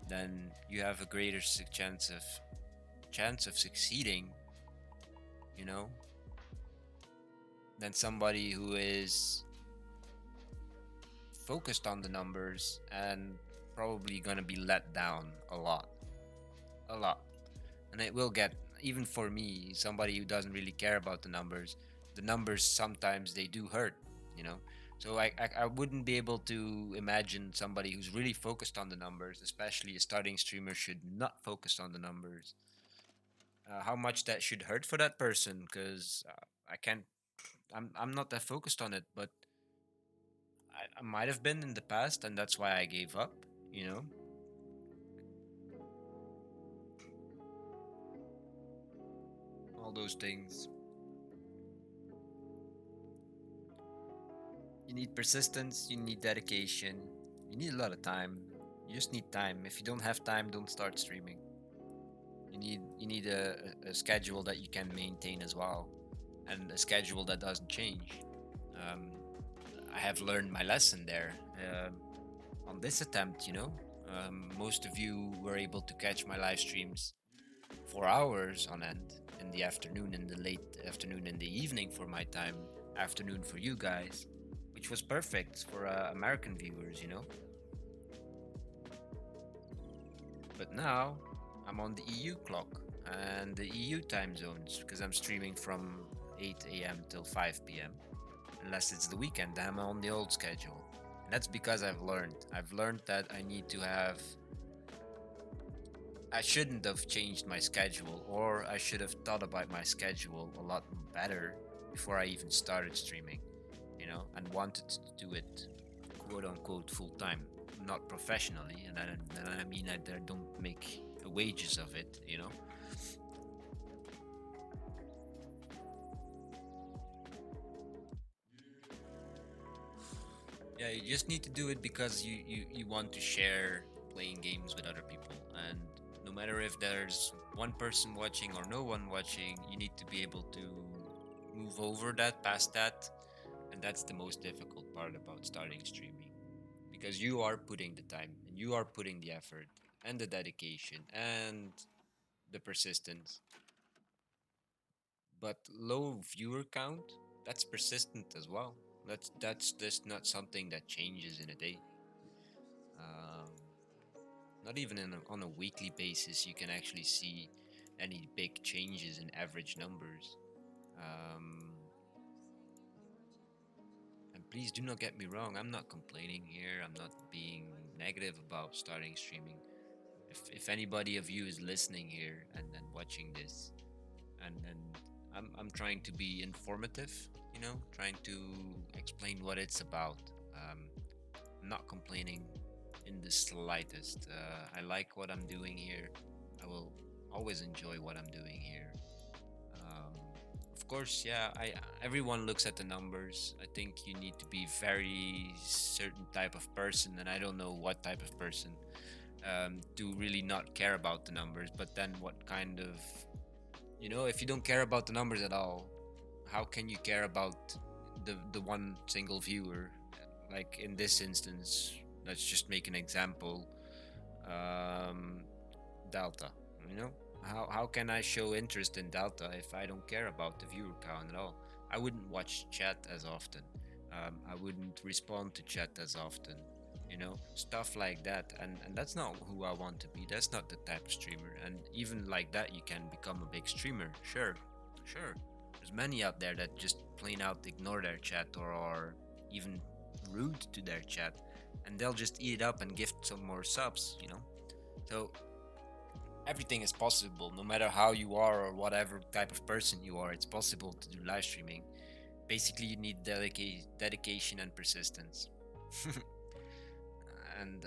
then you have a greater chance of succeeding, you know, than somebody who is focused on the numbers and probably gonna be let down a lot. And it will get, even for me, somebody who doesn't really care about the numbers sometimes they do hurt, you know. So I wouldn't be able to imagine somebody who's really focused on the numbers, especially a starting streamer should not focus on the numbers. How much that should hurt for that person, because I can't. I'm not that focused on it, but I might have been in the past, and that's why I gave up. You know, all those things. You need persistence, you need dedication, you need a lot of time. You just need time. If you don't have time, don't start streaming. You need a schedule that you can maintain as well, and a schedule that doesn't change. Um, I have learned my lesson there on this attempt. Most of you were able to catch my live streams for hours on end in the afternoon, in the late afternoon, in the evening for my time, afternoon for you guys, which was perfect for American viewers. But now I'm on the EU clock and the EU time zones because I'm streaming from 8 a.m. till 5 p.m. Unless it's the weekend, I'm on the old schedule. And that's because I've learned. I've learned that I shouldn't have changed my schedule, or I should have thought about my schedule a lot better before I even started streaming, and wanted to do it quote unquote full time, not professionally. And I mean I don't make wages of it. Yeah, you just need to do it because you want to share playing games with other people. And no matter if there's one person watching or no one watching, you need to be able to move over that, past that. And that's the most difficult part about starting streaming, because you are putting the time and you are putting the effort and the dedication and the persistence. But low viewer count, that's persistent as well. That's just not something that changes in a day. Um, Not even on a weekly basis, you can actually see any big changes in average numbers. Um, and please do not get me wrong, I'm not complaining here. I'm not being negative about starting streaming. If anybody of you is listening here and watching this, and I'm trying to be informative, trying to explain what it's about. I'm not complaining in the slightest. I like what I'm doing here. I will always enjoy what I'm doing here. Um, of course, yeah. I Everyone looks at the numbers. I think you need to be very certain type of person, and I don't know what type of person to really not care about the numbers. But then, what kind of if you don't care about the numbers at all, how can you care about the one single viewer? Like in this instance, let's just make an example. Um, Delta. You know, how can I show interest in Delta if I don't care about the viewer count at all? I wouldn't watch chat as often. I wouldn't respond to chat as often. Stuff like that, and that's not who I want to be. That's not the type of streamer. And even like that, you can become a big streamer. Sure, sure. There's many out there that just plain out ignore their chat or are even rude to their chat, and they'll just eat it up and gift some more subs. So everything is possible, no matter how you are or whatever type of person you are. It's possible to do live streaming. Basically, you need dedication and persistence. And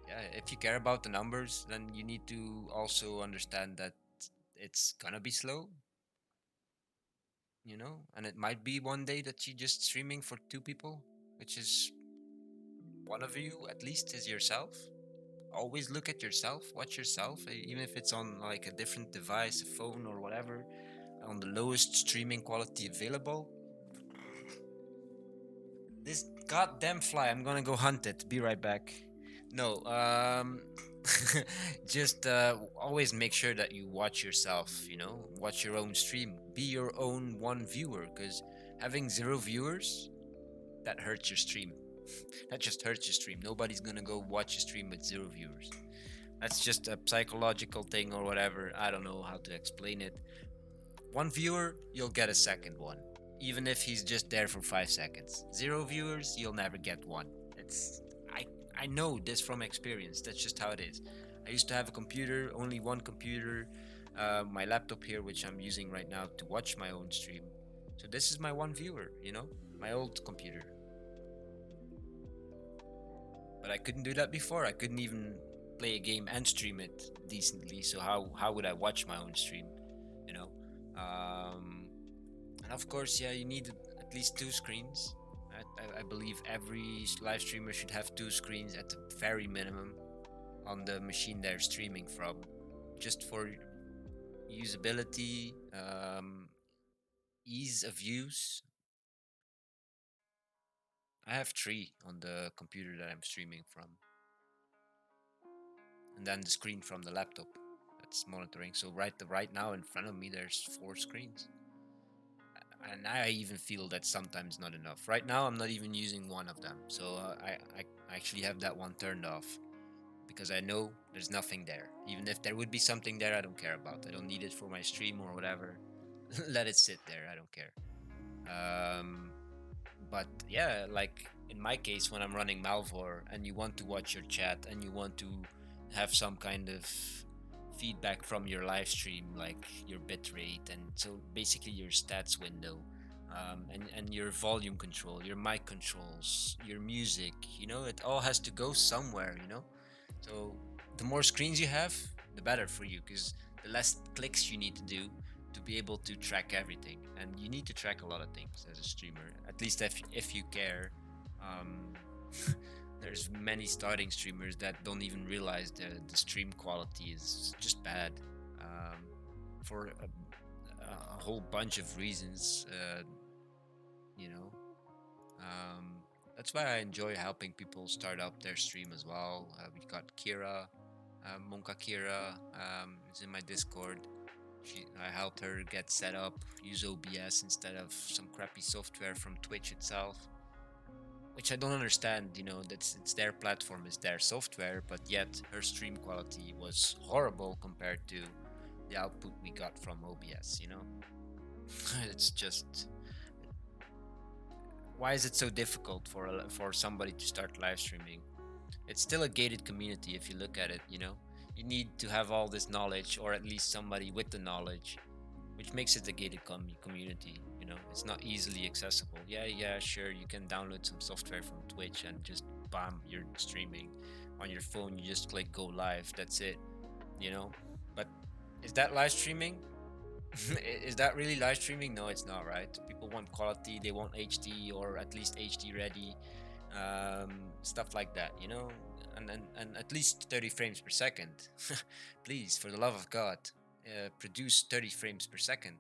yeah, if you care about the numbers, then you need to also understand that it's gonna be slow. And it might be one day that you just streaming for two people, which is one of you at least is yourself. Always look at yourself, watch yourself, even if it's on like a different device, a phone or whatever, on the lowest streaming quality available. This goddamn fly, I'm gonna go hunt it. Be right back. No, just always make sure that you watch yourself, watch your own stream. Be your own one viewer, because having zero viewers, that hurts your stream. That just hurts your stream. Nobody's gonna go watch a stream with zero viewers. That's just a psychological thing or whatever. I don't know how to explain it. One viewer, you'll get a second one, even if he's just there for 5 seconds. Zero viewers, you'll never get one. It's I know this from experience. That's just how it is. I used to have a computer, only one computer, my laptop here, which I'm using right now to watch my own stream. So this is my one viewer, my old computer. But I couldn't do that before. I couldn't even play a game and stream it decently. So how would I watch my own stream? You know, um, and of course, yeah, you need at least two screens. I believe every live streamer should have two screens at the very minimum on the machine they're streaming from, just for usability, ease of use. I have three on the computer that I'm streaming from, and then the screen from the laptop that's monitoring. So right now in front of me, there's four screens, and I even feel that's sometimes not enough. Right now, I'm not even using one of them, so I actually have that one turned off because I know there's nothing there. Even if there would be something there, I don't care about. I don't need it for my stream or whatever. Let it sit there. I don't care. Um, but yeah, like in my case, when I'm running Melvor and you want to watch your chat and you want to have some kind of feedback from your live stream, like your bitrate, and so basically your stats window, and your volume control, your mic controls, your music, it all has to go somewhere. So the more screens you have, the better for you, because the less clicks you need to do to be able to track everything. And you need to track a lot of things as a streamer, at least if you care. Um, there's many starting streamers that don't even realize the stream quality is just bad, for a whole bunch of reasons. You know, um, that's why I enjoy helping people start up their stream as well. We got Kira, Monka Kira, is in my Discord. I helped her get set up, use OBS instead of some crappy software from Twitch itself, which I don't understand. That's it's their platform, it's their software, but yet her stream quality was horrible compared to the output we got from OBS. It's just, why is it so difficult for somebody to start live streaming? It's still a gated community if you look at it. You need to have all this knowledge, or at least somebody with the knowledge, which makes it a gated community. It's not easily accessible. Yeah, sure, you can download some software from Twitch and just bam, you're streaming. On your phone, you just click go live. That's it, you know. But is that live streaming? Is that really live streaming? No, it's not, right? People want quality, they want HD or at least HD ready, stuff like that, you know, and at least 30 frames per second. Please, for the love of God, produce 30 frames per second.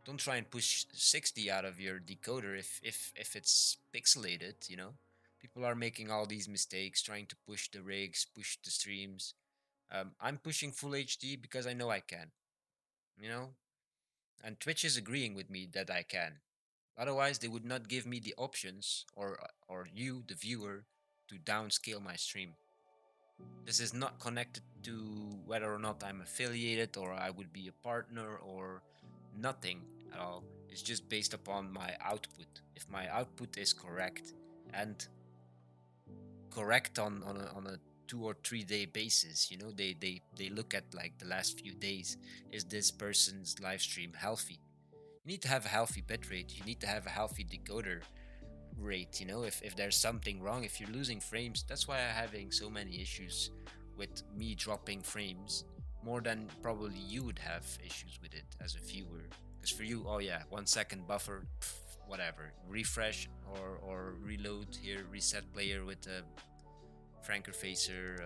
Don't try and push 60 out of your decoder if it's pixelated, you know. People are making all these mistakes trying to push the rigs, push the streams. I'm pushing full HD because I know I can, you know, and Twitch is agreeing with me that I can. Otherwise, they would not give me the options, or you, the viewer, to downscale my stream. This is not connected to whether or not I'm affiliated or I would be a partner or nothing at all. It's just based upon my output. If my output is correct and correct on a 2 or 3 day basis, you know, they look at like the last few days. Is this person's live stream healthy? You need to have a healthy bitrate. You need to have a healthy decoder rate. You know, if there's something wrong, if you're losing frames, that's why I'm having so many issues with me dropping frames more than probably you would have issues with it as a viewer. Because for you, oh yeah, 1 second buffer, whatever, refresh or reload here, reset player with a Franker Facer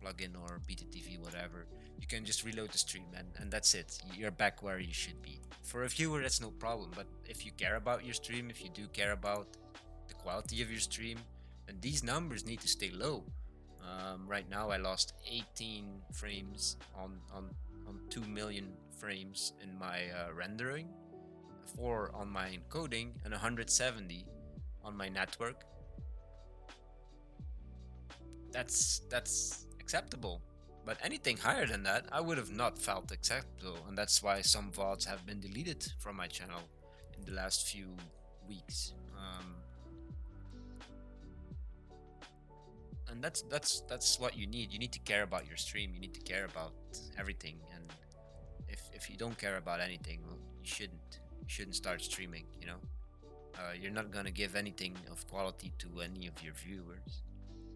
plugin or Beta TV, whatever. You can just reload the stream and that's it. You're back where you should be. For a viewer, that's no problem. But if you care about your stream, if you do care about the quality of your stream, then these numbers need to stay low. Right now, I lost 18 frames on 2 million frames in my rendering, 4 on my encoding, and 170 on my network. That's acceptable. But anything higher than that, I would have not felt acceptable, and that's why some VODs have been deleted from my channel in the last few weeks. And that's what you need. You need to care about your stream. You need to care about everything. And if you don't care about anything, well, you shouldn't. You shouldn't start streaming. You know, you're not gonna give anything of quality to any of your viewers.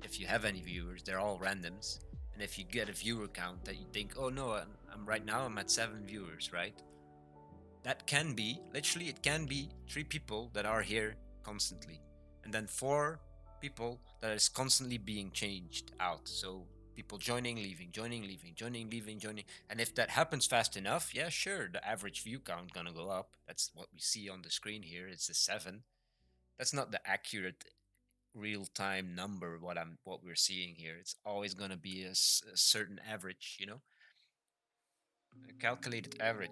If you have any viewers, they're all randoms. And if you get a viewer count that you think, oh no, I'm right now I'm at 7 viewers, right? That can be literally it can be 3 people that are here constantly, and then 4 people that is constantly being changed out. So people joining, leaving, joining, leaving, joining, leaving, joining. And if that happens fast enough, yeah, sure, the average view count gonna go up. That's what we see on the screen here. It's a 7. That's not the accurate real time number what we're seeing here. It's always going to be a certain average, you know, a calculated average.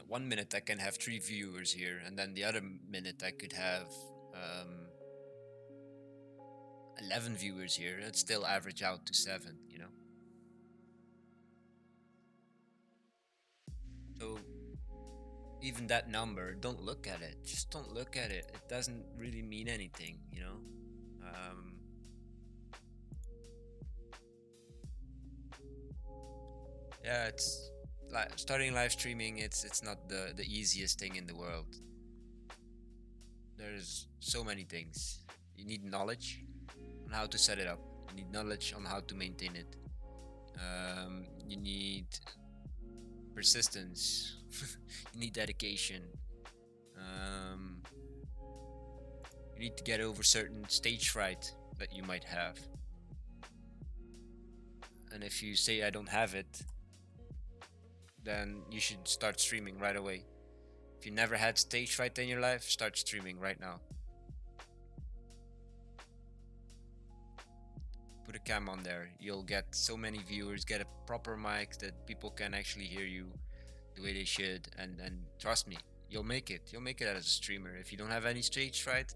1 minute I can have 3 viewers here, and then the other minute I could have um, 11 viewers here. It'd still average out to 7, you know. So even that number, don't look at it. Just don't look at it. It doesn't really mean anything, you know. Um, yeah, it's like starting live streaming. It's not the easiest thing in the world. There's so many things. You need knowledge on how to set it up. You need knowledge on how to maintain it. You need persistence. You need dedication. Um, you need to get over certain stage fright that you might have. And if you say I don't have it, then you should start streaming right away. If you never had stage fright in your life, start streaming right now. Put a cam on there. You'll get so many viewers. Get a proper mic that people can actually hear you the way they should. And trust me, you'll make it. You'll make it as a streamer. If you don't have any stage fright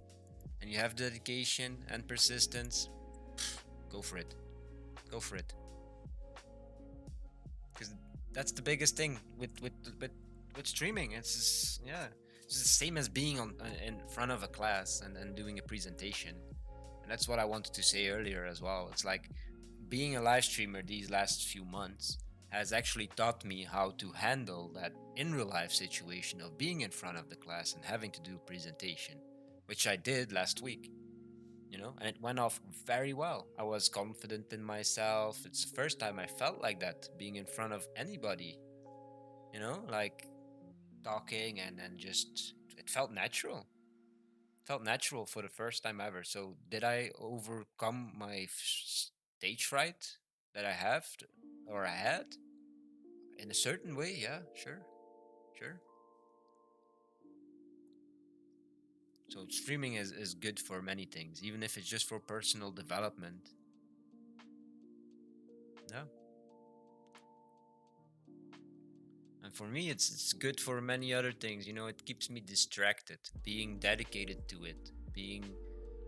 and you have dedication and persistence, go for it. Go for it. Because that's the biggest thing with streaming. It's just, yeah, it's the same as being on in front of a class and doing a presentation. And that's what I wanted to say earlier as well. It's like being a live streamer these last few months. has actually taught me how to handle that in real life situation of being in front of the class and having to do a presentation, which I did last week, and it went off very well. I was confident in myself. It's the first time I felt like that, being in front of anybody, like talking and just, it felt natural. Felt natural for the first time ever. So, did I overcome my stage fright that I have or I had? In a certain way, yeah, sure, sure. So streaming is good for many things, even if it's just for personal development. Yeah. And for me, it's good for many other things. It keeps me distracted, being dedicated to it, being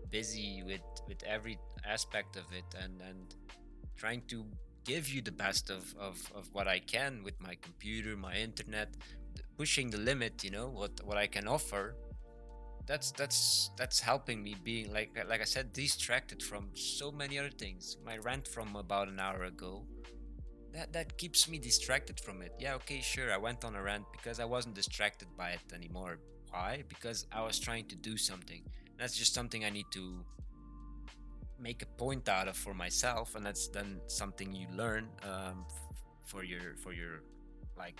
busy with every aspect of it, and trying to give you the best of what I can with my computer, my internet, pushing the limit. What I can offer. That's helping me being like I said, distracted from so many other things. My rant from about an hour ago, that keeps me distracted from it. Yeah, okay, sure, I went on a rant because I wasn't distracted by it anymore. Why? Because I was trying to do something. That's just something I need to make a point out of for myself, and that's then something you learn, for your like,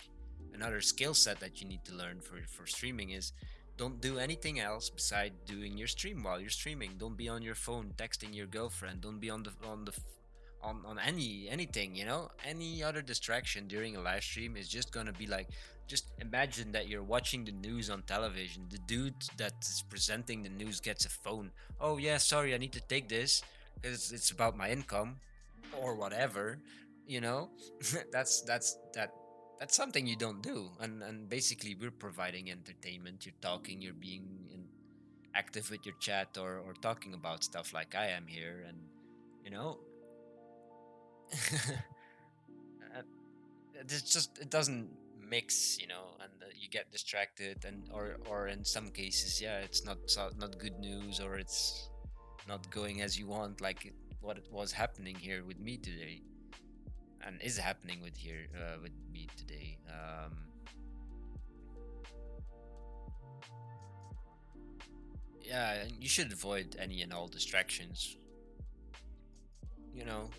another skill set that you need to learn for streaming is, don't do anything else beside doing your stream while you're streaming. Don't be on your phone texting your girlfriend. Don't be on anything, any other distraction during a live stream is just gonna be like, just imagine that you're watching the news on television. The dude that is presenting the news gets a phone. Oh yeah, sorry, I need to take this because it's about my income or whatever, you know. That's something you don't do. And basically, we're providing entertainment. You're talking, you're being active with your chat, or talking about stuff like I am here, and you know uh, it's just, it doesn't mix, and you get distracted, and or in some cases, yeah, it's not good news, or it's not going as you want, like what it was happening here with me today, and is happening with me today. Yeah, and you should avoid any and all distractions. You know,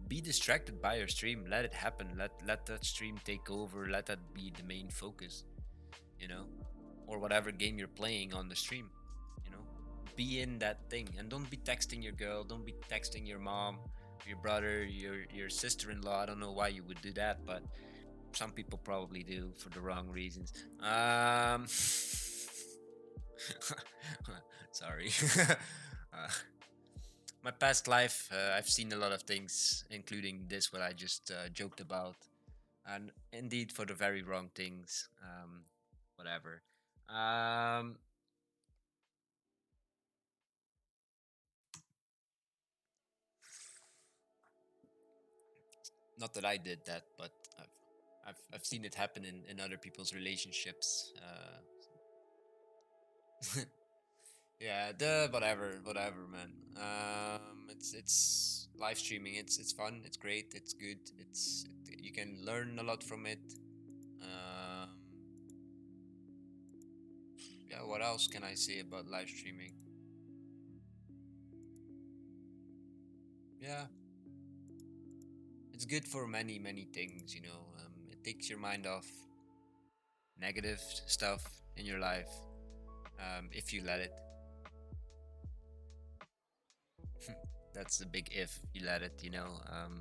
be distracted by your stream. Let it happen. Let that stream take over. Let that be the main focus. You know, or whatever game you're playing on the stream. You know, be in that thing, and don't be texting your girl. Don't be texting your mom, your brother, your sister-in-law. I don't know why you would do that, but some people probably do for the wrong reasons. Sorry. uh, my past life, I've seen a lot of things, including this, what I just joked about, and indeed for the very wrong things. Whatever. Um, Not that I did that, but I've seen it happen in other people's relationships. Yeah, the whatever, man. It's live streaming. It's fun. It's great. It's good. You can learn a lot from it. Um, yeah. What else can I say about live streaming? Yeah, it's good for many things. It takes your mind off negative stuff in your life. If you let it. That's a big if you let it.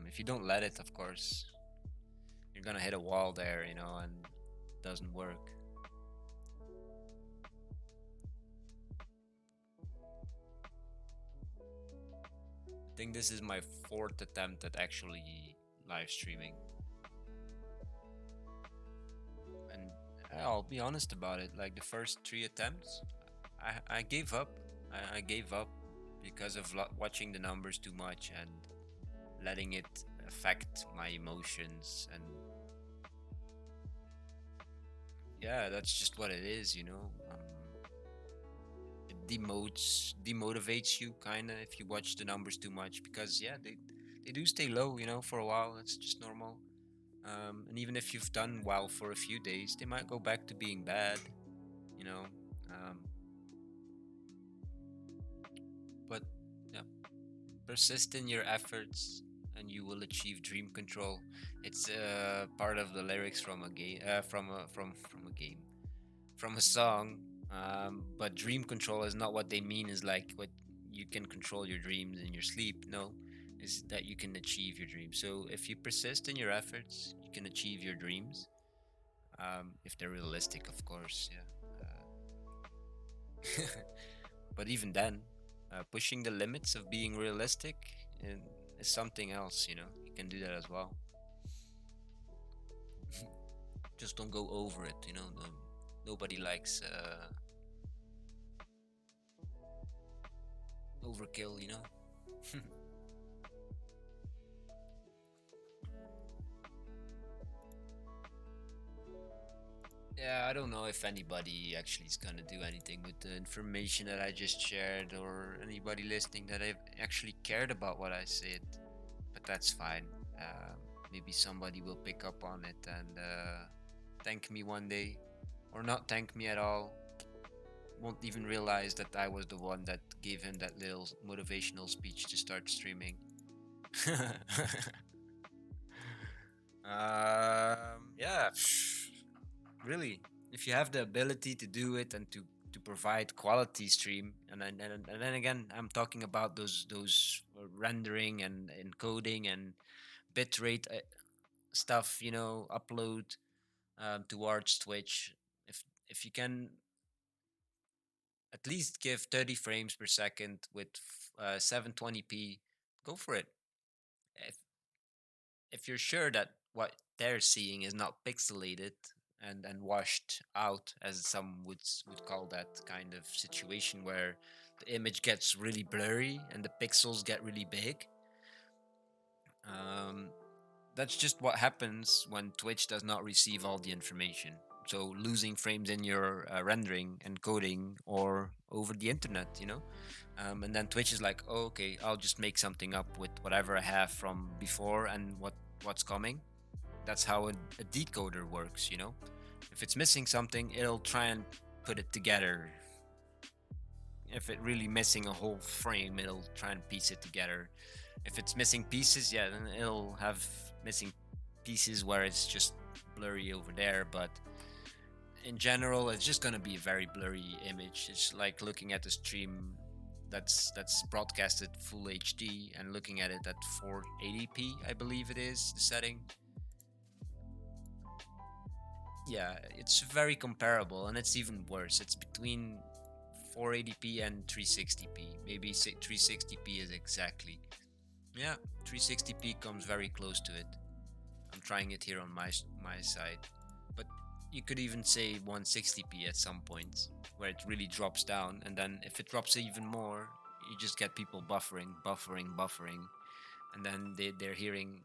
If you don't let it, of course, you're gonna hit a wall there. And it doesn't work. I think this is my fourth attempt at actually live streaming, and I'll be honest about it. Like the first three attempts, I gave up. I gave up because of watching the numbers too much and letting it affect my emotions. And yeah, that's just what it is. It demotivates you kind of if you watch the numbers too much, because yeah, they do stay low. For a while. It's just normal. And even if you've done well for a few days, they might go back to being bad, you know. Um, but yeah, persist in your efforts and you will achieve dream control. It's part of the lyrics from a game, from a game, from a song. But dream control is not what they mean. Is like what you can control your dreams in your sleep. No, is that you can achieve your dreams. So if you persist in your efforts, you can achieve your dreams. If they're realistic, of course. Yeah. But even then, pushing the limits of being realistic and is something else. You can do that as well. Just don't go over it. Nobody likes overkill. Yeah, I don't know if anybody actually is gonna do anything with the information that I just shared, or anybody listening that I've actually cared about what I said. But that's fine. Um, Maybe somebody will pick up on it and thank me one day, or not thank me at all. Won't even realize that I was the one that gave him that little motivational speech to start streaming. Yeah, really. If you have the ability to do it and to provide quality stream, and then again, I'm talking about those rendering and encoding and bitrate stuff. Upload towards Twitch. If you can at least give 30 frames per second with 720p, go for it. If if you're sure that what they're seeing is not pixelated and washed out, as some would call that kind of situation where the image gets really blurry and the pixels get really big. Um, that's just what happens when Twitch does not receive all the information. So losing frames in your rendering, encoding, or over the internet. And then Twitch is like, oh, okay, I'll just make something up with whatever I have from before and what's coming. That's how a decoder works. If it's missing something, it'll try and put it together. If it really missing a whole frame, it'll try and piece it together. If it's missing pieces, yeah, then it'll have missing pieces where it's just blurry over there. But in general, it's just gonna be a very blurry image. It's like looking at the stream that's broadcasted full HD and looking at it at 480p, I believe it is the setting. Yeah, it's very comparable, and it's even worse. It's between 480p and 360p. Maybe 360p is exactly. Yeah, 360p comes very close to it. I'm trying it here on my side, but you could even say 160p at some points where it really drops down, and then if it drops even more, you just get people buffering, and then they're hearing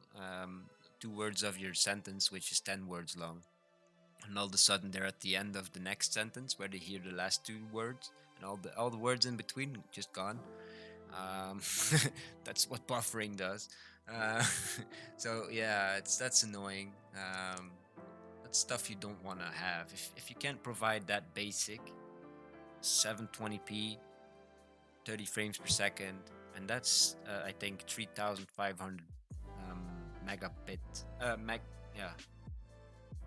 2 words of your sentence, which is 10 words long, and all of a sudden they're at the end of the next sentence where they hear the last 2 words, and all the words in between just gone. um, that's what buffering does. uh, so yeah, that's annoying. That's stuff you don't want to have if you can't provide that basic 720p 30 frames per second, and that's I think 3500 megabit yeah,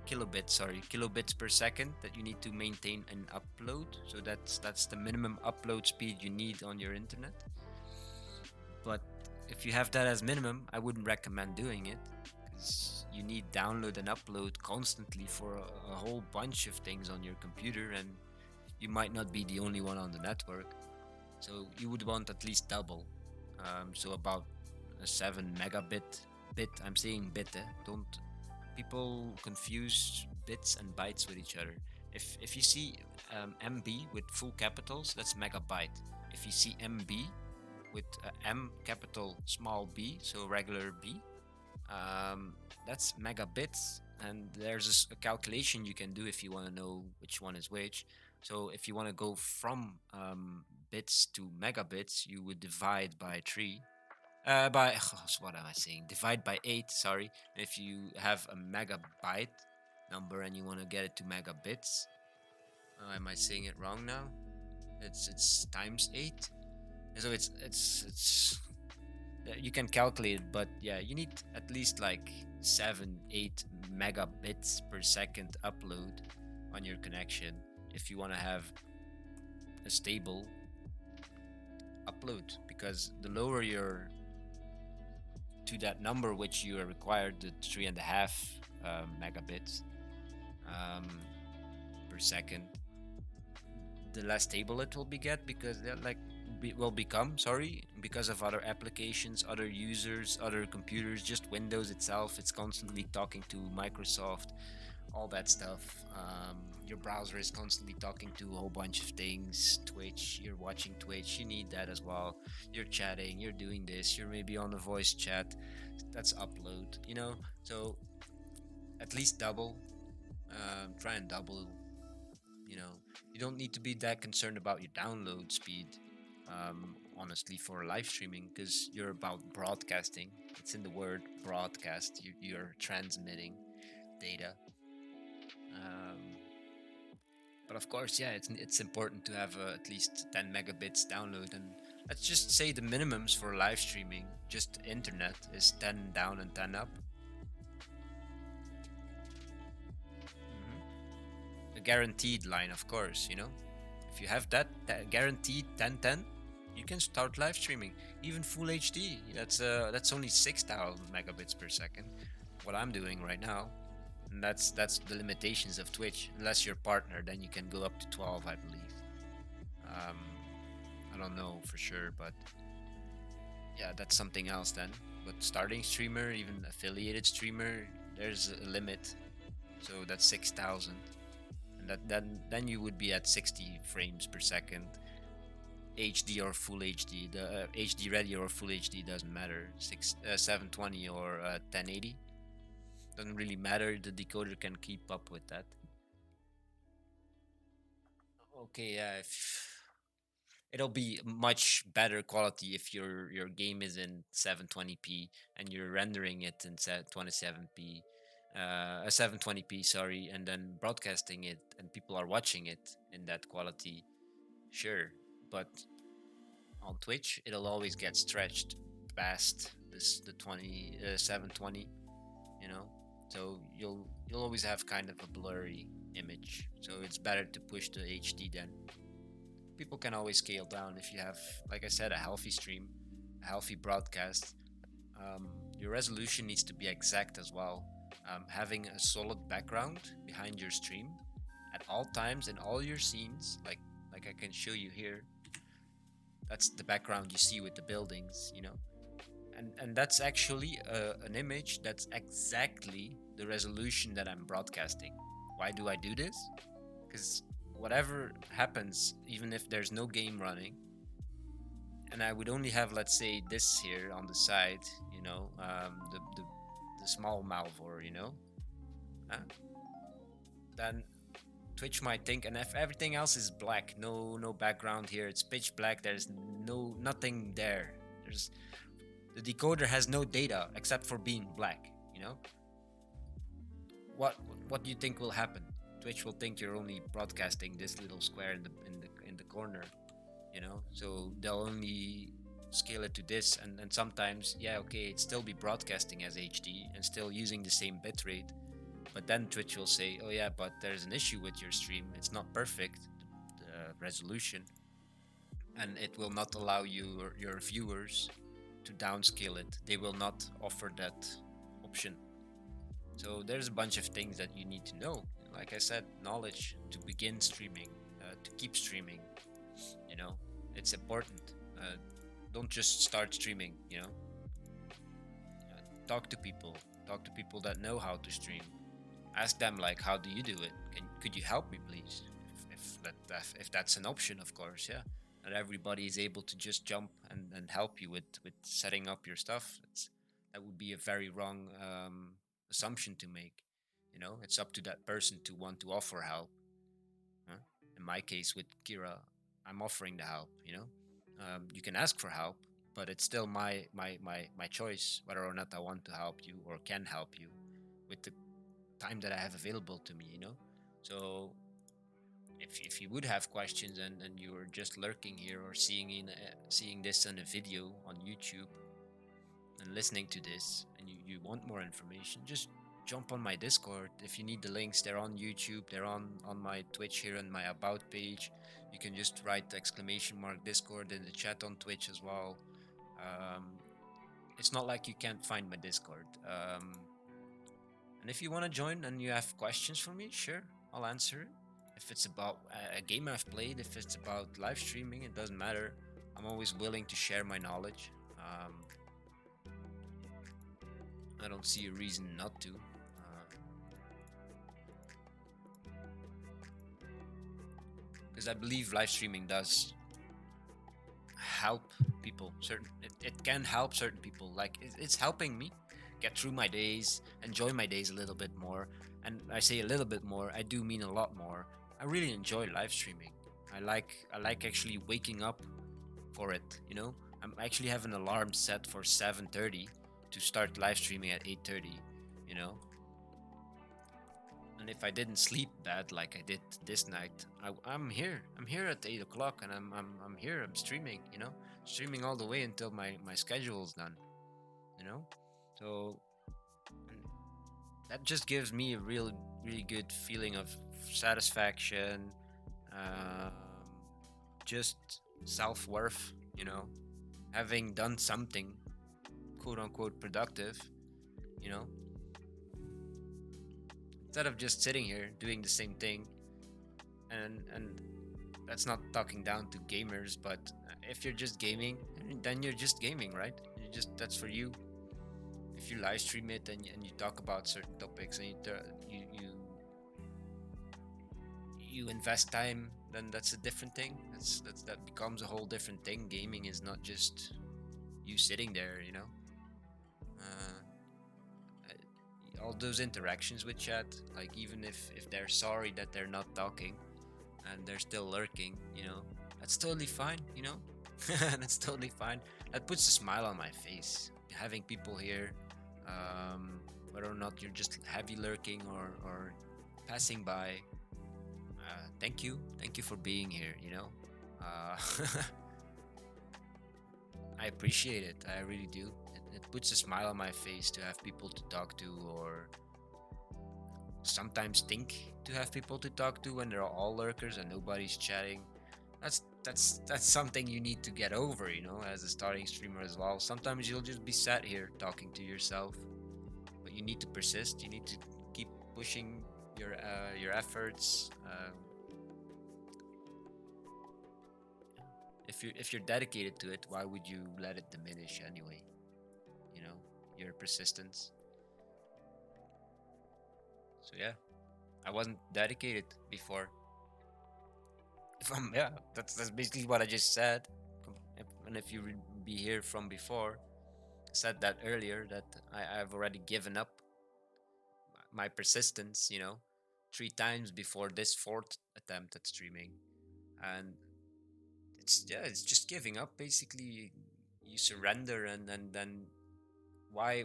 kilobits per second that you need to maintain and upload. So that's the minimum upload speed you need on your internet. But if you have that as minimum, I wouldn't recommend doing it, because you need download and upload constantly for a whole bunch of things on your computer, and you might not be the only one on the network. So you would want at least double. So about a 7 megabit bit. I'm saying bit. Don't people confuse bits and bytes with each other. If you see MB with full capitals, that's megabyte. If you see MB with M capital small b, so regular B, um, that's megabits. And there's a calculation you can do if you want to know which one is which. So if you want to go from bits to megabits, you would divide by 3. By what am I saying? Divide by 8. Sorry, if you have a megabyte number and you want to get it to megabits, am I saying it wrong now? It's times 8. So it's you can calculate it, but yeah, you need at least like 7 8 megabits per second upload on your connection if you want to have a stable upload, because the lower your to that number which you are required, the 3.5 megabits um, per second, the less stable it will be get, because they're like will become, sorry, because of other applications, other users, other computers, just Windows itself. It's constantly talking to Microsoft, all that stuff. Your browser is constantly talking to a whole bunch of things. Twitch, you're watching Twitch, you need that as well. You're chatting, you're doing this, you're maybe on a voice chat. That's upload, So at least double. Try and double. You know, you don't need to be that concerned about your download speed. Honestly, for live streaming, because you're about broadcasting. It's in the word broadcast. You're transmitting data. Um, but of course, yeah, it's important to have at least 10 megabits download. And let's just say the minimums for live streaming, just internet, is 10 down and 10 up. A guaranteed line, of course. If you have that guaranteed 1010, you can start live streaming, even full HD. That's only 6,000 megabits per second. What I'm doing right now, and that's the limitations of Twitch. Unless you're partner, then you can go up to 12, I believe. Um, I don't know for sure, but yeah, that's something else then. But starting streamer, even affiliated streamer, there's a limit. So that's 6,000. And then you would be at 60 frames per second, HD or full HD. The HD ready or full HD doesn't matter. 720 or 1080 doesn't really matter. The decoder can keep up with that. Okay, yeah. It'll be much better quality if your game is in 720p and you're rendering it in 27p, 720p, sorry, and then broadcasting it and people are watching it in that quality. Sure, but on Twitch, it'll always get stretched past the 720, you know. So you'll always have kind of a blurry image. So it's better to push the HD then. People can always scale down if you have, like I said, a healthy stream, a healthy broadcast. Your resolution needs to be exact as well. Having a solid background behind your stream at all times in all your scenes, like I can show you here, that's the background you see with the buildings, and that's actually an image that's exactly the resolution that I'm broadcasting. Why do I do this? Because whatever happens, even if there's no game running, and I would only have, let's say, this here on the side, the small Malvor, uh, then Twitch might think, and if everything else is black, no background here, it's pitch black. There's nothing there. There's The decoder has no data except for being black. You know what? What do you think will happen? Twitch will think you're only broadcasting this little square in the corner. So they'll only scale it to this, and sometimes, yeah, okay, it still be broadcasting as HD and still using the same bitrate. But then Twitch will say, oh yeah, but there's an issue with your stream. It's not perfect, the resolution, and it will not allow your viewers to downscale it. They will not offer that option. So there's a bunch of things that you need to know. Like I said, knowledge to begin streaming, to keep streaming. You know, it's important. Don't just start streaming. Talk to people. Talk to people that know how to stream. Ask them, like, how do you do it? Could you help me, please? If that's an option, of course, yeah. Not everybody is able to just jump and help you with setting up your stuff. That would be a very wrong assumption to make. It's up to that person to want to offer help. Huh? In my case with Kira, I'm offering the help. You can ask for help, but it's still my choice whether or not I want to help you or can help you with the time that I have available to me, you know? So if you would have questions and you were just lurking here or seeing this on a video on YouTube and listening to this and you want more information, just jump on my Discord. If you need the links, they're on YouTube, they're on my Twitch here on my about page. You can just write exclamation mark Discord in the chat on Twitch as well. Um, it's not like you can't find my Discord. And if you want to join and you have questions for me, sure, I'll answer it. If it's about a game I've played, if it's about live streaming, it doesn't matter. I'm always willing to share my knowledge. I don't see a reason not to. Because I believe live streaming does help people. It can help certain people. Like it's helping me get through my days, enjoy my days a little bit more. And I say a little bit more, I do mean a lot more. I really enjoy live streaming. I like actually waking up for it, you know? I actually have an alarm set for 7:30 to start live streaming at 8:30, you know? And if I didn't sleep bad like I did this night, I'm here. I'm here at 8 o'clock, and I'm here. I'm streaming. You know, streaming all the way until my schedule's done. You know, so that just gives me a really good feeling of satisfaction, um, just self worth. You know, having done something quote unquote productive. You know, instead of just sitting here doing the same thing, and that's not talking down to gamers, but if you're just gaming, then you're just gaming, right? You just that's for you. If you live stream it and you talk about certain topics and you invest time, then that's a different thing. That becomes a whole different thing. Gaming is not just you sitting there, you know. Uh, all those interactions with chat, like even if they're sorry that they're not talking and they're still lurking, you know, that's totally fine, you know. That's totally fine. That puts a smile on my face. Having people here, whether or not you're just heavy lurking or passing by, thank you for being here, you know. uh, I appreciate it, I really do. It puts a smile on my face to have people to talk to, or sometimes think to have people to talk to when they're all lurkers and nobody's chatting. That's something you need to get over, you know, as a starting streamer as well. Sometimes you'll just be sat here talking to yourself, but you need to persist. You need to keep pushing your efforts. If you're dedicated to it, why would you let it diminish anyway? You know, your persistence. So yeah, I wasn't dedicated before. If I'm yeah, that's basically what I just said. And if you be here from before, I said that earlier that I've already given up my persistence. You know, 3 times before this fourth attempt at streaming, and it's just giving up. Basically, you surrender, and then why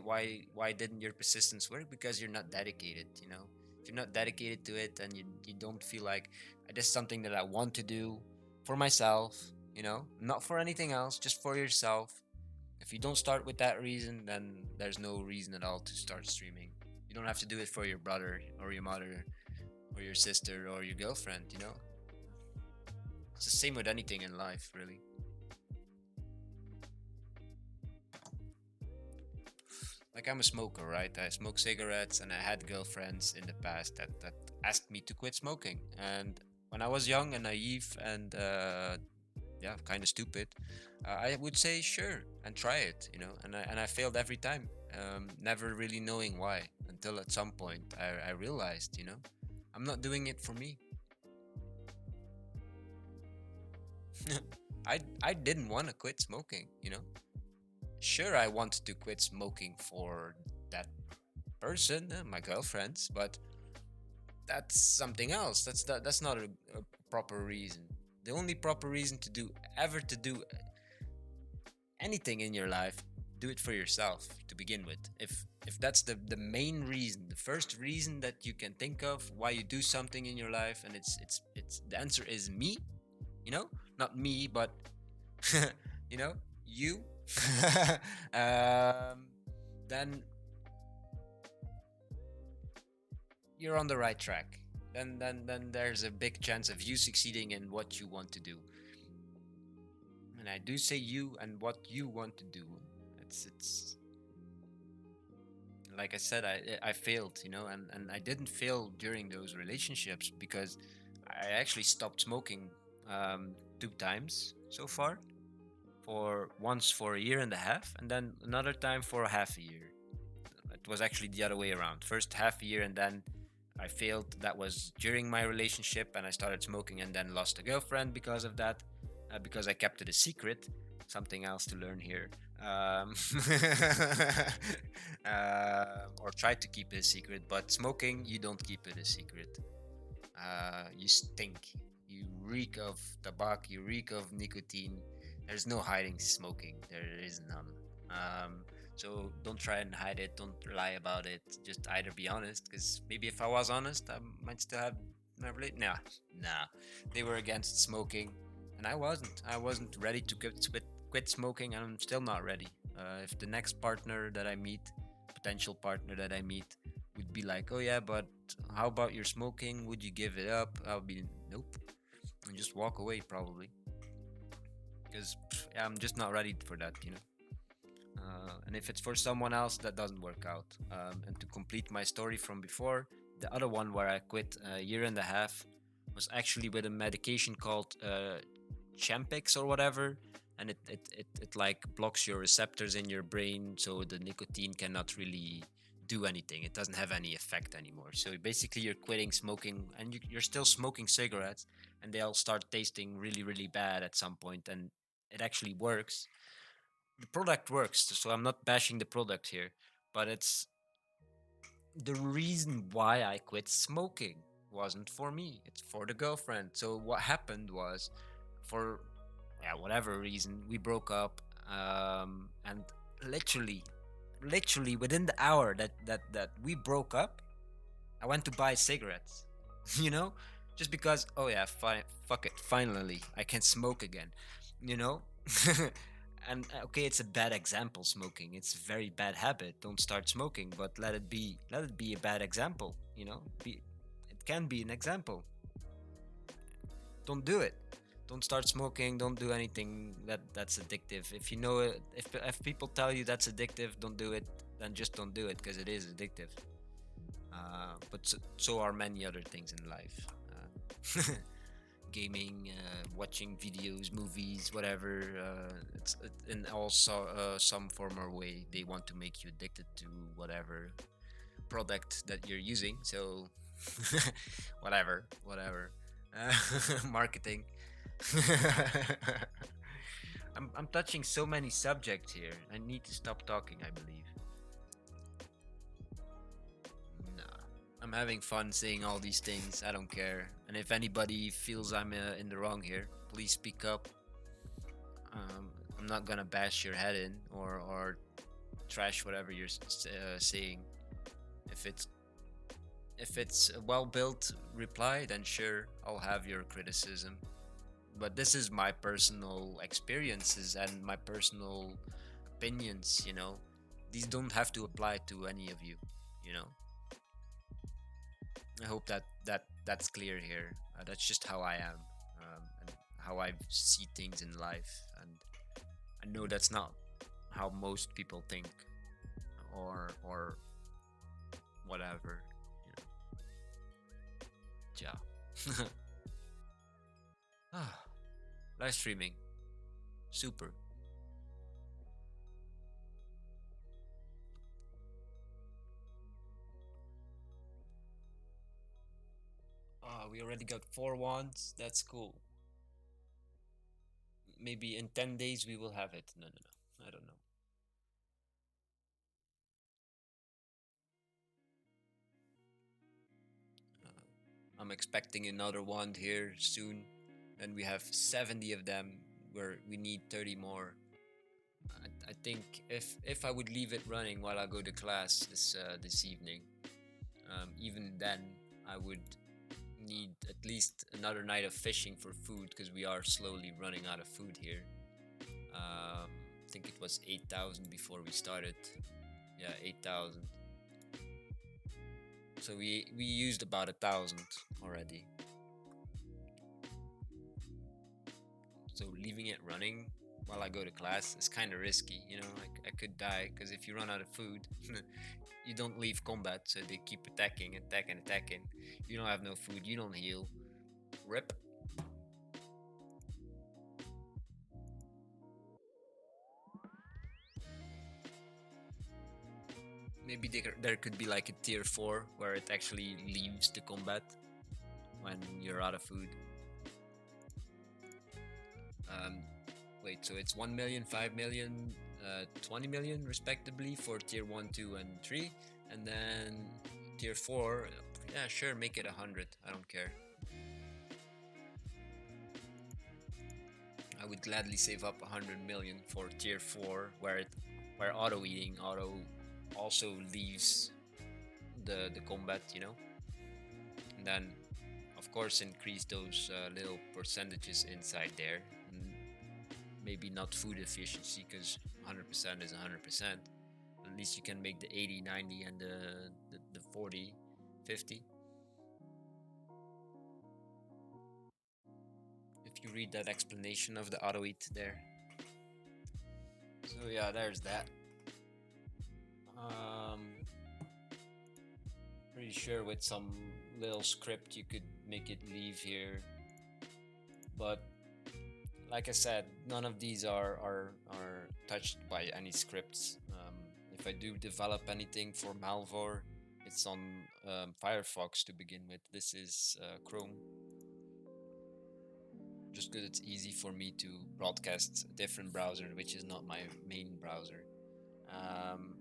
didn't your persistence work? Because you're not dedicated, you know. If you're not dedicated to it and you don't feel like this is something that I want to do for myself, you know, not for anything else, just for yourself. If you don't start with that reason, then there's no reason at all to start streaming. You don't have to do it for your brother or your mother or your sister or your girlfriend, you know. It's the same with anything in life, really. Like, I'm a smoker, right? I smoke cigarettes, and I had girlfriends in the past that asked me to quit smoking. And when I was young and naive and yeah, kind of stupid, I would say sure and try it, you know. And I failed every time, never really knowing why, until at some point I realized, you know, I'm not doing it for me. I didn't want to quit smoking, you know. Sure, I wanted to quit smoking for that person, my girlfriends, but that's something else. That's not a proper reason. The only proper reason to do anything in your life, do it for yourself to begin with. If that's the main reason, the first reason that you can think of why you do something in your life, and it's the answer is me, you know, not me, but you know, you, um, then you're on the right track. Then there's a big chance of you succeeding in what you want to do. And I do say you and what you want to do. It's like I said, I failed, you know, and I didn't fail during those relationships because I actually stopped smoking two times so far. For once for a year and a half, and then another time for a half a year. It was actually the other way around. First half a year, and then I failed. That was during my relationship, and I started smoking, and then lost a girlfriend because of that, because I kept it a secret. Something else to learn here. Um, or tried to keep it a secret, but smoking, you don't keep it a secret. You stink. You reek of tobacco. You reek of nicotine. There's no hiding smoking. There is none. So don't try and hide it. Don't lie about it. Just either be honest, because maybe if I was honest, I might still have my relate. Nah, nah. They were against smoking, and I wasn't. I wasn't ready to quit smoking, and I'm still not ready. If the next partner that I meet, potential partner that I meet, would be like, "Oh yeah, but how about your smoking? Would you give it up?" I'll be nope, and just walk away probably, because I'm just not ready for that, you know. And if it's for someone else, that doesn't work out. And to complete my story from before, the other one where I quit a year and a half was actually with a medication called Champix or whatever, and it like blocks your receptors in your brain, so the nicotine cannot really do anything. It doesn't have any effect anymore. So basically, you're quitting smoking, and you're still smoking cigarettes, and they'll start tasting really, really bad at some point, and it actually works. The product works, so I'm not bashing the product here, but it's the reason why I quit smoking wasn't for me, it's for the girlfriend. So what happened was, for yeah, whatever reason, we broke up, and literally, literally within the hour that we broke up, I went to buy cigarettes. You know, just because, oh yeah, fine, fuck it, finally I can smoke again, you know. And okay, it's a bad example, smoking, it's a very bad habit, don't start smoking, but let it be a bad example, you know. It can be an example. Don't do it. Don't start smoking, don't do anything that's addictive. If you know it, if people tell you that's addictive, don't do it. Then just don't do it, because it is addictive. But so are many other things in life. Gaming, watching videos, movies, whatever. It's in also some form or way they want to make you addicted to whatever product that you're using. So whatever. Marketing. I'm touching so many subjects here. I need to stop talking, I believe. Nah. I'm having fun saying all these things. I don't care. And if anybody feels I'm in the wrong here, please speak up. Um, I'm not gonna bash your head in, or trash whatever you're saying. If it's if it's a well built reply, then sure, I'll have your criticism. But this is my personal experiences and my personal opinions, you know. These don't have to apply to any of you, you know. I hope that's clear here. That's just how I am, and how I see things in life, and I know that's not how most people think, or whatever. You know. Yeah. Ah, live streaming, super. We already got 4 wands. That's cool. Maybe in 10 days we will have it. No, no, no. I don't know. I'm expecting another wand here soon. And we have 70 of them, where we need 30 more. I think if I would leave it running while I go to class this evening, even then I would need at least another night of fishing for food because we are slowly running out of food here. I think it was 8,000 before we started. Yeah, 8,000. So we used about 1,000 already. So leaving it running while I go to class is kind of risky. You know, I could die because if you run out of food, you don't leave combat, so they keep attacking, attacking, attacking. You don't have no food, you don't heal. Rip. Maybe there could be like a tier 4 where it actually leaves the combat when you're out of food. Um, Wait, so it's 1 million, 5 million, 20 million respectively for tier 1, 2, and 3. And then tier 4, yeah, sure, make it 100. I don't care. I would gladly save up 100 million for tier 4 where auto eating auto also leaves the combat, you know? And then of course increase those little percentages inside there. Maybe not food efficiency because 100% is 100%. At least you can make the 80, 90, and the 40, 50. If you read that explanation of the auto eat there. So yeah, there's that. Um, Pretty sure with some little script you could make it leave here, but like I said, none of these are touched by any scripts. If I do develop anything for Malvor, it's on Firefox to begin with. This is Chrome, just because it's easy for me to broadcast a different browser, which is not my main browser. Um,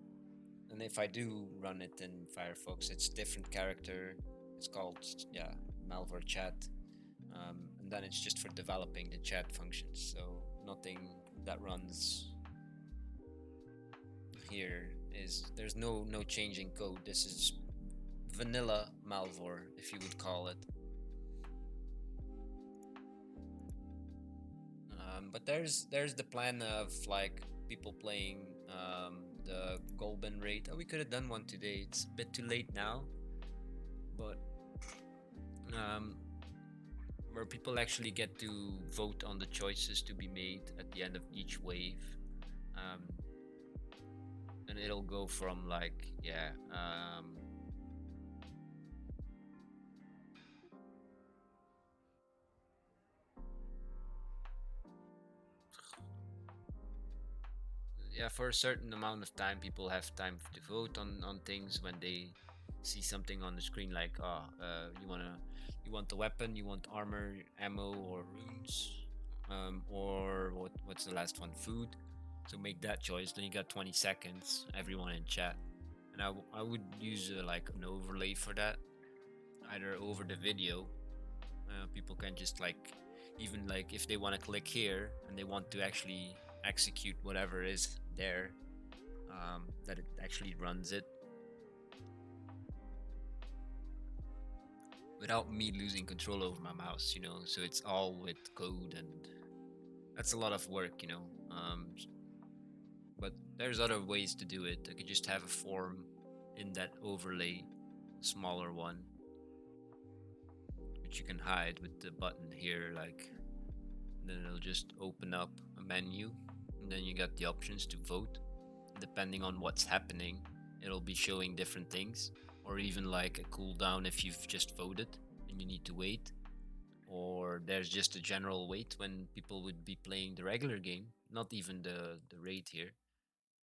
and if I do run it in Firefox, it's different character. It's called, yeah, Malware Chat, and then it's just for developing the chat functions. So nothing that runs here is there's no changing code. This is vanilla Malware, if you would call it. But there's the plan of like people playing the Golden Raid. Oh, we could have done one today. It's a bit too late now, but um, where people actually get to vote on the choices to be made at the end of each wave, um, and it'll go from like for a certain amount of time people have time to vote on things when they see something on the screen like you want the weapon, you want armor, ammo, or runes, or what's the last one, food. So make that choice, then you got 20 seconds, everyone in chat. And I would use like an overlay for that, either over the video. People can just like, even like if they want to click here and they want to actually execute whatever is there, that it actually runs it without me losing control over my mouse, you know. So it's all with code, and that's a lot of work, you know. But there's other ways to do it. I could just have a form in that overlay, smaller one, which you can hide with the button here, like, then it'll just open up a menu, and then you got the options to vote. Depending on what's happening, it'll be showing different things, or even like a cooldown if you've just voted and you need to wait, or there's just a general wait when people would be playing the regular game, not even the raid here.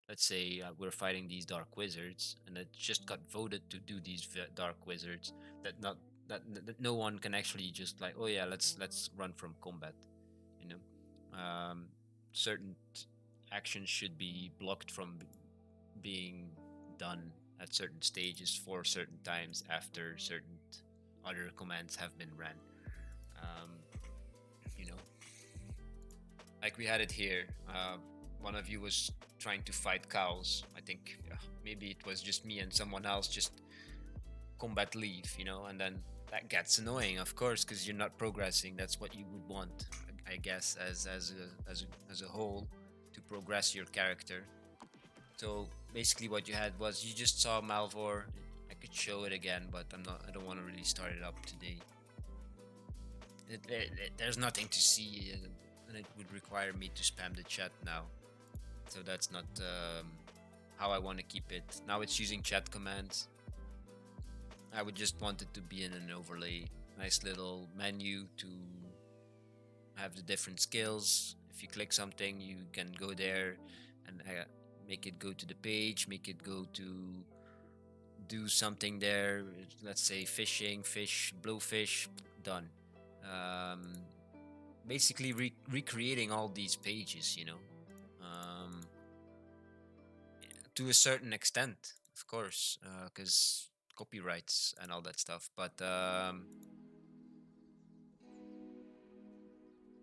Let's say we're fighting these dark wizards, and it just got voted to do these dark wizards. That not that no one can actually just like, oh yeah, let's run from combat. You know, certain actions should be blocked from being done at certain stages for certain times after certain other commands have been ran. Um, you know, like we had it here. one of you was trying to fight cows. I think maybe it was just me and someone else just combat leave, and then that gets annoying, of course, because you're not progressing. That's what you would want, I guess, as a whole, to progress your character. So basically, what you had was you just saw Malvor. I could show it again, but I'm not. I don't want to really start it up today. There's nothing to see, and it would require me to spam the chat now. So that's not how I want to keep it. Now it's using chat commands. I would just want it to be in an overlay, nice little menu to have the different skills. If you click something, you can go there and make it go to the page, make it go to do something there. Let's say fishing, fish, blowfish, done. Um, Basically, recreating all these pages, um, to a certain extent, of course, because copyrights and all that stuff. But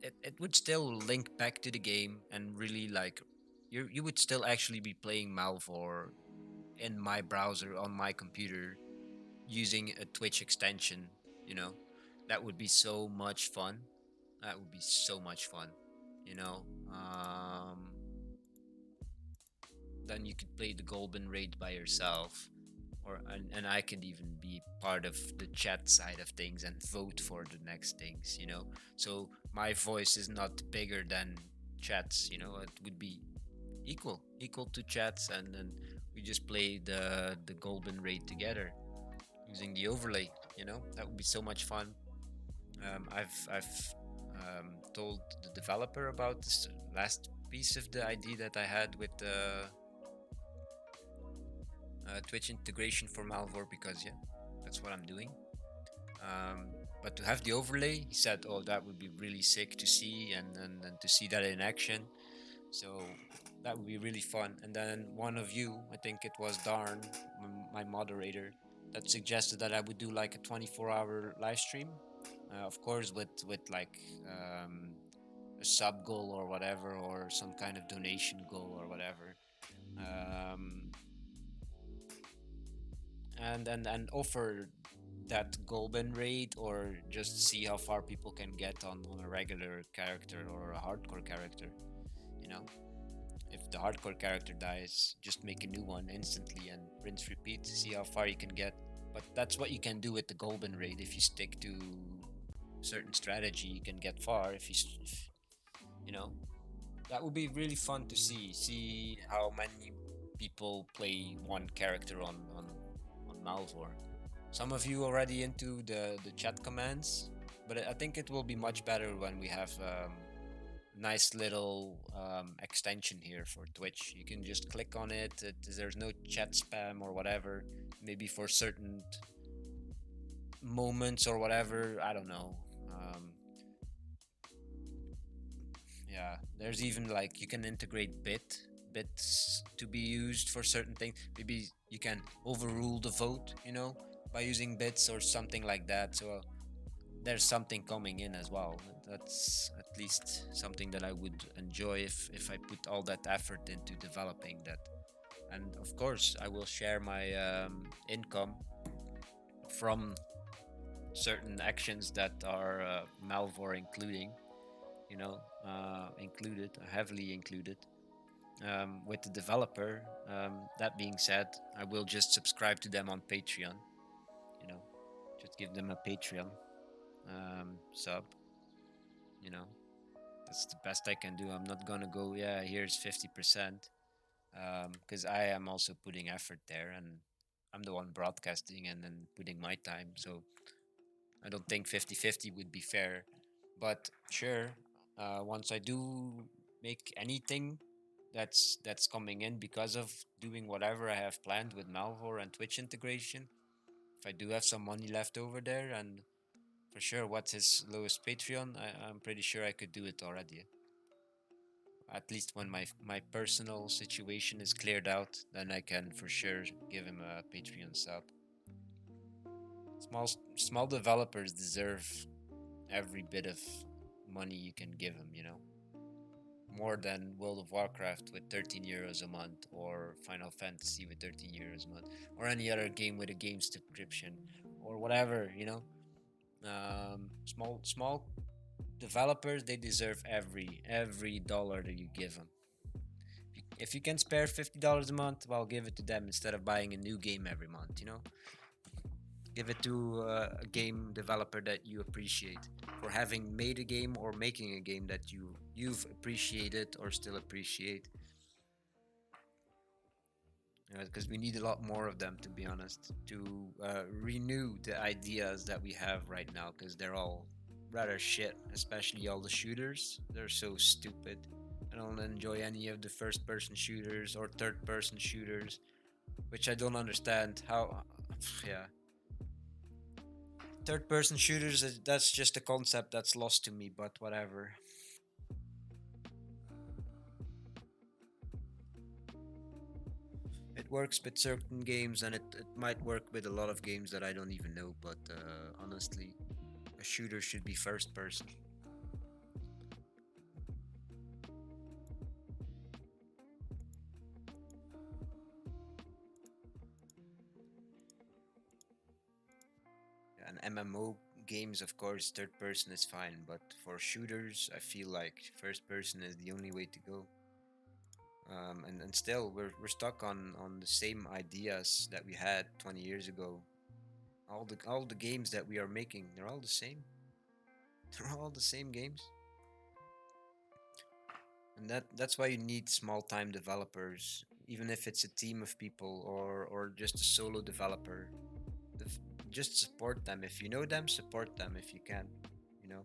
it would still link back to the game and really like you would still actually be playing Malvor in my browser on my computer using a Twitch extension, you know. That would be so much fun. That would be so much fun, you know. Then you could play the Golden Raid by yourself, and I could even be part of the chat side of things and vote for the next things, So my voice is not bigger than chats, it would be equal to chats, and then we just play the Golden Raid together using the overlay. That would be so much fun. I've told the developer about this last piece of the idea that I had with the Twitch integration for Malvor, because yeah, that's what I'm doing. Um, but to have the overlay, he said, "Oh, that would be really sick to see, and to see that in action." So that would be really fun. And then one of you, I think it was Darn, my moderator, that suggested that I would do like a 24-hour live stream, of course, with like a sub goal or whatever, or some kind of donation goal or whatever. Um, and offer that golden rate, or just see how far people can get on a regular character or a hardcore character. You know, if the hardcore character dies, just make a new one instantly and rinse repeat. See how far you can get. But that's what you can do with the golden raid. If you stick to certain strategy, you can get far. If you know, that would be really fun to see how many people play one character on Malvor. Some of you already into the chat commands, but I think it will be much better when we have nice little extension here for Twitch. You can just click on it. There's no chat spam or whatever. Maybe for certain moments or whatever. I don't know. Yeah, there's even like you can integrate bits to be used for certain things. Maybe you can overrule the vote, by using bits or something like that. So there's something coming in as well. That's at least something that I would enjoy if I put all that effort into developing that. And of course, I will share my income from certain actions that are Malvor including, included, heavily included, with the developer. That being said, I will just subscribe to them on Patreon. You know, just give them a Patreon sub. You know, that's the best I can do. I'm not gonna go. Yeah, here's 50%, because I am also putting effort there, and I'm the one broadcasting and then putting my time. So I don't think 50-50 would be fair. But sure, once I do make anything that's coming in because of doing whatever I have planned with Malvor and Twitch integration, if I do have some money left over there, and for sure, what's his lowest Patreon? I'm pretty sure I could do it already. At least when my personal situation is cleared out, then I can for sure give him a Patreon sub. Small developers deserve every bit of money you can give them. more than World of Warcraft with 13 euros a month, or Final Fantasy with 13 euros a month, or any other game with a game subscription, or whatever, you know. Small developers, they deserve every dollar that you give them. If you can spare $50 a month, well, give it to them instead of buying a new game every month. You know, give it to a game developer that you appreciate for having made a game or making a game that you've appreciated or still appreciate. Because we need a lot more of them, to be honest, to renew the ideas that we have right now, because they're all rather shit, especially all the shooters. They're so stupid. I don't enjoy any of the first person shooters or third person shooters, which I don't understand how. Yeah, third person shooters, that's just a concept that's lost to me, but whatever. It works with certain games, and it might work with a lot of games that I don't even know, but honestly, a shooter should be first person. And MMO games, of course, third person is fine, but for shooters, I feel like first person is the only way to go. And still, we're stuck on the same ideas that we had 20 years ago. All the games that we are making, they're all the same. They're all the same games. And that's why you need small time developers, even if it's a team of people or just a solo developer. Def- just support them. If you know them, support them if you can, you know.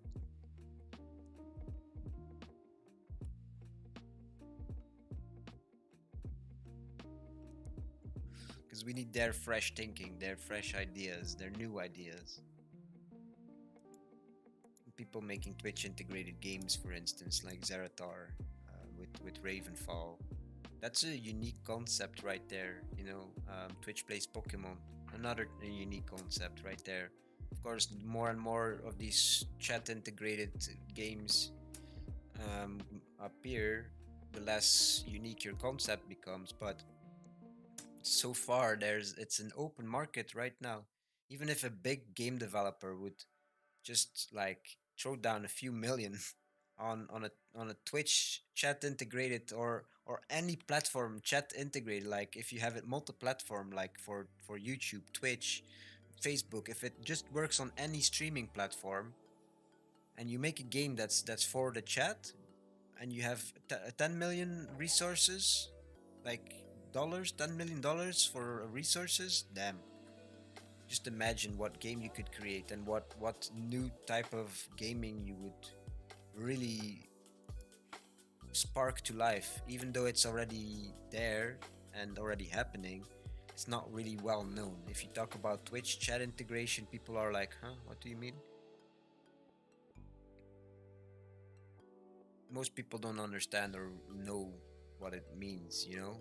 Because we need their fresh thinking, their fresh ideas, their new ideas. People making Twitch integrated games, for instance, like Zeratar, with Ravenfall. That's a unique concept right there. You know, Twitch plays Pokemon. Another unique concept right there. Of course, more and more of these chat integrated games um, appear, the less unique your concept becomes. But so far, it's an open market right now. Even if a big game developer would just like throw down a few million on a Twitch chat integrated, or any platform chat integrated, like if you have it multi-platform, like for YouTube, Twitch, Facebook, if it just works on any streaming platform, and you make a game that's for the chat, and you have 10 million resources, like dollars, $10 million for resources, damn. Just imagine what game you could create, and what new type of gaming you would really spark to life. Even though it's already there and already happening, it's not really well known. If you talk about Twitch chat integration, people are like, huh, what do you mean? Most people don't understand or know what it means, you know.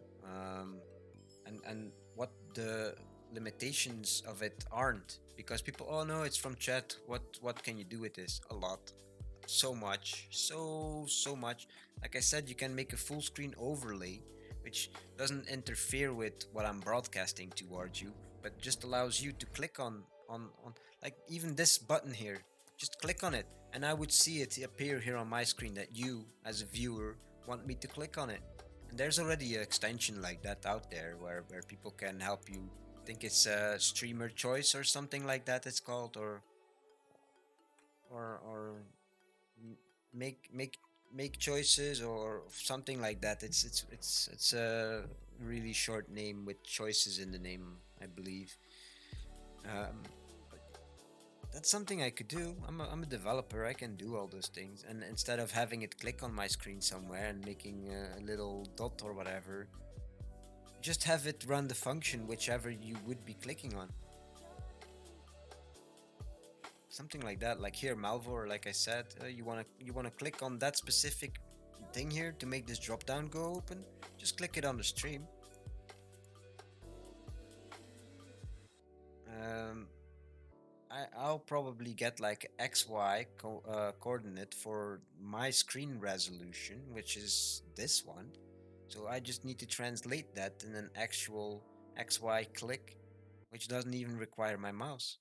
And what the limitations of it aren't, because people, oh no, it's from chat, what can you do with this? A lot. So much, so much. Like I said, you can make a full screen overlay, which doesn't interfere with what I'm broadcasting towards you, but just allows you to click on like even this button here. Just click on it, and I would see it appear here on my screen that you, as a viewer, want me to click on it. And there's already an extension like that out there where people can help you. I think it's a streamer choice or something like that it's called, or m- make choices or something like that. It's a really short name with choices in the name, I believe. But that's something I could do. I'm a developer. I can do all those things, and instead of having it click on my screen somewhere and making a little dot or whatever, just have it run the function whichever you would be clicking on. Something like that. Like here, Melvor, like I said, you wanna click on that specific thing here to make this drop down go open. Just click it on the stream. um, I'll probably get like XY coordinate for my screen resolution, which is this one. So I just need to translate that in an actual XY click, which doesn't even require my mouse.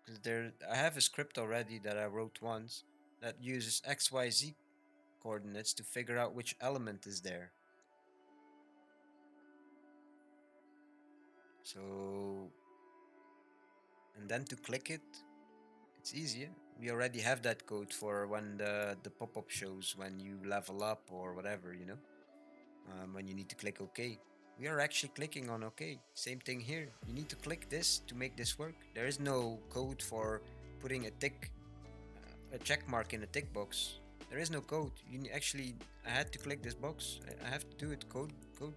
Because I have a script already that I wrote once that uses XYZ coordinates to figure out which element is there. So, and then to click it, it's easier. We already have that code for when the pop-up shows when you level up or whatever, when you need to click OK. We are actually clicking on OK. Same thing here. You need to click this to make this work. There is no code for putting a check mark in a tick box. There is no code. Actually, I had to click this box. I have to do it code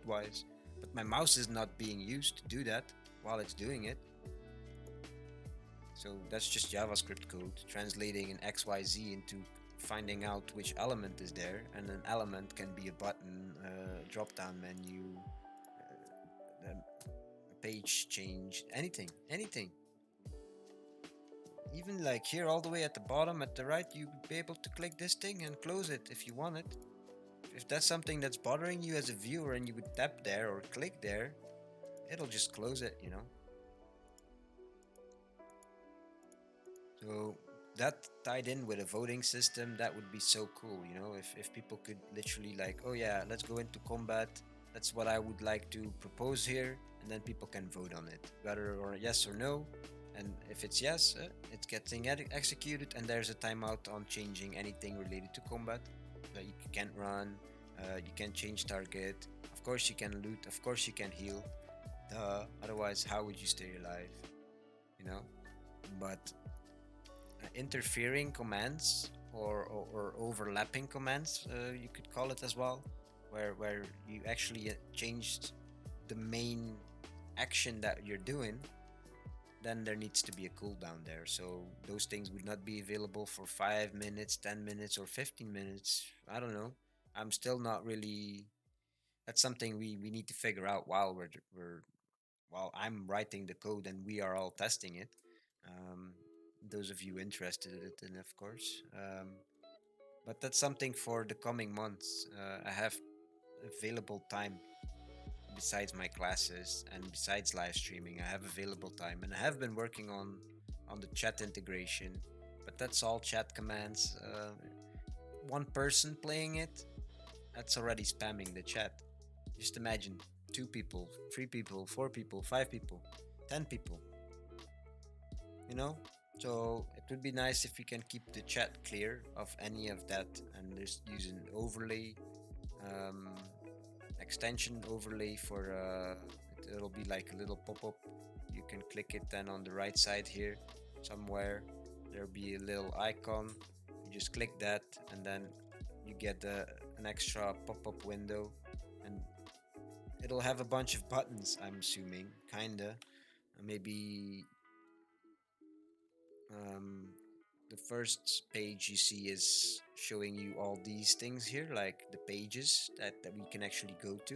wise. But my mouse is not being used to do that while it's doing it. So that's just JavaScript code translating an XYZ into finding out which element is there, and an element can be a button, drop down menu, a page change, anything. Even like here, all the way at the bottom at the right, you'd be able to click this thing and close it if you want it. If that's something that's bothering you as a viewer and you would tap there or click there, it'll just close it. So that tied in with a voting system, that would be so cool. If people could literally like, oh yeah, let's go into combat. That's what I would like to propose here, and then people can vote on it, whether or yes or no. And if it's yes, it's getting executed, and there's a timeout on changing anything related to combat. That you can't run, you can't change target. Of course, you can loot. Of course, you can heal. Duh. Otherwise, how would you stay alive? You know. But interfering commands or overlapping commands, you could call it as well, where you actually changed the main action that you're doing, then there needs to be a cooldown there. So those things would not be available for 5 minutes, 10 minutes, or 15 minutes. I don't know. I'm still not really. That's something we need to figure out while I'm writing the code and we are all testing it. Um, those of you interested in it, and of course. But that's something for the coming months. I have available time besides my classes and besides live streaming. I have available time, and I have been working on the chat integration. But that's all chat commands. One person playing it, that's already spamming the chat. Just imagine 2 people, 3 people, 4 people, 5 people, 10 people. you know so it would be nice if we can keep the chat clear of any of that, and just use an overlay, um, extension overlay for it'll be like a little pop-up. You can click it, then on the right side here somewhere there'll be a little icon. You just click that, and then you get an extra pop-up window, and it'll have a bunch of buttons, I'm assuming, kinda. Maybe um, the first page you see is showing you all these things here, like the pages that we can actually go to.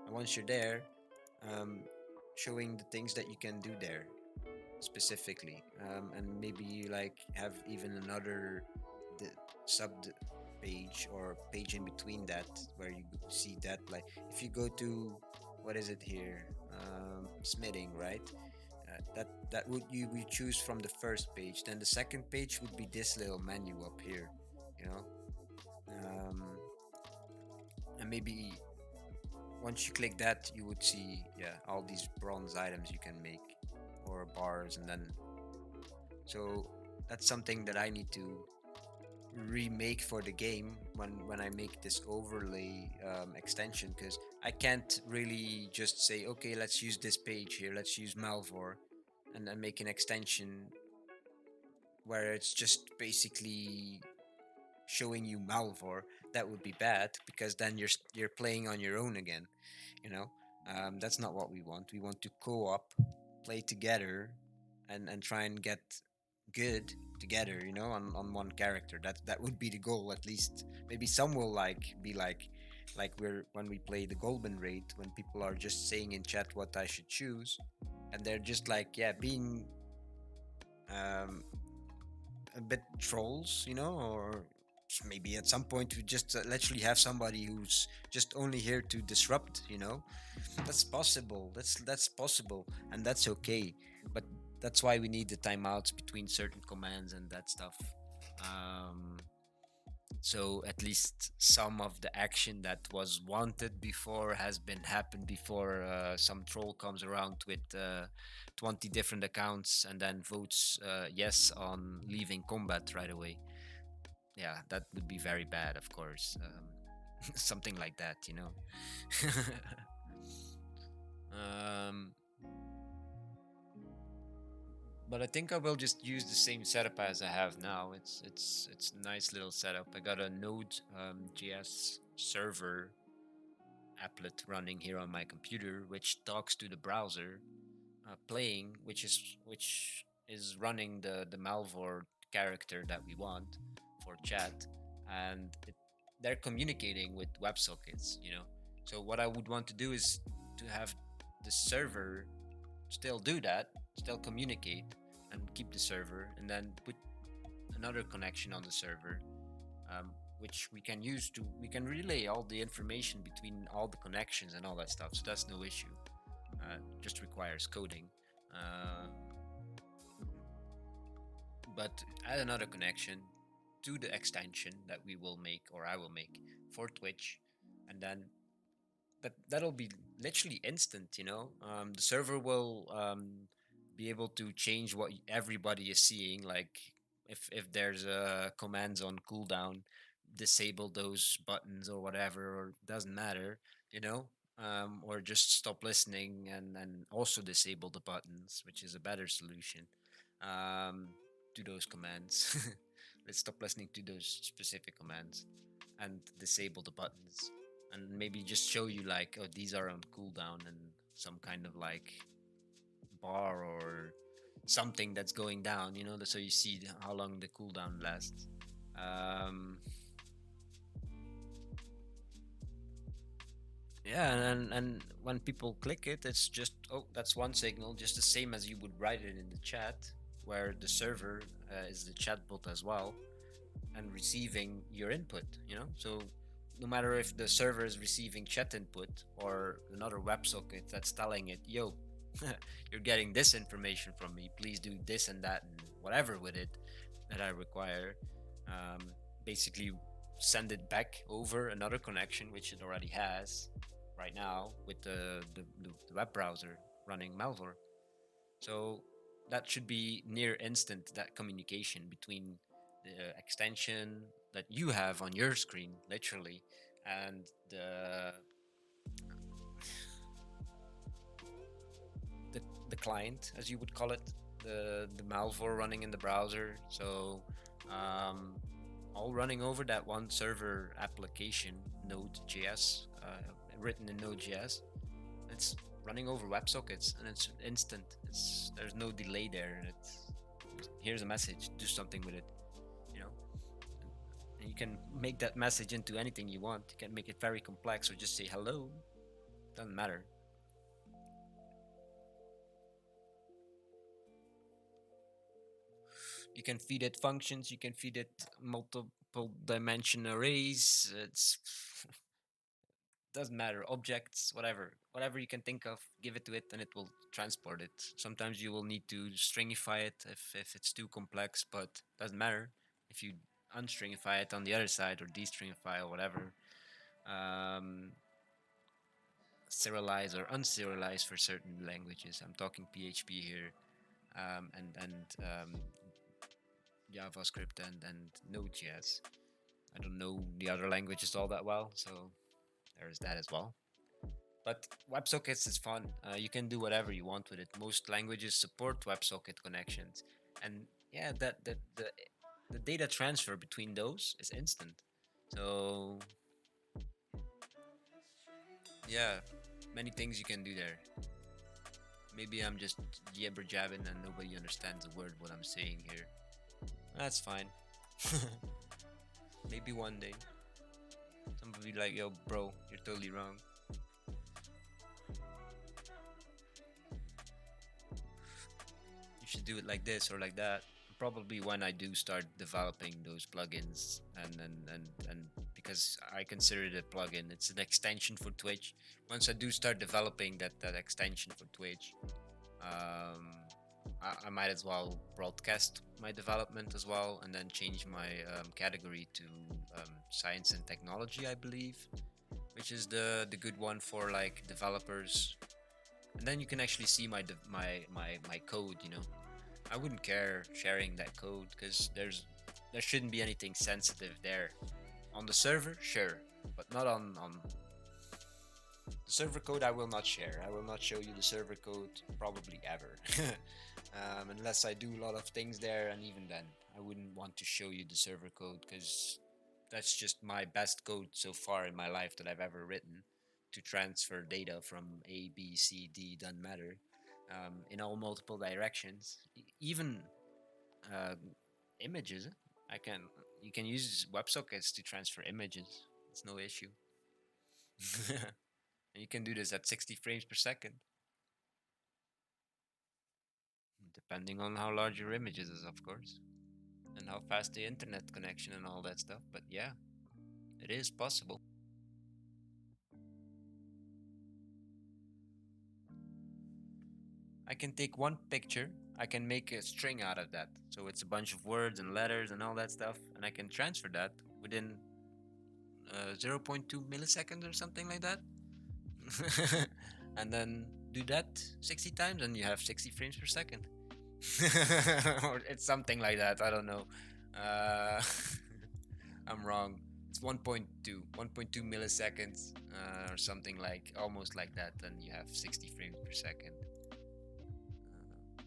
And once you're there, um, showing the things that you can do there specifically. And maybe you like have even another the sub page or page in between that, where you see that, like if you go to, what is it here, smithing, right? That would you we choose from the first page. Then the second page would be this little menu up here, you know. Um, and maybe once you click that, you would see, yeah, all these bronze items you can make, or bars, and then so that's something that I need to remake for the game when I make this overlay extension, because I can't really just say, okay, let's use this page here, let's use Melvor, and then make an extension where it's just basically showing you Malvor. That would be bad, because then you're playing on your own again. You know, that's not what we want. We want to co-op, play together, and try and get good together. On one character. That would be the goal, at least. Maybe some will be like like we're when we play the Golden Raid, when people are just saying in chat what I should choose, and they're just like, yeah, being um, a bit trolls, or maybe at some point we just literally have somebody who's just only here to disrupt. That's possible. That's possible, and that's okay. But that's why we need the timeouts between certain commands and that stuff. Um, so at least some of the action that was wanted before has been happened before some troll comes around with 20 different accounts and then votes yes on leaving combat right away. Yeah, that would be very bad, of course. Something like that. um, but I think I will just use the same setup as I have now. It's a nice little setup. I got a Node JS server applet running here on my computer, which talks to the browser, playing, which is running the Melvor character that we want for chat, and they're communicating with WebSockets. So what I would want to do is to have the server still do that, still communicate, and keep the server, and then put another connection on the server, which we can relay all the information between all the connections and all that stuff. So that's no issue. Just requires coding. Uh, but add another connection to the extension that we will make or I will make for Twitch, and then that'll be literally instant. The server will be able to change what everybody is seeing, like if there's commands on cooldown, disable those buttons or whatever, or doesn't matter, you know or just stop listening and also disable the buttons, which is a better solution um, to those commands. Let's stop listening to those specific commands and disable the buttons, and maybe just show you like, oh, these are on cooldown, and some kind of like bar or something that's going down, so you see how long the cooldown lasts. um yeah, and when people click it, it's just, oh, that's one signal, just the same as you would write it in the chat, where the server is the chatbot as well, and receiving your input. So no matter if the server is receiving chat input or another WebSocket that's telling it, yo, you're getting this information from me, please do this and that and whatever with it that I require. um, Basically send it back over another connection, which it already has right now with the web browser running Melvor. So that should be near instant, that communication between the extension that you have on your screen, literally, and the client, as you would call it, the Malvor running in the browser. So um, all running over that one server application, Node.js, written in Node.js. It's running over WebSockets, and it's instant. There's no delay there. Here's a message, do something with it. You know, and you can make that message into anything you want. You can make it very complex, or just say hello. Doesn't matter. You can feed it functions. You can feed it multiple dimension arrays. It's doesn't matter, objects, whatever you can think of, give it to it and it will transport it. Sometimes you will need to stringify it if it's too complex, but doesn't matter if you unstringify it on the other side, or destringify, or whatever. um, Serialize or unserialize for certain languages. I'm talking PHP here, and JavaScript and Node.js. I don't know the other languages all that well, so there's that as well. But WebSockets is fun. You can do whatever you want with it. Most languages support WebSocket connections, and yeah, the data transfer between those is instant. So yeah, many things you can do there. Maybe I'm just jibber jabbing and nobody understands a word what I'm saying here. That's fine. Maybe one day. Some will be like, yo, bro, you're totally wrong. You should do it like this or like that. Probably when I do start developing those plugins, and because I consider it a plugin, it's an extension for Twitch. Once I do start developing that extension for Twitch, um, I might as well broadcast my development as well, and then change my category to science and technology, I believe, which is the good one for like developers. And then you can actually see my code. I wouldn't care sharing that code because there shouldn't be anything sensitive there. On the server, sure, but not on the server code. I will not share. I will not show you the server code probably ever, unless I do a lot of things there, and even then, I wouldn't want to show you the server code because that's just my best code so far in my life that I've ever written to transfer data from A, B, C, D, doesn't matter, in all multiple directions. Even uh, images. I can You can use WebSockets to transfer images. It's no issue. And you can do this at 60 frames per second, depending on how large your images is, of course, and how fast the internet connection and all that stuff. But yeah, it is possible. I can take one picture, I can make a string out of that. So it's a bunch of words and letters and all that stuff, and I can transfer that within zero point 0.2 milliseconds or something like that. And then do that 60 times, and you have 60 frames per second. Or it's something like that. I don't know. Uh, I'm wrong. It's 1.2 milliseconds, or something like almost like that. Then you have 60 frames per second.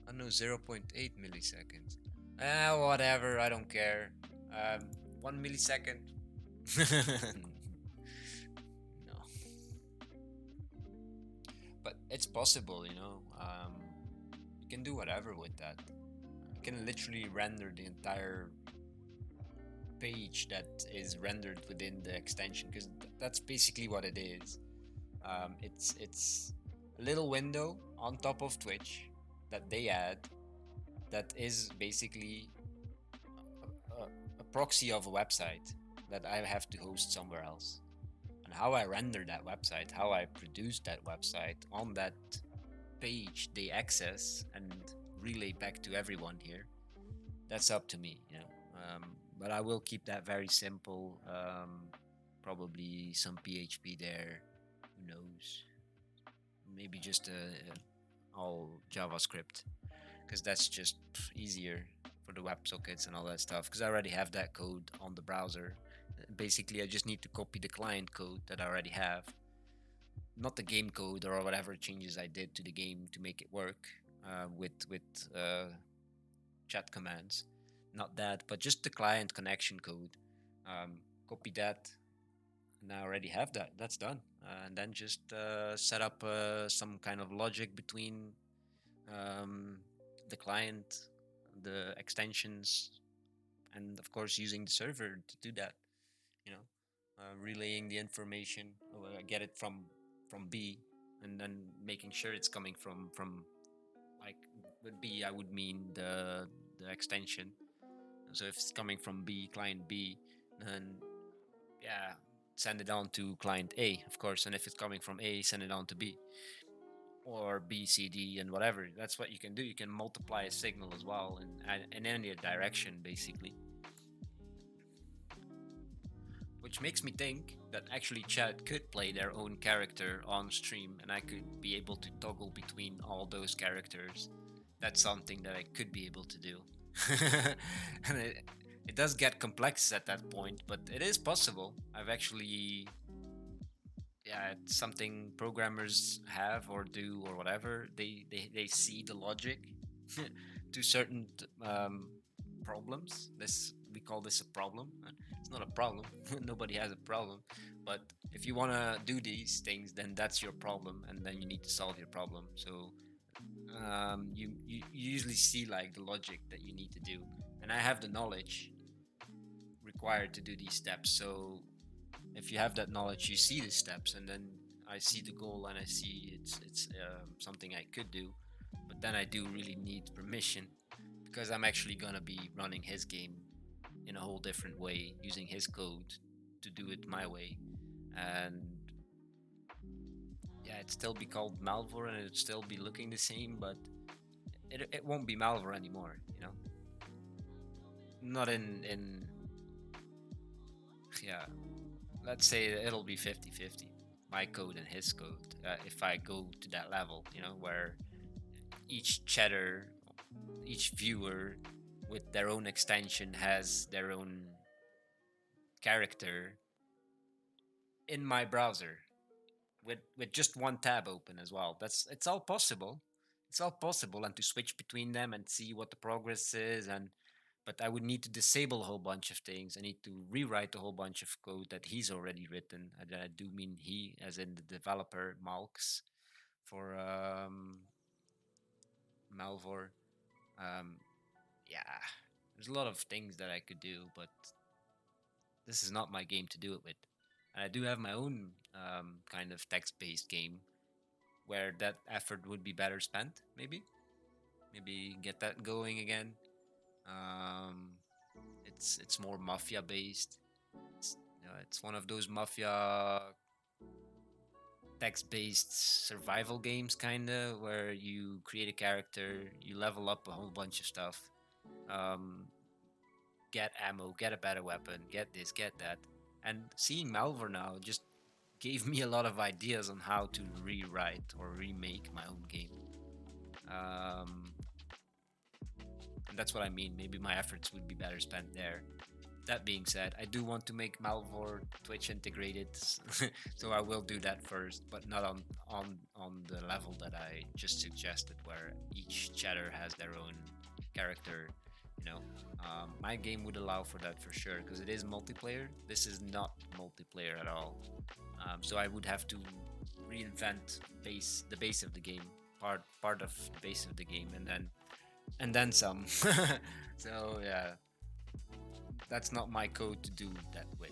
I know 0.8 milliseconds. Whatever. I don't care. 1 millisecond. No, but it's possible. You can do whatever with that. You can literally render the entire page that is rendered within the extension, because that's basically what it is. It's a little window on top of Twitch that they add that is basically a proxy of a website that I have to host somewhere else. And how I render that website, how I produce that website on that page they access and relay back to everyone here, that's up to me. But I will keep that very simple. Probably some PHP there. Who knows? Maybe just all JavaScript, because that's just easier for the WebSockets and all that stuff. Because I already have that code on the browser. Basically, I just need to copy the client code that I already have, not the game code or whatever changes I did to the game to make it work with chat commands. Not that, but just the client connection code. Copy that, and I already have that. That's done. And then just set up some kind of logic between um, the client, the extensions, and of course using the server to do that. Relaying the information. Get it from B, and then making sure it's coming from like with B. I would mean the extension. So if it's coming from B, client B, then yeah, send it on to client A, of course. And if it's coming from A, send it on to B, or B, C, D, and whatever. That's what you can do. You can multiply a signal as well in any direction, basically. Which makes me think that actually chat could play their own character on stream, and I could be able to toggle between all those characters. That's something that I could be able to do. And it does get complex at that point, but it is possible. I've actually, yeah, it's something programmers have or do or whatever. They see the logic to certain problems. This we call this a problem. It's not a problem. Nobody has a problem. But if you want to do these things, then that's your problem, and then you need to solve your problem. So you usually see like the logic that you need to do, and I have the knowledge required to do these steps. So If you have that knowledge, you see the steps, and then I see the goal, and I see it's something I could do. But then I do really need permission because I'm actually gonna be running his game in a whole different way, using his code to do it my way. And yeah, it'd still be called Malvor and it'd still be looking the same, but it won't be Malvor anymore, you know? Not in yeah, let's say it'll be 50-50, my code and his code, if I go to that level, where each chatter, each viewer with their own extension has their own character in my browser with just one tab open as well. It's all possible. It's all possible, and to switch between them and see what the progress is. And but I would need to disable a whole bunch of things. I need to rewrite a whole bunch of code that he's already written. And I do mean he, as in the developer Malks for Melvor. Um, yeah, there's a lot of things that I could do, but this is not my game to do it with. And I do have my own kind of text-based game where that effort would be better spent. Maybe get that going again. Um, it's more mafia based. It's one of those mafia text based survival games, kinda, where you create a character, you level up a whole bunch of stuff, um, get ammo, get a better weapon, get this, get that. And seeing Malvor now just gave me a lot of ideas on how to rewrite or remake my own game. Um, and that's what I mean. Maybe my efforts would be better spent there. That being said, I do want to make Malvor Twitch integrated, so I will do that first, but not on the level that I just suggested, where each chatter has their own character. You know, my game would allow for that for sure because it is multiplayer. This is not multiplayer at all, so I would have to reinvent the base of the game, part of the base of the game, and then some. So yeah, that's not my code to do that with.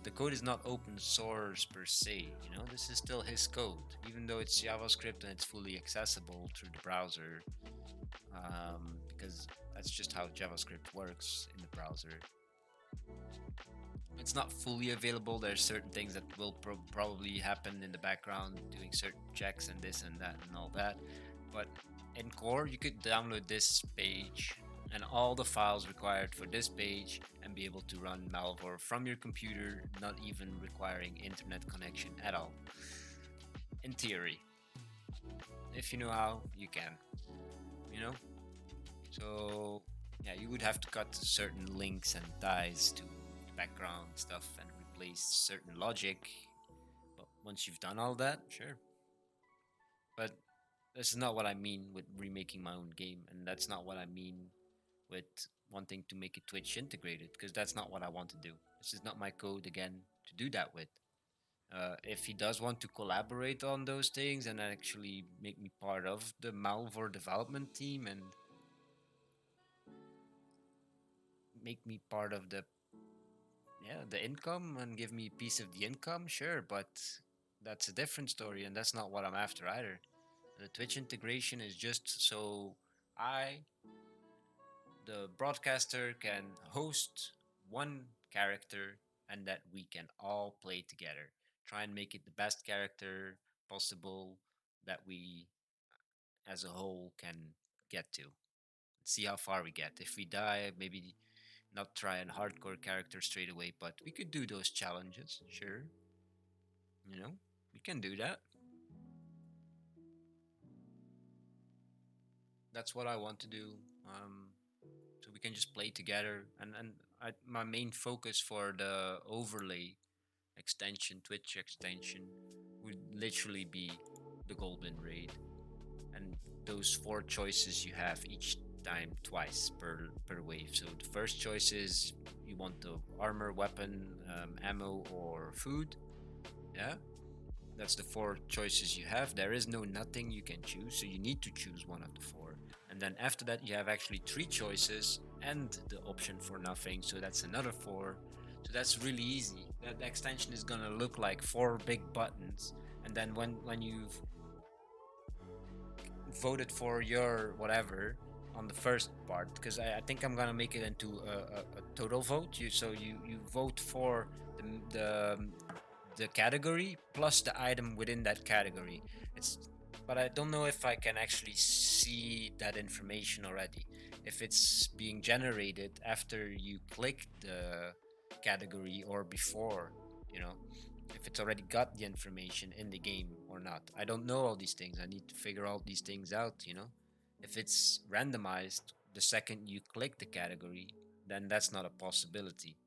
The code is not open source per se. This is still his code, even though it's JavaScript and it's fully accessible through the browser, because that's just how JavaScript works in the browser. It's not fully available. There's certain things that will probably happen in the background, doing certain checks and this and that and all that. But in core, you could download this page and all the files required for this page and be able to run Malvor from your computer, not even requiring internet connection at all. In theory, if you know how, you can. You know. So yeah, you would have to cut certain links and ties to background stuff and replace certain logic. But once you've done all that, sure. But this is not what I mean with remaking my own game, and that's not what I mean with wanting to make it Twitch integrated, because that's not what I want to do. This is not my code again to do that with. If he does want to collaborate on those things and actually make me part of the Malvor development team and make me part of the income and give me a piece of the income, sure, but that's a different story, and that's not what I'm after either. The Twitch integration is just so I, the broadcaster, can host one character and that we can all play together. Try and make it the best character possible that we as a whole can get to. See how far we get. If we die, maybe not try and hardcore character straight away, but we could do those challenges, sure. We can do that. That's what I want to do. So we can just play together. And my main focus for the overlay extension, Twitch extension, would literally be the golden raid, and those four choices you have each time twice per wave. So the first choice is you want the armor, weapon, ammo, or food. Yeah, that's the four choices you have. There is no nothing you can choose, so you need to choose one of the four. And then after that, you have actually three choices and the option for nothing, so that's another four. So that's really easy. That extension is gonna look like four big buttons, and then when you've voted for your whatever on the first part, because I think I'm gonna make it into a total vote. You vote for the the the category plus the item within that category. It's but I don't know if I can actually see that information already. If it's being generated after you click the category or before, you know, if it's already got the information in the game or not. I don't know all these things. I need to figure all these things out. If it's randomized the second you click the category, then that's not a possibility.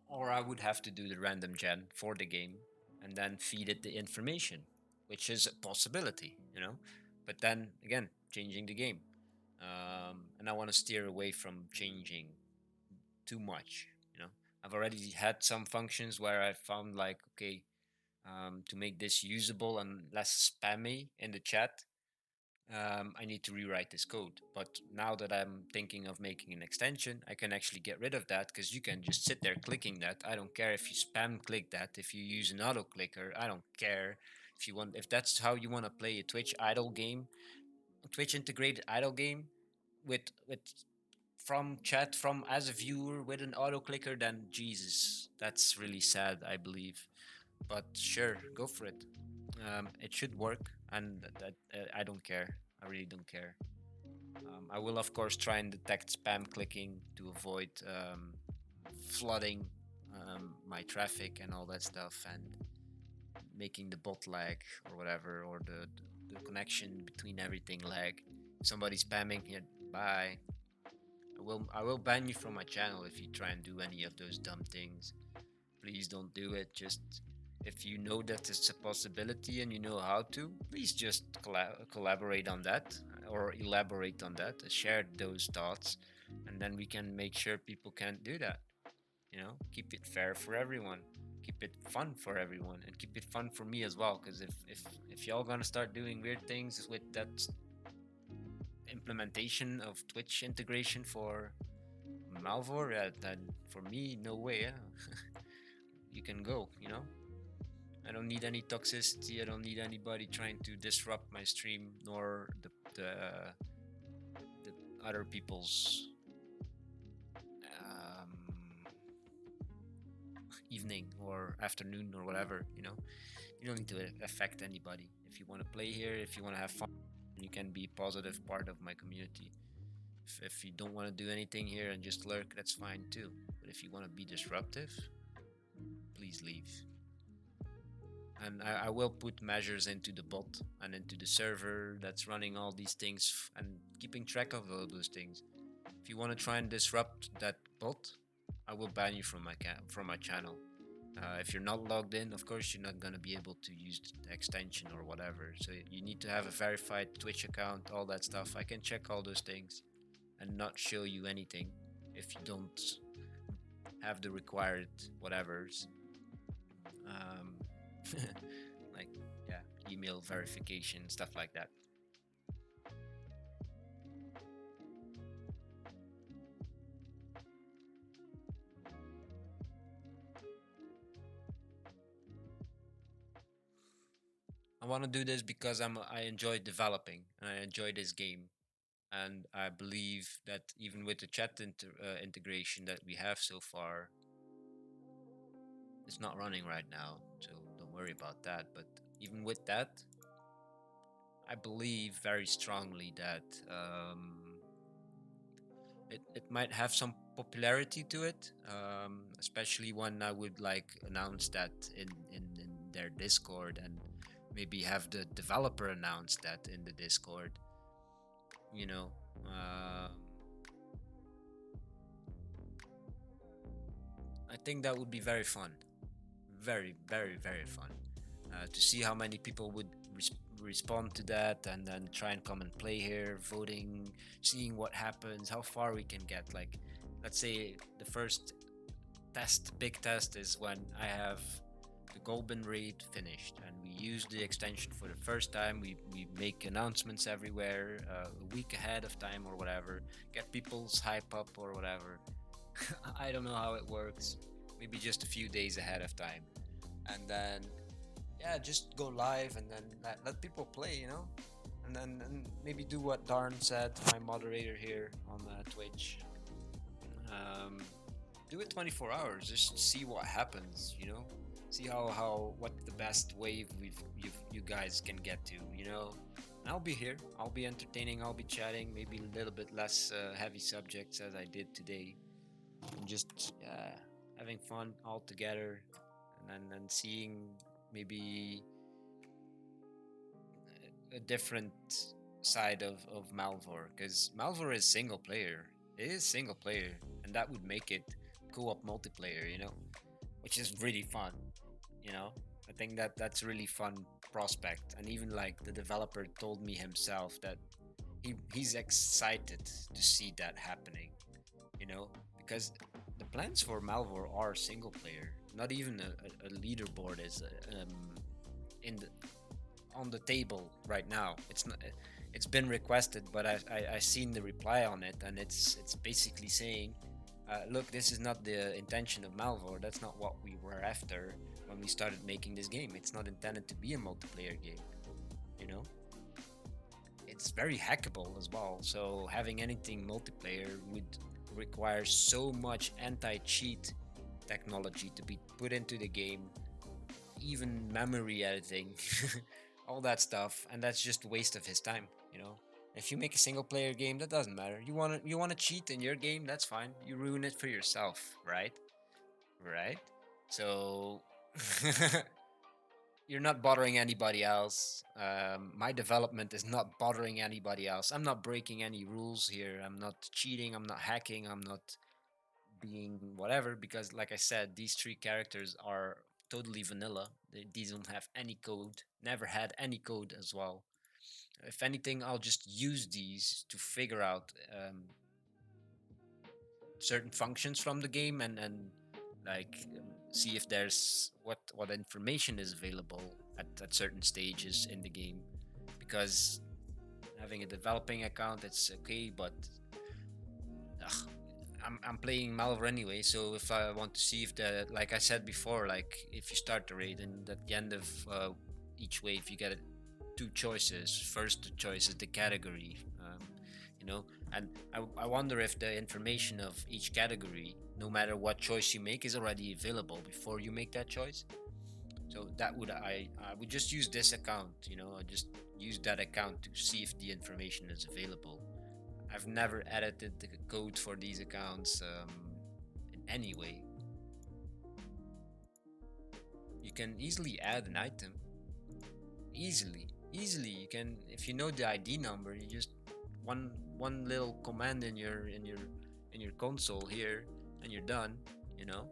Or I would have to do the random gen for the game and then feed it the information, which is a possibility. But then again, changing the game. And I want to steer away from changing too much. I've already had some functions where I found like, okay, to make this usable and less spammy in the chat, I need to rewrite this code. But now that I'm thinking of making an extension, I can actually get rid of that because you can just sit there clicking that. I don't care if you spam click that, if you use an auto clicker, I don't care. If that's how you want to play a Twitch idle game, a Twitch integrated idle game with from chat from as a viewer with an auto clicker, then Jesus, that's really sad, I believe. But sure, go for it. It should work, and I don't care. I really don't care. I will, of course, try and detect spam clicking to avoid flooding my traffic and all that stuff, and making the bot lag or whatever, or the connection between everything lag. Somebody spamming it. Bye. I will ban you from my channel if you try and do any of those dumb things. Please don't do it. Just if you know that it's a possibility and you know how to, please just collaborate on that or elaborate on that, share those thoughts, and then we can make sure people can't do that. Keep it fair for everyone, keep it fun for everyone, and keep it fun for me as well. Because if y'all gonna start doing weird things with that implementation of Twitch integration for Malvor, then for me, no way. Yeah. You can go. I don't need any toxicity. I don't need anybody trying to disrupt my stream, nor the other people's um, evening or afternoon or whatever. You don't need to affect anybody. If you want to play here, if you want to have fun, you can be a positive part of my community. If you don't want to do anything here and just lurk, that's fine too. But if you want to be disruptive, please leave. And I will put measures into the bot and into the server that's running all these things and keeping track of all those things. If you want to try and disrupt that bot, I will ban you from my channel. If you're not logged in, of course you're not gonna be able to use the extension or whatever. So you need to have a verified Twitch account, all that stuff. I can check all those things and not show you anything if you don't have the required whatevers. Um, like, yeah, email verification, stuff like that. I want to do this because I enjoy developing and I enjoy this game, and I believe that even with the chat integration that we have so far, it's not running right now, so don't worry about that. But even with that, I believe very strongly that it might have some popularity to it, especially when I would like announce that in their Discord, and maybe have the developer announce that in the Discord. You know, um, I think that would be very fun, very very very fun, to see how many people would respond to that, and then try and come and play here, voting, seeing what happens, how far we can get. Like, let's say the first big test is when I have the Golden Raid finished, and we used the extension for the first time. We make announcements everywhere a week ahead of time or whatever, get people's hype up or whatever. I don't know how it works. Maybe just a few days ahead of time, and then yeah, just go live and then let people play, and maybe do what Darn said, my moderator here on Twitch. Um, do it 24 hours. Just see what happens. See how what the best wave you guys can get to. And I'll be here. I'll be entertaining. I'll be chatting. Maybe a little bit less heavy subjects as I did today. And just having fun all together, and then seeing maybe a different side of Malvor, because Malvor is single player. It is single player, and that would make it co-op multiplayer, which is really fun. You know, I think that's really fun prospect, and even like the developer told me himself that he's excited to see that happening. Because the plans for Malvor are single player. Not even a leaderboard is in the on the table right now. It's not. It's been requested, but I seen the reply on it, and it's basically saying, look, this is not the intention of Malvor. That's not what we were after when we started making this game. It's not intended to be a multiplayer game. You know, it's very hackable as well. So having anything multiplayer would require so much anti-cheat technology to be put into the game, even memory editing, all that stuff, and that's just a waste of his time. If you make a single player game, that doesn't matter. You want to cheat in your game, that's fine. You ruin it for yourself, right? Right? So you're not bothering anybody else. My development is not bothering anybody else. I'm not breaking any rules here. I'm not cheating. I'm not hacking. I'm not being whatever, because like I said, these three characters are totally vanilla. These don't have any code, never had any code as well. If anything, I'll just use these to figure out certain functions from the game, and like see if there's what information is available at certain stages in the game. Because having a developing account, it's okay, but ugh, I'm playing Malware anyway, so if I want to see if like I said before, like if you start the raid and at the end of each wave you get two choices. First choice is the category, and I wonder if the information of each category, no matter what choice you make, is already available before you make that choice. So that would I would just use this account, I just use that account to see if the information is available. I've never edited the code for these accounts in any way. You can easily add an item. Easily. You can, if you know the ID number, you just one little command in your console here, and you're done. You know.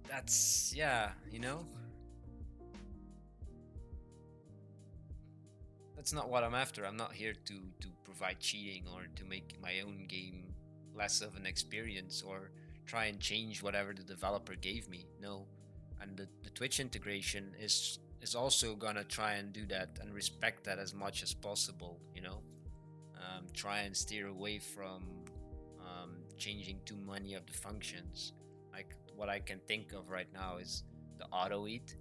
That's yeah. That's not what I'm after. I'm not here to provide cheating or to make my own game less of an experience or try and change whatever the developer gave me. No. And the Twitch integration is also gonna try and do that and respect that as much as possible. Try and steer away from changing too many of the functions. Like what I can think of right now is the auto eat.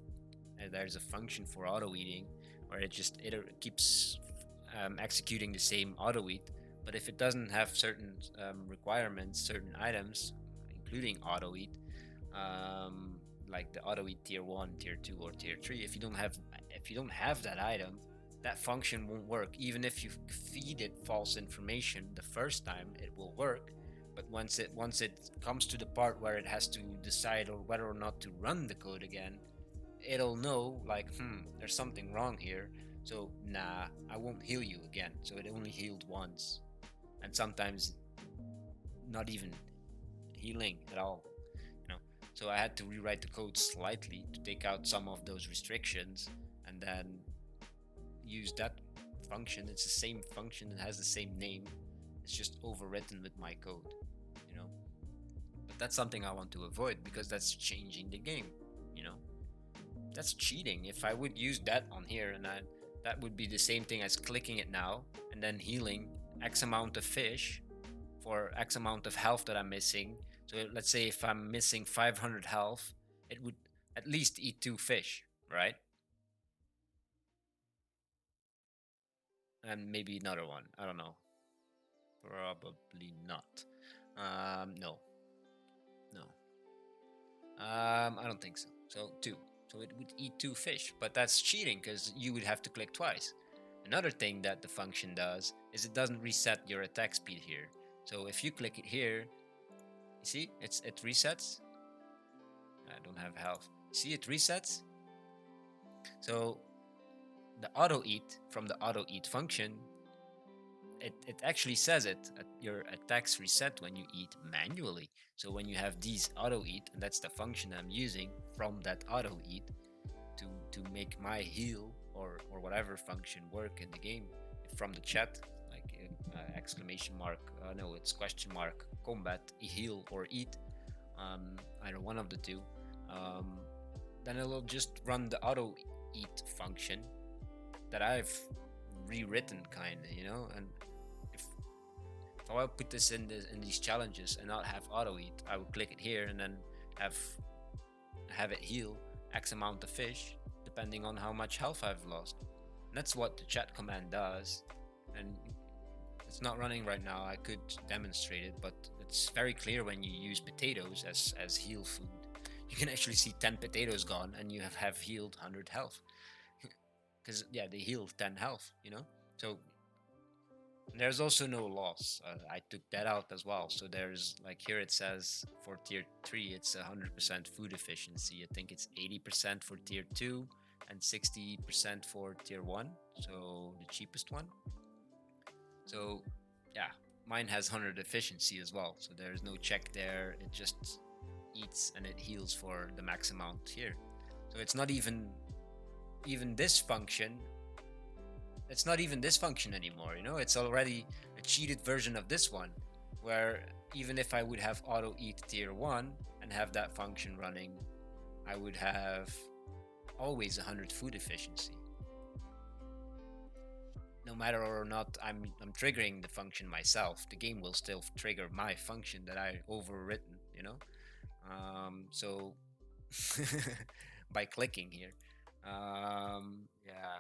And there's a function for auto eating where it keeps executing the same auto eat, but if it doesn't have certain requirements, certain items, including auto eat, like the auto eat tier 1, tier 2, or tier 3, if you don't have that item, that function won't work. Even if you feed it false information the first time, it will work. But once it comes to the part where it has to decide or whether or not to run the code again, it'll know like, there's something wrong here. So nah, I won't heal you again. So it only healed once, and sometimes not even healing at all. So I had to rewrite the code slightly to take out some of those restrictions, and then use that function. It's the same function, it has the same name, it's just overwritten with my code. But But that's something I want to avoid because that's changing the game, you know? That's cheating. If I would use that on here and that would be the same thing as clicking it now and then healing X amount of fish for X amount of health that I'm missing. So let's say if I'm missing 500 health, it would at least eat 2 fish, right? And maybe another one. I don't know. Probably not. No, no. I don't think so. So two. So it would eat 2 fish, but that's cheating because you would have to click twice. Another thing that the function does is it doesn't reset your attack speed here. So if you click it here, you see it resets. I don't have health. See, it resets. So the auto eat from the auto eat function, it actually says it. Your attacks reset when you eat manually. So when you have these auto eat, and that's the function I'm using from that auto eat to make my heal or whatever function work in the game from the chat, like exclamation mark, no, it's question mark combat heal or eat, either one of the two. Um, then it'll just run the auto eat function that I've rewritten, kind of, and if if I put this in these challenges and not have auto eat, I would click it here and then have have it heal X amount of fish depending on how much health I've lost. And that's what the chat command does. And it's not running right now. I could demonstrate it, but it's very clear when you use potatoes as heal food. You can actually see 10 potatoes gone and you have healed 100 health. Because, yeah, they heal 10 health, So there's also no loss. I took that out as well. So there's, like, here it says for tier 3, it's 100% food efficiency. I think it's 80% for tier 2 and 60% for tier 1. So the cheapest one. So, yeah, mine has 100 efficiency as well. So there's no check there. It just eats and it heals for the max amount here. So it's not even this function. It's not even this function anymore, It's already a cheated version of this one, where even if I would have auto eat tier 1 and have that function running, I would have always 100 food efficiency. No matter or not I'm triggering the function myself, the game will still trigger my function that I overwritten. So by clicking here, yeah,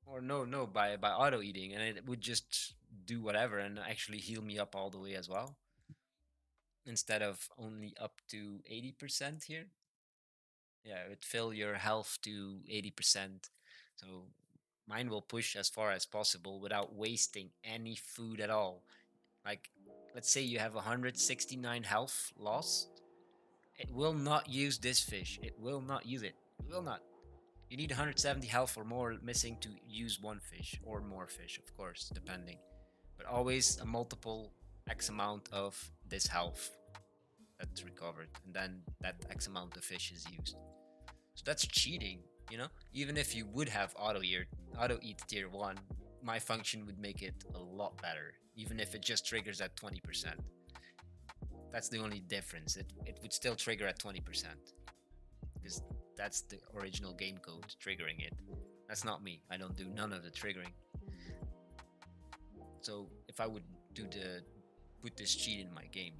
or no, by auto eating, and it would just do whatever and actually heal me up all the way as well, instead of only up to 80% here. Yeah, it would fill your health to 80%. So mine will push as far as possible without wasting any food at all. Like, let's say you have 169 health lost. It will not use this fish. It will not use it. It will not. You need 170 health or more missing to use one fish, or more fish, of course, depending. But always a multiple X amount of this health that's recovered, and then that X amount of fish is used. So that's cheating. Even if you would have auto eat tier 1, my function would make it a lot better, even if it just triggers at 20%. That's the only difference. It would still trigger at 20%, because that's the original game code triggering it. That's not me. I don't do none of the triggering. So if I would put this cheat in my game,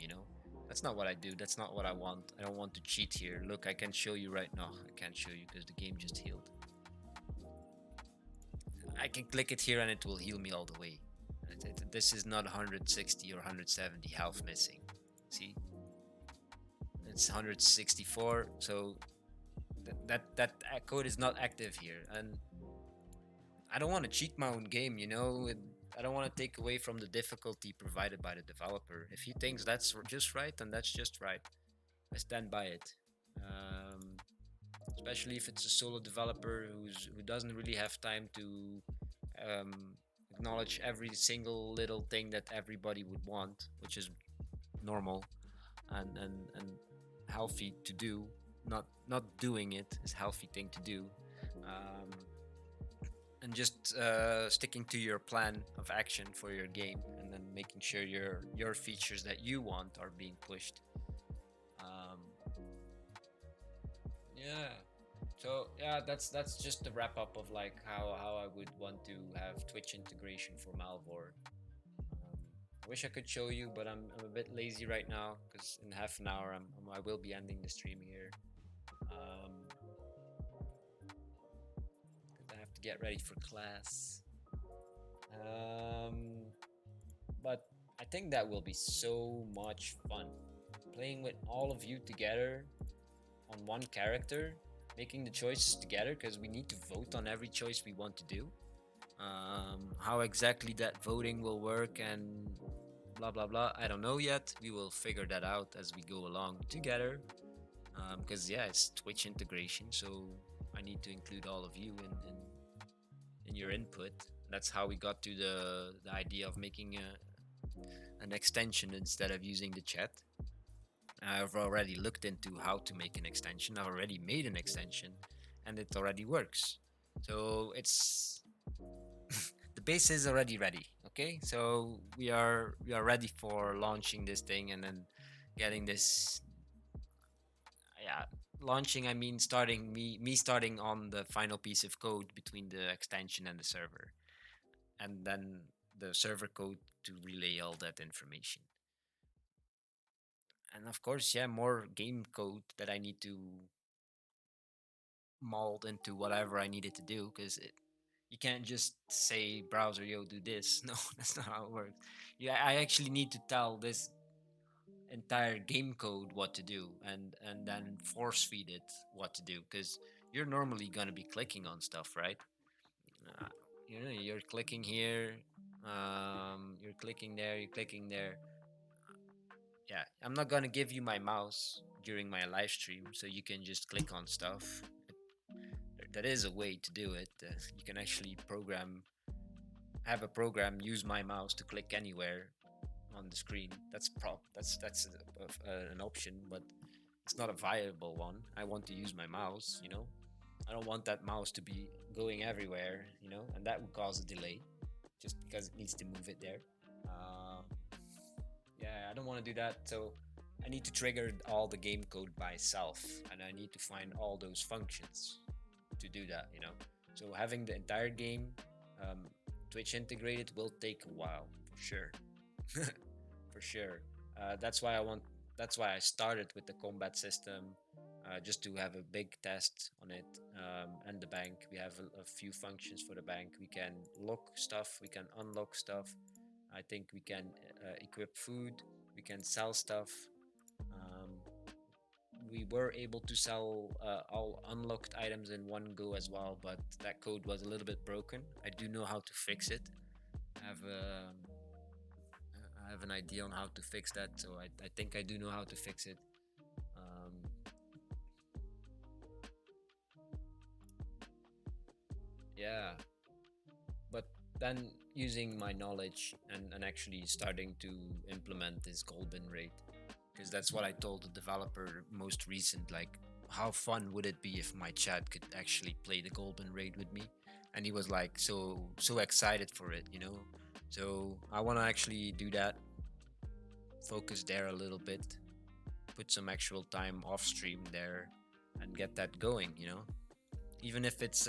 that's not what I do. That's not what I want. I don't want to cheat here. Look, I can show you right now. I can't show you because the game just healed. I can click it here and it will heal me all the way. This is not 160 or 170 health missing. See? It's 164. So that code is not active here, and I don't want to cheat my own game. I don't want to take away from the difficulty provided by the developer. If he thinks that's just right, then that's just right. I stand by it. Especially if it's a solo developer who doesn't really have time to um, acknowledge every single little thing that everybody would want, which is normal and healthy to do. Not doing it is a healthy thing to do. Um, and just sticking to your plan of action for your game, and then making sure your features that you want are being pushed. Yeah. So yeah, that's just the wrap up of like how I would want to have Twitch integration for Malvor. I wish I could show you, but I'm a bit lazy right now because in half an hour I will be ending the stream here. 'Cause I have to get ready for class. Um, but I think that will be so much fun playing with all of you together on one character, making the choices together because we need to vote on every choice we want to do. How exactly that voting will work and blah blah blah, I don't know yet. We will figure that out as we go along together. Because yeah, it's Twitch integration, so I need to include all of you in your input. That's how we got to the idea of making an extension instead of using the chat. I've already looked into how to make an extension. I've already made an extension, and it already works. So it's the base is already ready. Okay, so we are ready for launching this thing and then getting this. Yeah, launching. I mean, starting me starting on the final piece of code between the extension and the server, and then the server code to relay all that information. And of course, yeah, more game code that I need to mold into whatever I needed to do because you can't just say browser yo do this. No, that's not how it works. Yeah, I actually need to tell this entire game code what to do and then force feed it what to do because you're normally going to be clicking on stuff, right? uh, you're clicking here, you're clicking there, you're clicking there. Yeah, I'm not going to give you my mouse during my live stream so you can just click on stuff. That is a way to do it. You can actually have a program use my mouse to click anywhere on the screen. That's an option, but it's not a viable one. I want to use my mouse, you know. I don't want that mouse to be going everywhere, you know, and that would cause a delay just because it needs to move it there. Uh, yeah, I don't want to do that. So I need to trigger all the game code by itself, and I need to find all those functions to do that, you know. So having the entire game um, Twitch integrated will take a while for sure. For sure. That's why I want. That's why I started with the combat system, just to have a big test on it. And the bank, we have a few functions for the bank. We can lock stuff. We can unlock stuff. I think we can equip food. We can sell stuff. Um, we were able to sell all unlocked items in one go as well, but that code was a little bit broken. I do know how to fix it. I have I have an idea on how to fix that, so I think I do know how to fix it. Um, yeah, but then using my knowledge and actually starting to implement this golden rate, because that's what I told the developer most recent. Like, how fun would it be if my chat could actually play the golden raid with me? And he was like so excited for it, you know. So I want to actually do that, focus there a little bit, put some actual time off stream there, and get that going, you know. Even if it's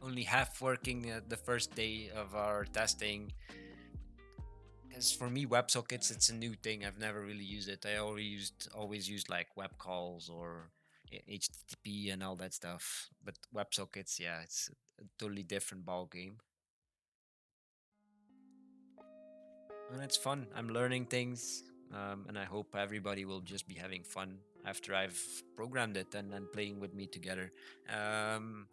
only half working the first day of our testing, because for me WebSockets it's a new thing. I've never really used it. I always used like web calls or HTTP and all that stuff. But WebSockets, yeah, it's a totally different ball game, and it's fun. I'm learning things, and I hope everybody will just be having fun after I've programmed it and then playing with me together. Um,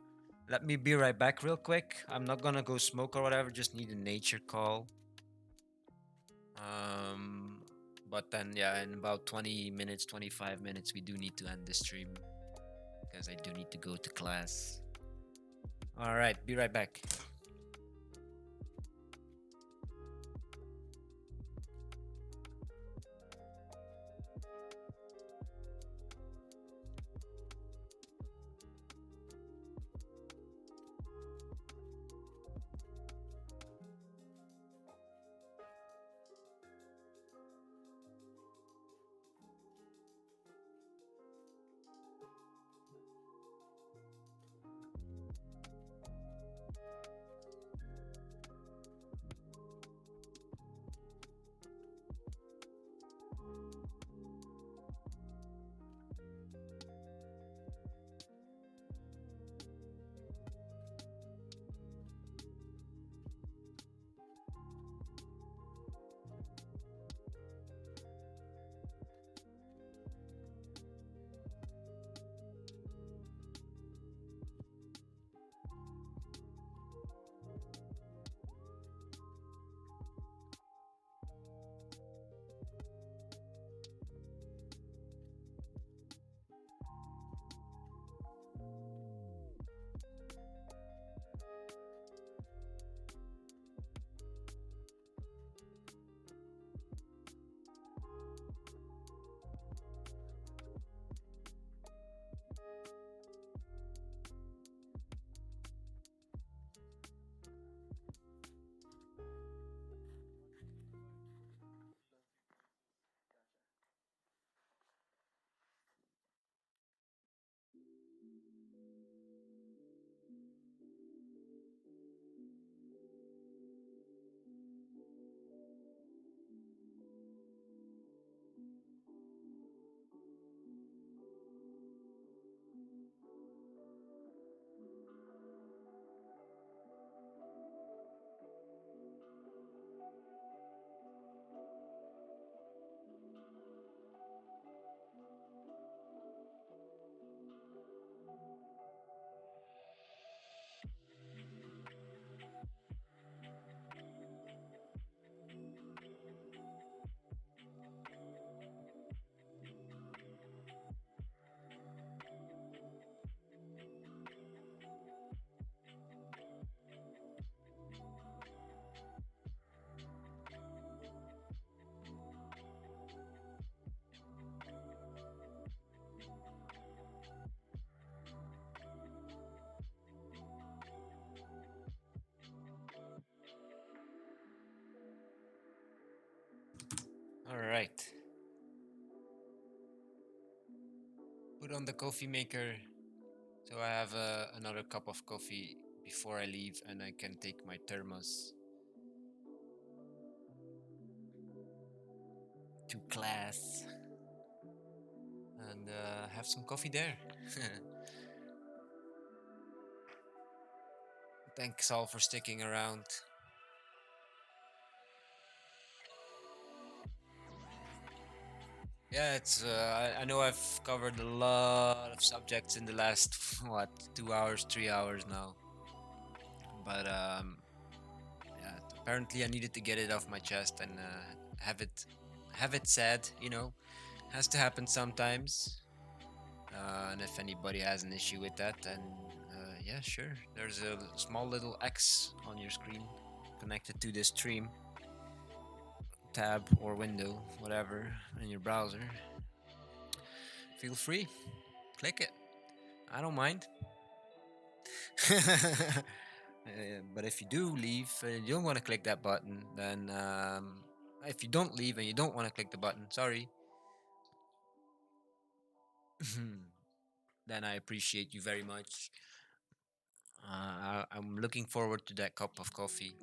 Let me be right back, real quick. I'm not gonna go smoke or whatever. Just need a nature call. Um, but then, yeah, in about 20 minutes, 25 minutes, we do need to end the stream because I do need to go to class. All right, be right back. right. Put on the coffee maker so I have another cup of coffee before I leave and I can take my thermos to class and have some coffee there. Thanks all for sticking around. Yeah, it's. I know I've covered a lot of subjects in the last what 2 hours, 3 hours now. But yeah, apparently I needed to get it off my chest and have it said. Has to happen sometimes. And if anybody has an issue with that, then yeah, sure. There's a small little X on your screen connected to this stream tab or window, whatever, in your browser. Feel free, click it. I don't mind. But if you do leave and you don't want to click that button, then if you don't leave and you don't want to click the button, sorry, then I appreciate you very much. I'm looking forward to that cup of coffee.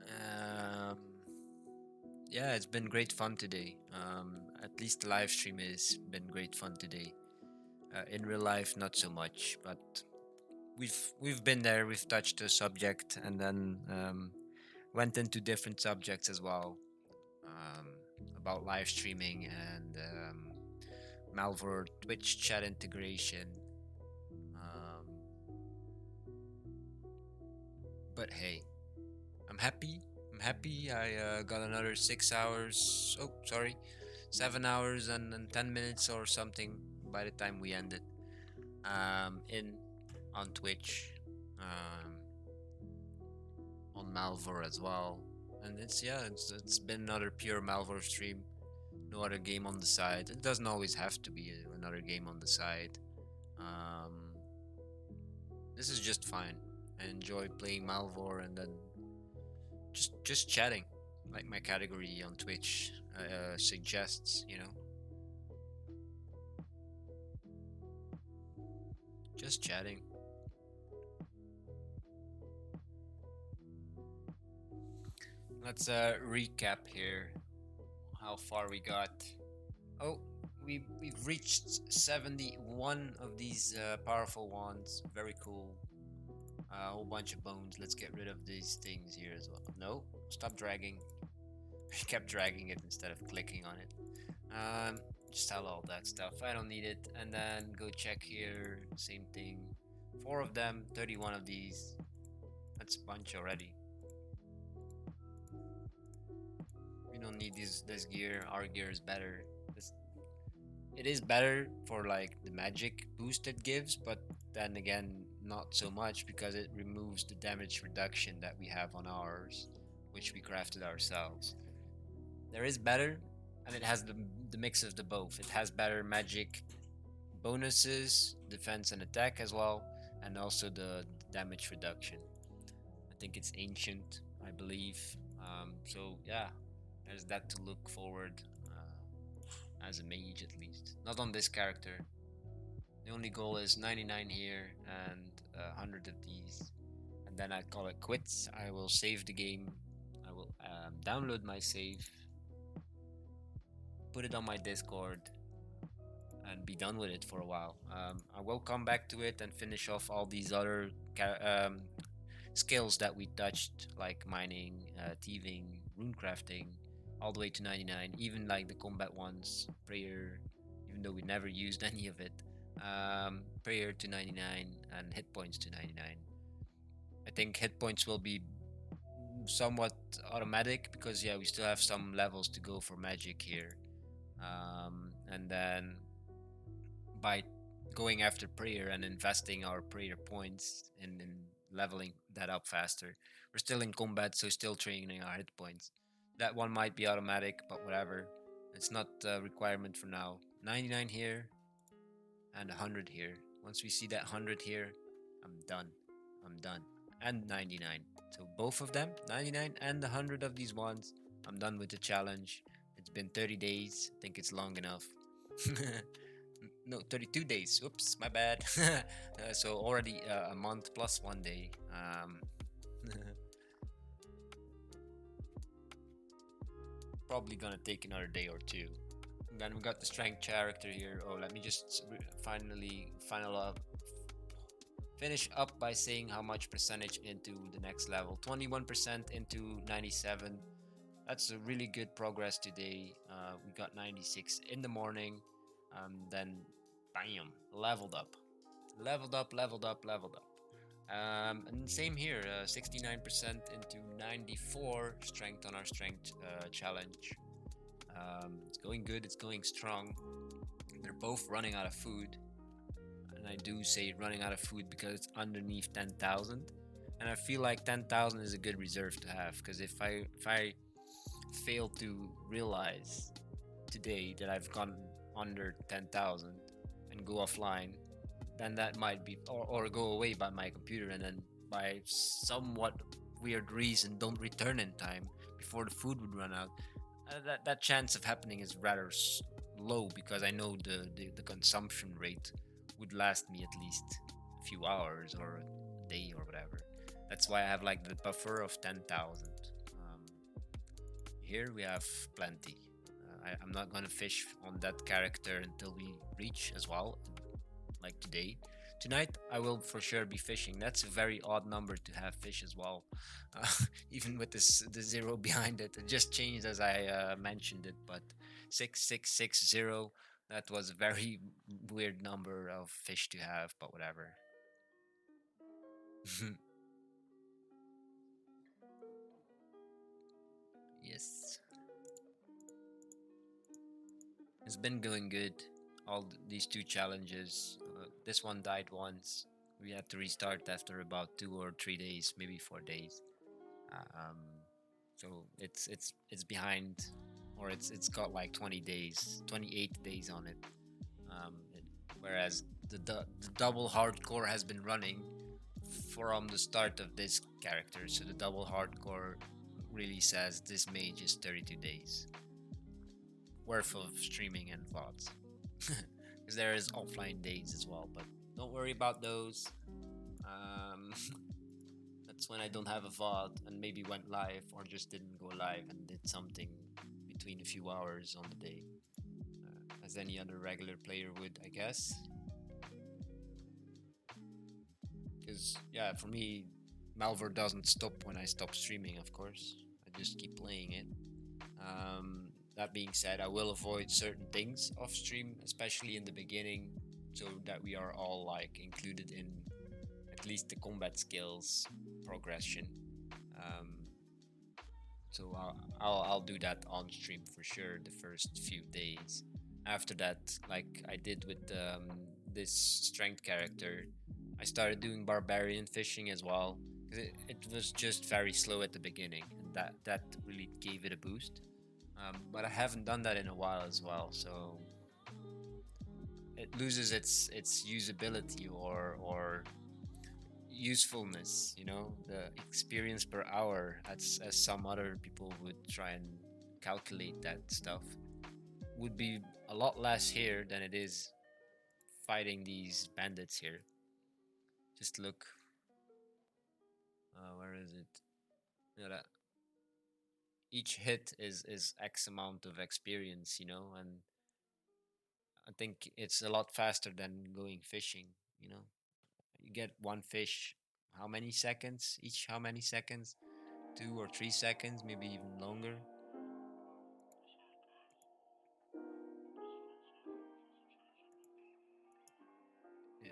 Um, yeah, it's been great fun today. At least the live stream has been great fun today. In real life, not so much, but we've been there. We've touched a subject and then went into different subjects as well, um, about live streaming and Melvor Twitch chat integration. Um, but hey, I'm happy. I'm happy. I got another 6 hours. Oh, sorry, 7 hours and 10 minutes or something by the time we ended. In on Twitch, on Malvor as well, and it's been another pure Malvor stream. No other game on the side. It doesn't always have to be another game on the side. Um, this is just fine. I enjoy playing Malvor and then just chatting, like my category on Twitch suggests. Just chatting. Let's recap here how far we got. Oh, we've reached 71 of these powerful wands. Very cool. A whole bunch of bones. Let's get rid of these things here as well. No, stop dragging. I kept dragging it instead of clicking on it. Just sell all that stuff. I don't need it. And then go check here. Same thing. 4 of them, 31 of these. That's a bunch already. We don't need this gear. Our gear is better. It is better for like the magic boost it gives, but then again, not so much because it removes the damage reduction that we have on ours, which we crafted ourselves. There is better, and it has the mix of the both. It has better magic bonuses, defense and attack as well, and also the damage reduction. I think it's ancient, I believe. So yeah, there's that to look forward as a mage at least. Not on this character. The only goal is 99 here and 100 of these. And then I call it quits. I will save the game. I will download my save, put it on my Discord, and be done with it for a while. I will come back to it and finish off all these other skills that we touched, like mining, thieving, rune crafting, all the way to 99, even like the combat ones, prayer, even though we never used any of it. Prayer to 99 and hit points to 99. I think hit points will be somewhat automatic because yeah, we still have some levels to go for magic here. And then by going after prayer and investing our prayer points in leveling that up faster. We're still in combat, so still training our hit points. That one might be automatic, but whatever. It's not a requirement for now. 99 here and 100 here. Once we see that 100 here, I'm done. I'm done. and 99. So both of them, 99 and 100 of these ones, I'm done with the challenge. It's been 30 days. I think it's long enough. No, 32 days. Oops, my bad. So already a month plus 1 day. Probably gonna take another day or two. And then we got the strength character here. Oh, let me just finally finish up by saying how much percentage into the next level. 21% into 97. That's a really good progress today. We got 96 in the morning. Then, bam, leveled up. Leveled up, leveled up, leveled up. And same here, 69% into 94 strength on our strength challenge. It's going good, it's going strong. They're both running out of food, and I do say running out of food because it's underneath 10,000, and I feel like 10,000 is a good reserve to have, because if I fail to realize today that I've gone under 10,000 and go offline, then that might be, or go away by my computer, and then by somewhat weird reason don't return in time before the food would run out. That chance of happening is rather low, because I know the consumption rate would last me at least a few hours or a day or whatever. That's why I have like the buffer of 10,000. Um, Here we have plenty. I'm not gonna fish on that character until we reach as well, like today. Tonight I will for sure be fishing. That's a very odd number to have fish as well, uh, even with the zero behind it. It just changed as I mentioned it, but 6660. That was a very weird number of fish to have, but whatever. Yes, it's been going good. All these two challenges. This one died once. We had to restart after about 2 or 3 days, maybe 4 days. Um, so it's behind, or it's got like 20 days, 28 days on it. It whereas the double hardcore has been running from the start of this character. So the double hardcore really says this mage is 32 days worth of streaming and VODs. Because there is offline days as well, but don't worry about those. Um, that's when I don't have a VOD and maybe went live or just didn't go live and did something between a few hours on the day, as any other regular player would, I guess. Because, yeah, for me, Melvor doesn't stop when I stop streaming, of course. I just keep playing it. That being said, I will avoid certain things off stream, especially in the beginning, so that we are all like included in at least the combat skills progression. Um, so I'll do that on stream for sure the first few days. After that, like I did with this strength character, I started doing barbarian fishing as well, because it was just very slow at the beginning, and that really gave it a boost. But I haven't done that in a while as well, so it loses its usability or usefulness. You know, the experience per hour, as some other people would try and calculate that stuff, would be a lot less here than it is fighting these bandits here. Just look, where is it? You know, that each hit is X amount of experience, and I think it's a lot faster than going fishing. You know, you get one fish, how many seconds? Each how many seconds? 2 or 3 seconds, maybe even longer. Yeah.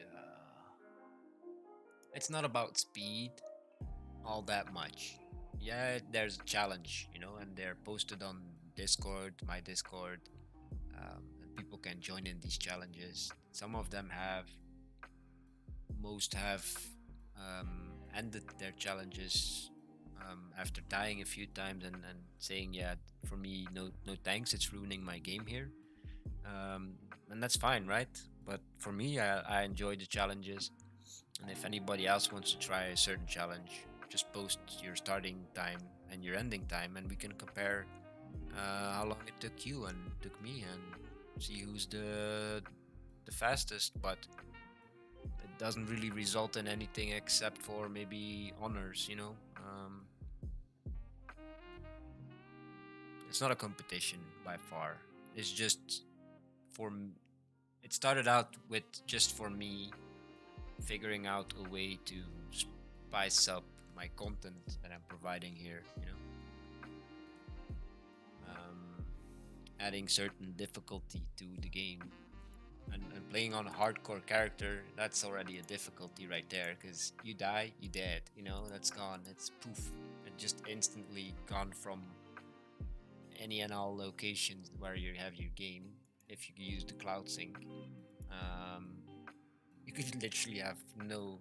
It's not about speed all that much. Yeah, there's a challenge, and they're posted on Discord, my Discord, and people can join in these challenges. Some of them have, most have ended their challenges after dying a few times and saying, yeah, for me, no, no thanks, it's ruining my game here. And that's fine, right? But for me, I enjoy the challenges. And if anybody else wants to try a certain challenge, just post your starting time and your ending time, and we can compare how long it took you and took me, and see who's the fastest. But it doesn't really result in anything except for maybe honors, you know. It's not a competition by far. It's just for. It started out with just for me figuring out a way to spice up my content that I'm providing here. Um, Adding certain difficulty to the game, and playing on a hardcore character, that's already a difficulty right there, because you die, you dead, that's gone, it's poof, it just instantly gone from any and all locations where you have your game. If you use the cloud sync, um, you could literally have no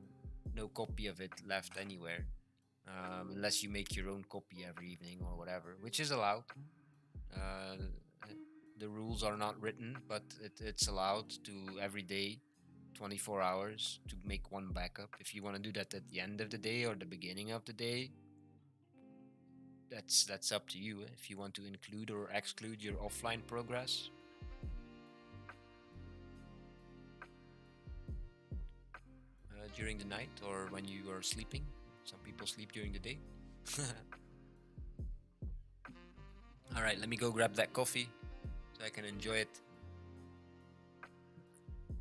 copy of it left anywhere, unless you make your own copy every evening or whatever, which is allowed. uh, the rules are not written, but it's allowed to every day, 24 hours, to make one backup. If you want to do that at the end of the day or the beginning of the day, that's up to you. If you want to include or exclude your offline progress, during the night or when you are sleeping. Some people sleep during the day. All right, let me go grab that coffee so I can enjoy it,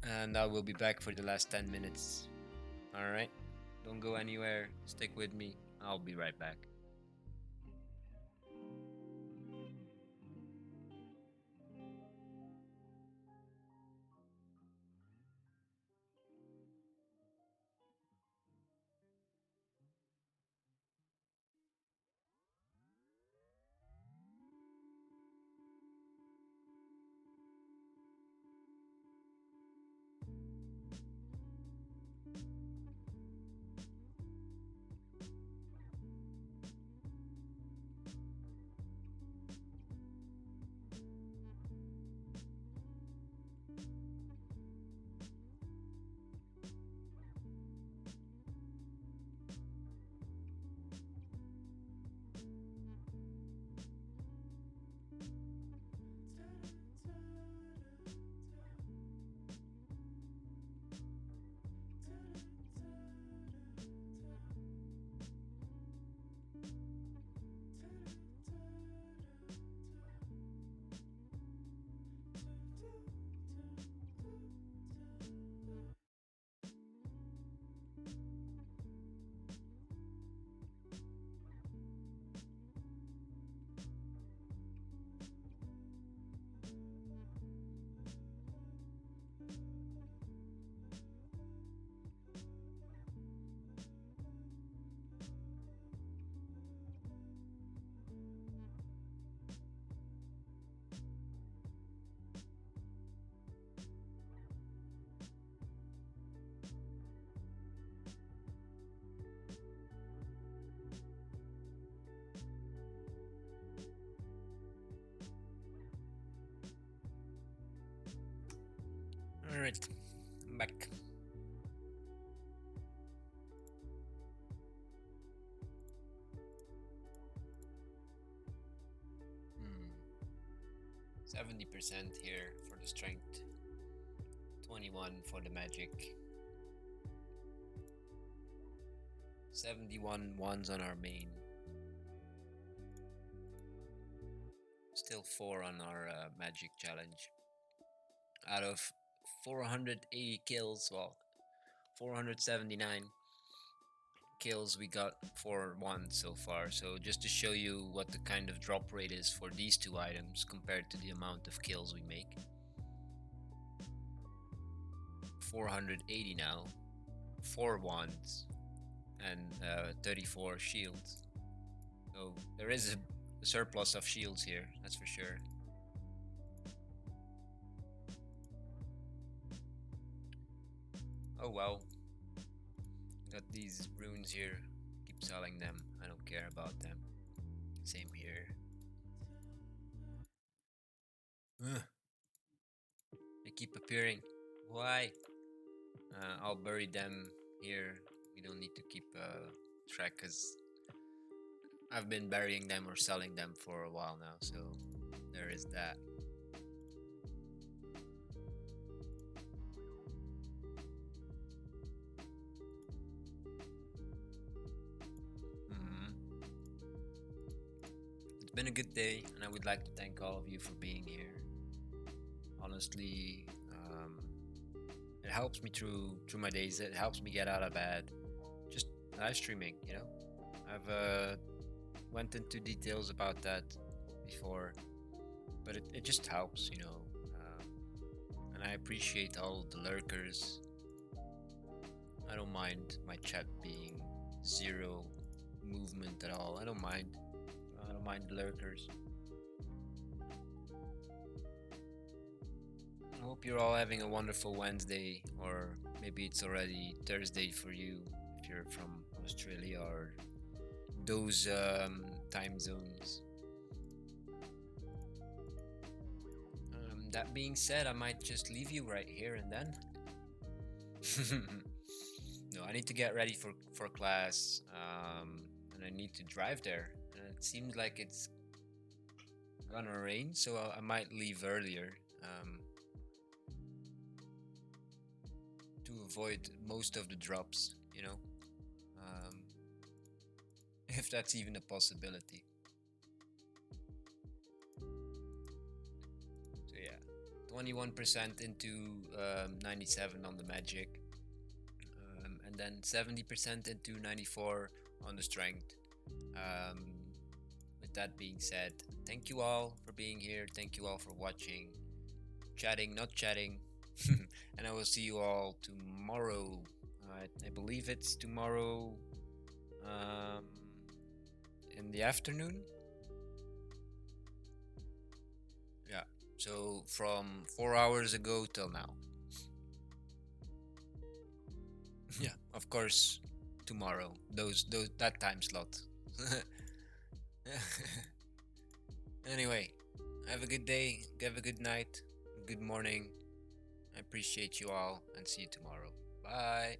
and I will be back for the last 10 minutes. All right, don't go anywhere. Stick with me. I'll be right back. All right, I'm back. Hmm. 70% here for the strength, 21 for the magic, 71 ones on our main, still 4 on our magic challenge. Out of 480 kills, well, 479 kills, we got 4 1 so far. So just to show you what the kind of drop rate is for these two items compared to the amount of kills we make. 480 now, 4 ones, and 34 shields. So there is a surplus of shields here, that's for sure. Oh well, got these runes here. Keep selling them. I don't care about them. Same here. Ugh, they keep appearing. Why? I'll bury them here. We don't need to keep track because I've been burying them or selling them for a while now. So there is that. Mhm. It's been a good day, and I would like to thank all of you for being here. Honestly, it helps me through my days. It helps me get out of bed. Just live streaming, you know. I've went into details about that before, but it just helps, you know. And I appreciate all the lurkers. I don't mind my chat being zero movement at all. I don't mind. I don't mind the lurkers. I hope you're all having a wonderful Wednesday, or maybe it's already Thursday for you if you're from Australia or those time zones. That being said, I might just leave you right here and then. No, I need to get ready for class, and I need to drive there. And it seems like it's gonna rain, so I might leave earlier to avoid most of the drops. You know, um, if that's even a possibility. So yeah, 21% into 97 on the magic, and then 70% into 94 on the strength. Um, with that being said, thank you all for being here. Thank you all for watching, chatting, not chatting. And I will see you all tomorrow. I believe it's tomorrow um, in the afternoon. Yeah. So from 4 hours ago till now. Yeah, of course, tomorrow. Those that time slot. Anyway, have a good day, have a good night, good morning. I appreciate you all and see you tomorrow. Bye.